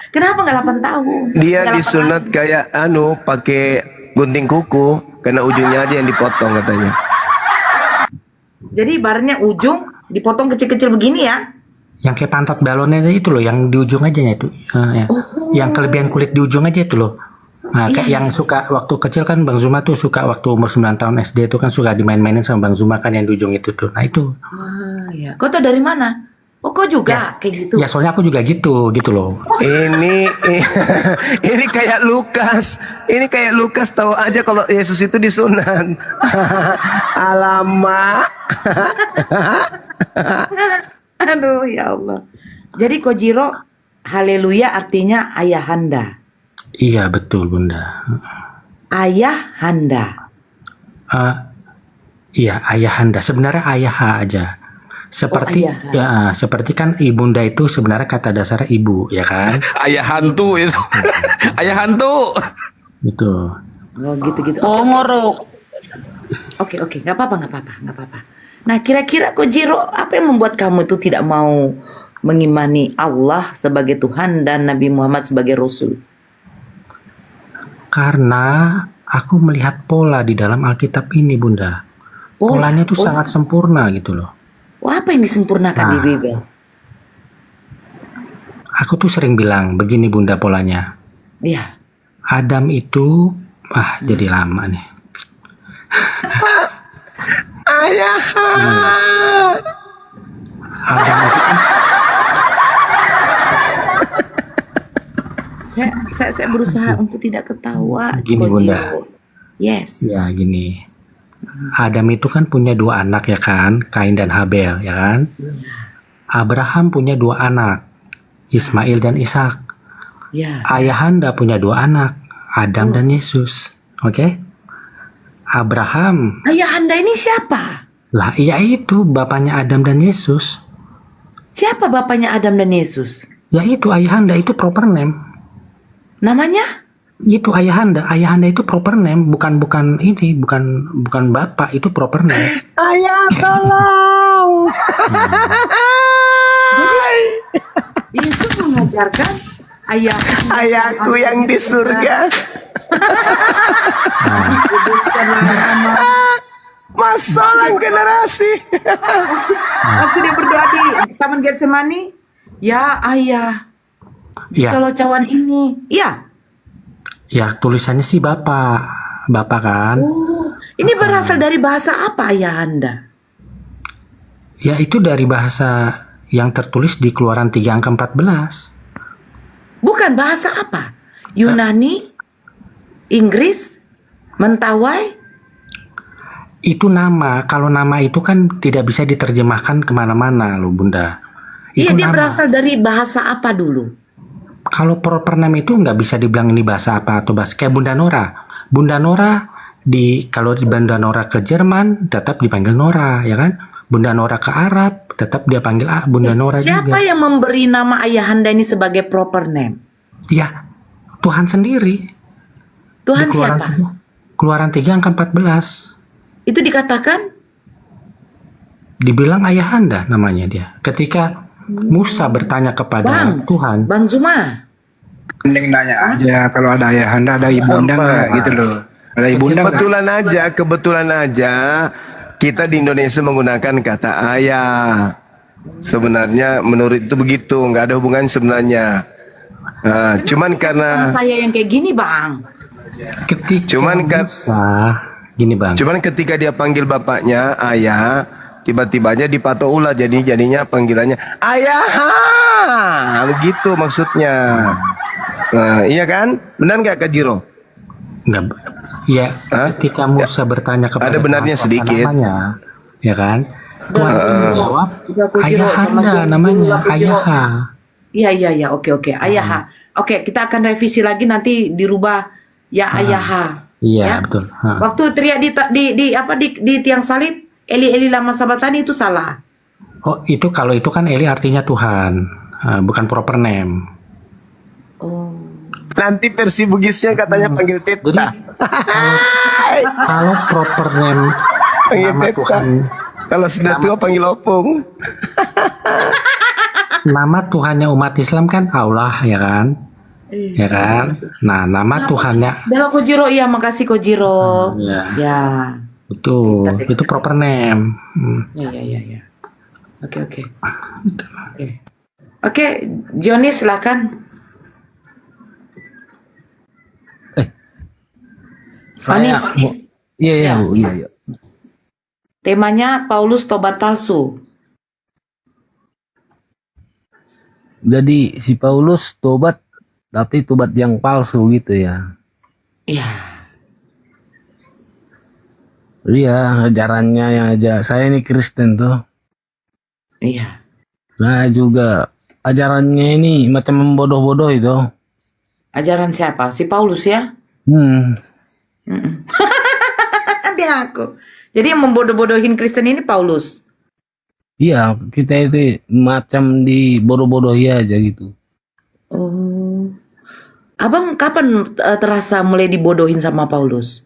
Kenapa nggak 8 tahun? Dia Nggak 8 disunat kayak pakai gunting kuku, karena ujungnya aja yang dipotong katanya. Jadi ibaratnya ujung dipotong kecil-kecil begini ya? Yang kayak pantat balonnya itu loh, yang di ujung aja itu. Ya. Yang kelebihan kulit di ujung aja itu loh. Nah, kayak yang suka waktu kecil kan Bang Zuma tuh suka waktu umur 9 tahun SD itu kan suka dimain-mainin sama Bang Zuma kan yang di ujung itu tuh. Nah, itu. Ya. Kau tau dari mana? Oh, kau juga kayak gitu? Ya, soalnya aku juga gitu loh. Ini kayak Lukas. Ini kayak Lukas, tahu aja kalau Yesus itu disunat. Alamak. Aduh, ya Allah. Jadi Ko Jiro, haleluya artinya ayahanda. Iya, betul, Bunda. Ayahanda. Iya, ayahanda. Sebenarnya ayaha aja. Seperti seperti kan ibunda itu sebenarnya kata dasarnya ibu, ya kan? Ayah hantu itu. Ayah hantu. Gitu. Oh, gitu-gitu. Oh, ngorok. Oke, nggak apa-apa. Nah, kira-kira Ko Jiro, apa yang membuat kamu itu tidak mau mengimani Allah sebagai Tuhan dan Nabi Muhammad sebagai Rasul? Karena aku melihat pola di dalam Alkitab ini, Bunda. Polanya itu sangat sempurna gitu loh. Wah, apa yang disempurnakan di Bible? Aku tuh sering bilang begini, Bunda, polanya. Iya. Adam itu jadi lama nih. Ayah. Adam itu saya berusaha untuk tidak ketawa. Gini, Ko Bunda. Jiro. Yes. Ya, gini. Adam itu kan punya 2 anak ya kan, Kain dan Habel ya kan. Abraham punya 2 anak, Ismail dan Ishak. Ya. Ayahanda punya 2 anak, Adam dan Yesus. Oke? Abraham. Ayahanda ini siapa? Lah, iya itu bapaknya Adam dan Yesus. Siapa bapaknya Adam dan Yesus? Ya itu ayahanda, itu proper name. Namanya? Itu ayahanda. Ayahanda itu proper name, bukan bapak, itu proper name. Ayah, tolong. Jadi Yesus mengajarkan ayahku yang di surga. Kuduskanlah nama. Masalah generasi. Waktu dia berdoa di Taman Getsemani, ya ayah. Ya. Kalau cawan ini, iya. Ya, tulisannya sih bapak kan. Oh, ini berasal dari bahasa apa ayahanda? Ya, itu dari bahasa yang tertulis di Keluaran 3 angka 14. Bukan bahasa apa? Yunani, Inggris, Mentawai? Itu nama. Kalau nama itu kan tidak bisa diterjemahkan kemana-mana loh, Bunda. Iya, dia nama. berasal dari bahasa apa dulu? Kalau proper name itu nggak bisa dibilang ini bahasa apa atau bahasa kayak Bunda Nora. Bunda Nora kalau di Bunda Nora ke Jerman tetap dipanggil Nora, ya kan? Bunda Nora ke Arab tetap dia panggil Bunda Nora Siapa juga. yang memberi nama ayahanda ini sebagai proper name? Ya, Tuhan sendiri. Tuhan Di Keluaran siapa? 3, Keluaran 3 angka 14. Itu dikatakan? Dibilang ayahanda namanya dia. Ketika Musa bertanya kepada Tuhan. Bang Zuma. Mending nanya aja kalau ada ayahanda, ada ibunda nggak gitu loh. Ada ibunda nggak? Kebetulan aja kita di Indonesia menggunakan kata ayah. Sebenarnya menurut itu begitu, nggak ada hubungan sebenarnya. Cuman karena saya yang kayak gini, Bang. cuman kan gini bang. Cuman ketika dia panggil bapaknya ayah, tiba-tibanya dipatok ulah, jadinya panggilannya ayah. Begitu maksudnya. Iya kan? Benar nggak Kak Jiro? Enggak. Ya, ketika Musa bertanya kepada ada benarnya Tuhan, sedikit. apa namanya, ya kan? Tuhan menjawab, Kojiro ayah sama anda James namanya, dulu, Kojiro. ayah. Iya, oke. Ayaha. Oke, kita akan revisi lagi nanti dirubah ya ayaha. Iya, Ya. betul. Waktu teriak di tiang salib, Eli lama sabatani itu salah. Oh, itu kalau itu kan Eli artinya Tuhan, bukan proper name. Nanti versi Bugisnya katanya panggil Teta. Kalau proper name Panggil nama Teta. Tuhan, Kalau sudah tua panggil Opung. nama Tuhannya umat Islam kan Allah, ya kan? Ya kan? Nah, nama Tuhannya Bella Kojiro, iya makasih Kojiro. ya. Ya. Itu proper name. Ya. Oke. Oke, Joni silakan. Saya iya. Temanya Paulus tobat palsu. Jadi si Paulus tobat tapi tobat yang palsu gitu ya. Iya. Iya, ajarannya yang aja. Saya ini Kristen tuh. Iya. Nah juga ajarannya ini macam membodoh-bodoh itu. Ajaran siapa? Si Paulus ya? Dia aku. Jadi yang membodoh-bodohin Kristen ini Paulus. Iya, kita itu macam dibodoh-bodohi aja gitu. Oh. Abang kapan terasa mulai dibodohin sama Paulus?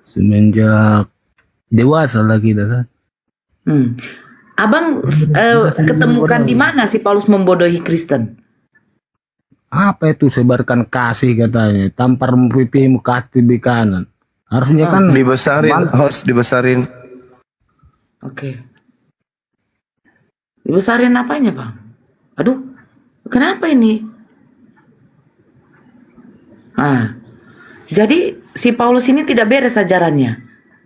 Semenjak dewasa lah kita kan. Abang ketemukan di mana si Paulus membodohi Kristen? Apa itu sebarkan kasih katanya, tampar pipimu kaki di kanan. Harusnya kan dibesarin, host dibesarin. Oke. Dibesarin apanya, Bang? Aduh, kenapa ini? Jadi si Paulus ini tidak beres ajarannya,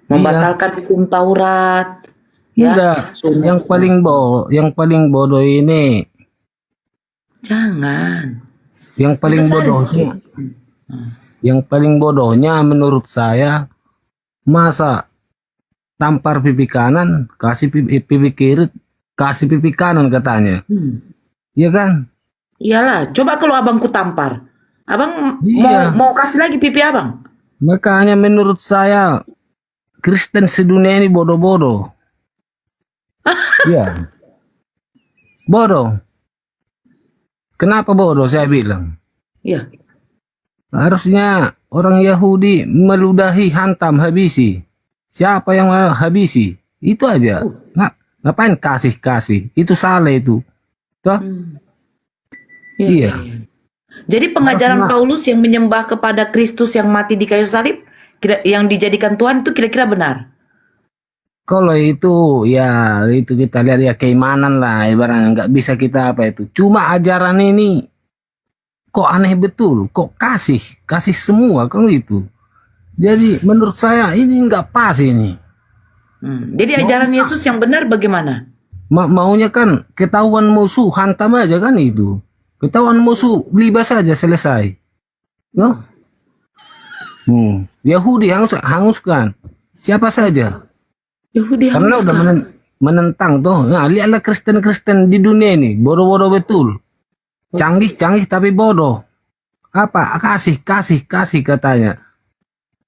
membatalkan hukum Taurat. Enggak, yang paling bodoh ini. Jangan. Yang paling bodohnya menurut saya, masa tampar pipi kanan, kasih pipi kiri, kasih pipi kanan katanya. Iya kan? Iyalah, coba kalau abangku tampar. Abang Iya. mau kasih lagi pipi abang? Makanya menurut saya Kristen sedunia ini bodoh-bodoh. Iya. Bodoh. Kenapa bodoh saya bilang? Iya. Harusnya orang Yahudi meludahi, hantam, habisi. Siapa yang habisi? Itu aja. Ngapain kasih? Itu salah itu. Toh? Iya. Jadi pengajaran Paulus yang menyembah kepada Kristus yang mati di kayu salib, yang dijadikan Tuhan itu kira-kira benar? Kalau itu ya itu kita lihat ya keimanan lah, ibaratnya nggak bisa kita apa itu. Cuma ajaran ini kok aneh betul, kok kasih semua kan itu. Jadi menurut saya ini nggak pas ini. Jadi ajaran Yesus yang benar bagaimana? Maunya kan ketahuan musuh hantam aja kan itu. Ketahuan musuh libas saja selesai. No? Yahudi hanguskan siapa saja. Yahudi karena udah menentang tuh. Nah, lihatlah Kristen di dunia ini bodoh-bodoh betul. Canggih tapi bodoh. Apa? Kasih katanya.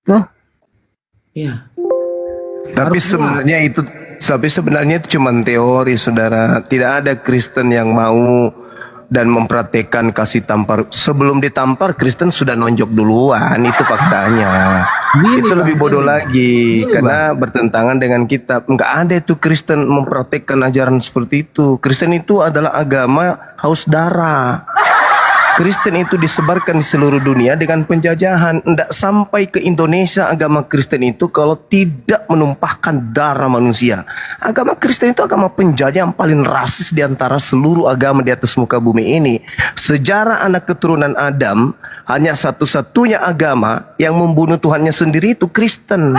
Tuh. Iya. Tapi sebenarnya itu cuma teori, saudara. Tidak ada Kristen yang mau dan mempraktekkan kasih tampar. Sebelum ditampar, Kristen sudah nonjok duluan. Itu faktanya. Itu lebih bodoh lagi karena bertentangan dengan kitab. Enggak ada itu Kristen mempraktekkan ajaran seperti itu. Kristen itu adalah agama haus darah. Kristen itu disebarkan di seluruh dunia dengan penjajahan. Tidak sampai ke Indonesia agama Kristen itu kalau tidak menumpahkan darah manusia. Agama Kristen itu agama penjajah yang paling rasis di antara seluruh agama di atas muka bumi ini. Sejarah anak keturunan Adam, hanya satu-satunya agama yang membunuh Tuhannya sendiri itu Kristen.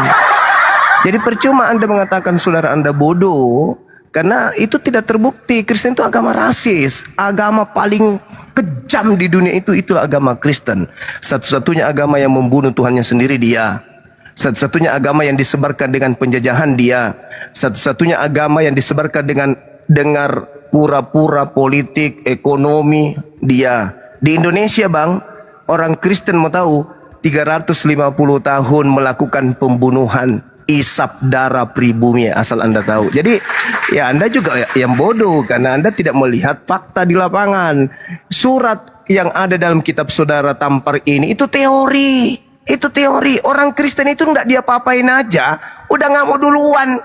Jadi percuma Anda mengatakan saudara Anda bodoh, karena itu tidak terbukti. Kristen itu agama rasis, agama paling kejam di dunia itulah agama Kristen. Satu-satunya agama yang membunuh Tuhannya sendiri dia. Satu-satunya agama yang disebarkan dengan penjajahan dia. Satu-satunya agama yang disebarkan dengan dengar pura-pura politik, ekonomi dia. Di Indonesia bang, orang Kristen mau tahu 350 tahun melakukan pembunuhan, isap darah pribumi, asal Anda tahu. Jadi ya Anda juga yang bodoh karena Anda tidak melihat fakta di lapangan. Surat yang ada dalam kitab saudara tampar ini itu teori. Itu teori. Orang Kristen itu nggak dia papain aja, udah nggak mau duluan.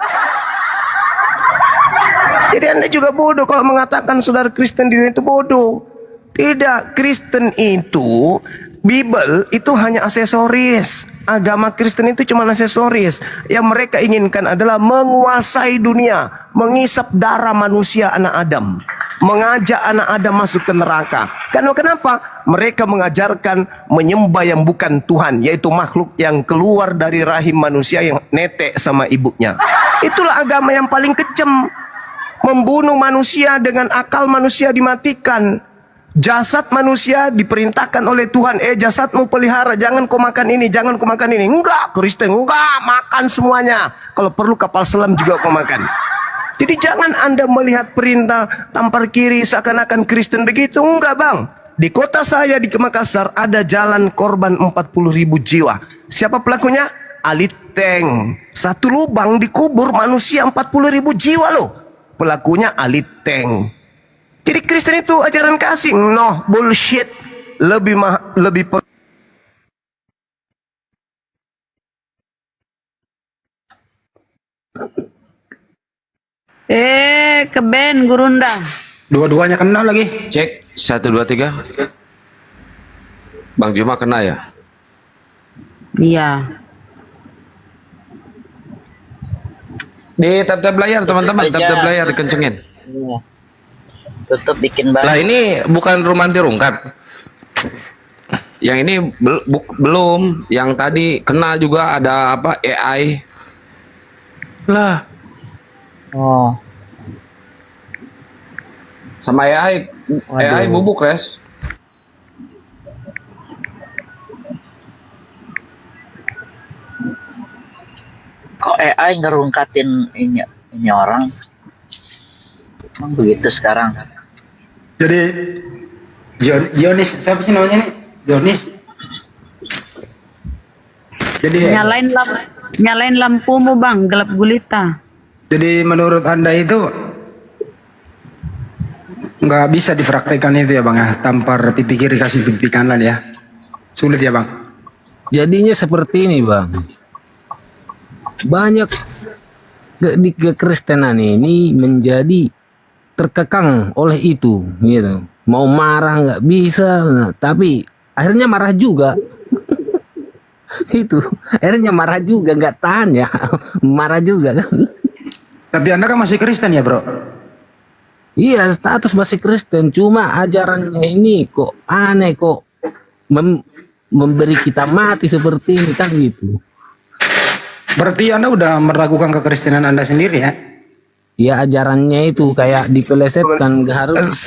Jadi Anda juga bodoh kalau mengatakan saudara Kristen di dunia itu bodoh. Tidak, Kristen itu, Bible itu hanya aksesoris. Agama Kristen itu cuma aksesoris. Yang mereka inginkan adalah menguasai dunia, mengisap darah manusia anak Adam, mengajak anak Adam masuk ke neraka. Karena kenapa? Mereka mengajarkan menyembah yang bukan Tuhan, yaitu makhluk yang keluar dari rahim manusia yang netek sama ibunya. Itulah agama yang paling kejam. Membunuh manusia dengan akal manusia dimatikan. Jasad manusia diperintahkan oleh Tuhan, jasadmu pelihara, jangan kau makan ini, jangan kau makan ini. Enggak, Kristen, enggak, makan semuanya. Kalau perlu kapal selam juga kau makan. Jadi jangan Anda melihat perintah tampar kiri seakan-akan Kristen begitu. Enggak bang. Di kota saya di Makassar ada jalan korban 40.000 jiwa. Siapa pelakunya? Aliteng. Satu lubang dikubur manusia 40.000 jiwa loh. Pelakunya Aliteng. Jadi Kristen itu ajaran kasih, no bullshit, lebih ke band Gurunda. Dua-duanya kena lagi. Cek 1 2 3. Bang Juma kena ya? Iya. Di tab-tab layar teman-teman, tab-tab layar dikencengin. Iya. Tutup bikin baru. Lah ini bukan rumah anti rungkat. Yang ini belum, yang tadi kena juga ada apa AI. Lah. Oh. Sama AI bubuk res. Kok AI ngerungkatin ini orang? Emang begitu sekarang? Jadi Dionis, siapa sih namanya nih? Dionis. Jadi Nyalain lampumu bang, gelap gulita. Jadi menurut Anda itu nggak bisa dipraktekkan itu ya bang ya, tampar pipi kiri kasih pipi kanan ya, sulit ya bang. Jadinya seperti ini bang, banyak di kekristenan ini menjadi terkekang oleh itu gitu. Mau marah nggak bisa, tapi akhirnya marah juga. Itu akhirnya marah juga, nggak tahan ya, marah juga kan. Tapi Anda kan masih Kristen ya bro? Iya, status masih Kristen, cuma ajarannya ini kok aneh, kok memberi kita mati seperti ini kan gitu. Berarti Anda udah meragukan kekristenan Anda sendiri ya? Ya ajarannya itu kayak dipelesetkan, harus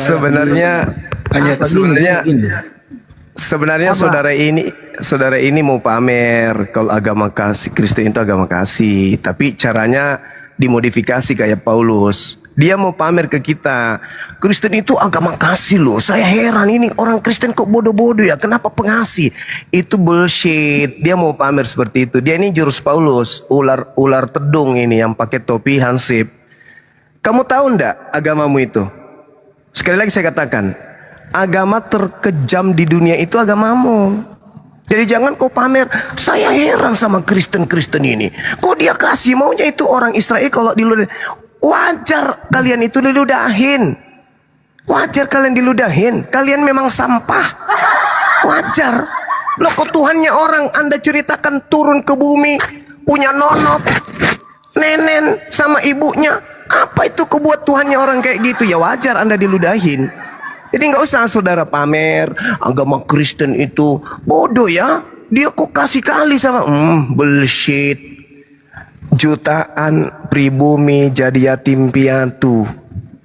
sebenarnya saudara ini mau pamer kalau agama kasih, Kristen itu agama kasih, tapi caranya dimodifikasi kayak Paulus. Dia mau pamer ke kita, Kristen itu agama kasih loh. Saya heran ini orang Kristen kok bodoh-bodoh ya, kenapa pengasih? Itu bullshit. Dia mau pamer seperti itu. Dia ini jurus Paulus, ular tedung ini yang pakai topi hansip. Kamu tahu ndak agamamu itu? Sekali lagi saya katakan, agama terkejam di dunia itu agamamu. Jadi jangan kau pamer, saya heran sama Kristen-Kristen ini. Kok dia kasih, maunya itu orang Israel kalau diludahin. Wajar kalian itu diludahin. Wajar kalian diludahin. Kalian memang sampah. Wajar. Loh kok Tuhannya orang Anda ceritakan turun ke bumi, punya nonop, nenen sama ibunya. Apa itu kebuat Tuhannya orang kayak gitu? Ya wajar Anda diludahin. Jadi nggak usah saudara pamer agama Kristen itu bodoh ya. Dia kok kasih kali sama bullshit. Jutaan pribumi jadi yatim piatu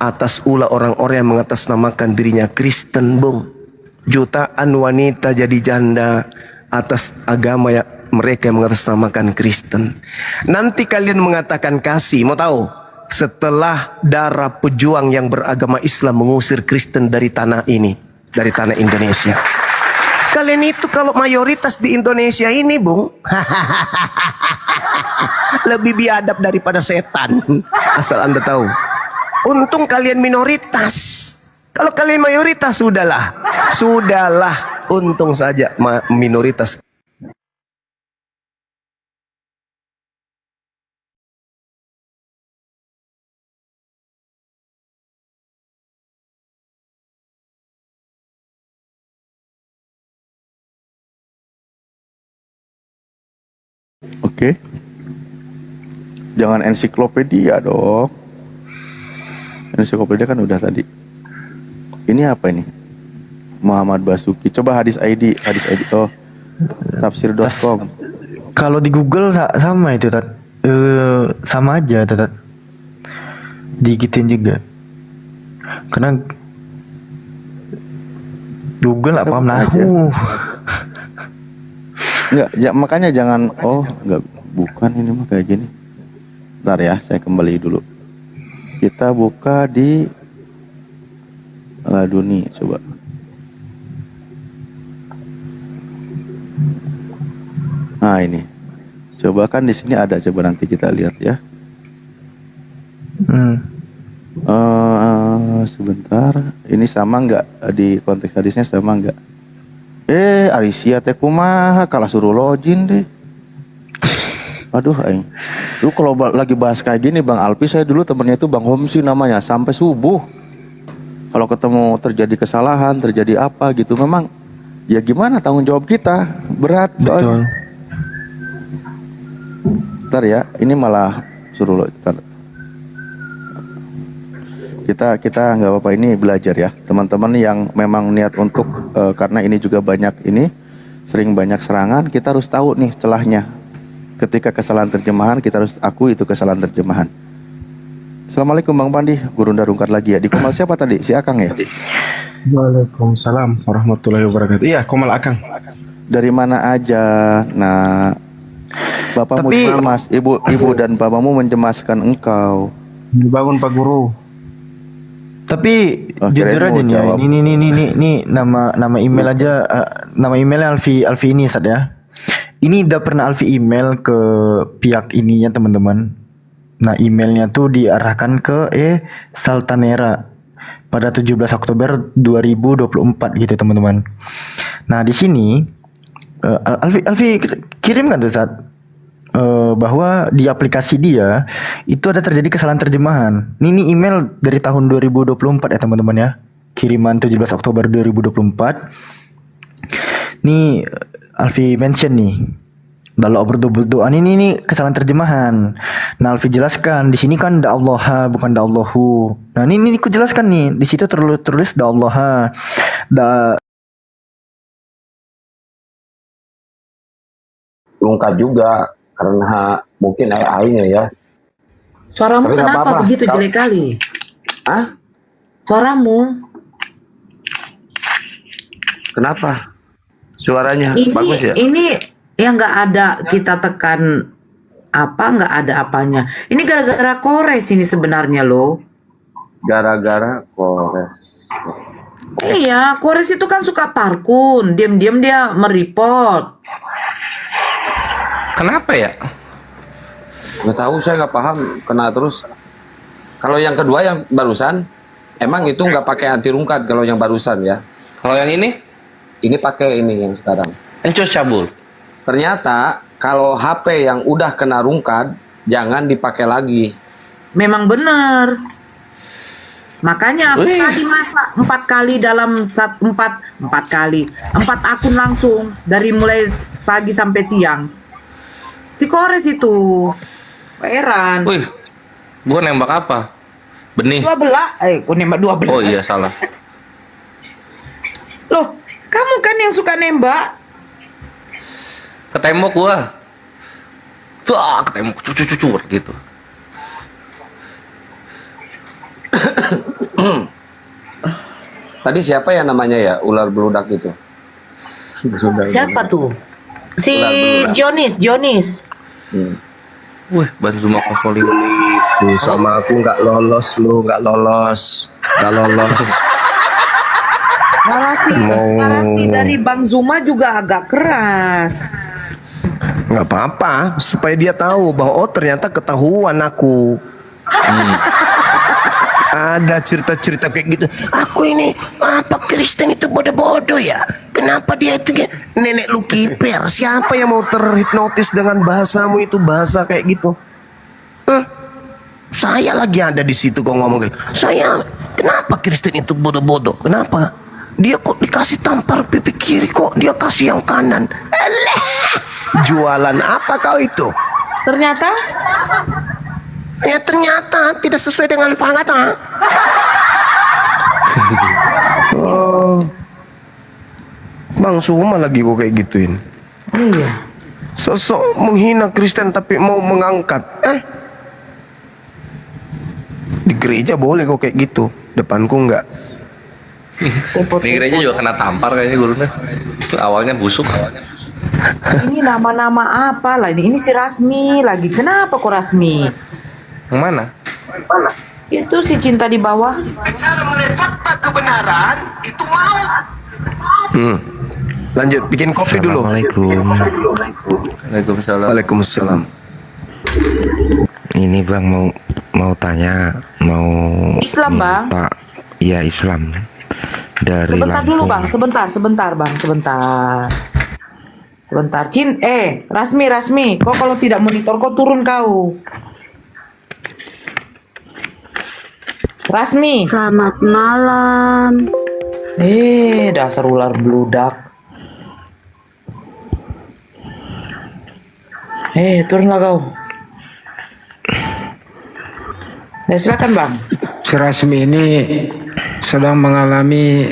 atas ulah orang-orang yang mengatasnamakan dirinya Kristen, Bung. Jutaan wanita jadi janda atas agama yang mereka yang mengatasnamakan Kristen. Nanti kalian mengatakan kasih, mau tahu? Setelah darah pejuang yang beragama Islam mengusir Kristen dari tanah ini, dari tanah Indonesia. Kalian itu kalau mayoritas di Indonesia ini, Bung, lebih biadab daripada setan. Asal Anda tahu. Untung kalian minoritas. Kalau kalian mayoritas, sudahlah. Sudahlah. Untung saja minoritas. Oke. Jangan ensiklopedia dong. Ensiklopedia kan udah tadi. Ini apa ini? Muhammad Basuki. Coba hadis ID. Oh. Tafsir.com. Kalau di Google sama itu, Tat. Sama aja, Tat. Digituin juga. Karena Google nggak paham nahu. Enggak, ya, makanya jangan. Oh, enggak, bukan ini mah kayak gini. Bentar ya, saya kembali dulu. Kita buka di Laduni, coba. Nah ini, coba kan di sini ada, coba nanti kita lihat ya. Sebentar, ini sama nggak di konteks hadisnya sama nggak? Arisia teh kumaha kalah suruh login deh. Aduh, aing. Lu kalau lagi bahas kayak gini, Bang Alpi, saya dulu temennya itu Bang Homsi namanya, sampai subuh. Kalau ketemu terjadi kesalahan, terjadi apa gitu, memang ya gimana tanggung jawab kita berat soalnya. Ntar ya, ini malah suruh lo. Kita nggak apa-apa, ini belajar ya, teman-teman yang memang niat untuk karena ini juga banyak ini sering banyak serangan, kita harus tahu nih celahnya. Ketika kesalahan terjemahan, kita harus akui itu kesalahan terjemahan. Assalamualaikum Bang Pandi, Guru Darungkat lagi ya. Di Komal siapa tadi? Si Akang ya? Waalaikumsalam warahmatullahi wabarakatuh. Iya, Komal Akang. Dari mana aja? Nah, bapakmu gimana, Mas? Ibu dan bapakmu mencemaskan engkau. Dibangun Pak Guru. Tapi jujur aja nih, ya, ini nama email aja, nama emailnya Alfi ini Ustaz ya. Ini udah pernah Alfi email ke pihak ininya teman-teman. Nah emailnya tuh diarahkan ke Saltanera pada 17 Oktober 2024 gitu teman-teman. Nah di sini Alfi kirim kan tuh saat bahwa di aplikasi dia itu ada terjadi kesalahan terjemahan. Ini email dari tahun 2024 ya teman-teman ya. Kiriman 17 Oktober 2024. Nih Alfi mention nih. Dalam berdoa ini kesalahan terjemahan. Nah Alfi jelaskan di sini kan da Allah bukan da Allahu. Nah ini aku jelaskan nih di situ tertulis da Allah. Lengkap juga karena mungkin AI-nya ya. Suaramu Tapi nggak kenapa apa-apa. begitu jelek kali? Hah? Suaramu Kenapa? Suaranya bagus ya? ini yang nggak ada kita tekan apa, nggak ada apanya. Ini gara-gara Kores ini sebenarnya loh. Gara-gara Kores. Iya, Kores itu kan suka parkun, diam-diam dia mereport. Kenapa ya? Nggak tahu, saya nggak paham. Kena terus. Kalau yang kedua yang barusan, emang itu nggak pakai anti rungkat kalau yang barusan ya. Kalau yang ini? Ini pakai ini yang sekarang. Encos cabul. Ternyata kalau HP yang udah kena rungkat, jangan dipakai lagi. Memang benar. Makanya aku tadi masak 4 kali dalam 4 akun langsung dari mulai pagi sampai siang. Si Kores itu. Heran. Wih, gua nembak apa? Benih. 12. Aku nembak 12. Oh iya salah. Loh, kamu kan yang suka nembak. Ke tembok gua. Wah, ke tembok cucur gitu. Tadi siapa ya namanya ya ular beludak itu? Siapa tuh? Si Jonis. Wih, Bang Zuma Konsolid. Itu sama aku nggak lolos. Narasi dari Bang Zuma juga agak keras. Nggak apa-apa, supaya dia tahu bahwa oh ternyata ketahuan aku. Ada cerita-cerita kayak gitu. Aku ini apa Kristen itu bodoh-bodoh ya? Kenapa dia itu nenek lu kiper? Siapa yang mau terhipnotis dengan bahasamu itu, bahasa kayak gitu? Saya lagi ada di situ kok ngomong kayak. Saya kenapa Kristen itu bodoh-bodoh? Kenapa? Dia kok dikasih tampar pipi kiri kok dia kasih yang kanan? Jualan apa kau itu? Ternyata? Ya ternyata tidak sesuai dengan fakta. Oh, Bang Zuma lagi kok kayak gituin. Iya. Sosok menghina Kristen tapi mau mengangkat. Di gereja boleh kok kayak gitu. Depanku enggak. Di gereja juga kena tampar kayaknya gurunya. Awalnya busuk. Ini nama-nama apa lah ini? Ini si Rasmi lagi. Kenapa kok Rasmi? Yang mana? Itu si Cinta di bawah. Bicara mengenai fakta kebenaran itu mau. Lanjut, bikin kopi dulu. Waalaikumsalam. Waalaikumsalam. Ini Bang mau tanya, mau Islam, Bang. Pak, iya Islam. Dari Sebentar dulu Lampung. Bang, sebentar Bang. Rasmi, kok kalau tidak monitor kok turun kau. Rasmi. Selamat malam. Dasar ular beludak. Turunlah kau. Ya, silakan Bang. Si Rasmi ini sedang mengalami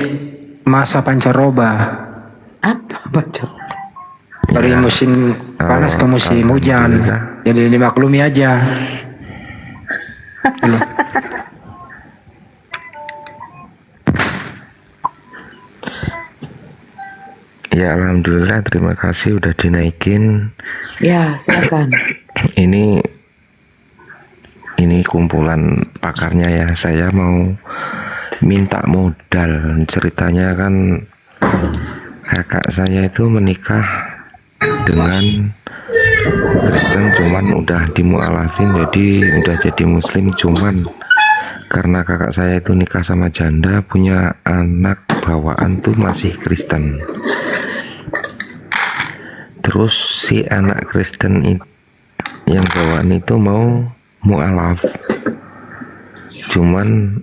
masa pancaroba. Apa pancaroba? Dari musim panas ke musim hujan. Jadi dimaklumi aja. Ya alhamdulillah, terima kasih udah dinaikin. Ya silakan. Ini kumpulan pakarnya ya. Saya mau minta modal. Ceritanya kan kakak saya itu menikah dengan Kristen, cuman udah dimualafin jadi udah jadi muslim, cuman karena kakak saya itu nikah sama janda, punya anak bawaan tuh masih Kristen. Terus si anak Kristen yang bawaan itu mau mualaf, cuman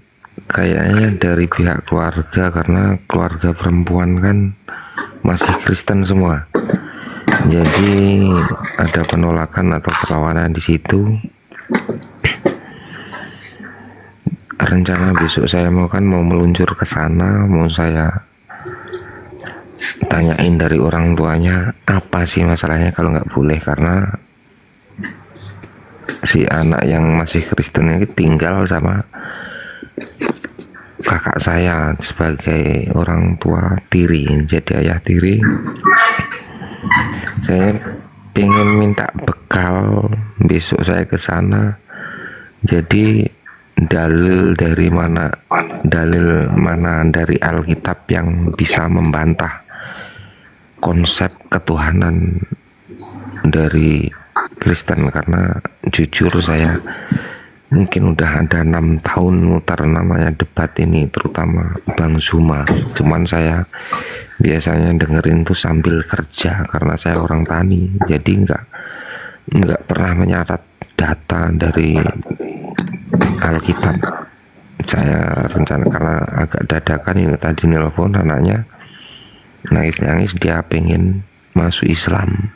kayaknya dari pihak keluarga, karena keluarga perempuan kan masih Kristen semua, jadi ada penolakan atau perlawanan di situ. Rencana besok saya mau meluncur ke sana, mau saya tanyain dari orang tuanya apa sih masalahnya kalau nggak boleh, karena si anak yang masih Kristen ini tinggal sama kakak saya sebagai orang tua tiri, jadi ayah tiri. Saya pengen minta bekal besok saya ke sana, jadi dalil mana dari Alkitab yang bisa membantah konsep ketuhanan dari Kristen, karena jujur saya mungkin udah ada 6 tahun mutar namanya debat ini, terutama Bang Zuma, cuman saya biasanya dengerin tuh sambil kerja karena saya orang tani, jadi nggak pernah menyarat data dari Alkitab. saya rencana karena agak dadakan ini tadi nelpon anaknya nangis-nangis, dia pengen masuk Islam.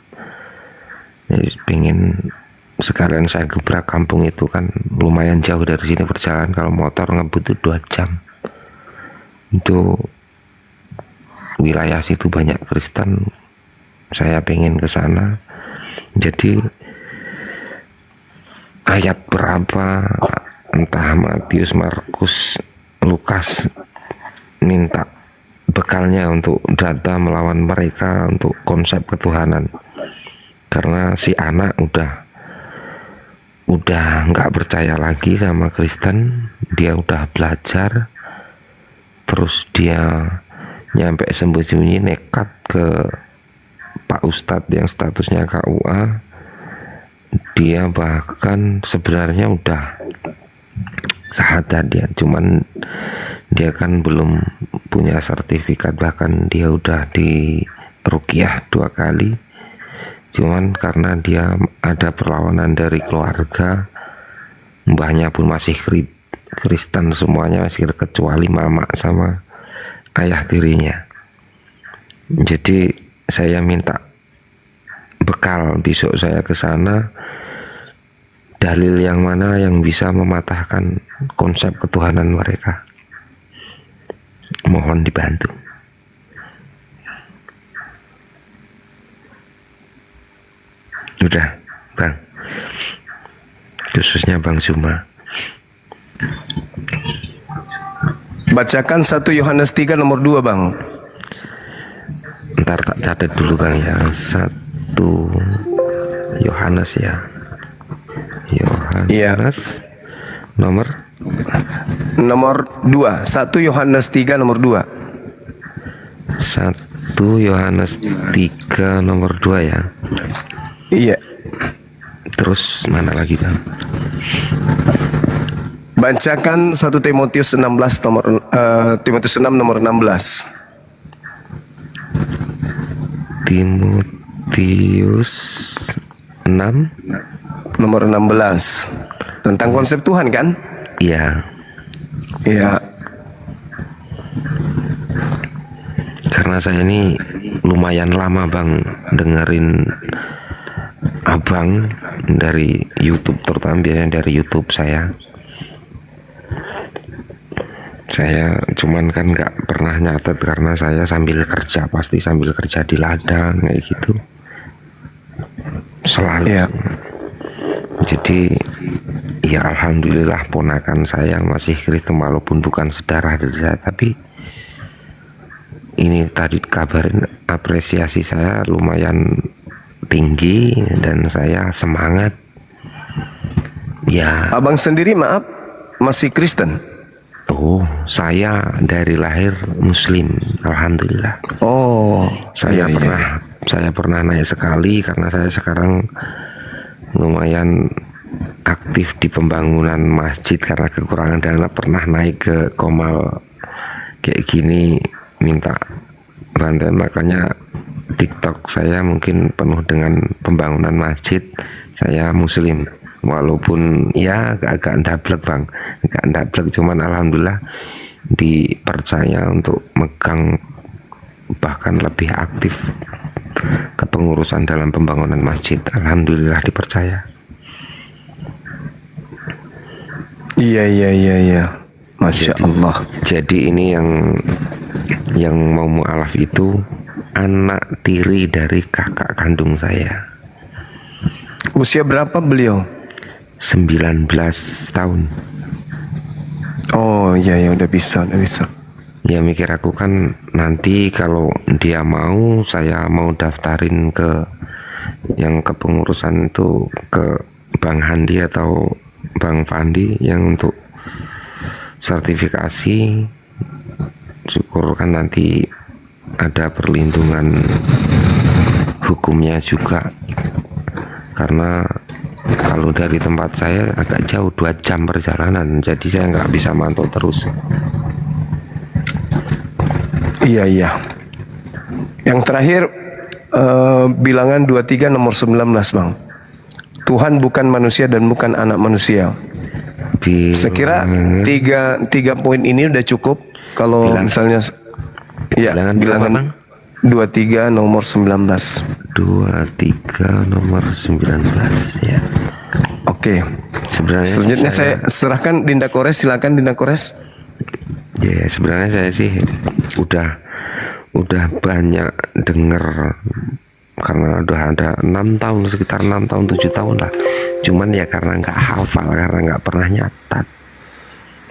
Jadi pengen sekalian saya gebrak, kampung itu kan lumayan jauh dari sini perjalanan, kalau motor ngebut 2 jam. Itu wilayah situ banyak Kristen, saya pengen ke sana. Jadi ayat berapa entah Matius, Markus, Lukas minta bekalnya untuk data melawan mereka untuk konsep ketuhanan, karena si anak udah nggak percaya lagi sama Kristen. Dia udah belajar, terus dia nyampe sembunyi-sembunyi nekat ke Pak Ustadz yang statusnya KUA. Dia bahkan sebenarnya udah syahadat dia, cuman dia kan belum punya sertifikat, bahkan dia udah di ruqyah 2 kali, cuman karena dia ada perlawanan dari keluarga, mbahnya pun masih Kristen, semuanya masih kecuali mama sama ayah tirinya. Jadi saya minta bekal besok saya ke sana, dalil yang mana yang bisa mematahkan konsep ketuhanan mereka. Mohon dibantu. Udah, Bang. Khususnya Bang Zuma. Bacakan 1 Yohanes 3 nomor 2, Bang. Ntar tak catat dulu, Bang, ya. 1 Yohanes ya. Yohanes nomor 2. 1 Yohanes 3 nomor 2. 1 Yohanes 3 nomor 2 ya. Iya. Terus mana lagi, Bang? Bacakan 1 Timotius 16 nomor Timotius 6 nomor 16. Timotius 6 nomor 16. Tentang konsep Tuhan kan? Iya. Iya. Karena saya ini lumayan lama, Bang, dengerin Abang dari YouTube, terutama biasanya dari YouTube saya. Saya cuman kan nggak pernah nyatet karena saya sambil kerja, pasti sambil kerja di ladang kayak gitu selalu. Yeah. Jadi ya alhamdulillah ponakan saya masih Kristen walaupun bukan sedarah dari saya, tapi ini tadi kabarin apresiasi saya lumayan tinggi dan saya semangat. Ya. Abang sendiri maaf masih Kristen? Oh, saya dari lahir Muslim, alhamdulillah. Oh, saya pernah naik sekali karena saya sekarang lumayan aktif di pembangunan masjid karena kekurangan dana. Pernah naik ke Komal kayak gini minta bantuan, makanya TikTok saya mungkin penuh dengan pembangunan masjid. Saya Muslim. Walaupun ya agak ndablek, Bang, agak ndablek, cuman alhamdulillah dipercaya untuk megang bahkan lebih aktif kepengurusan dalam pembangunan masjid. Alhamdulillah dipercaya. Iya. Masya Allah. Jadi ini yang mau mu'alaf itu anak tiri dari kakak kandung saya. Usia berapa beliau? 19 tahun. Oh iya, udah bisa. Ya mikir aku kan nanti kalau dia mau, saya mau daftarin ke yang kepengurusan itu, ke Bang Handi atau Bang Fandi yang untuk sertifikasi. Syukur kan nanti ada perlindungan hukumnya juga, karena kalau dari tempat saya agak jauh 2 jam perjalanan, jadi saya nggak bisa mantau terus. Iya. Yang terakhir bilangan 23 nomor 19, Bang. Tuhan bukan manusia dan bukan anak manusia. Saya kira tiga poin ini udah cukup. Kalau misalnya ya bilangan 23 nomor 19. 23 nomor 19 ya. Oke. Sebenarnya Selanjutnya saya serahkan Dinda Kores, silakan Dinda Kores. Ya sebenarnya saya sih udah banyak dengar, karena udah ada 6 tahun, sekitar 6 tahun 7 tahun lah. Cuman ya karena nggak hafal, karena nggak pernah nyatat,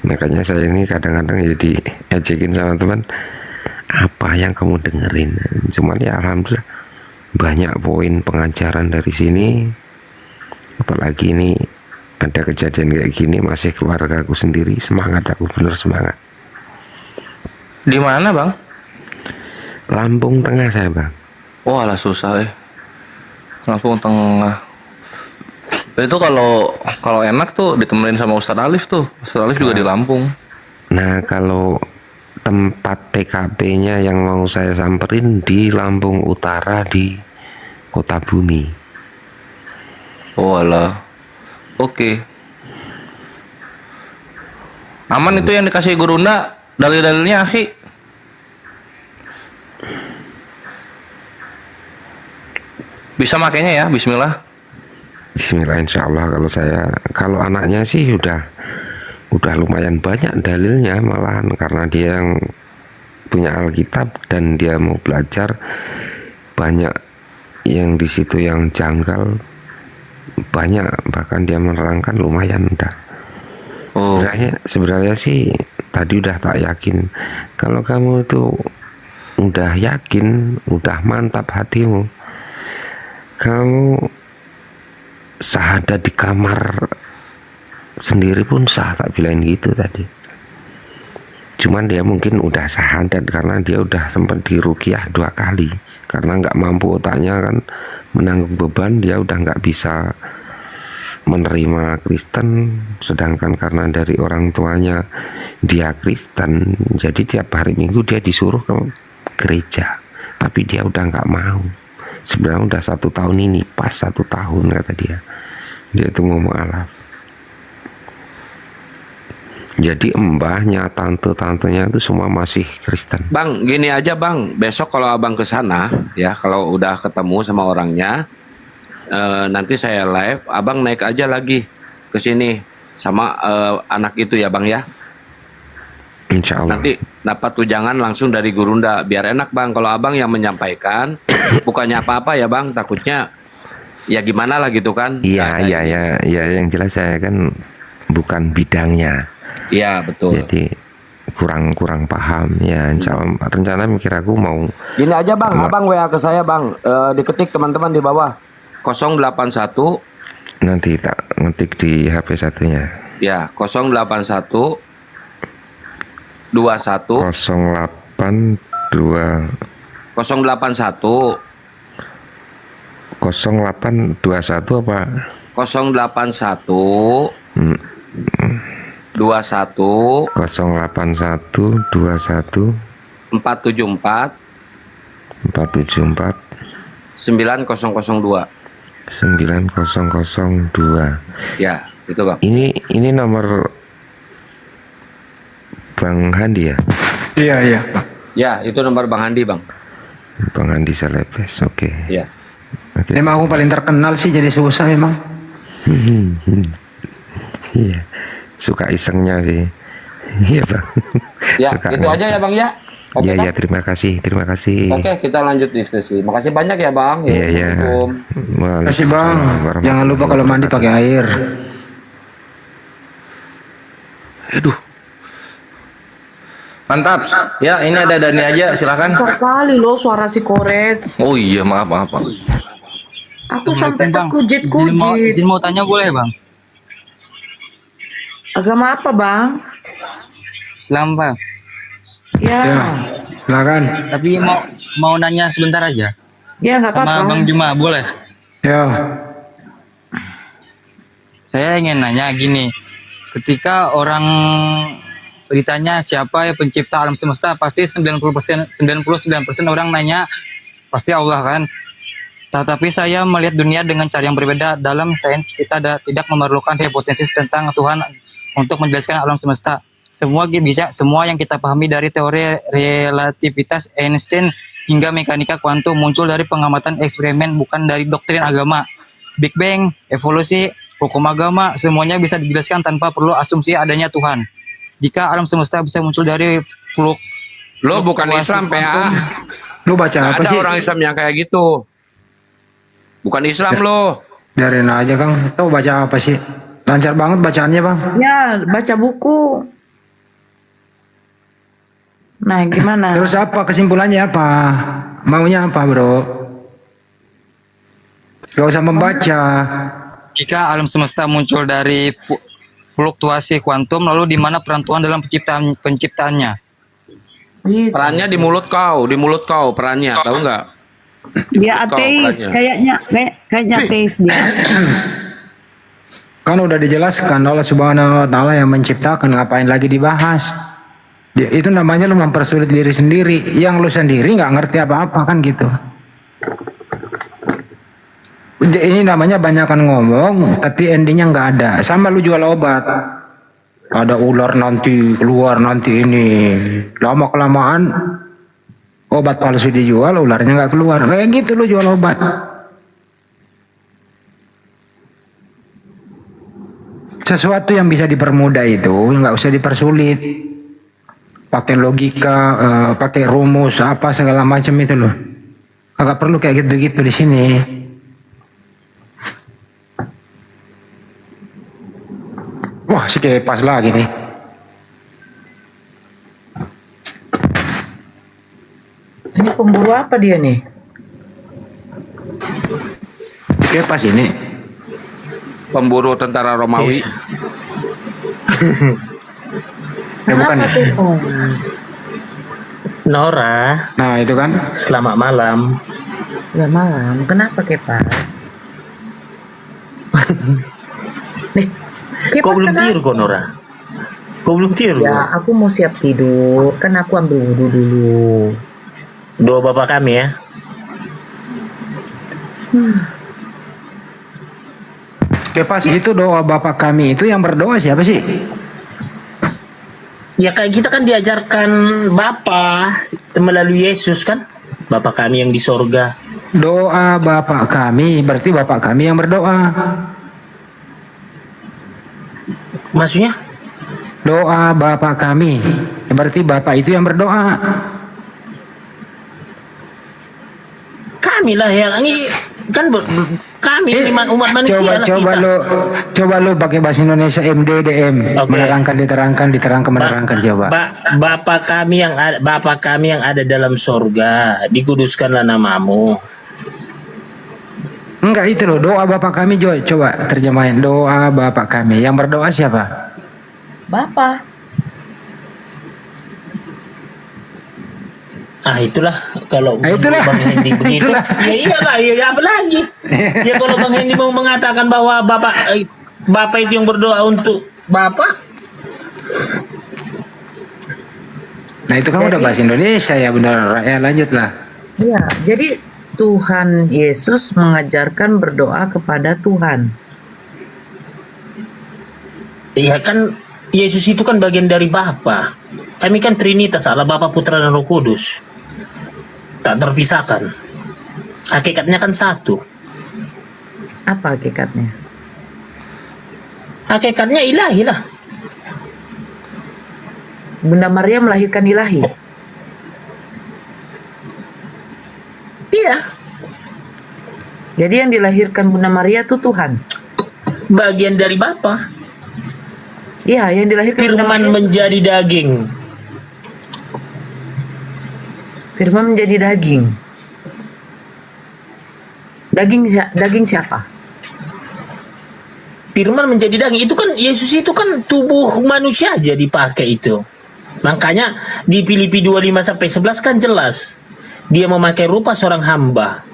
makanya saya ini kadang-kadang jadi ejekin sama teman, apa yang kamu dengerin. Cuman ya alhamdulillah banyak poin pengajaran dari sini. Apalagi ini ada kejadian kayak gini, masih keluarga aku sendiri, semangat, aku bener semangat. Di mana, Bang? Lampung Tengah saya, Bang. Wah lah susah Lampung Tengah. Itu kalau enak tuh ditemenin sama Ustadz Alif tuh. Ustadz Alif juga di Lampung. Nah, kalau tempat TKP-nya yang mau saya samperin di Lampung Utara, di Kota Bumi. Oh alah. Oke. Aman itu yang dikasih Gurunda, dalil-dalilnya, akhi? Bisa makainya ya, bismillah. Bismillah, insya Allah. Kalau anaknya sih udah lumayan banyak dalilnya, malahan karena dia yang punya Alkitab dan dia mau belajar, banyak yang di situ yang janggal, banyak, bahkan dia menerangkan lumayan udah. Sebenarnya sih tadi udah tak yakin. Kalau kamu itu udah yakin, udah mantap hatimu, kamu syahadat di kamar sendiri pun sah, tak bilang gitu tadi. Cuman dia mungkin udah syahadat karena dia udah sempat diruqyah 2 kali, karena nggak mampu otaknya kan menanggung beban, dia udah nggak bisa menerima Kristen, sedangkan karena dari orang tuanya dia Kristen, jadi tiap hari Minggu dia disuruh ke gereja, tapi dia udah nggak mau. Sebenarnya udah 1 tahun ini, pas 1 tahun kata dia itu ngomong alaf. Jadi mbahnya, tante-tantenya itu semua masih Kristen. Bang, gini aja Bang, besok kalau Abang ke sana ya, kalau udah ketemu sama orangnya, nanti saya live, Abang naik aja lagi ke sini sama anak itu ya Bang ya. Insya Allah. Nanti dapat tujangan langsung dari Gurunda, biar enak Bang. Kalau Abang yang menyampaikan, bukannya apa-apa ya Bang, takutnya ya gimana lah gitu kan. Iya, yang jelas saya kan bukan bidangnya. Iya betul. Jadi kurang paham ya. Insya Allah, rencana mikir aku mau. Gini aja Bang, Abang WA ke saya Bang, diketik teman-teman di bawah 081. Nanti tak ngetik di HP satunya. Ya 081 21 081 apa? 081 21 081 21 474 474 9002. 9002. Ya, itu Bang. Ini nomor Bang Handi ya? Iya. Ya, itu nomor Bang Handi Bang. Bang Handi Salebes, oke. Iya. Memang aku paling terkenal sih, jadi susah memang. Iya, suka isengnya sih. Iya Bang. Ya, itu aja ya Bang ya. Oke, ya, terima kasih. Oke, kita lanjut diskusi. Makasih banyak ya Bang. Iya. Terima kasih Bang. Jangan lupa kalau mandi pakai air. Aduh. Mantap. Ya, ini ada Dani aja, silakan. Sekali loh suara si Kores. Oh iya, maaf. Aku sampai terkujit-kujit. Izin mau tanya boleh Bang? Agama apa Bang? Islam Bang. Ya. Silakan. Tapi mau nanya sebentar aja. Ya nggak apa-apa. Sama Bang Juma boleh? Ya. Saya ingin nanya gini, ketika orang ditanya siapa ya pencipta alam semesta, pasti 99% orang nanya pasti Allah kan. Tetapi saya melihat dunia dengan cara yang berbeda. Dalam sains kita tidak memerlukan hipotesis tentang Tuhan untuk menjelaskan alam semesta. Semua yang kita pahami dari teori relativitas Einstein hingga mekanika kuantum muncul dari pengamatan eksperimen, bukan dari doktrin agama. Big Bang, evolusi, hukum agama, semuanya bisa dijelaskan tanpa perlu asumsi adanya Tuhan. Jika alam semesta bisa muncul dari Lo bukan Islam, PA. Lu baca Nggak apa ada sih? orang Islam yang kayak gitu. Bukan Islam lo. Biarin aja Kang. Tahu baca apa sih? Lancar banget bacaannya Bang. Ya, baca buku. Nah, gimana? Terus apa kesimpulannya apa? Maunya apa bro? Gak usah membaca. Jika alam semesta muncul dari fluktuasi kuantum, lalu di mana peran Tuhan dalam penciptaannya? Perannya di mulut kau perannya, tahu nggak? Dia Kau ateis, perannya. kayaknya ateis dia. Kan udah dijelaskan Allah Subhanahu wa taala yang menciptakan, ngapain lagi dibahas? Itu namanya lu mempersulit diri sendiri. Yang lu sendiri nggak ngerti apa-apa kan gitu. Ini namanya banyakan ngomong tapi endingnya nggak ada. Sama lu jual obat. Ada ular nanti keluar nanti ini. Lama kelamaan obat palsu dijual, ularnya nggak keluar. Kayak gitu lu jual obat. Sesuatu yang bisa dipermudah itu nggak usah dipersulit. Pakai logika, pakai rumus apa segala macam itu loh. Agak perlu kayak gitu-gitu di sini. Wah, si Kepas lagi nih. Ini pemburu apa dia nih? Kepas ini. Pemburu tentara Romawi. Bukan ya? Nora. Nah, itu kan. Selamat malam. Ya malam, kenapa Kepas? Nih, Kepas Kau belum kenapa? tidur kok Nora? Kau belum tidur? Ya, aku mau siap tidur. Kan aku ambil wudhu dulu. Doa Bapak kami ya. Kepas itu doa Bapak kami itu yang berdoa siapa sih? Ya kayak kita kan diajarkan Bapa melalui Yesus kan? Bapa kami yang di sorga. Doa Bapak kami berarti Bapak kami yang berdoa. Maksudnya? Doa Bapak kami berarti Bapak itu yang berdoa. Kami lah yang ini kan kami ini umat manusia lah Coba kita. lo pakai bahasa Indonesia MDDM. Oke. Menerangkan coba. Bapa kami yang ada dalam sorga, dikuduskanlah namamu. Enggak itu loh, doa Bapak kami coba terjemahin. Doa Bapak kami. Yang berdoa siapa? Bapak. Itulah kalau itulah. Bang Hendy begitu. Ya iyalah, ya apa lagi? Ya kalau Bang Hendy mau mengatakan bahwa Bapak itu yang berdoa untuk Bapak. Nah itu kan udah bahasa Indonesia ya benar. Ya lanjutlah. Ya, jadi Tuhan Yesus mengajarkan berdoa kepada Tuhan. Iya kan Yesus itu kan bagian dari Bapa. Kami kan Trinitas, Allah Bapa, Putra dan Roh Kudus. Tak terpisahkan. Hakikatnya kan satu. Apa hakikatnya? Hakikatnya ilahi lah. Bunda Maria melahirkan ilahi. Iya. Jadi yang dilahirkan Bunda Maria itu Tuhan. Bagian dari Bapa. Iya, yang dilahirkan Bunda Firman Maria. menjadi daging. Firman menjadi daging. Daging siapa? Firman menjadi daging. Itu kan Yesus itu kan tubuh manusia aja dipakai itu. Makanya di Filipi 25-11 kan jelas. Dia memakai rupa seorang hamba.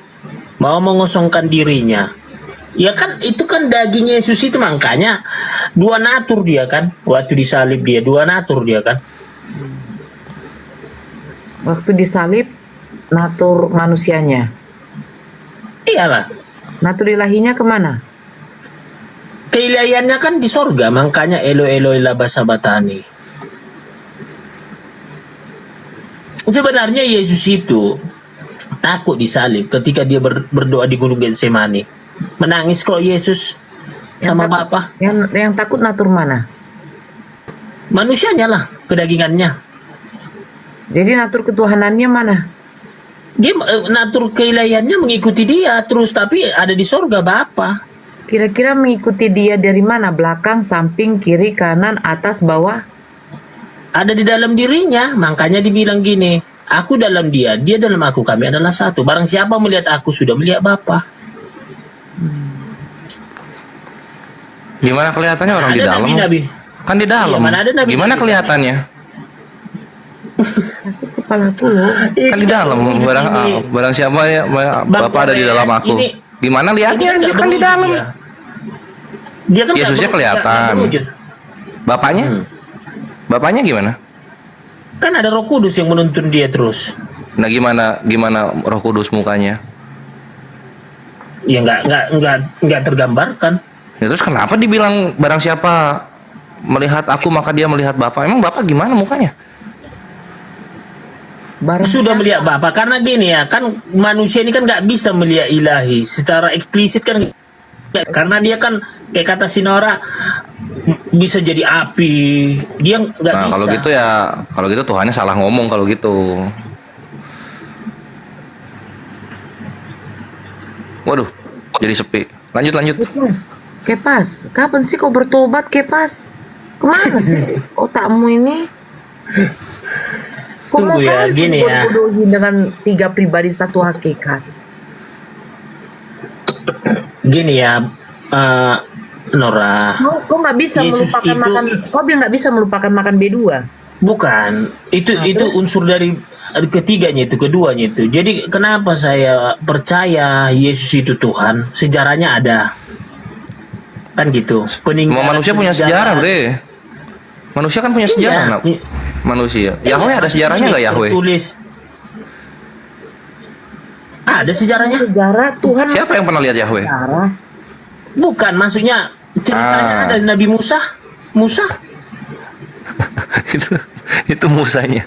Mau mengosongkan dirinya. Ya kan itu kan daging Yesus itu, makanya dua natur dia kan. Waktu disalib dia dua natur dia kan. Waktu disalib, natur manusianya. Iyalah. Natur ilahinya kemana? Ke keilahiannya kan di sorga, makanya Eloi Eloi lama sabachthani. Sebenarnya Yesus itu takut disalib ketika dia berdoa di Gunung Getsemani. Menangis kok Yesus sama Bapa. Yang takut natur mana? Manusianya lah, kedagingannya. Jadi natur ketuhanannya mana? Dia natur keilahiannya mengikuti dia terus, tapi ada di sorga Bapa. Kira-kira mengikuti dia dari mana? Belakang, samping, kiri, kanan, atas, bawah? Ada di dalam dirinya, makanya dibilang gini, aku dalam dia, dia dalam aku, kami adalah satu. Barang siapa melihat aku sudah melihat Bapa. Gimana kelihatannya orang di Ada dalam? nabi-nabi. Kan di dalam. Iya, mana ada nabi-nabi. Gimana kelihatannya? Kepala aku loh. Kan di dalam. Barang siapa ya, Bapak ada di dalam aku. Gimana lihatnya? Dia kan di dalam. Dia kan Yesusnya kelihatan. Bapaknya? Bapaknya gimana? Kan ada Roh Kudus yang menuntun dia terus. Nah, gimana Roh Kudus mukanya? Ya nggak tergambarkan. Ya, terus kenapa dibilang barang siapa melihat aku maka dia melihat Bapak? Emang Bapak gimana mukanya? Sudah melihat Bapa, karena gini ya, kan manusia ini kan nggak bisa melihat ilahi secara eksplisit kan, karena dia kan kayak kata Sinora bisa jadi api, dia nggak bisa. Kalau gitu Tuhannya salah ngomong kalau gitu. Waduh, jadi sepi. Lanjut. Kepas, kapan sih kau bertobat, Kepas? Kemana sih otakmu ini? Tunggu ya, gini ya. Bodohin dengan 3 pribadi 1 hakikat. Gini ya, Nora. Kau nggak bisa Yesus melupakan itu- makan. Kau bilang nggak bisa melupakan makan B2. Bukan, itu unsur dari ketiganya itu, keduanya itu. Jadi kenapa saya percaya Yesus itu Tuhan? Sejarahnya ada. Kan gitu. Manusia punya sejarah, Bre. Manusia kan punya sejarah, Iya, nak. Manusia. Yahweh ada sejarahnya nggak Yahweh? Tertulis. Ada sejarahnya. Sejarah Tuhan. Siapa yang pernah lihat Yahweh? Bukan, maksudnya ceritanya ada Nabi Musa. itu musanya.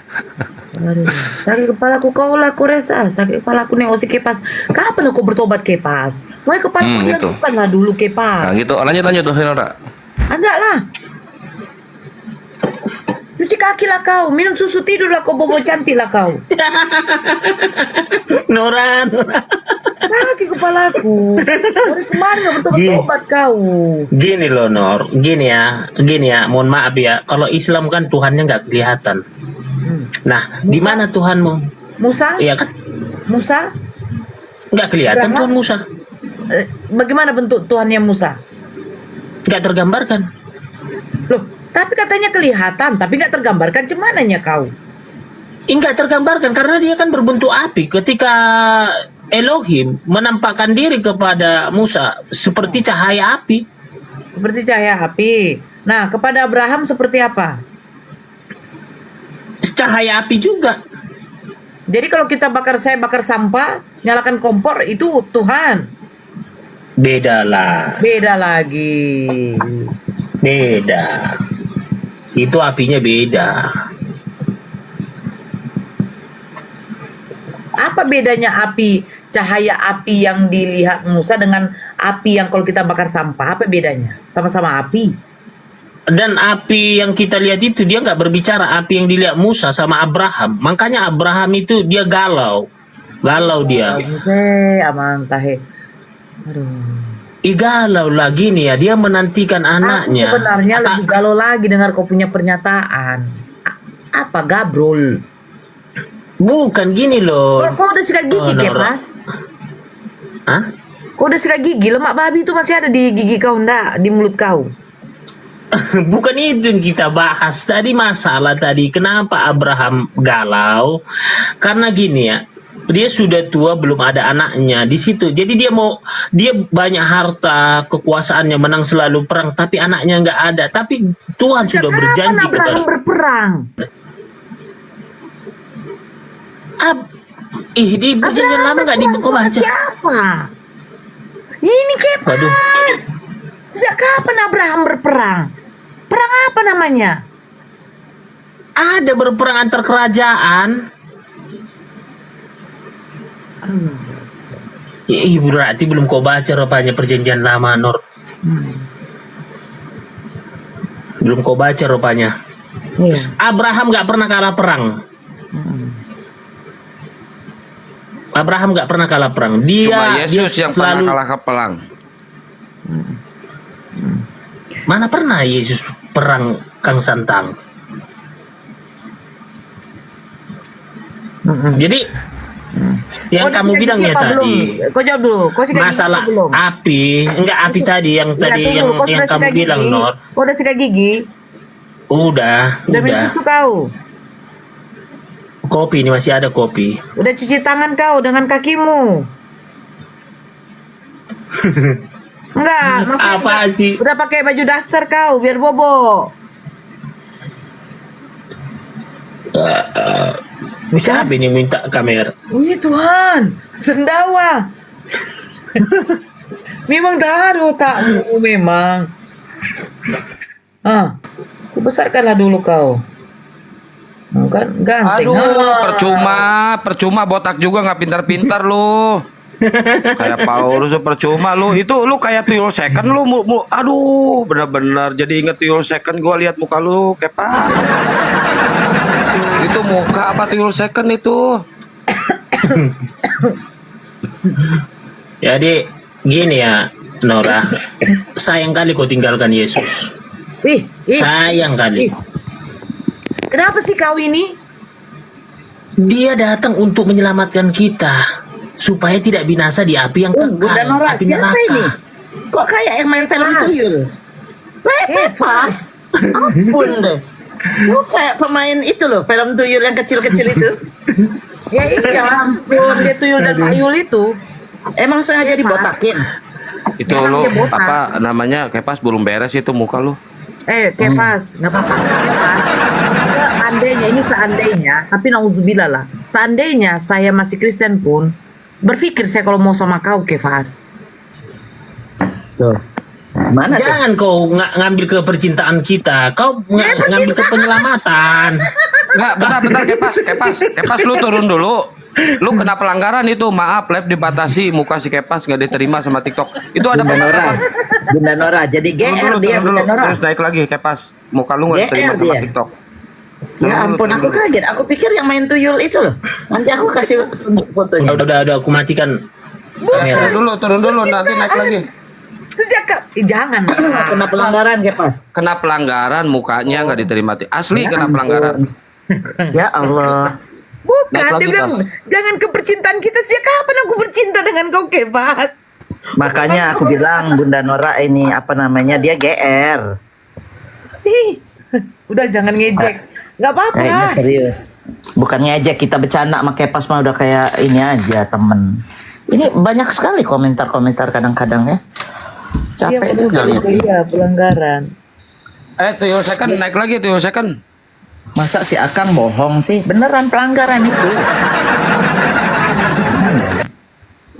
Aduh, sakit kepalaku kau lah, kau resa. Sakit kepalaku nih, si Kepas. Kapan aku bertobat, Kepas? Mau kepalaku dia Gitu. bukan lah dulu, Kepas. Nah, gitu. Lanjut tuh, Sinora. Agak lah. Cuci kaki lah kau, minum susu tidur lah kau, bobo cantik lah kau. Nora. Sakit kepalaku. Dari kemarin gak bertobat-tobat kau. Gini loh, Nor. Gini ya. Mohon maaf ya. Kalau Islam kan Tuhannya nggak kelihatan. Nah, di mana Tuhanmu? Musa? Iya kan? Musa? Nggak kelihatan Abraham? Tuhan Musa. Bagaimana bentuk Tuhannya Musa? Nggak tergambarkan. Loh, tapi katanya kelihatan, tapi nggak tergambarkan. Cemananya kau? Nggak tergambarkan karena dia kan berbentuk api. Ketika Elohim menampakkan diri kepada Musa seperti cahaya api. Seperti cahaya api. Nah, kepada Abraham seperti apa? Cahaya api juga. Jadi kalau saya bakar sampah, nyalakan kompor, itu Tuhan. Beda lah. Beda lagi. Beda. Itu apinya beda. Apa bedanya cahaya api yang dilihat Musa dengan api yang kalau kita bakar sampah? Apa bedanya? Sama-sama api. Dan api yang kita lihat itu dia nggak berbicara api yang dilihat Musa sama Abraham. Makanya Abraham itu dia galau dia. Amang tahe. Aduh. Galau lagi nih ya, dia menantikan anaknya. Aku sebenarnya lebih galau lagi dengar kau punya pernyataan. Apa gabrol? Bukan gini loh. Kau udah sikat gigi, Kepas? Hah? Kau udah sikat gigi? Lemak babi itu masih ada di gigi kau, enggak? Di mulut kau? Bukan itu yang kita bahas tadi, masalah tadi kenapa Abraham galau, karena gini ya, dia sudah tua, belum ada anaknya di situ, jadi dia banyak harta, kekuasaannya, menang selalu perang, tapi anaknya nggak ada. Tapi Tuhan sudah berjanji kepada berperang. Di perjanjian lama nggak dibaca. Siapa? Ini Kepas. Waduh. Sejak kapan Abraham berperang? Perang apa namanya? Ada berperang antar kerajaan. Ibu berarti belum kau baca rupanya perjanjian lama, Nur. Belum kau baca rupanya. Abraham nggak pernah kalah perang. Abraham nggak pernah kalah perang. Cuma Yesus dia yang selalu pernah kalah ke perang. Mana pernah Yesus perang Kang Santang? Jadi yang kamu bilang ya tadi, Kau jawab dulu. Kau sikat gigi masalah belum? api, enggak api tadi yang Tunggu dulu, kau yang sudah kamu sikat bilang, gigi? Nor. Kau udah sikat gigi? Udah. Minum susu kau? Kopi ini masih ada kopi. Udah cuci tangan kau dengan kakimu? Enggak, maksudnya Apa sih? udah pakai baju daster kau biar bobo. Siapa ini minta kamera? Wih Tuhan, sendawa. Memang taruh takmu memang. Besarkanlah dulu kau. Kan ganteng. Aduh, percuma botak juga nggak pintar-pintar lu. Kayak Paulus percuma lu. Itu lu kayak tuyul second lu. Aduh, benar-benar jadi inget tuyul second. Gua lihat muka lu kepas. Itu muka apa tuyul second itu? Jadi gini ya, Nora. Sayang kali kau tinggalkan Yesus. Sayang kali. Kenapa sih kau ini? Dia datang untuk menyelamatkan kita supaya tidak binasa di api yang kekal. Bunda Nora, api siapa neraka. ini? Kok kayak yang main film tuyul? Pepas. Ampun deh. Kok kayak pemain itu loh, film tuyul yang kecil-kecil itu. Ya iya, ampun, dia tuyul dan tuyul itu. Emang sengaja dibotakin? Itu lu apa namanya? Kepas belum beres itu muka lu. Kefas, nggak apa-apa. Seandainya, ini seandainya, tapi nauzubillah lah. Seandainya saya masih Kristen pun, berpikir saya kalau mau sama kau, Kefas. Mana Jangan kau ngambil ke percintaan kita. Kau ngambil ke penyelamatan. Enggak, bentar Kepas lu turun dulu. Lu kena pelanggaran itu, maaf, live dibatasi, muka si Kepas nggak diterima sama TikTok. Itu ada pelanggaran. Bunda Nora, jadi GR dia Bunda Nora. Terus naik lagi Kepas, muka lu nggak diterima sama TikTok. Ya ampun, aku kaget. Aku pikir yang main tuyul itu loh. Nanti aku kasih fotonya. Udah aku matikan. Turun dulu, nanti naik lagi. Sejak jangan. Kena pelanggaran Kepas. Kena pelanggaran, mukanya nggak diterima. Asli kena pelanggaran. Ya Allah. Bukan, Naik lagi, dia bilang jangan ke percintaan kita. Sejak kapan aku bercinta dengan kau, Kefas? Makanya aku bilang Bunda Nora ini apa namanya, dia GR. Udah jangan ngejek. Nggak apa-apa. Kayaknya serius. Bukan ngejek, kita bercanda sama Kepas mah udah kayak ini aja temen. Ini banyak sekali komentar-komentar kadang-kadang ya. Capek juga lihat. Iya, pelanggaran. Tuyul second naik lagi, tuyul second. Masa si Akang bohong sih? Beneran pelanggaran itu.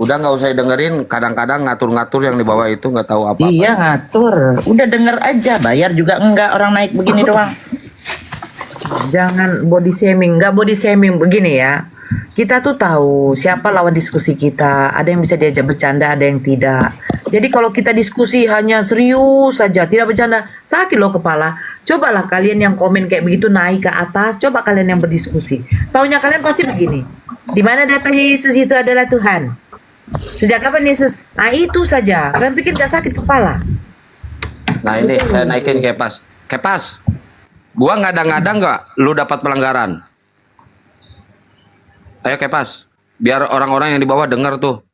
Udah nggak usah dengerin, kadang-kadang ngatur-ngatur yang di bawah itu nggak tahu apa-apa. Iya ngatur. Udah denger aja, bayar juga enggak, orang naik begini doang. Jangan body shaming, nggak body shaming begini ya. Kita tuh tahu siapa lawan diskusi kita. Ada yang bisa diajak bercanda, ada yang tidak. Jadi kalau kita diskusi hanya serius saja, tidak bercanda, sakit loh kepala. Cobalah kalian yang komen kayak begitu naik ke atas. Coba kalian yang berdiskusi. Taunya kalian pasti begini. Di mana data Yesus itu adalah Tuhan? Sejak kapan Yesus? Nah itu saja. Kalian pikir gak sakit kepala? Nah ini saya naikin Kepas. Gua ngadang-ngadang nggak lu dapat pelanggaran. Ayo Kepas, biar orang-orang yang di bawah dengar tuh.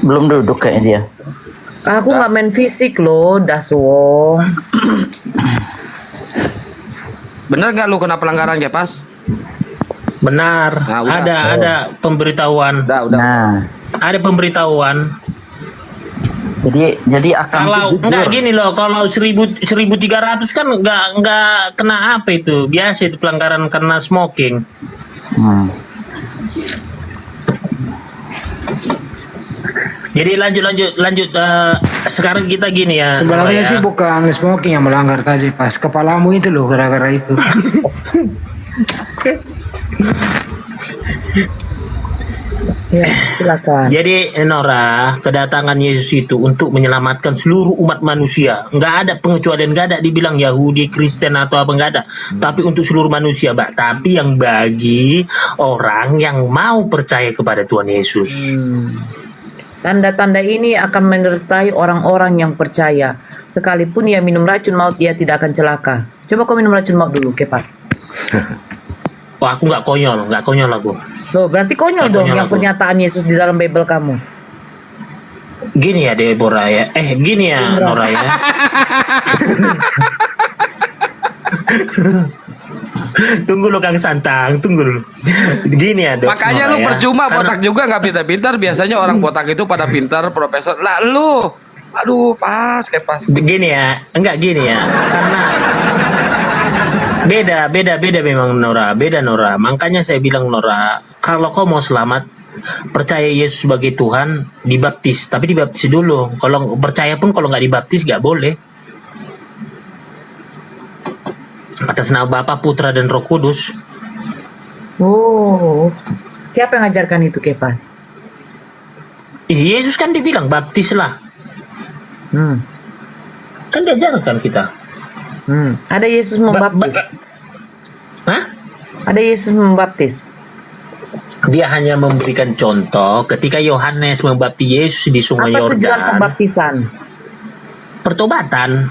Belum duduk kayaknya dia. Aku nggak main fisik loh, Daswong. Bener nggak lu kena pelanggaran Kepas? Benar. Nah, udah. Ada pemberitahuan. Udah. Nah, ada pemberitahuan. Jadi akan kalau enggak gini loh, kalau 1.300 kan enggak kena apa itu, biasa itu pelanggaran karena smoking. Jadi lanjut. Sekarang kita gini ya. Sebenarnya Nora, ya. sih bukan smoking yang melanggar tadi, pas kepalamu itu loh gara-gara itu. Ya, silakan. Jadi Nora, kedatangan Yesus itu untuk menyelamatkan seluruh umat manusia. Nggak ada pengecualian, nggak ada dibilang Yahudi, Kristen atau apa, nggak ada. Tapi untuk seluruh manusia, Mbak. Tapi yang bagi orang yang mau percaya kepada Tuhan Yesus. Tanda-tanda ini akan menyertai orang-orang yang percaya. Sekalipun ia minum racun maut, ia tidak akan celaka. Coba kau minum racun maut dulu, Kepas. Wah, aku nggak konyol aku. Loh, berarti konyol Nggak dong konyol yang aku. pernyataan Yesus di dalam Bible kamu. Gini ya Deborah ya. Gini ya Nora ya. Tunggu lo Kang Santang, tunggu dulu. Gini ya, Makanya Nora lu ya. percuma Karena- botak juga nggak pintar-pintar. Biasanya orang botak itu pada pintar, profesor. Lah lu, aduh pas kayak pas. Gini ya, enggak gini ya. Karena beda memang Nora, beda Nora. Makanya saya bilang Nora, kalau kau mau selamat, percaya Yesus sebagai Tuhan, dibaptis. Tapi dibaptis dulu. Kalau percaya pun kalau nggak dibaptis nggak boleh. Atas nama Bapa, Putra dan Roh Kudus. Oh, siapa yang ngajarkan itu, Kepas? Yesus kan dibilang baptislah. Kan diajarkan kita. Ada Yesus membaptis. Hah? Ada Yesus membaptis. Dia hanya memberikan contoh ketika Yohanes membaptis Yesus di Sungai Apa tujuan Yordan. pembaptisan? Pertobatan.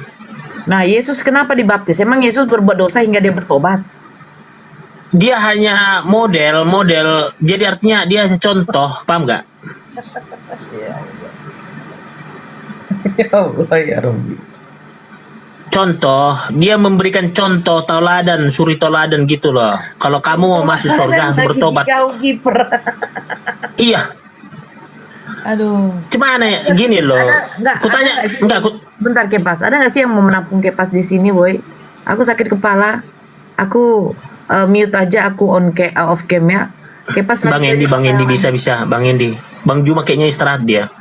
Nah, Yesus kenapa dibaptis? Emang Yesus berbuat dosa hingga dia bertobat? Dia hanya model. Jadi artinya dia contoh, paham nggak? Ya Allah ya Rabbi. Contoh, dia memberikan contoh tauladan, suri tauladan gitu loh. Kalau kamu mau masuk surga harus bertobat. Kau kiper. Iya. Aduh. Cuman ya, gini loh. Kutanya, Bentar Kepas, ada nggak sih yang mau menampung Kepas di sini, boy? Aku sakit kepala. Aku mute aja, aku off cam ya. Kepas Bang lagi Endi bisa. Bang Endi. Bang Juma kayaknya istirahat dia.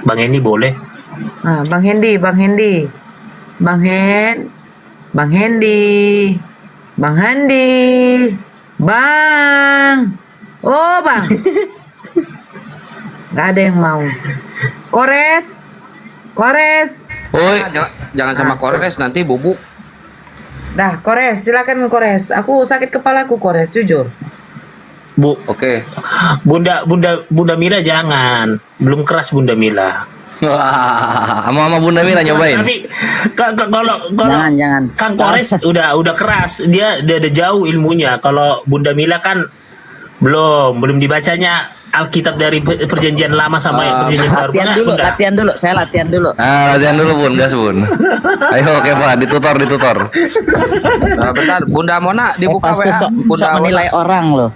Bang Endi boleh. Ah, Bang Hendi. Bang Oh, Bang. Nggak ada yang mau. Kores. Woi, jangan sama Kores nanti bubuk. Dah, Kores, silakan Kores. Aku sakit kepalaku, Kores, jujur. Bu, oke. Bunda Mila jangan. Belum keras Bunda Mila. Wah, sama Bunda Mila nyobain. Tapi kalau Jangan. Kang Kores udah keras, dia udah jauh ilmunya. Kalau Bunda Mila kan belum dibacanya Alkitab dari Perjanjian Lama sama Perjanjian Baru. Latihan dulu, saya latihan dulu. Latihan dulu Bun, gas Bun. Ayo oke Pak, ditutor. Nah, bentar, Bunda Mona dibuka Pasti WA. sok menilai orang loh.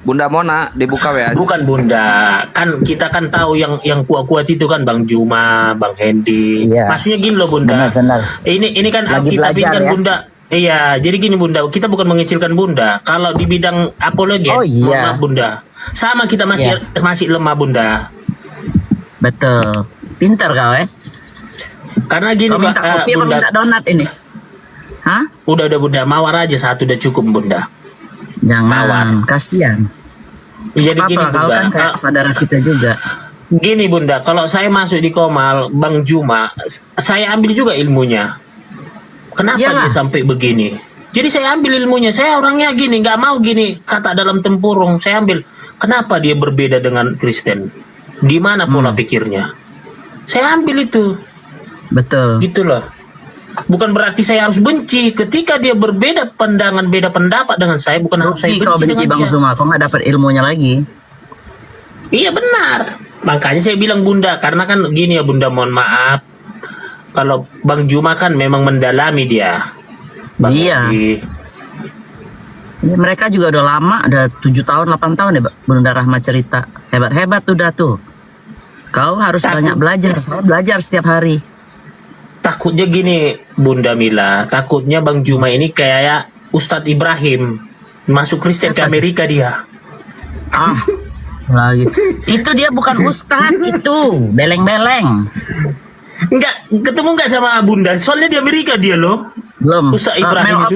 Bunda Mona dibuka WA. Bukan Bunda, kan kita kan tahu yang kuat-kuat itu kan Bang Juma, Bang Hendi. Iya. Maksudnya gini loh Bunda. Benar. Ini kan Lagi Alkitab ini belajar kan ya. Bunda. Iya, jadi gini Bunda, kita bukan mengecilkan Bunda. Kalau di bidang apologet, Oh, iya. mohon maaf Bunda. Sama kita masih lemah Bunda. Betul. Pintar kau Karena gini Kau minta kopi apa Bunda. minta donat ini? Hah? Udah Bunda, mawar aja satu udah cukup Bunda. Jangan, kasihan. Jadi Apa-apa, gini kau Bunda. kan kayak saudara kita juga. Gini Bunda, kalau saya masuk di Komal, Bang Juma, saya ambil juga ilmunya. Kenapa Iyalah. dia sampai begini? Jadi saya ambil ilmunya. Saya orangnya gini, nggak mau gini kata dalam tempurung. Saya ambil. Kenapa dia berbeda dengan Kristen? Di mana pola pikirnya? Saya ambil itu. Betul. Gitu loh. Bukan berarti saya harus benci. Ketika dia berbeda pandangan, beda pendapat dengan saya, bukan harus saya Rugi kau benci dengan Bang dia. Zuma, kau nggak dapat ilmunya lagi. Iya benar. Makanya saya bilang Bunda, karena kan gini ya Bunda, mohon maaf. Kalau Bang Juma kan memang mendalami dia. Bang Iya. Edi. Ini mereka juga udah lama, udah 7 tahun, 8 tahun ya Bunda Rahma cerita. Hebat-hebat udah tuh. Kau harus banyak belajar. Saya belajar setiap hari. Takutnya gini Bunda Mila, takutnya Bang Juma ini kayak Ustadz Ibrahim. Masuk Kristen ke Amerika dia. Lagi. Itu dia bukan ustadz, itu beleng-beleng. Enggak, ketemu enggak sama Bunda? Soalnya di Amerika dia loh. Belum. Ustaz Ibrahim itu.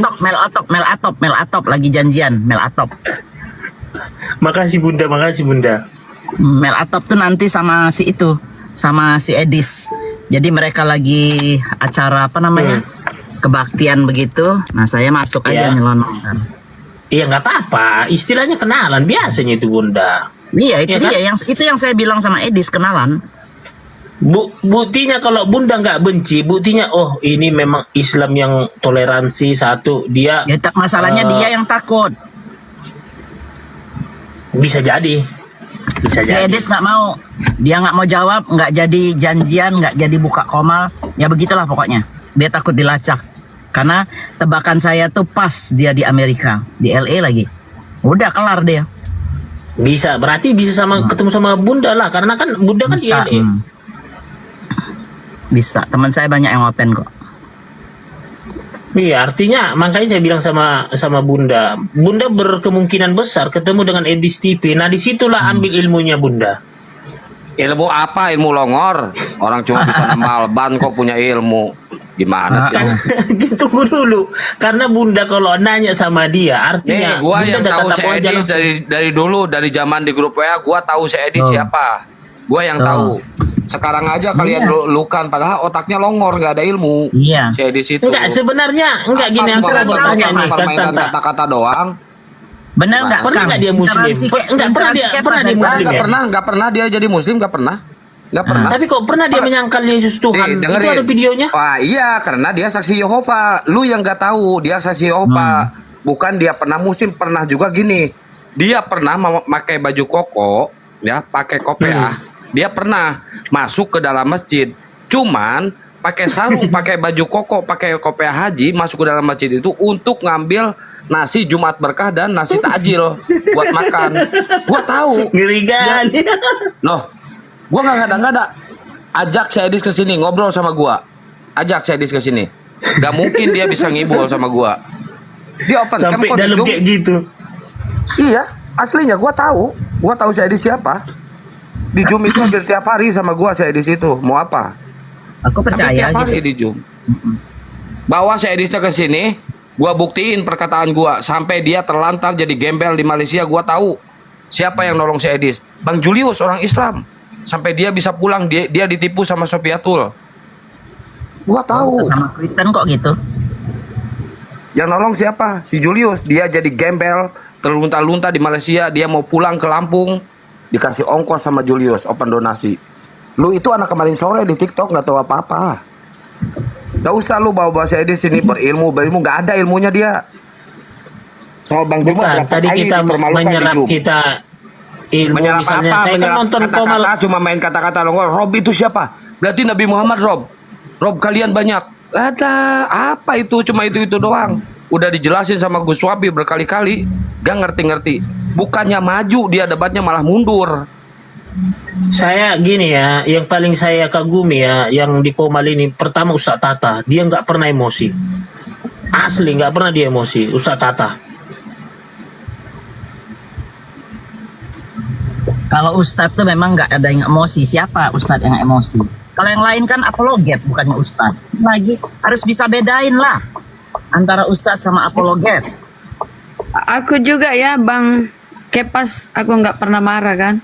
Mel Atop lagi janjian, Mel Atop. Makasih Bunda. Mel Atop tuh nanti sama si itu, sama si Edis. Jadi mereka lagi acara apa namanya? Kebaktian begitu. Nah, saya masuk aja nyelonong kan. Iya, nggak apa-apa. Istilahnya kenalan biasanya itu Bunda. Iya, itu Iya kan? dia itu yang saya bilang sama Edis, kenalan. Buktinya kalau Bunda nggak benci, buktinya oh ini memang Islam yang toleransi satu. Dia Ya, masalahnya dia yang takut. Bisa jadi. Si Edis nggak mau, dia nggak mau jawab, nggak jadi janjian, nggak jadi buka komal, ya begitulah pokoknya. Dia takut dilacak, karena tebakan saya tuh pas dia di Amerika, di LA lagi. Udah kelar dia. Bisa, berarti bisa ketemu sama Bunda lah, karena kan Bunda kan Bisa, di LA. Bisa, teman saya banyak yang ngoten kok. Iya, artinya makanya saya bilang sama Bunda, Bunda berkemungkinan besar ketemu dengan Edis TV. Nah, disitulah ambil ilmunya Bunda. Ilmu apa? Ilmu longor. Orang cuma bisa nambal ban kok punya ilmu. Gimana tuh? Tunggu dulu, karena Bunda kalau nanya sama dia, artinya gua Bunda yang udah tahu tatap si wajah Edis langsung. dari dulu, dari zaman di grup WA, gua tahu si Edis siapa. Gua yang tahu. Sekarang aja kalian lukan, padahal otaknya longor, nggak ada ilmu. Iya. Si Edis itu. Enggak, sebenarnya enggak gini, aku mau tanya nih, permainan kata-kata doang. Benar nggak? Pernah nggak dia Muslim? Enggak pernah dia Muslim ya? Nggak pernah dia jadi Muslim, nggak pernah. Tapi kok pernah dia menyangkal Yesus Tuhan? Itu ada videonya? Wah iya, karena dia saksi Yehova. Lu yang nggak tahu, dia saksi Yehova. Bukan dia pernah Muslim, pernah juga gini. Dia pernah memakai baju koko, ya, pakai kopiah. Dia pernah masuk ke dalam masjid. Cuman pakai sarung, pakai baju koko, pakai kopiah haji, masuk ke dalam masjid itu untuk ngambil nasi Jumat berkah dan nasi takjil buat makan. Gua tahu. Ngeri kan? Loh, gua nggak ngada-ngada. Ajak si Edis ke sini ngobrol sama gua. Ajak si Edis ke sini. Gak mungkin dia bisa ngibul sama gua. Dia open Sampai cam kok dalam di Zoom. kayak gitu. Iya, aslinya gua tahu. Gua tahu si Edis siapa. Di Zoom itu hampir tiap hari sama gua si Edis itu. Mau apa? Aku percaya tiap hari gitu. di Zoom. Bawa si Edisnya ke sini, gua buktiin perkataan gua sampai dia terlantar jadi gembel di Malaysia. Gua tahu siapa yang nolong si Edis. Bang Julius, orang Islam. Sampai dia bisa pulang, dia ditipu sama Sofiatul. Gua tahu. Sama Kristen kok gitu. Yang nolong siapa? Si Julius. Dia jadi gembel, terlunta-lunta di Malaysia. Dia mau pulang ke Lampung, dikasih ongkos sama Julius, open donasi. Lu itu anak kemarin sore di TikTok nggak tahu apa-apa. Gak usah lu bawa-bawa saya di sini berilmu, nggak ada ilmunya dia. Sama Bang Juma. Bukan, tadi kita menyerap kita ilmu, menyerap misalnya apa? saya kan nonton Komal. Cuma main kata-kata longor. Rob itu siapa? Berarti Nabi Muhammad Rob. Rob kalian banyak. Ada apa itu? Cuma itu doang. Udah dijelasin sama Gus Wabi berkali-kali, gak ngerti-ngerti. Bukannya maju, dia debatnya malah mundur. Saya gini ya, yang paling saya kagumi ya, yang di Komal ini, pertama Ustaz Tata, dia nggak pernah emosi. Asli nggak pernah dia emosi, Ustaz Tata. Kalau Ustadz tuh memang nggak ada yang emosi. Siapa Ustadz yang emosi? Kalau yang lain kan apologet, bukannya Ustadz. Lagi harus bisa bedain lah antara Ustadz sama apologet. Aku juga ya Bang Kepas, aku nggak pernah marah kan?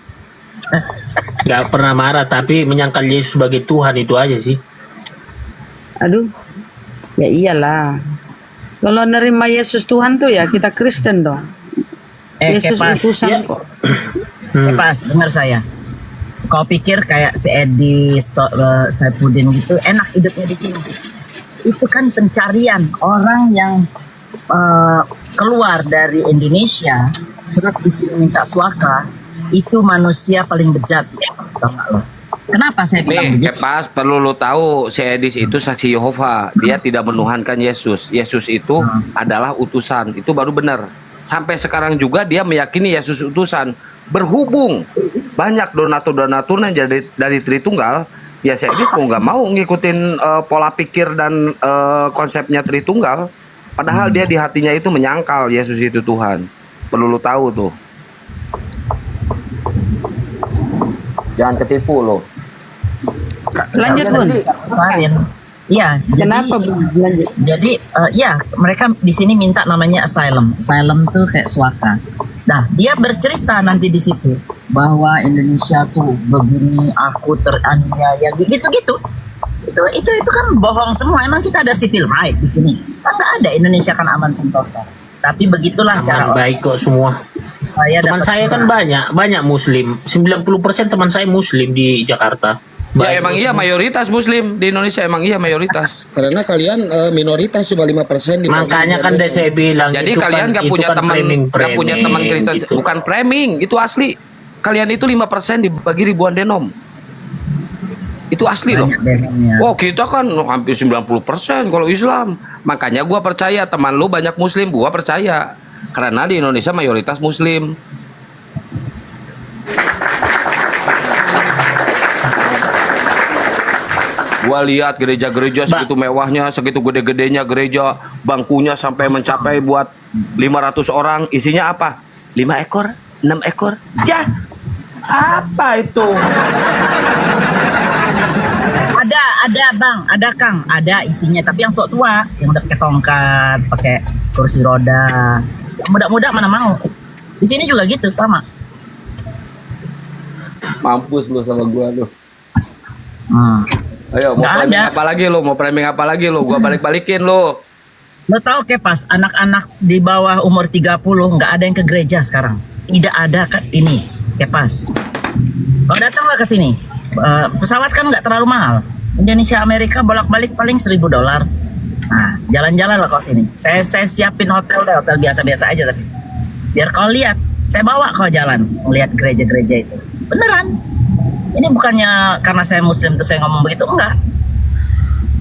Nggak pernah marah, tapi menyangkal Yesus sebagai Tuhan itu aja sih. Aduh, ya iyalah. Kalau nerima Yesus Tuhan tuh ya kita Kristen dong. Yesus Kepas. utusan kok. Kepas, dengar saya. Kau pikir kayak si Edi Saipudin gitu enak hidupnya di sini? Itu kan pencarian orang yang keluar dari Indonesia terus di sini minta suaka, itu manusia paling bejat. Kenapa saya bilang begitu? Kepas, perlu lu tahu si Edis itu saksi Yehova. Dia tidak menuhankan Yesus. Yesus itu adalah utusan. Itu baru benar. Sampai sekarang juga dia meyakini Yesus utusan. Berhubung banyak donatur yang jadi dari Tritunggal, ya saya mau nggak mau ngikutin pola pikir dan konsepnya Tritunggal. Padahal dia di hatinya itu menyangkal Yesus itu Tuhan. Perlu lu tahu tuh. Jangan ketipu lo. Lanjut, Bun. Kemarin. Iya, Kenapa, Bun? Lanjut. Jadi ya mereka di sini minta namanya asylum. Asylum tuh kayak suaka. Nah, dia bercerita nanti di situ bahwa Indonesia tuh begini, aku teraniaya gitu-gitu. Itu kan bohong semua. Emang kita ada civil right di sini? Kan nggak ada. Indonesia kan aman sentosa. Tapi begitulah cara Baik kok semua. Teman saya kan banyak Muslim. 90% teman saya Muslim di Jakarta. Ya emang iya mayoritas Muslim di Indonesia, emang iya mayoritas. Karena kalian minoritas cuma 5% di Makanya kan saya bilang Jadi itu kalian kan, nggak punya teman, nggak punya teman Kristen, gitu. bukan framing, itu asli. Kalian itu 5% dibagi ribuan denom. Itu asli loh. Oh kita kan hampir 90% kalau Islam. Makanya gua percaya teman lu banyak Muslim, gua percaya. Karena di Indonesia mayoritas Muslim. Gua lihat gereja-gereja segitu mewahnya, segitu gede-gedenya gereja, bangkunya sampai mencapai buat 500 orang, isinya apa? 5 ekor, 6 ekor. Ya. Apa itu? Ada Bang, ada Kang, ada isinya. Tapi yang tua-tua, yang udah pakai tongkat, pakai kursi roda. Yang muda-muda mana mau? Di sini juga gitu sama. Mampus lu sama gua lu. Ayo, mau Nggak framing ada. apa lagi lu? Mau framing apa lagi lu? Gua balik-balikin lu. Lo tau Kepas, anak-anak di bawah umur 30 nggak ada yang ke gereja sekarang. Tidak ada kan ini, Kepas. Kalau datang lah ke sini, pesawat kan nggak terlalu mahal. Indonesia Amerika bolak-balik paling $1.000. Nah, jalan-jalan lah kau sini. Saya siapin hotel biasa-biasa aja tapi. Biar kau lihat, saya bawa kau jalan melihat gereja-gereja itu. Beneran. Ini bukannya karena saya Muslim tuh saya ngomong begitu, enggak.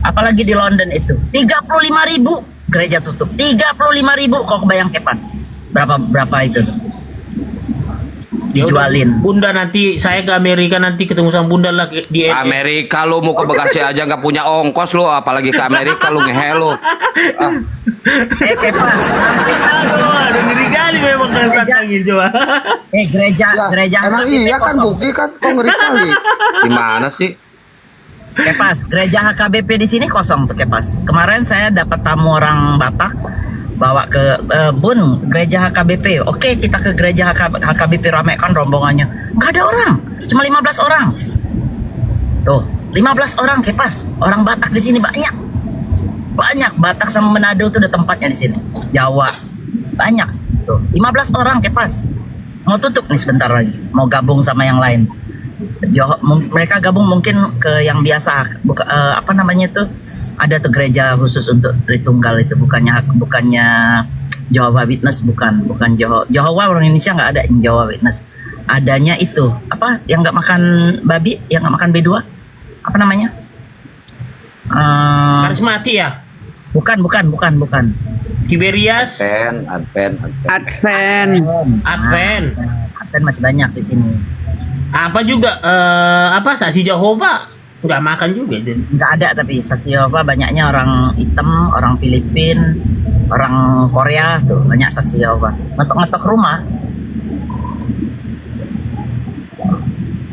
Apalagi di London itu 35.000 gereja tutup. 35.000 kok kebayang Kepas. Berapa itu? Dijualin. Bunda nanti saya ke Amerika nanti ketemu sama Bunda lah di Amerika lu mau ke Bekasi aja nggak punya ongkos lu, apalagi ke Amerika lu ngehe lu. Kepas. Aduh, ngeri kali memang kan coba. Gereja Emang iya kan bukti kan, kok ngeri kali. Gimana sih? Kepas, gereja HKBP di sini kosong tuh Kepas. Kemarin saya dapat tamu orang Batak bawa ke Bun, gereja HKBP. Oke, kita ke gereja HKBP ramai kan rombongannya. Nggak ada orang, cuma 15 orang. Tuh, 15 orang Kepas. Orang Batak di sini banyak. Banyak, Batak sama Manado tuh ada tempatnya di sini. Jawa, banyak. Tuh, 15 orang Kepas. Mau tutup nih sebentar lagi. Mau gabung sama yang lain. Mereka gabung mungkin ke yang biasa, apa namanya tuh, ada tuh gereja khusus untuk Tritunggal itu, bukannya Jehovah Witness, bukan Jehovah orang Indonesia nggak ada yang Jehovah Witness, adanya itu apa yang nggak makan babi, yang nggak makan B2, apa namanya? Karismati ya? Bukan. Tiberias. Advent masih banyak di sini. Apa juga saksi Jehovah nggak makan juga itu. Nggak ada, tapi saksi Jehovah banyaknya orang hitam, orang Filipin, orang Korea tuh banyak saksi Jehovah. Ngetok-ngetok rumah.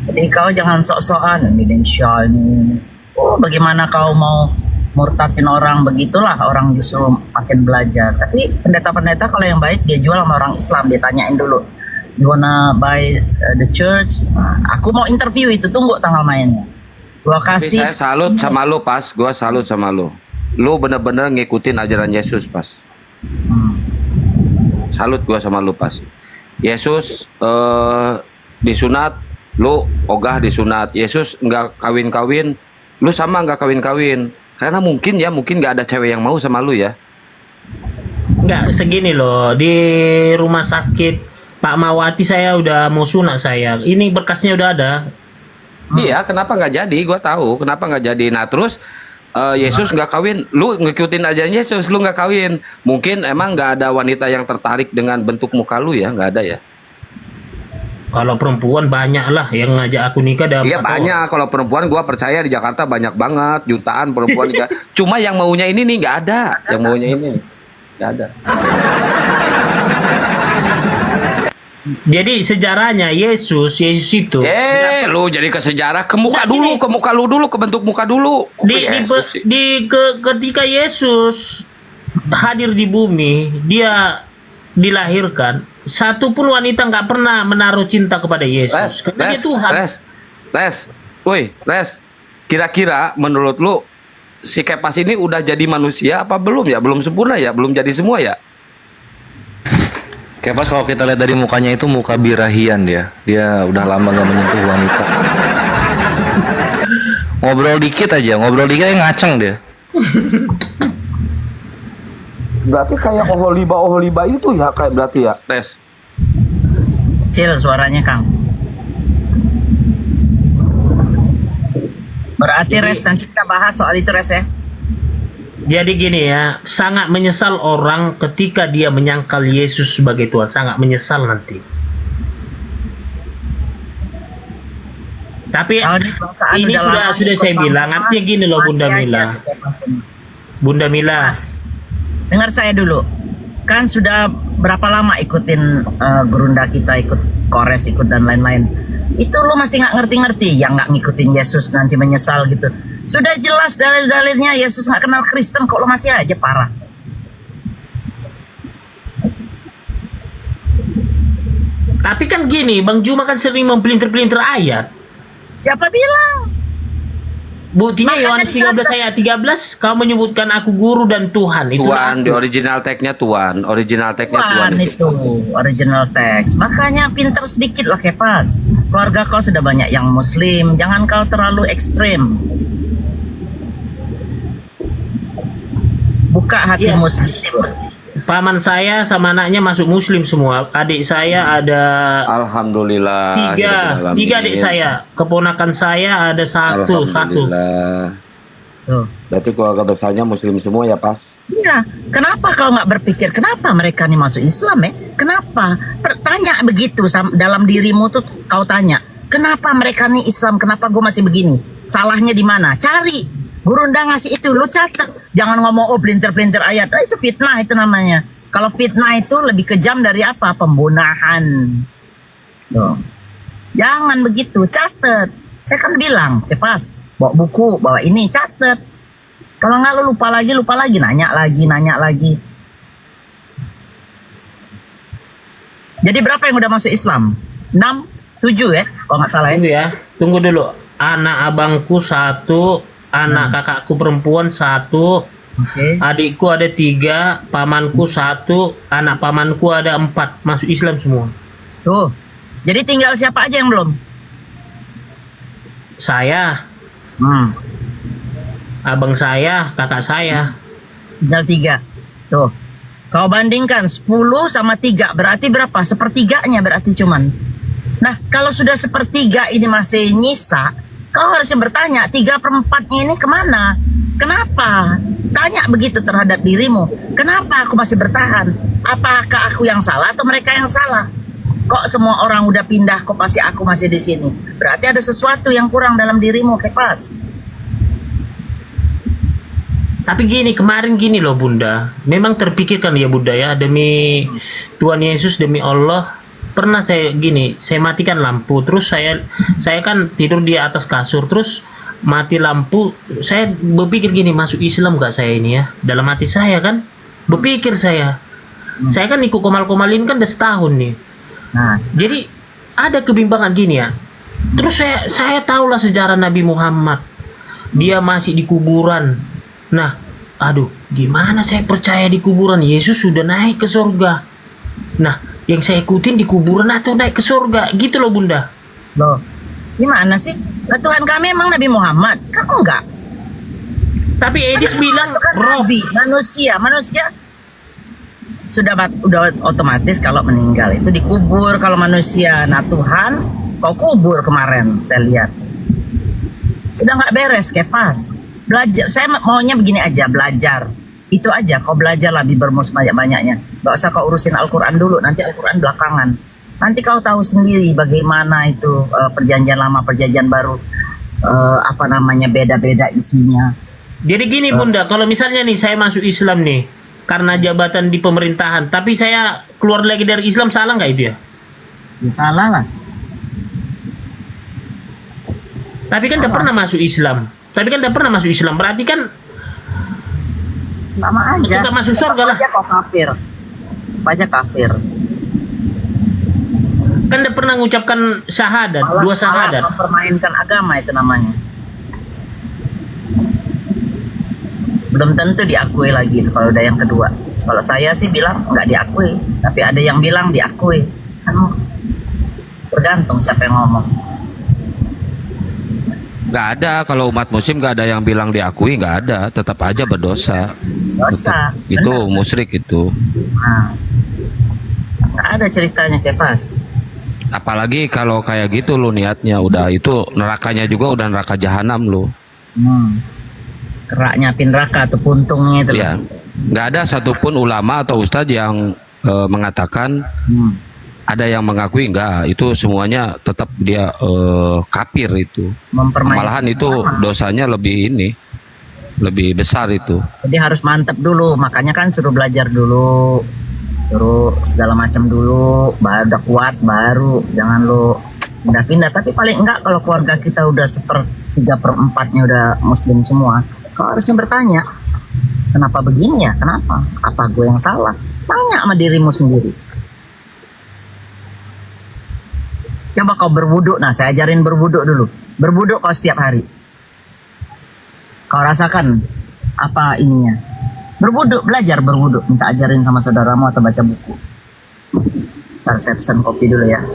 Jadi kau jangan sok-sokan Indonesia ini. Oh, bagaimana kau mau murtadin orang? Begitulah orang justru makin belajar. Tapi pendeta-pendeta kalau yang baik dia jual sama orang Islam, dia tanyain dulu. You wanna buy the church? Aku mau interview itu, tunggu tanggal mainnya. Gua Tapi kasih. saya salut sama lu Pas, gua salut sama lu. Lu bener-bener ngikutin ajaran Yesus Pas. Salut gua sama lu Pas. Yesus disunat, lu ogah disunat. Yesus nggak kawin-kawin, lu sama nggak kawin-kawin. Karena mungkin nggak ada cewek yang mau sama lu ya. Nggak, segini loh, di rumah sakit Pak Mawati saya udah mau sunat saya. Ini berkasnya udah ada. Iya, kenapa nggak jadi? Gua tahu kenapa nggak jadi. Nah terus Yesus nggak kawin, lu ngikutin aja Yesus, lu nggak kawin. Mungkin emang nggak ada wanita yang tertarik dengan bentuk muka lu ya, nggak ada ya. Kalau perempuan banyak lah yang ngajak aku nikah. Iya banyak. Kalau perempuan gua percaya di Jakarta banyak banget, jutaan perempuan. Cuma yang maunya ini nih nggak ada. Yang maunya ini nggak ada. Jadi sejarahnya Yesus itu. Lu jadi ke sejarah, ke muka dulu, ke muka lu dulu, ke bentuk muka dulu. Ketika Yesus hadir di bumi, dia dilahirkan, satu pun wanita nggak pernah menaruh cinta kepada Yesus. Karena dia Tuhan. Les, kira-kira menurut lu si Kepas ini udah jadi manusia apa belum ya? Belum sempurna ya? Belum jadi semua ya? Kepas kalau kita lihat dari mukanya itu muka birahian dia udah lama gak menyentuh wanita. Ngobrol dikit aja yang ngaceng dia. Berarti kayak oholiba itu ya, kayak berarti ya, Tes. Kecil suaranya, Kang. Berarti Res, nanti kita bahas soal itu Res ya. Jadi gini ya, sangat menyesal orang ketika dia menyangkal Yesus sebagai Tuhan, sangat menyesal nanti. Tapi ini sudah saya bilang, artinya gini loh Bunda Mila. Bunda Mila, dengar saya dulu. Kan sudah berapa lama ikutin Gerunda kita, ikut Kores, ikut dan lain-lain. Itu lo masih nggak ngerti-ngerti, yang nggak ngikutin Yesus nanti menyesal gitu. Sudah jelas dalil-dalilnya Yesus nggak kenal Kristen, kok lo masih aja parah. tapi kan gini, Bang Juma kan sering mempelintir-pelintir ayat. Siapa bilang? Buktinya Yohanes 13 ayat 13, kau menyebutkan aku guru dan Tuhan. Itu Tuhan, di original tag-nya Tuhan. Original tag-nya Tuhan itu. Original text. Makanya pinter sedikit lah Kepas. Keluarga kau sudah banyak yang muslim. Jangan kau terlalu ekstrim. Buka hati muslim. Paman saya sama anaknya masuk muslim semua. Adik saya ada Alhamdulillah. Tiga adik saya. Keponakan saya ada satu. Berarti keluarga besarnya muslim semua ya, Pas? Iya. Kenapa kau nggak berpikir kenapa mereka nih masuk Islam ya? Kenapa? Tanya begitu dalam dirimu tuh, kau tanya. Kenapa mereka nih Islam? Kenapa gue masih begini? Salahnya di mana? Cari. Gurunda ngasih itu, lu catat. Jangan ngomong pelintir-pelintir ayat. Itu fitnah itu namanya. Kalau fitnah itu lebih kejam dari apa? Pembunuhan. Tuh. Jangan begitu, catat. Saya kan bilang, Kepas, bawa buku, bawa ini, catat. Kalau nggak lu lupa lagi, nanya lagi. Jadi berapa yang udah masuk Islam? 6, 7 ya? Kalau nggak salah ya. Tunggu dulu. Anak abangku 1, anak kakakku perempuan 1, adikku ada 3, pamanku 1, anak pamanku ada 4, masuk Islam semua. Tuh, jadi tinggal siapa aja yang belum? Saya, abang saya, kakak saya. Tinggal 3. Tuh, kau bandingkan 10 sama 3, berarti berapa? Sepertiganya berarti cuman. Nah, kalau sudah sepertiga ini masih nyisa, kau harus bertanya, 3/4-nya ini kemana? Kenapa? Tanya begitu terhadap dirimu. Kenapa aku masih bertahan? Apakah aku yang salah atau mereka yang salah? Kok semua orang udah pindah, kok pasti aku masih di sini? Berarti ada sesuatu yang kurang dalam dirimu, Kepas. Tapi gini, kemarin gini loh Bunda. Memang terpikirkan ya Bunda ya, demi Tuhan Yesus, demi Allah. Pernah saya matikan lampu, terus saya kan tidur di atas kasur, terus mati lampu, saya berpikir gini, masuk Islam gak saya ini ya? Dalam hati saya kan, berpikir saya kan ikut komal-komalin kan udah setahun nih. Jadi ada kebimbangan gini ya. Terus saya tahulah sejarah Nabi Muhammad, dia masih di kuburan. Nah, aduh, gimana saya percaya di kuburan? Yesus sudah naik ke surga. Nah, yang saya ikutin di kuburan atau naik ke surga, gitu loh Bunda. Loh, gimana sih? Nah, Tuhan kami emang Nabi Muhammad? Kan enggak. Tapi Edis bilang kan Nabi, manusia sudah otomatis kalau meninggal itu dikubur kalau manusia. Nah Tuhan, kau kubur kemarin saya lihat. Sudah nggak beres, Kepas. Belajar, saya maunya begini aja, belajar. Itu aja, kau belajar lebih bermus banyak-banyaknya. Gak usah kau urusin Al-Quran dulu, nanti Al-Quran belakangan. Nanti kau tahu sendiri bagaimana itu perjanjian lama, perjanjian baru, beda-beda isinya. Jadi gini Bunda, kalau misalnya nih saya masuk Islam nih, karena jabatan di pemerintahan, tapi saya keluar lagi dari Islam, salah nggak itu ya? Ya salah lah. Tapi kan tidak pernah masuk Islam. Berarti kan sama aja. Tidak masuk surga lah. Kok kafir. Aja kafir. Kan tidak pernah mengucapkan syahadat, Malah- dua syahadat. malah mempermainkan agama itu namanya. Belum tentu diakui lagi itu kalau udah yang kedua. Kalau saya sih bilang nggak diakui, tapi ada yang bilang diakui. Kan tergantung siapa yang ngomong. Nggak ada, kalau umat muslim nggak ada yang bilang diakui, nggak ada, tetap aja berdosa. Dosa. Itu musyrik itu. Nah, nggak ada ceritanya kayak pas. Apalagi kalau kayak gitu lu niatnya udah itu nerakanya juga udah neraka jahanam lu. Kerak nyapin neraka atau puntungnya itu. Ya, nggak ada satupun ulama atau ustadz yang mengatakan ada yang mengakui enggak, itu semuanya tetap dia kafir itu. Malahan itu dosanya lebih besar itu. Jadi harus mantep dulu, makanya kan suruh belajar dulu, suruh segala macam dulu, baru udah kuat, baru jangan lu pindah-pindah. Tapi paling enggak kalau keluarga kita udah 1/3/4-nya udah muslim semua, kau harusnya bertanya, kenapa begini ya, kenapa? Apa gue yang salah? Tanya sama dirimu sendiri. Coba kau berwuduk, nah saya ajarin berwuduk dulu. Berwuduk kau setiap hari. Kau rasakan apa ininya. Berwuduk, belajar berwuduk. Minta ajarin sama saudaramu atau baca buku. Ntar saya pesan kopi dulu ya.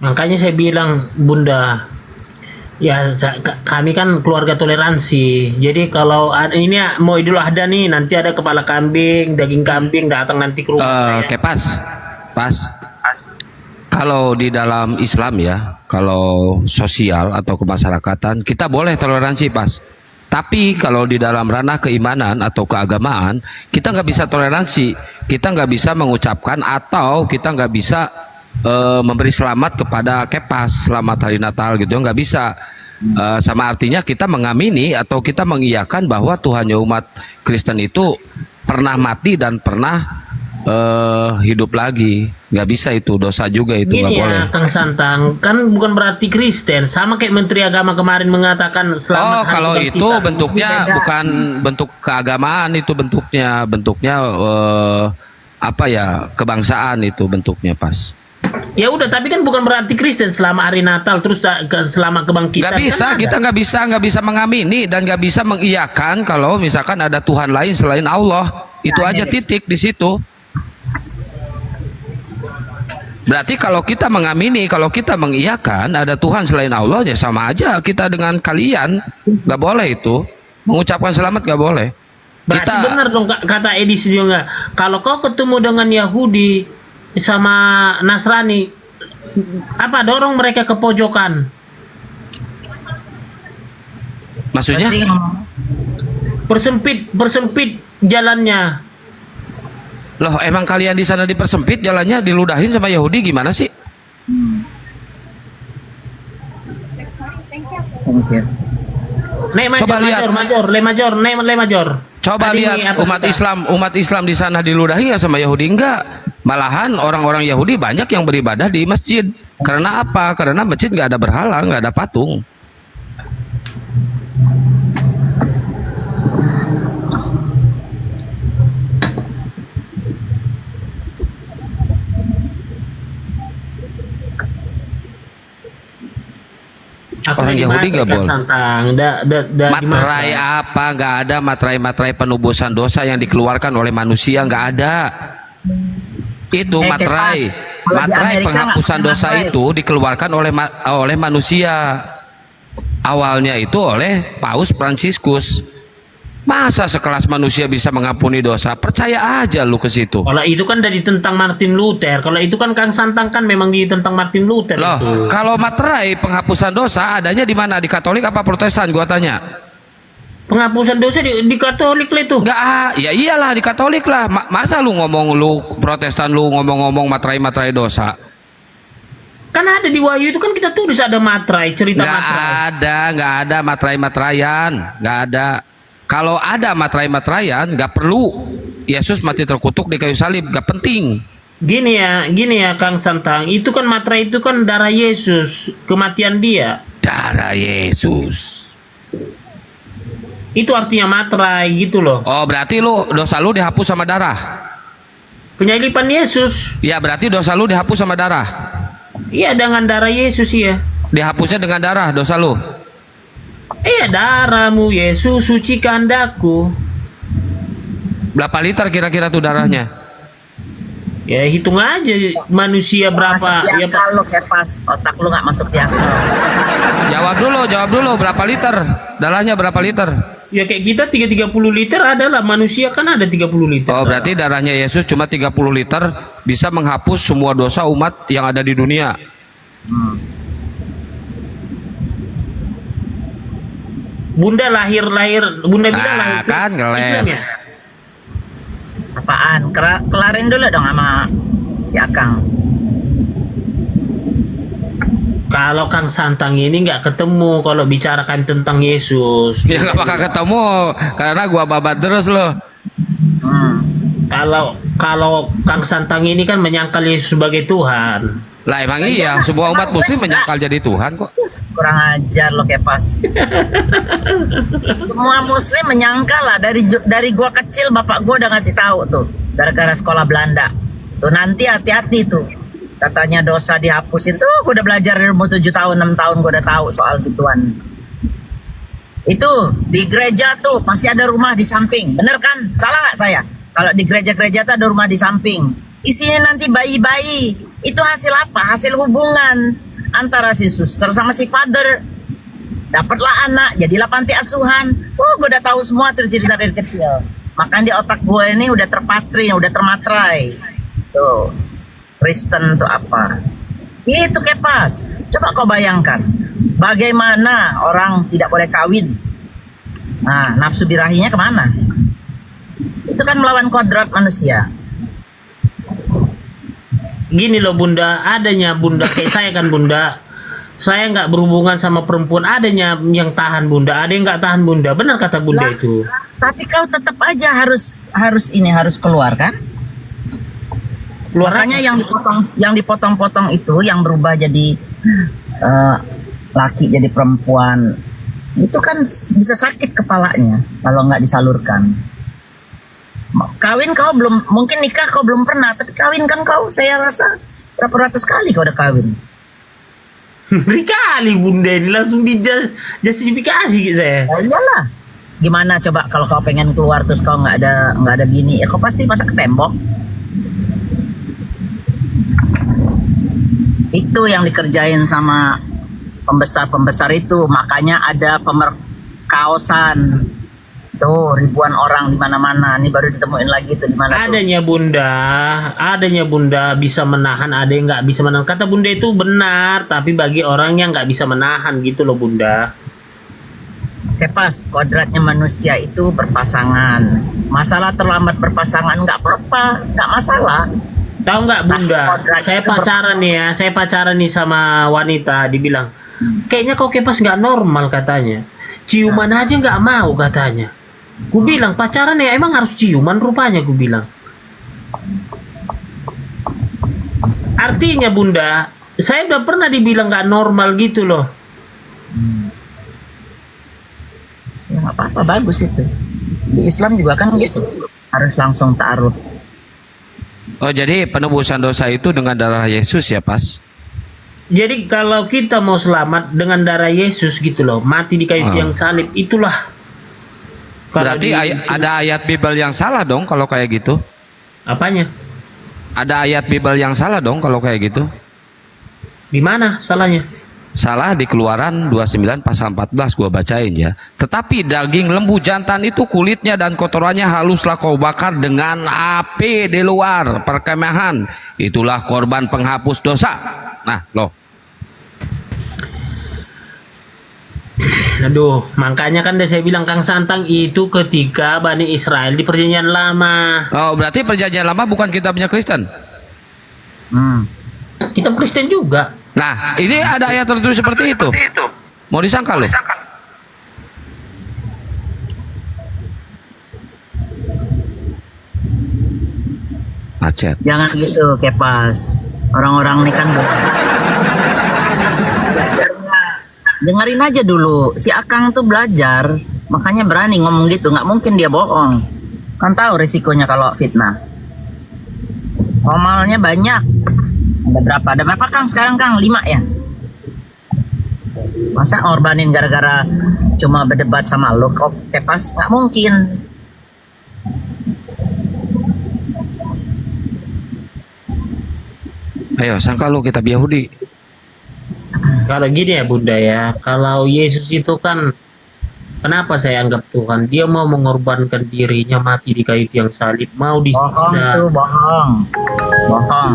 Makanya saya bilang, Bunda, ya kami kan keluarga toleransi. Jadi kalau ini mau Idul Adha nih, nanti ada kepala kambing, daging kambing datang nanti ke rumah saya. Pas. Kalau di dalam Islam ya, kalau sosial atau kemasyarakatan, kita boleh toleransi pas. Tapi kalau di dalam ranah keimanan atau keagamaan, kita nggak bisa toleransi. Kita nggak bisa mengucapkan atau kita nggak bisa memberi selamat kepada kepas, selamat hari Natal gitu, nggak bisa. Sama artinya kita mengamini atau kita mengiyakan bahwa Tuhannya umat Kristen itu pernah mati dan pernah hidup lagi. Nggak bisa, itu dosa juga, itu nggak Gini boleh. ya, Kang Santang, kan bukan berarti Kristen. Sama kayak Menteri Agama kemarin mengatakan selamat hari Kalau itu kebangkitan. bentuknya Beda. bukan bentuk keagamaan, itu bentuknya apa ya, kebangsaan itu bentuknya pas. Ya udah, tapi kan bukan berarti Kristen selama hari Natal terus selama kebangkitan. Nggak bisa, kan ada. kita nggak bisa mengamini dan nggak bisa mengiyakan kalau misalkan ada Tuhan lain selain Allah. Itu aja, titik di situ. Berarti kalau kita mengamini, kalau kita mengiyakan ada Tuhan selain Allah, ya sama aja kita dengan kalian. Nggak boleh itu mengucapkan selamat, nggak boleh. Berarti benar dong kata Edis juga. Kalau kau ketemu dengan Yahudi sama Nasrani, apa dorong mereka ke pojokan? Maksudnya? Persempit jalannya. Loh, emang kalian di sana dipersempit jalannya, diludahin sama Yahudi, gimana sih? Coba lihat. Major. Coba Tadi lihat ini atas umat Islam di sana diludahi nggak sama Yahudi? Enggak. Malahan orang-orang Yahudi banyak yang beribadah di masjid. Karena apa? Karena masjid nggak ada berhala, nggak ada patung. Orang Yahudi nggak boleh. Materai apa? Nggak ada materai penubusan dosa yang dikeluarkan oleh manusia, nggak ada. Itu materai penghapusan dosa itu dikeluarkan oleh manusia. Awalnya itu oleh Paus Fransiskus. Masa sekelas manusia bisa mengampuni dosa? Percaya aja lu ke situ. Kalau itu kan dari tentang Martin Luther. Kalau itu kan Kang Santang kan memang di tentang Martin Luther. Loh, itu. kalau materai penghapusan dosa adanya di mana? Di Katolik apa Protestan? Gua tanya. Penghapusan dosa di Katolik lah itu. Enggak, ya iyalah di Katolik lah. Masa lu Protestan lu ngomong-ngomong materai dosa? Kan ada di Wahyu itu kan kita tulis ada materai, cerita materai. Nggak ada materai-materaian, nggak ada. Kalau ada materai-materaian, nggak perlu Yesus mati terkutuk di kayu salib, nggak penting. Gini ya Kang Santang, itu kan materai itu kan darah Yesus, kematian dia. Darah Yesus. Itu artinya materai gitu loh. Oh, berarti dosa lu dihapus sama darah. Penyalipan Yesus. Ya, berarti dosa lu dihapus sama darah. Iya, dengan darah Yesus ya. Dihapusnya dengan darah dosa lu. Iya, darahmu Yesus suci kehendakku. Berapa liter kira-kira tuh darahnya? Ya hitung aja manusia berapa. Ya, Ya, kalau Kepas, otak lu nggak masuk di akal. Jawab dulu berapa liter? Darahnya berapa liter? ya kayak kita 30 liter adalah manusia kan ada 30 liter. Oh, berarti darahnya Yesus cuma 30 liter bisa menghapus semua dosa umat yang ada di dunia. Bunda Bunda bilang lahir kan Islam ya? Apaan? Kelarin dulu dong sama si Akang. Kalau Kang Santang ini nggak ketemu kalau bicarakan tentang Yesus. Ya nggak bakal ketemu karena gua babat terus loh. Kalau Kang Santang ini kan menyangkal Yesus sebagai Tuhan. Lah emang iya, semua umat muslim menyangkal jadi Tuhan kok. Kurang ajar lo Kepas. Semua muslim menyangkal lah, dari gua kecil bapak gua udah ngasih tahu tuh, gara-gara sekolah Belanda. Tuh nanti hati-hati tuh. Katanya dosa dihapusin tuh, gua udah belajar dari umur 7 tahun, 6 tahun gua udah tahu soal gituan. Itu di gereja tuh pasti ada rumah di samping. Bener kan? Salah nggak saya? Kalau di gereja-gereja tuh ada rumah di samping. Isinya nanti bayi-bayi. Itu hasil apa? Hasil hubungan antara si suster sama si father. Dapatlah anak, jadilah panti asuhan. Gue udah tahu semua tuh cerita dari kecil. Makanya di otak gue ini udah terpatri, udah termatrai. Tuh, Kristen tuh apa? Itu Kepas. Coba kau bayangkan, bagaimana orang tidak boleh kawin. Nah, nafsu birahinya kemana? Itu kan melawan kodrat manusia. Gini loh Bunda, adanya Bunda kayak saya kan Bunda, saya nggak berhubungan sama perempuan, adanya yang tahan Bunda, ada yang nggak tahan Bunda, benar kata Bunda Lah, itu. Tapi kau tetap aja harus keluar kan? Makanya yang dipotong-potong itu, yang berubah jadi laki jadi perempuan, itu kan bisa sakit kepalanya kalau nggak disalurkan. Kawin kau belum, mungkin nikah kau belum pernah, tapi kawin kan kau, saya rasa berapa ratus kali kau udah kawin. Beri kali Bunda ini langsung dijustifikasi gitu saya. Oh iyalah, gimana coba kalau kau pengen keluar terus kau nggak ada bini, ya kau pasti masak ke tembok. Itu yang dikerjain sama pembesar itu, makanya ada pemerkosaan. Tuh ribuan orang di mana-mana. Ini baru ditemuin lagi tuh di mana? Adanya Bunda bisa menahan, ada yang nggak bisa menahan. Kata Bunda itu benar, tapi bagi orang yang nggak bisa menahan gitu loh Bunda. Kepas, kodratnya manusia itu berpasangan. Masalah terlambat berpasangan nggak apa-apa, nggak masalah. Tahu nggak Bunda? Saya pacaran nih sama wanita, dibilang kayaknya kau Kepas nggak normal katanya. Ciuman aja nggak mau katanya. Gue bilang pacaran ya emang harus ciuman rupanya, gue bilang. Artinya Bunda, saya udah pernah dibilang nggak normal gitu loh. Ya nggak apa-apa, bagus itu. Di Islam juga kan gitu, harus langsung ta'aruf. Oh, jadi penebusan dosa itu dengan darah Yesus ya, Pas? Jadi kalau kita mau selamat dengan darah Yesus gitu loh, mati di kayu tiang salib, itulah. Berarti ada ayat Bible yang salah dong kalau kayak gitu. Apanya? Ada ayat Bible yang salah dong kalau kayak gitu. Di mana salahnya? Salah di Keluaran 29 pasal 14 gua bacain ya. Tetapi daging lembu jantan itu kulitnya dan kotorannya haluslah kau bakar dengan api di luar perkemahan. Itulah korban penghapus dosa. Nah, loh. Aduh, makanya kan saya bilang Kang Santang itu ketika Bani Israel di perjanjian lama. Oh, berarti perjanjian lama bukan kitabnya Kristen? Kitab Kristen juga. Nah, ini ada ayat tertulis seperti itu. Mau disangkal loh. macet. Jangan gitu, Kepas. Orang-orang ini kan dengerin aja dulu. Si Akang tuh belajar, makanya berani ngomong gitu. Nggak mungkin dia bohong. Kan tahu resikonya kalau fitnah. Omalnya banyak. Ada berapa? Ada berapa Kang sekarang Kang? 5 ya? Masa ngorbanin gara-gara cuma berdebat sama lo kok Kepas? Nggak mungkin. Ayo, sangka lu kitab Yahudi. Kalau gini ya Bunda ya, kalau Yesus itu kan, kenapa saya anggap Tuhan? Dia mau mengorbankan dirinya mati di kayu tiang salib, mau disiksa, bohong,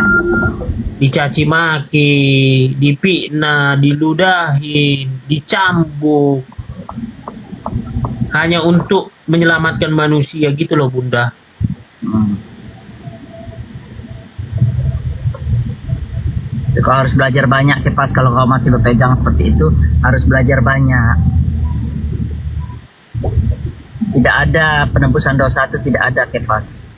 dicaci maki, dipitnah, diludahin, dicambuk, hanya untuk menyelamatkan manusia gitu loh Bunda. Kau harus belajar banyak Kepas. Kalau kau masih berpegang seperti itu, harus belajar banyak. Tidak ada penebusan dosa itu, tidak ada Kepas.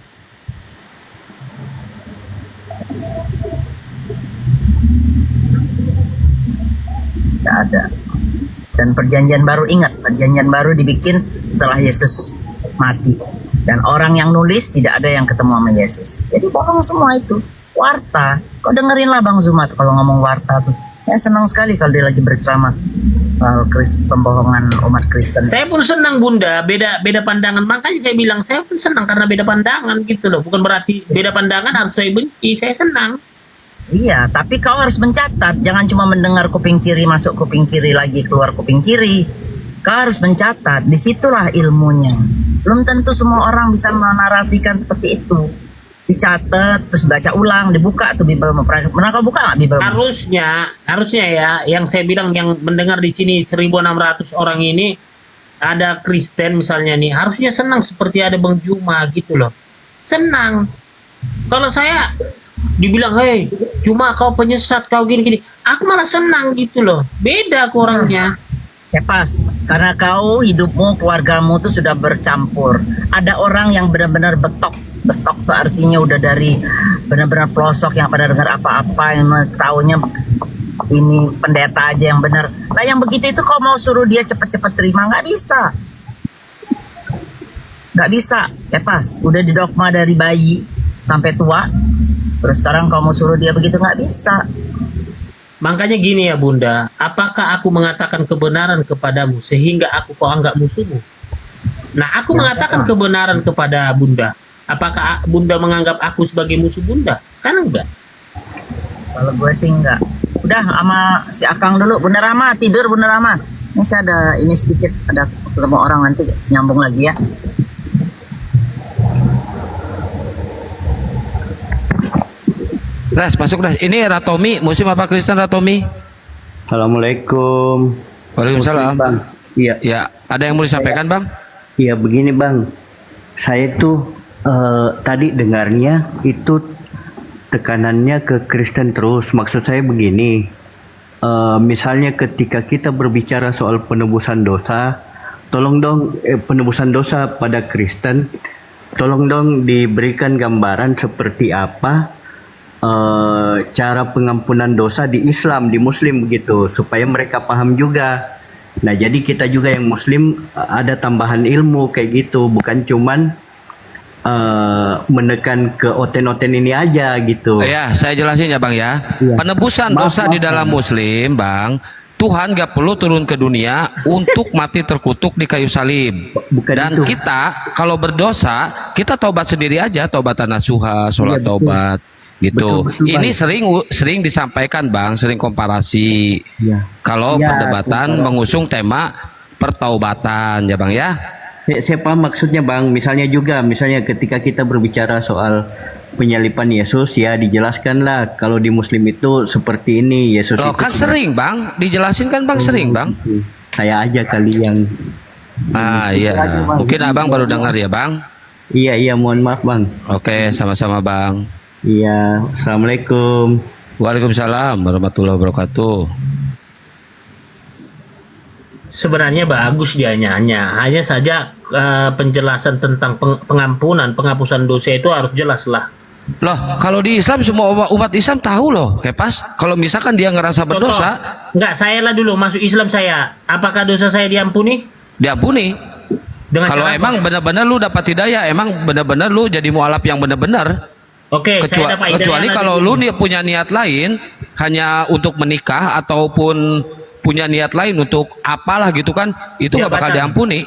Tidak ada. Dan perjanjian baru, ingat, perjanjian baru dibikin setelah Yesus mati. Dan orang yang nulis tidak ada yang ketemu sama Yesus. Jadi bohong semua itu. Warta, kau dengerin lah Bang Zuma tuh kalau ngomong warta tuh. Saya senang sekali kalau dia lagi berceramah soal pembohongan umat Kristen. Saya pun senang Bunda, beda pandangan. Makanya saya bilang saya pun senang karena beda pandangan gitu loh. Bukan berarti beda pandangan harus saya benci, saya senang. Iya, tapi kau harus mencatat. Jangan cuma mendengar kuping kiri masuk kuping kiri lagi keluar kuping kiri. Kau harus mencatat. Disitulah ilmunya. Belum tentu semua orang bisa menarasikan seperti itu. Dicatat, terus baca ulang, dibuka tuh Bible. Pernah kau buka nggak Bible? Harusnya ya, yang saya bilang yang mendengar di sini 1.600 orang ini ada Kristen misalnya nih, harusnya senang seperti ada Bang Juma gitu loh. Senang. Kalau saya dibilang, hei, cuma kau penyesat, kau gini-gini, aku malah senang gitu loh. Beda aku orangnya. Ya pas, karena kau hidupmu, keluargamu tuh sudah bercampur. Ada orang yang benar-benar betok tuh artinya udah dari benar-benar pelosok yang pada dengar apa-apa, yang tahunya ini pendeta aja yang benar. Nah yang begitu itu kau mau suruh dia cepet-cepet terima, nggak bisa. Nggak bisa, ya pas. Udah didogma dari bayi sampai tua, terus sekarang kau mau suruh dia begitu, nggak bisa. Makanya gini ya Bunda, apakah aku mengatakan kebenaran kepadamu sehingga aku kau anggap musuhmu? Nah aku mengatakan kebenaran kepada Bunda. Apakah Bunda menganggap aku sebagai musuh Bunda? Kan enggak. Kalau gue sih enggak. Udah sama si Akang dulu. Bunda Rama, tidur Bunda Rama. Ini saya ada ini sedikit, ada ketemu orang nanti nyambung lagi ya. Ras, masuk dah. Ini Ratomi, Muslim apa Kristen Ratomi? Assalamualaikum. Waalaikumsalam. Muslim, Bang. Iya. Ya, ada yang mau disampaikan Bang? Iya, begini Bang. Saya tuh tadi dengarnya itu tekanannya ke Kristen terus. Maksud saya begini, misalnya ketika kita berbicara soal penebusan dosa, tolong dong penebusan dosa pada Kristen, tolong dong diberikan gambaran seperti apa cara pengampunan dosa di Islam, di Muslim begitu, supaya mereka paham juga. Nah jadi kita juga yang Muslim ada tambahan ilmu kayak gitu, bukan cuman menekan ke oten-oten ini aja gitu. Ya, saya jelasin ya Bang ya. Iya. Penebusan dosa di dalam Muslim, Bang, Tuhan gak perlu turun ke dunia untuk mati terkutuk di kayu salib. Dan itu. kita kalau berdosa, kita taubat sendiri aja, taubatan nasuha, sholat taubat, gitu. Betul, Ini Bang. sering disampaikan Bang, sering komparasi. Ya. Kalau Ya, perdebatan komparasi. mengusung tema pertaubatan ya Bang ya. Saya paham maksudnya Bang. Misalnya ketika kita berbicara soal penyalipan Yesus, ya dijelaskanlah kalau di Muslim itu seperti ini. Yesus Loh, itu kan sering Bang, dijelasin kan Bang, sering Bang. Saya aja kali yang Iya, mungkin Abang baru dengar ya Bang. Iya, mohon maaf Bang. Oke, sama-sama Bang. Iya, Assalamualaikum. Waalaikumsalam warahmatullahi wabarakatuh. Sebenarnya bagus dia hanya saja penjelasan tentang pengampunan, penghapusan dosa itu harus jelas lah. Loh, kalau di Islam semua umat Islam tahu loh, Kepas. Kalau misalkan dia ngerasa berdosa, Enggak, saya lah dulu masuk Islam saya. Apakah dosa saya diampuni? diampuni. Kalau cara emang benar-benar lu dapat hidayah, emang benar-benar lu jadi mualaf yang benar-benar. Oke, saya dapat hidayah Kecuali lah kalau dulu. lu punya niat lain, hanya untuk menikah ataupun punya niat lain untuk apalah gitu kan, itu nggak bakal Jabatan. diampuni.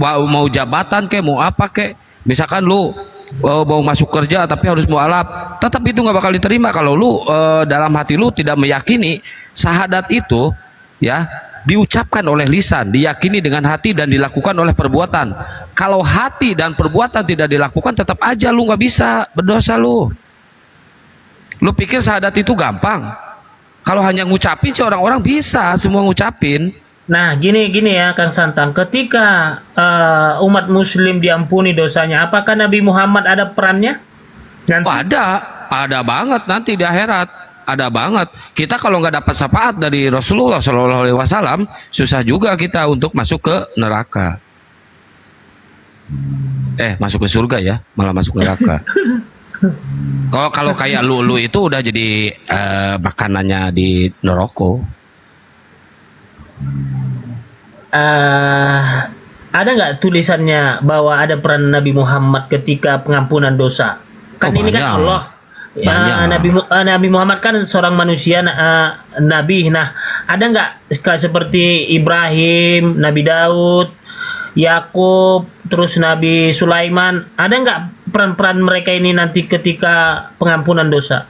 Mau jabatan kek, mau apa kek. Misalkan lu mau masuk kerja tapi harus mualaf, tetap itu nggak bakal diterima kalau lu dalam hati lu tidak meyakini syahadat itu ya diucapkan oleh lisan, diyakini dengan hati dan dilakukan oleh perbuatan. Kalau hati dan perbuatan tidak dilakukan, tetap aja lu nggak bisa, berdosa lu. Lu pikir syahadat itu gampang? Kalau hanya ngucapin sih orang-orang bisa semua ngucapin. Nah, gini ya Kang Santang, ketika umat muslim diampuni dosanya, apakah Nabi Muhammad ada perannya? Nanti? Oh, ada banget nanti di akhirat, ada banget. Kita kalau nggak dapat syafaat dari Rasulullah SAW, susah juga kita untuk masuk ke neraka. Masuk ke surga ya, malah masuk neraka. Kalau kayak lu itu udah jadi makanannya di neraka. Ada nggak tulisannya bahwa ada peran Nabi Muhammad ketika pengampunan dosa? Kan ini kan banyak. Allah. Nabi Muhammad kan seorang manusia, nabi. Nah, ada nggak seperti Ibrahim, Nabi Daud, Yakub, terus Nabi Sulaiman? Ada nggak peran-peran mereka ini nanti ketika pengampunan dosa?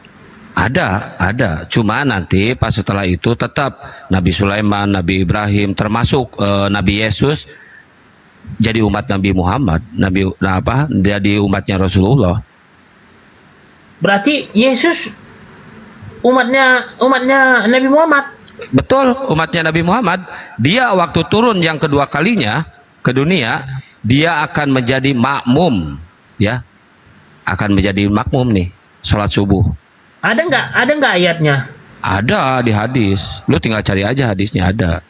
Ada. Cuma nanti pas setelah itu tetap Nabi Sulaiman, Nabi Ibrahim, termasuk Nabi Yesus jadi umat Nabi Muhammad, jadi umatnya Rasulullah. Berarti Yesus umatnya Nabi Muhammad. Betul, umatnya Nabi Muhammad. Dia waktu turun yang kedua kalinya ke dunia, dia akan menjadi makmum, ya, akan menjadi makmum nih, sholat subuh. Ada nggak ayatnya? Ada di hadis. Lu tinggal cari aja hadisnya, ada.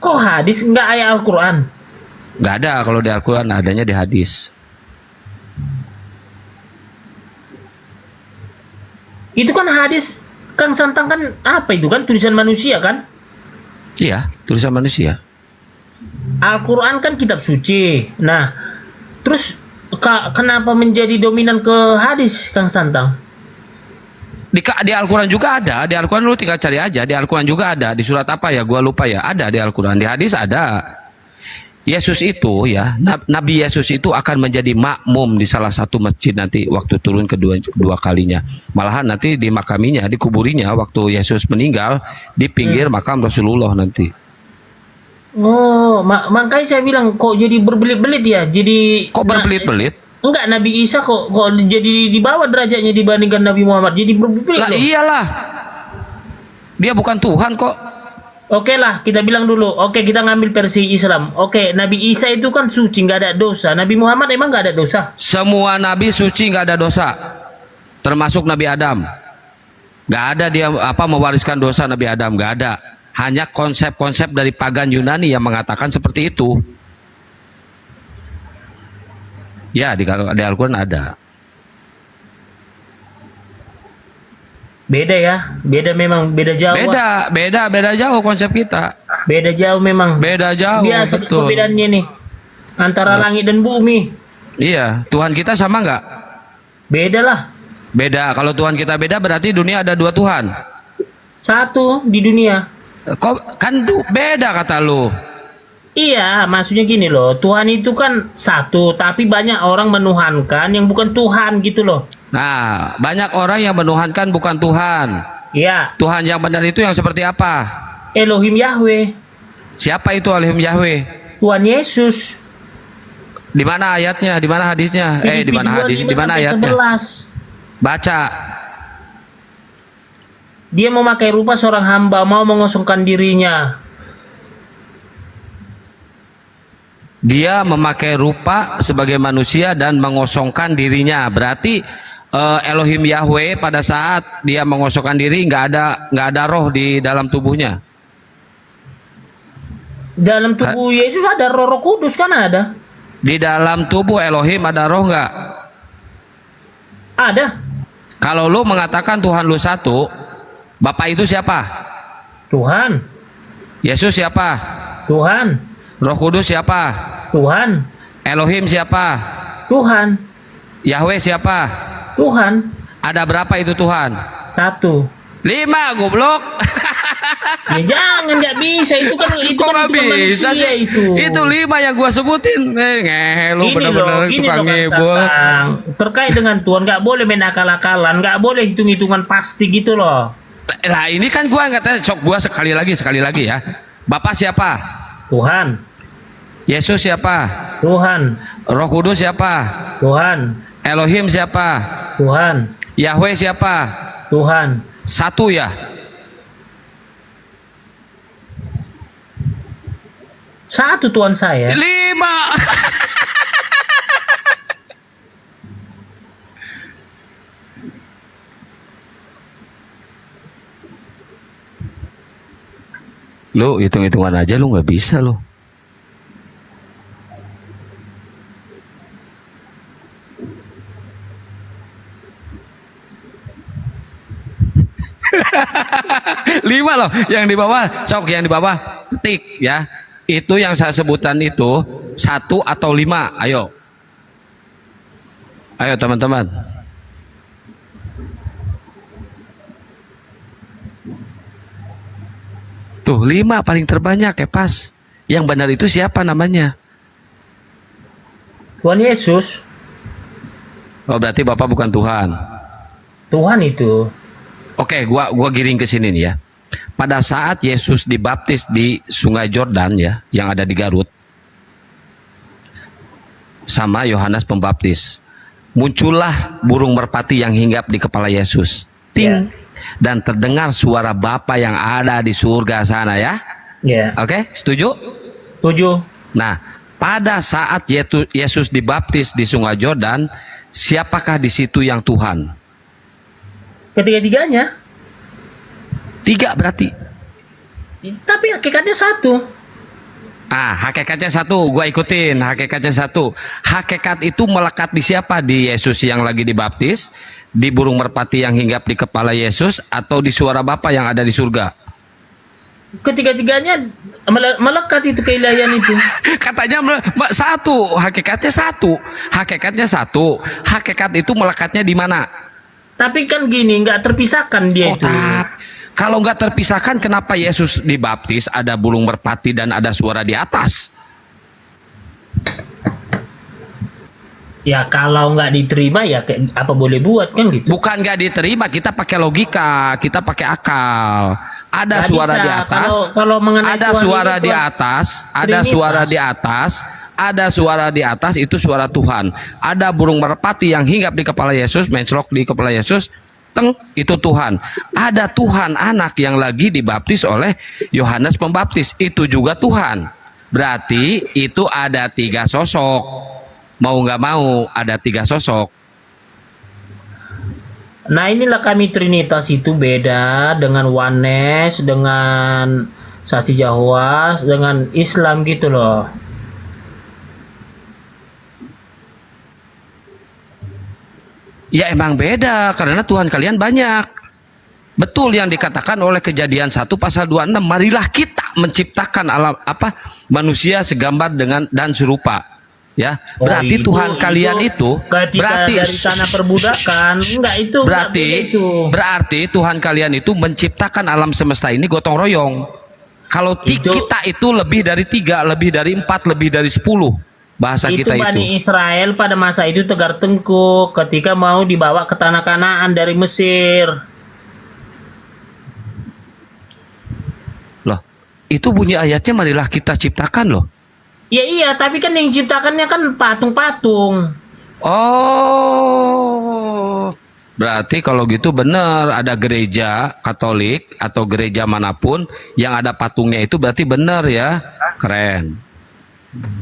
Kok hadis nggak ayat Al-Quran? Nggak ada, kalau di Al-Quran adanya di hadis. Itu kan hadis, Kang Santang, kan apa itu kan tulisan manusia kan? Iya, tulisan manusia. Al-Quran kan kitab suci. Nah, terus kenapa menjadi dominan ke hadis, Kang Santang? Di Al-Quran juga ada. Di Al-Quran lu tinggal cari aja. Di Al-Quran juga ada. Di surat apa ya? Gua lupa ya. Ada di Al-Quran. Di hadis ada. Yesus itu ya, Nabi Yesus itu akan menjadi makmum di salah satu masjid nanti waktu turun kedua kalinya. Malahan nanti di makaminya, dikuburinya waktu Yesus meninggal di pinggir makam Rasulullah nanti. Oh, makanya saya bilang kok jadi berbelit-belit ya. Jadi kok berbelit-belit? Enggak, Nabi Isa kok jadi di bawah derajatnya dibandingkan Nabi Muhammad. Jadi berbelit. Lah iyalah. Dia bukan Tuhan kok. Oke lah, kita bilang dulu. Oke, kita ngambil versi Islam. Oke, Nabi Isa itu kan suci, nggak ada dosa. Nabi Muhammad emang nggak ada dosa? Semua nabi suci, nggak ada dosa. Termasuk Nabi Adam. Nggak ada dia mewariskan dosa Nabi Adam, nggak ada. Hanya konsep-konsep dari pagan Yunani yang mengatakan seperti itu. Ya, di Al-Quran ada. Beda ya, memang beda jauh. Beda jauh konsep kita. Beda jauh memang. Beda jauh. Biasa betul. perbedaannya nih antara langit dan bumi. Iya, Tuhan kita sama nggak? Beda lah. Beda. Kalau Tuhan kita beda berarti dunia ada dua Tuhan. Satu di dunia. Kok kan beda kata lu? Iya, maksudnya gini loh, Tuhan itu kan satu, tapi banyak orang menuhankan yang bukan Tuhan gitu loh. Nah, banyak orang yang menuhankan bukan Tuhan. Iya. Tuhan yang benar itu yang seperti apa? Elohim Yahweh. Siapa itu Elohim Yahweh? Tuhan Yesus. Di mana ayatnya? Di mana hadisnya? Di mana hadis? Di mana ayatnya? 11. Baca. Dia memakai rupa seorang hamba, mau mengosongkan dirinya. Dia memakai rupa sebagai manusia dan mengosongkan dirinya. Berarti Elohim Yahweh pada saat dia mengosongkan diri nggak ada roh di dalam tubuhnya. Dalam tubuh Yesus ada roh Kudus kan ada. Di dalam tubuh Elohim ada roh nggak? Ada. Kalau lu mengatakan Tuhan lu satu, Bapak itu siapa? Tuhan. Yesus siapa? Tuhan. Roh Kudus siapa? Tuhan. Elohim siapa? Tuhan. Yahweh siapa? Tuhan. Ada berapa itu Tuhan? 1. 5, goblok. Ya jangan, nggak bisa itu kan itu Kok kan nggak bukan bisa manusia sih? itu. 5 yang gua sebutin. Ngehe lu Gini bener-bener gini tukang Kang ngebol. Satang. Terkait dengan Tuhan nggak boleh main akal-akalan, nggak boleh hitung-hitungan pasti gitu loh. Lah ini kan gua nggak tahu, sok gua sekali lagi ya. Bapak siapa? Tuhan. Yesus siapa? Tuhan. Roh Kudus siapa? Tuhan. Elohim siapa? Tuhan. Yahweh siapa? Tuhan. 1 ya? Satu Tuhan saya. 5. Lu hitung-hitungan aja lu nggak bisa lu. Lima loh, yang di bawah, sok yang di bawah, ketik ya. Itu yang saya sebutan itu 1 atau 5, ayo. Ayo teman-teman. Tuh 5 paling terbanyak ya pas. Yang benar itu siapa namanya? Tuhan Yesus. Oh berarti Bapak bukan Tuhan. Tuhan itu. Oke, gua giring ke sini nih ya. Pada saat Yesus dibaptis di Sungai Yordan ya, yang ada di Garut, sama Yohanes Pembaptis, muncullah burung merpati yang hinggap di kepala Yesus. Ting. Dan terdengar suara Bapa yang ada di surga sana ya. Ya. Oke, setuju? Setuju. Nah, pada saat Yesus dibaptis di Sungai Yordan, siapakah di situ yang Tuhan? Ketiga-tiganya. 3 berarti. Tapi hakikatnya 1. Hakikatnya 1, gua ikutin. Hakikatnya 1. Hakikat itu melekat di siapa? Di Yesus yang lagi dibaptis, di burung merpati yang hinggap di kepala Yesus, atau di suara Bapa yang ada di surga? Ketiga-tiganya melekat itu keilahian itu. Katanya 1, hakikatnya 1. Hakikatnya 1. Hakikat itu melekatnya di mana? Tapi kan gini, nggak terpisahkan dia itu. Kalau nggak terpisahkan, kenapa Yesus dibaptis ada burung merpati dan ada suara di atas? Ya kalau nggak diterima ya apa boleh buat kan gitu. Bukan nggak diterima, kita pakai logika, kita pakai akal. Ada Nggak suara bisa. di atas, Kalau mengenai ada Tuhan suara itu di Tuhan atas, ada Trinitas. suara di atas, ada suara di atas, itu suara Tuhan. Ada burung merpati yang hinggap di kepala Yesus, menclok di kepala Yesus, teng, itu Tuhan. Ada Tuhan anak yang lagi dibaptis oleh Yohanes Pembaptis, itu juga Tuhan. Berarti itu ada 3 sosok. Mau nggak mau ada 3 sosok. Nah inilah kami Trinitas itu beda dengan Oneness, dengan Saksi Jawas, dengan Islam gitu loh. Ya emang beda, karena Tuhan kalian banyak. Betul yang dikatakan oleh Kejadian 1 pasal 26, marilah kita menciptakan alam manusia segambar dengan dan serupa. Ya, berarti Tuhan kalian itu berarti dari tanah perbudakan, enggak itu berarti Tuhan kalian itu menciptakan alam semesta ini gotong royong. Kalau kita itu lebih dari 3, lebih dari 4, lebih dari 10. Bahasa kita itu. Bani Israel pada masa itu tegar tengkuk ketika mau dibawa ke tanah Kanaan dari Mesir. Loh, itu bunyi ayatnya marilah kita ciptakan loh. Ya iya, tapi kan yang ciptakannya kan patung-patung. Oh, berarti kalau gitu benar ada gereja Katolik atau gereja manapun yang ada patungnya itu berarti benar ya, keren.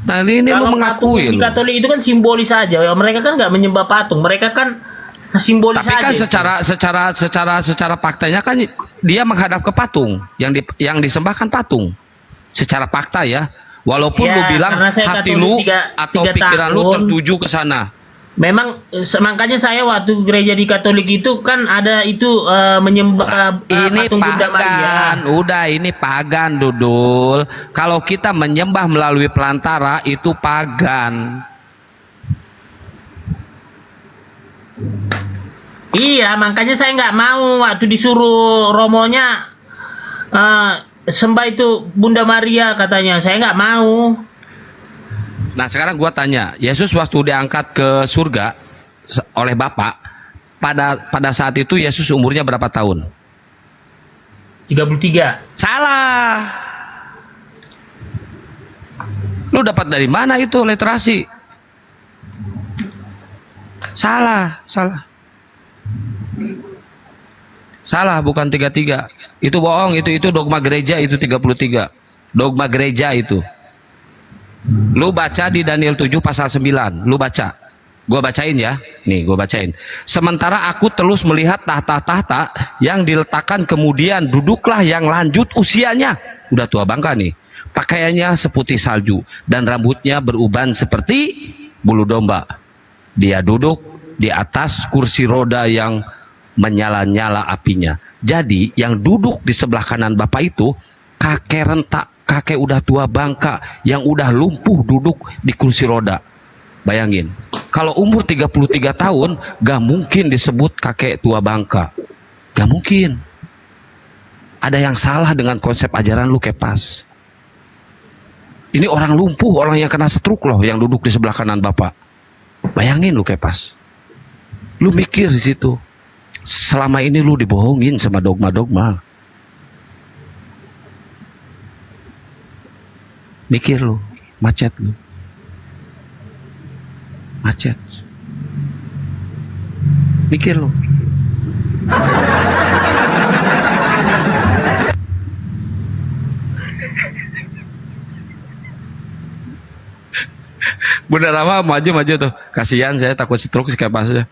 Nah ini lu mengakui di Katolik itu kan simbolis saja. Ya, mereka kan nggak menyembah patung, mereka kan simbolis tapi kan saja. secara faktanya kan dia menghadap ke patung, yang disembah kan patung. Secara fakta ya. Walaupun Ya, lu bilang karena saya hati Katolik lu tiga atau pikiran lu tahun. tertuju ke sana. Memang makanya saya waktu gereja di Katolik itu kan ada itu menyembah Ini patung Bunda Maria. pagan, udah ini pagan, Dudul. Kalau kita menyembah melalui pelantara itu pagan. Iya, makanya saya nggak mau waktu disuruh romonya sembah itu Bunda Maria katanya. Saya nggak mau. Nah sekarang gua tanya, Yesus waktu diangkat ke surga oleh Bapa, pada saat itu Yesus umurnya berapa tahun? 33. Salah. Lu dapat dari mana itu literasi? Salah. Salah, bukan 33. Itu bohong, itu dogma gereja, itu 33. Dogma gereja itu. Lu baca di Daniel 7 pasal 9, lu baca. Gua bacain ya. Nih, gua bacain. Sementara aku terus melihat tahta-tahta yang diletakkan, kemudian duduklah yang lanjut usianya. Udah tua bangka nih. Pakaiannya seputih salju dan rambutnya beruban seperti bulu domba. Dia duduk di atas kursi roda yang menyala-nyala apinya. Jadi yang duduk di sebelah kanan Bapak itu kakek rentak, kakek udah tua bangka yang udah lumpuh duduk di kursi roda. Bayangin, kalau umur 33 tahun gak mungkin disebut kakek tua bangka. Gak mungkin. Ada yang salah dengan konsep ajaran lu, Kepas. Ini orang lumpuh, orang yang kena stroke loh yang duduk di sebelah kanan Bapak. Bayangin lu, Kepas. Lu mikir di situ. Selama ini lu dibohongin sama dogma-dogma. Mikir lu, macet lu. Macet. Mikir lu. Bunda Rama maju tuh. Kasihan saya takut stroke sih kayak pasnya.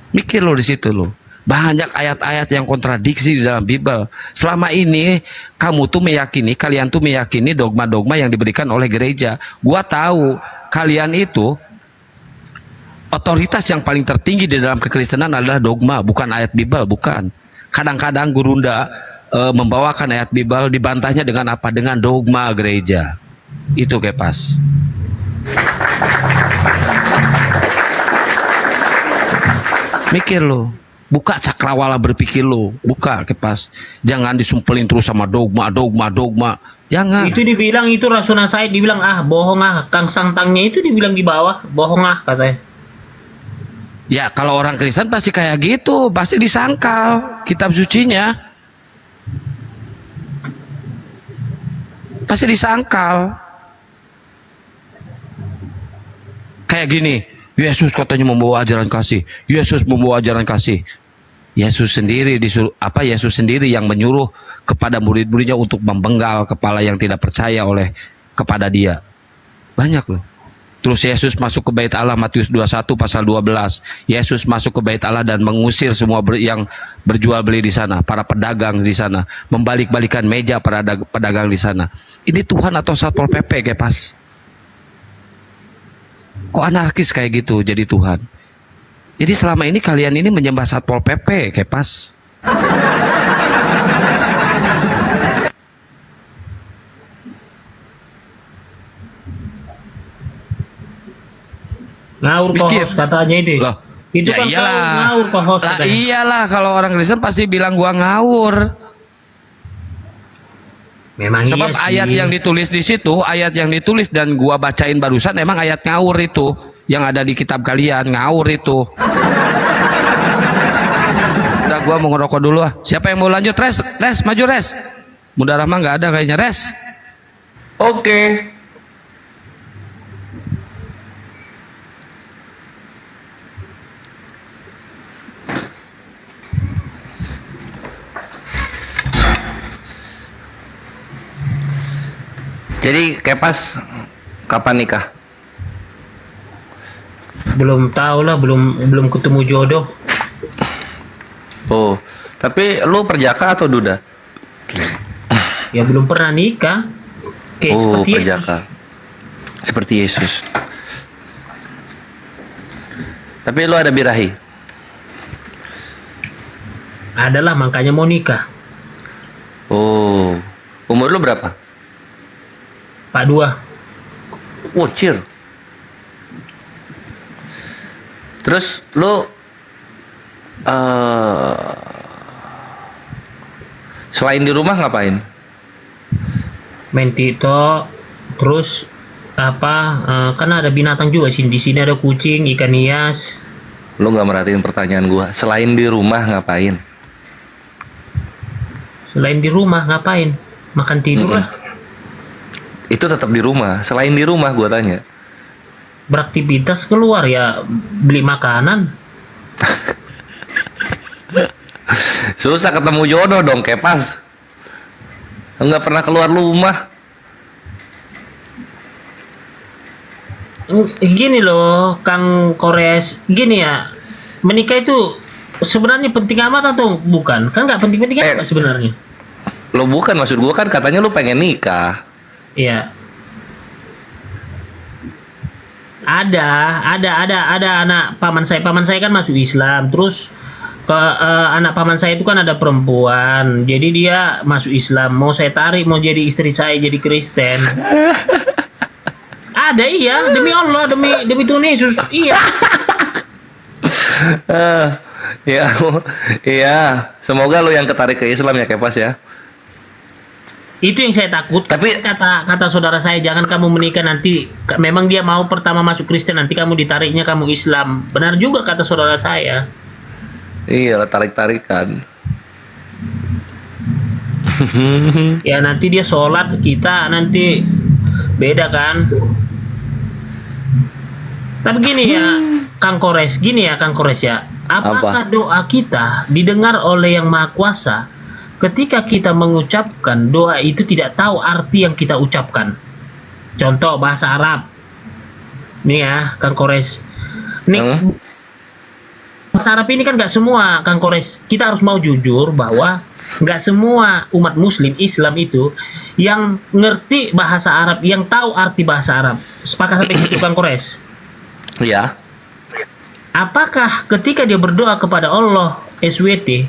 Mikir lo di situ lo. Banyak ayat-ayat yang kontradiksi di dalam Bible. Selama ini kamu tuh meyakini, kalian tuh meyakini dogma-dogma yang diberikan oleh gereja. Gua tahu kalian itu otoritas yang paling tertinggi di dalam kekristenan adalah dogma, bukan ayat Bible, bukan. Kadang-kadang gurunda membawakan ayat Bible, dibantahnya dengan apa? Dengan dogma gereja. Itu Kepas. Mikir lo, buka cakrawala berpikir lo, buka Kepas. Jangan disumpelin terus sama dogma. Jangan. Itu dibilang itu Rasuna Said dibilang bohong Kang Sangtangnya itu dibilang di bawah bohong katanya. Ya kalau orang Kristen pasti kayak gitu, pasti disangkal kitab sucinya. Pasti disangkal. Kayak gini, Yesus katanya membawa ajaran kasih. Yesus membawa ajaran kasih. Yesus sendiri disuruh Yesus sendiri yang menyuruh kepada murid-muridnya untuk membenggal kepala yang tidak percaya kepada dia. Banyak loh. Terus Yesus masuk ke bait Allah, Matius 21 pasal 12. Yesus masuk ke bait Allah dan mengusir semua yang berjual beli di sana, para pedagang di sana, membalik-balikan meja para pedagang di sana. Ini Tuhan atau Satpol PP, Kepas? Kok anarkis kayak gitu jadi Tuhan? Jadi selama ini kalian ini menyembah Satpol PP, Kepas. Ngawur kohos katanya itu. Loh, itu ya kan iyalah. ngawur kohos Lah katanya. iyalah, kalau orang Kristen pasti bilang gua ngawur. Memang Sebab iya sih. ayat yang ditulis di situ, ayat yang ditulis dan gua bacain barusan emang ayat ngawur itu yang ada di kitab kalian, ngawur itu. Udah gua mau ngerokok dulu ah. Siapa yang mau lanjut? Res, maju Res. Bunda Rahma nggak ada kayaknya, Res. Oke. Jadi Kepas kapan nikah? Belum tahu lah, belum ketemu jodoh. Oh, tapi lu perjaka atau duda? Ya belum pernah nikah. Kayak Oh, seperti perjaka. Yesus. Seperti Yesus. Tapi lu ada birahi? Adalah, makanya mau nikah. Oh, umur lu berapa? 42. Wocir. Terus lu selain di rumah ngapain? Main TikTok, terus kan ada binatang juga sih. Di sini ada kucing, ikan hias. Lu nggak merhatiin pertanyaan gua. Selain di rumah ngapain? Selain di rumah ngapain? Makan tidur lah. Itu tetap di rumah. Selain di rumah gua tanya. Beraktivitas keluar ya, beli makanan. Susah ketemu jodoh dong, Kepas. Nggak pernah keluar rumah. Gini loh, Kang Kores, gini ya, menikah itu sebenarnya penting amat atau bukan? Kan nggak penting-penting amat sebenarnya. Lo bukan, maksud gua kan katanya lo pengen nikah. Iya. Ada anak paman saya kan masuk Islam, terus anak paman saya itu kan ada perempuan, jadi dia masuk Islam, mau saya tarik, mau jadi istri saya jadi Kristen. Ada, iya, demi Allah, demi Tuhan Yesus, iya. Iya, semoga lo yang ketarik ke Islam ya, Kepas ya. Itu yang saya takut. Tapi kata saudara saya, jangan kamu menikah nanti. Memang dia mau pertama masuk Kristen, nanti kamu ditariknya kamu Islam. Benar juga kata saudara saya. Iya, tarik-tarikan. Ya nanti dia sholat, kita nanti beda kan. Tapi gini ya, Kang Kores ya. Apakah doa kita didengar oleh Yang Maha Kuasa ketika kita mengucapkan doa itu tidak tahu arti yang kita ucapkan? Contoh bahasa Arab. Nih ya, Kang Kores. Nih, bahasa Arab ini kan nggak semua, Kang Kores. Kita harus mau jujur bahwa nggak semua umat Muslim Islam itu yang ngerti bahasa Arab, yang tahu arti bahasa Arab. Sepakat sampai situ, Kang Kores? Ya. Apakah ketika dia berdoa kepada Allah SWT,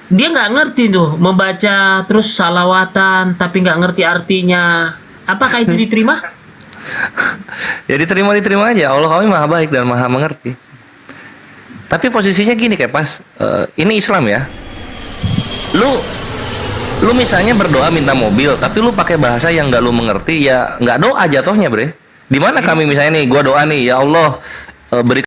dia nggak ngerti tuh membaca terus salawatan tapi nggak ngerti artinya, apakah itu diterima? Ya diterima aja. Allah kami maha baik dan maha mengerti. Tapi posisinya gini Kepas, ini Islam ya. Lu misalnya berdoa minta mobil, tapi lu pakai bahasa yang nggak lu mengerti, ya nggak doa jatuhnya, bre. Di mana kami misalnya nih, gua doa nih, ya Allah beri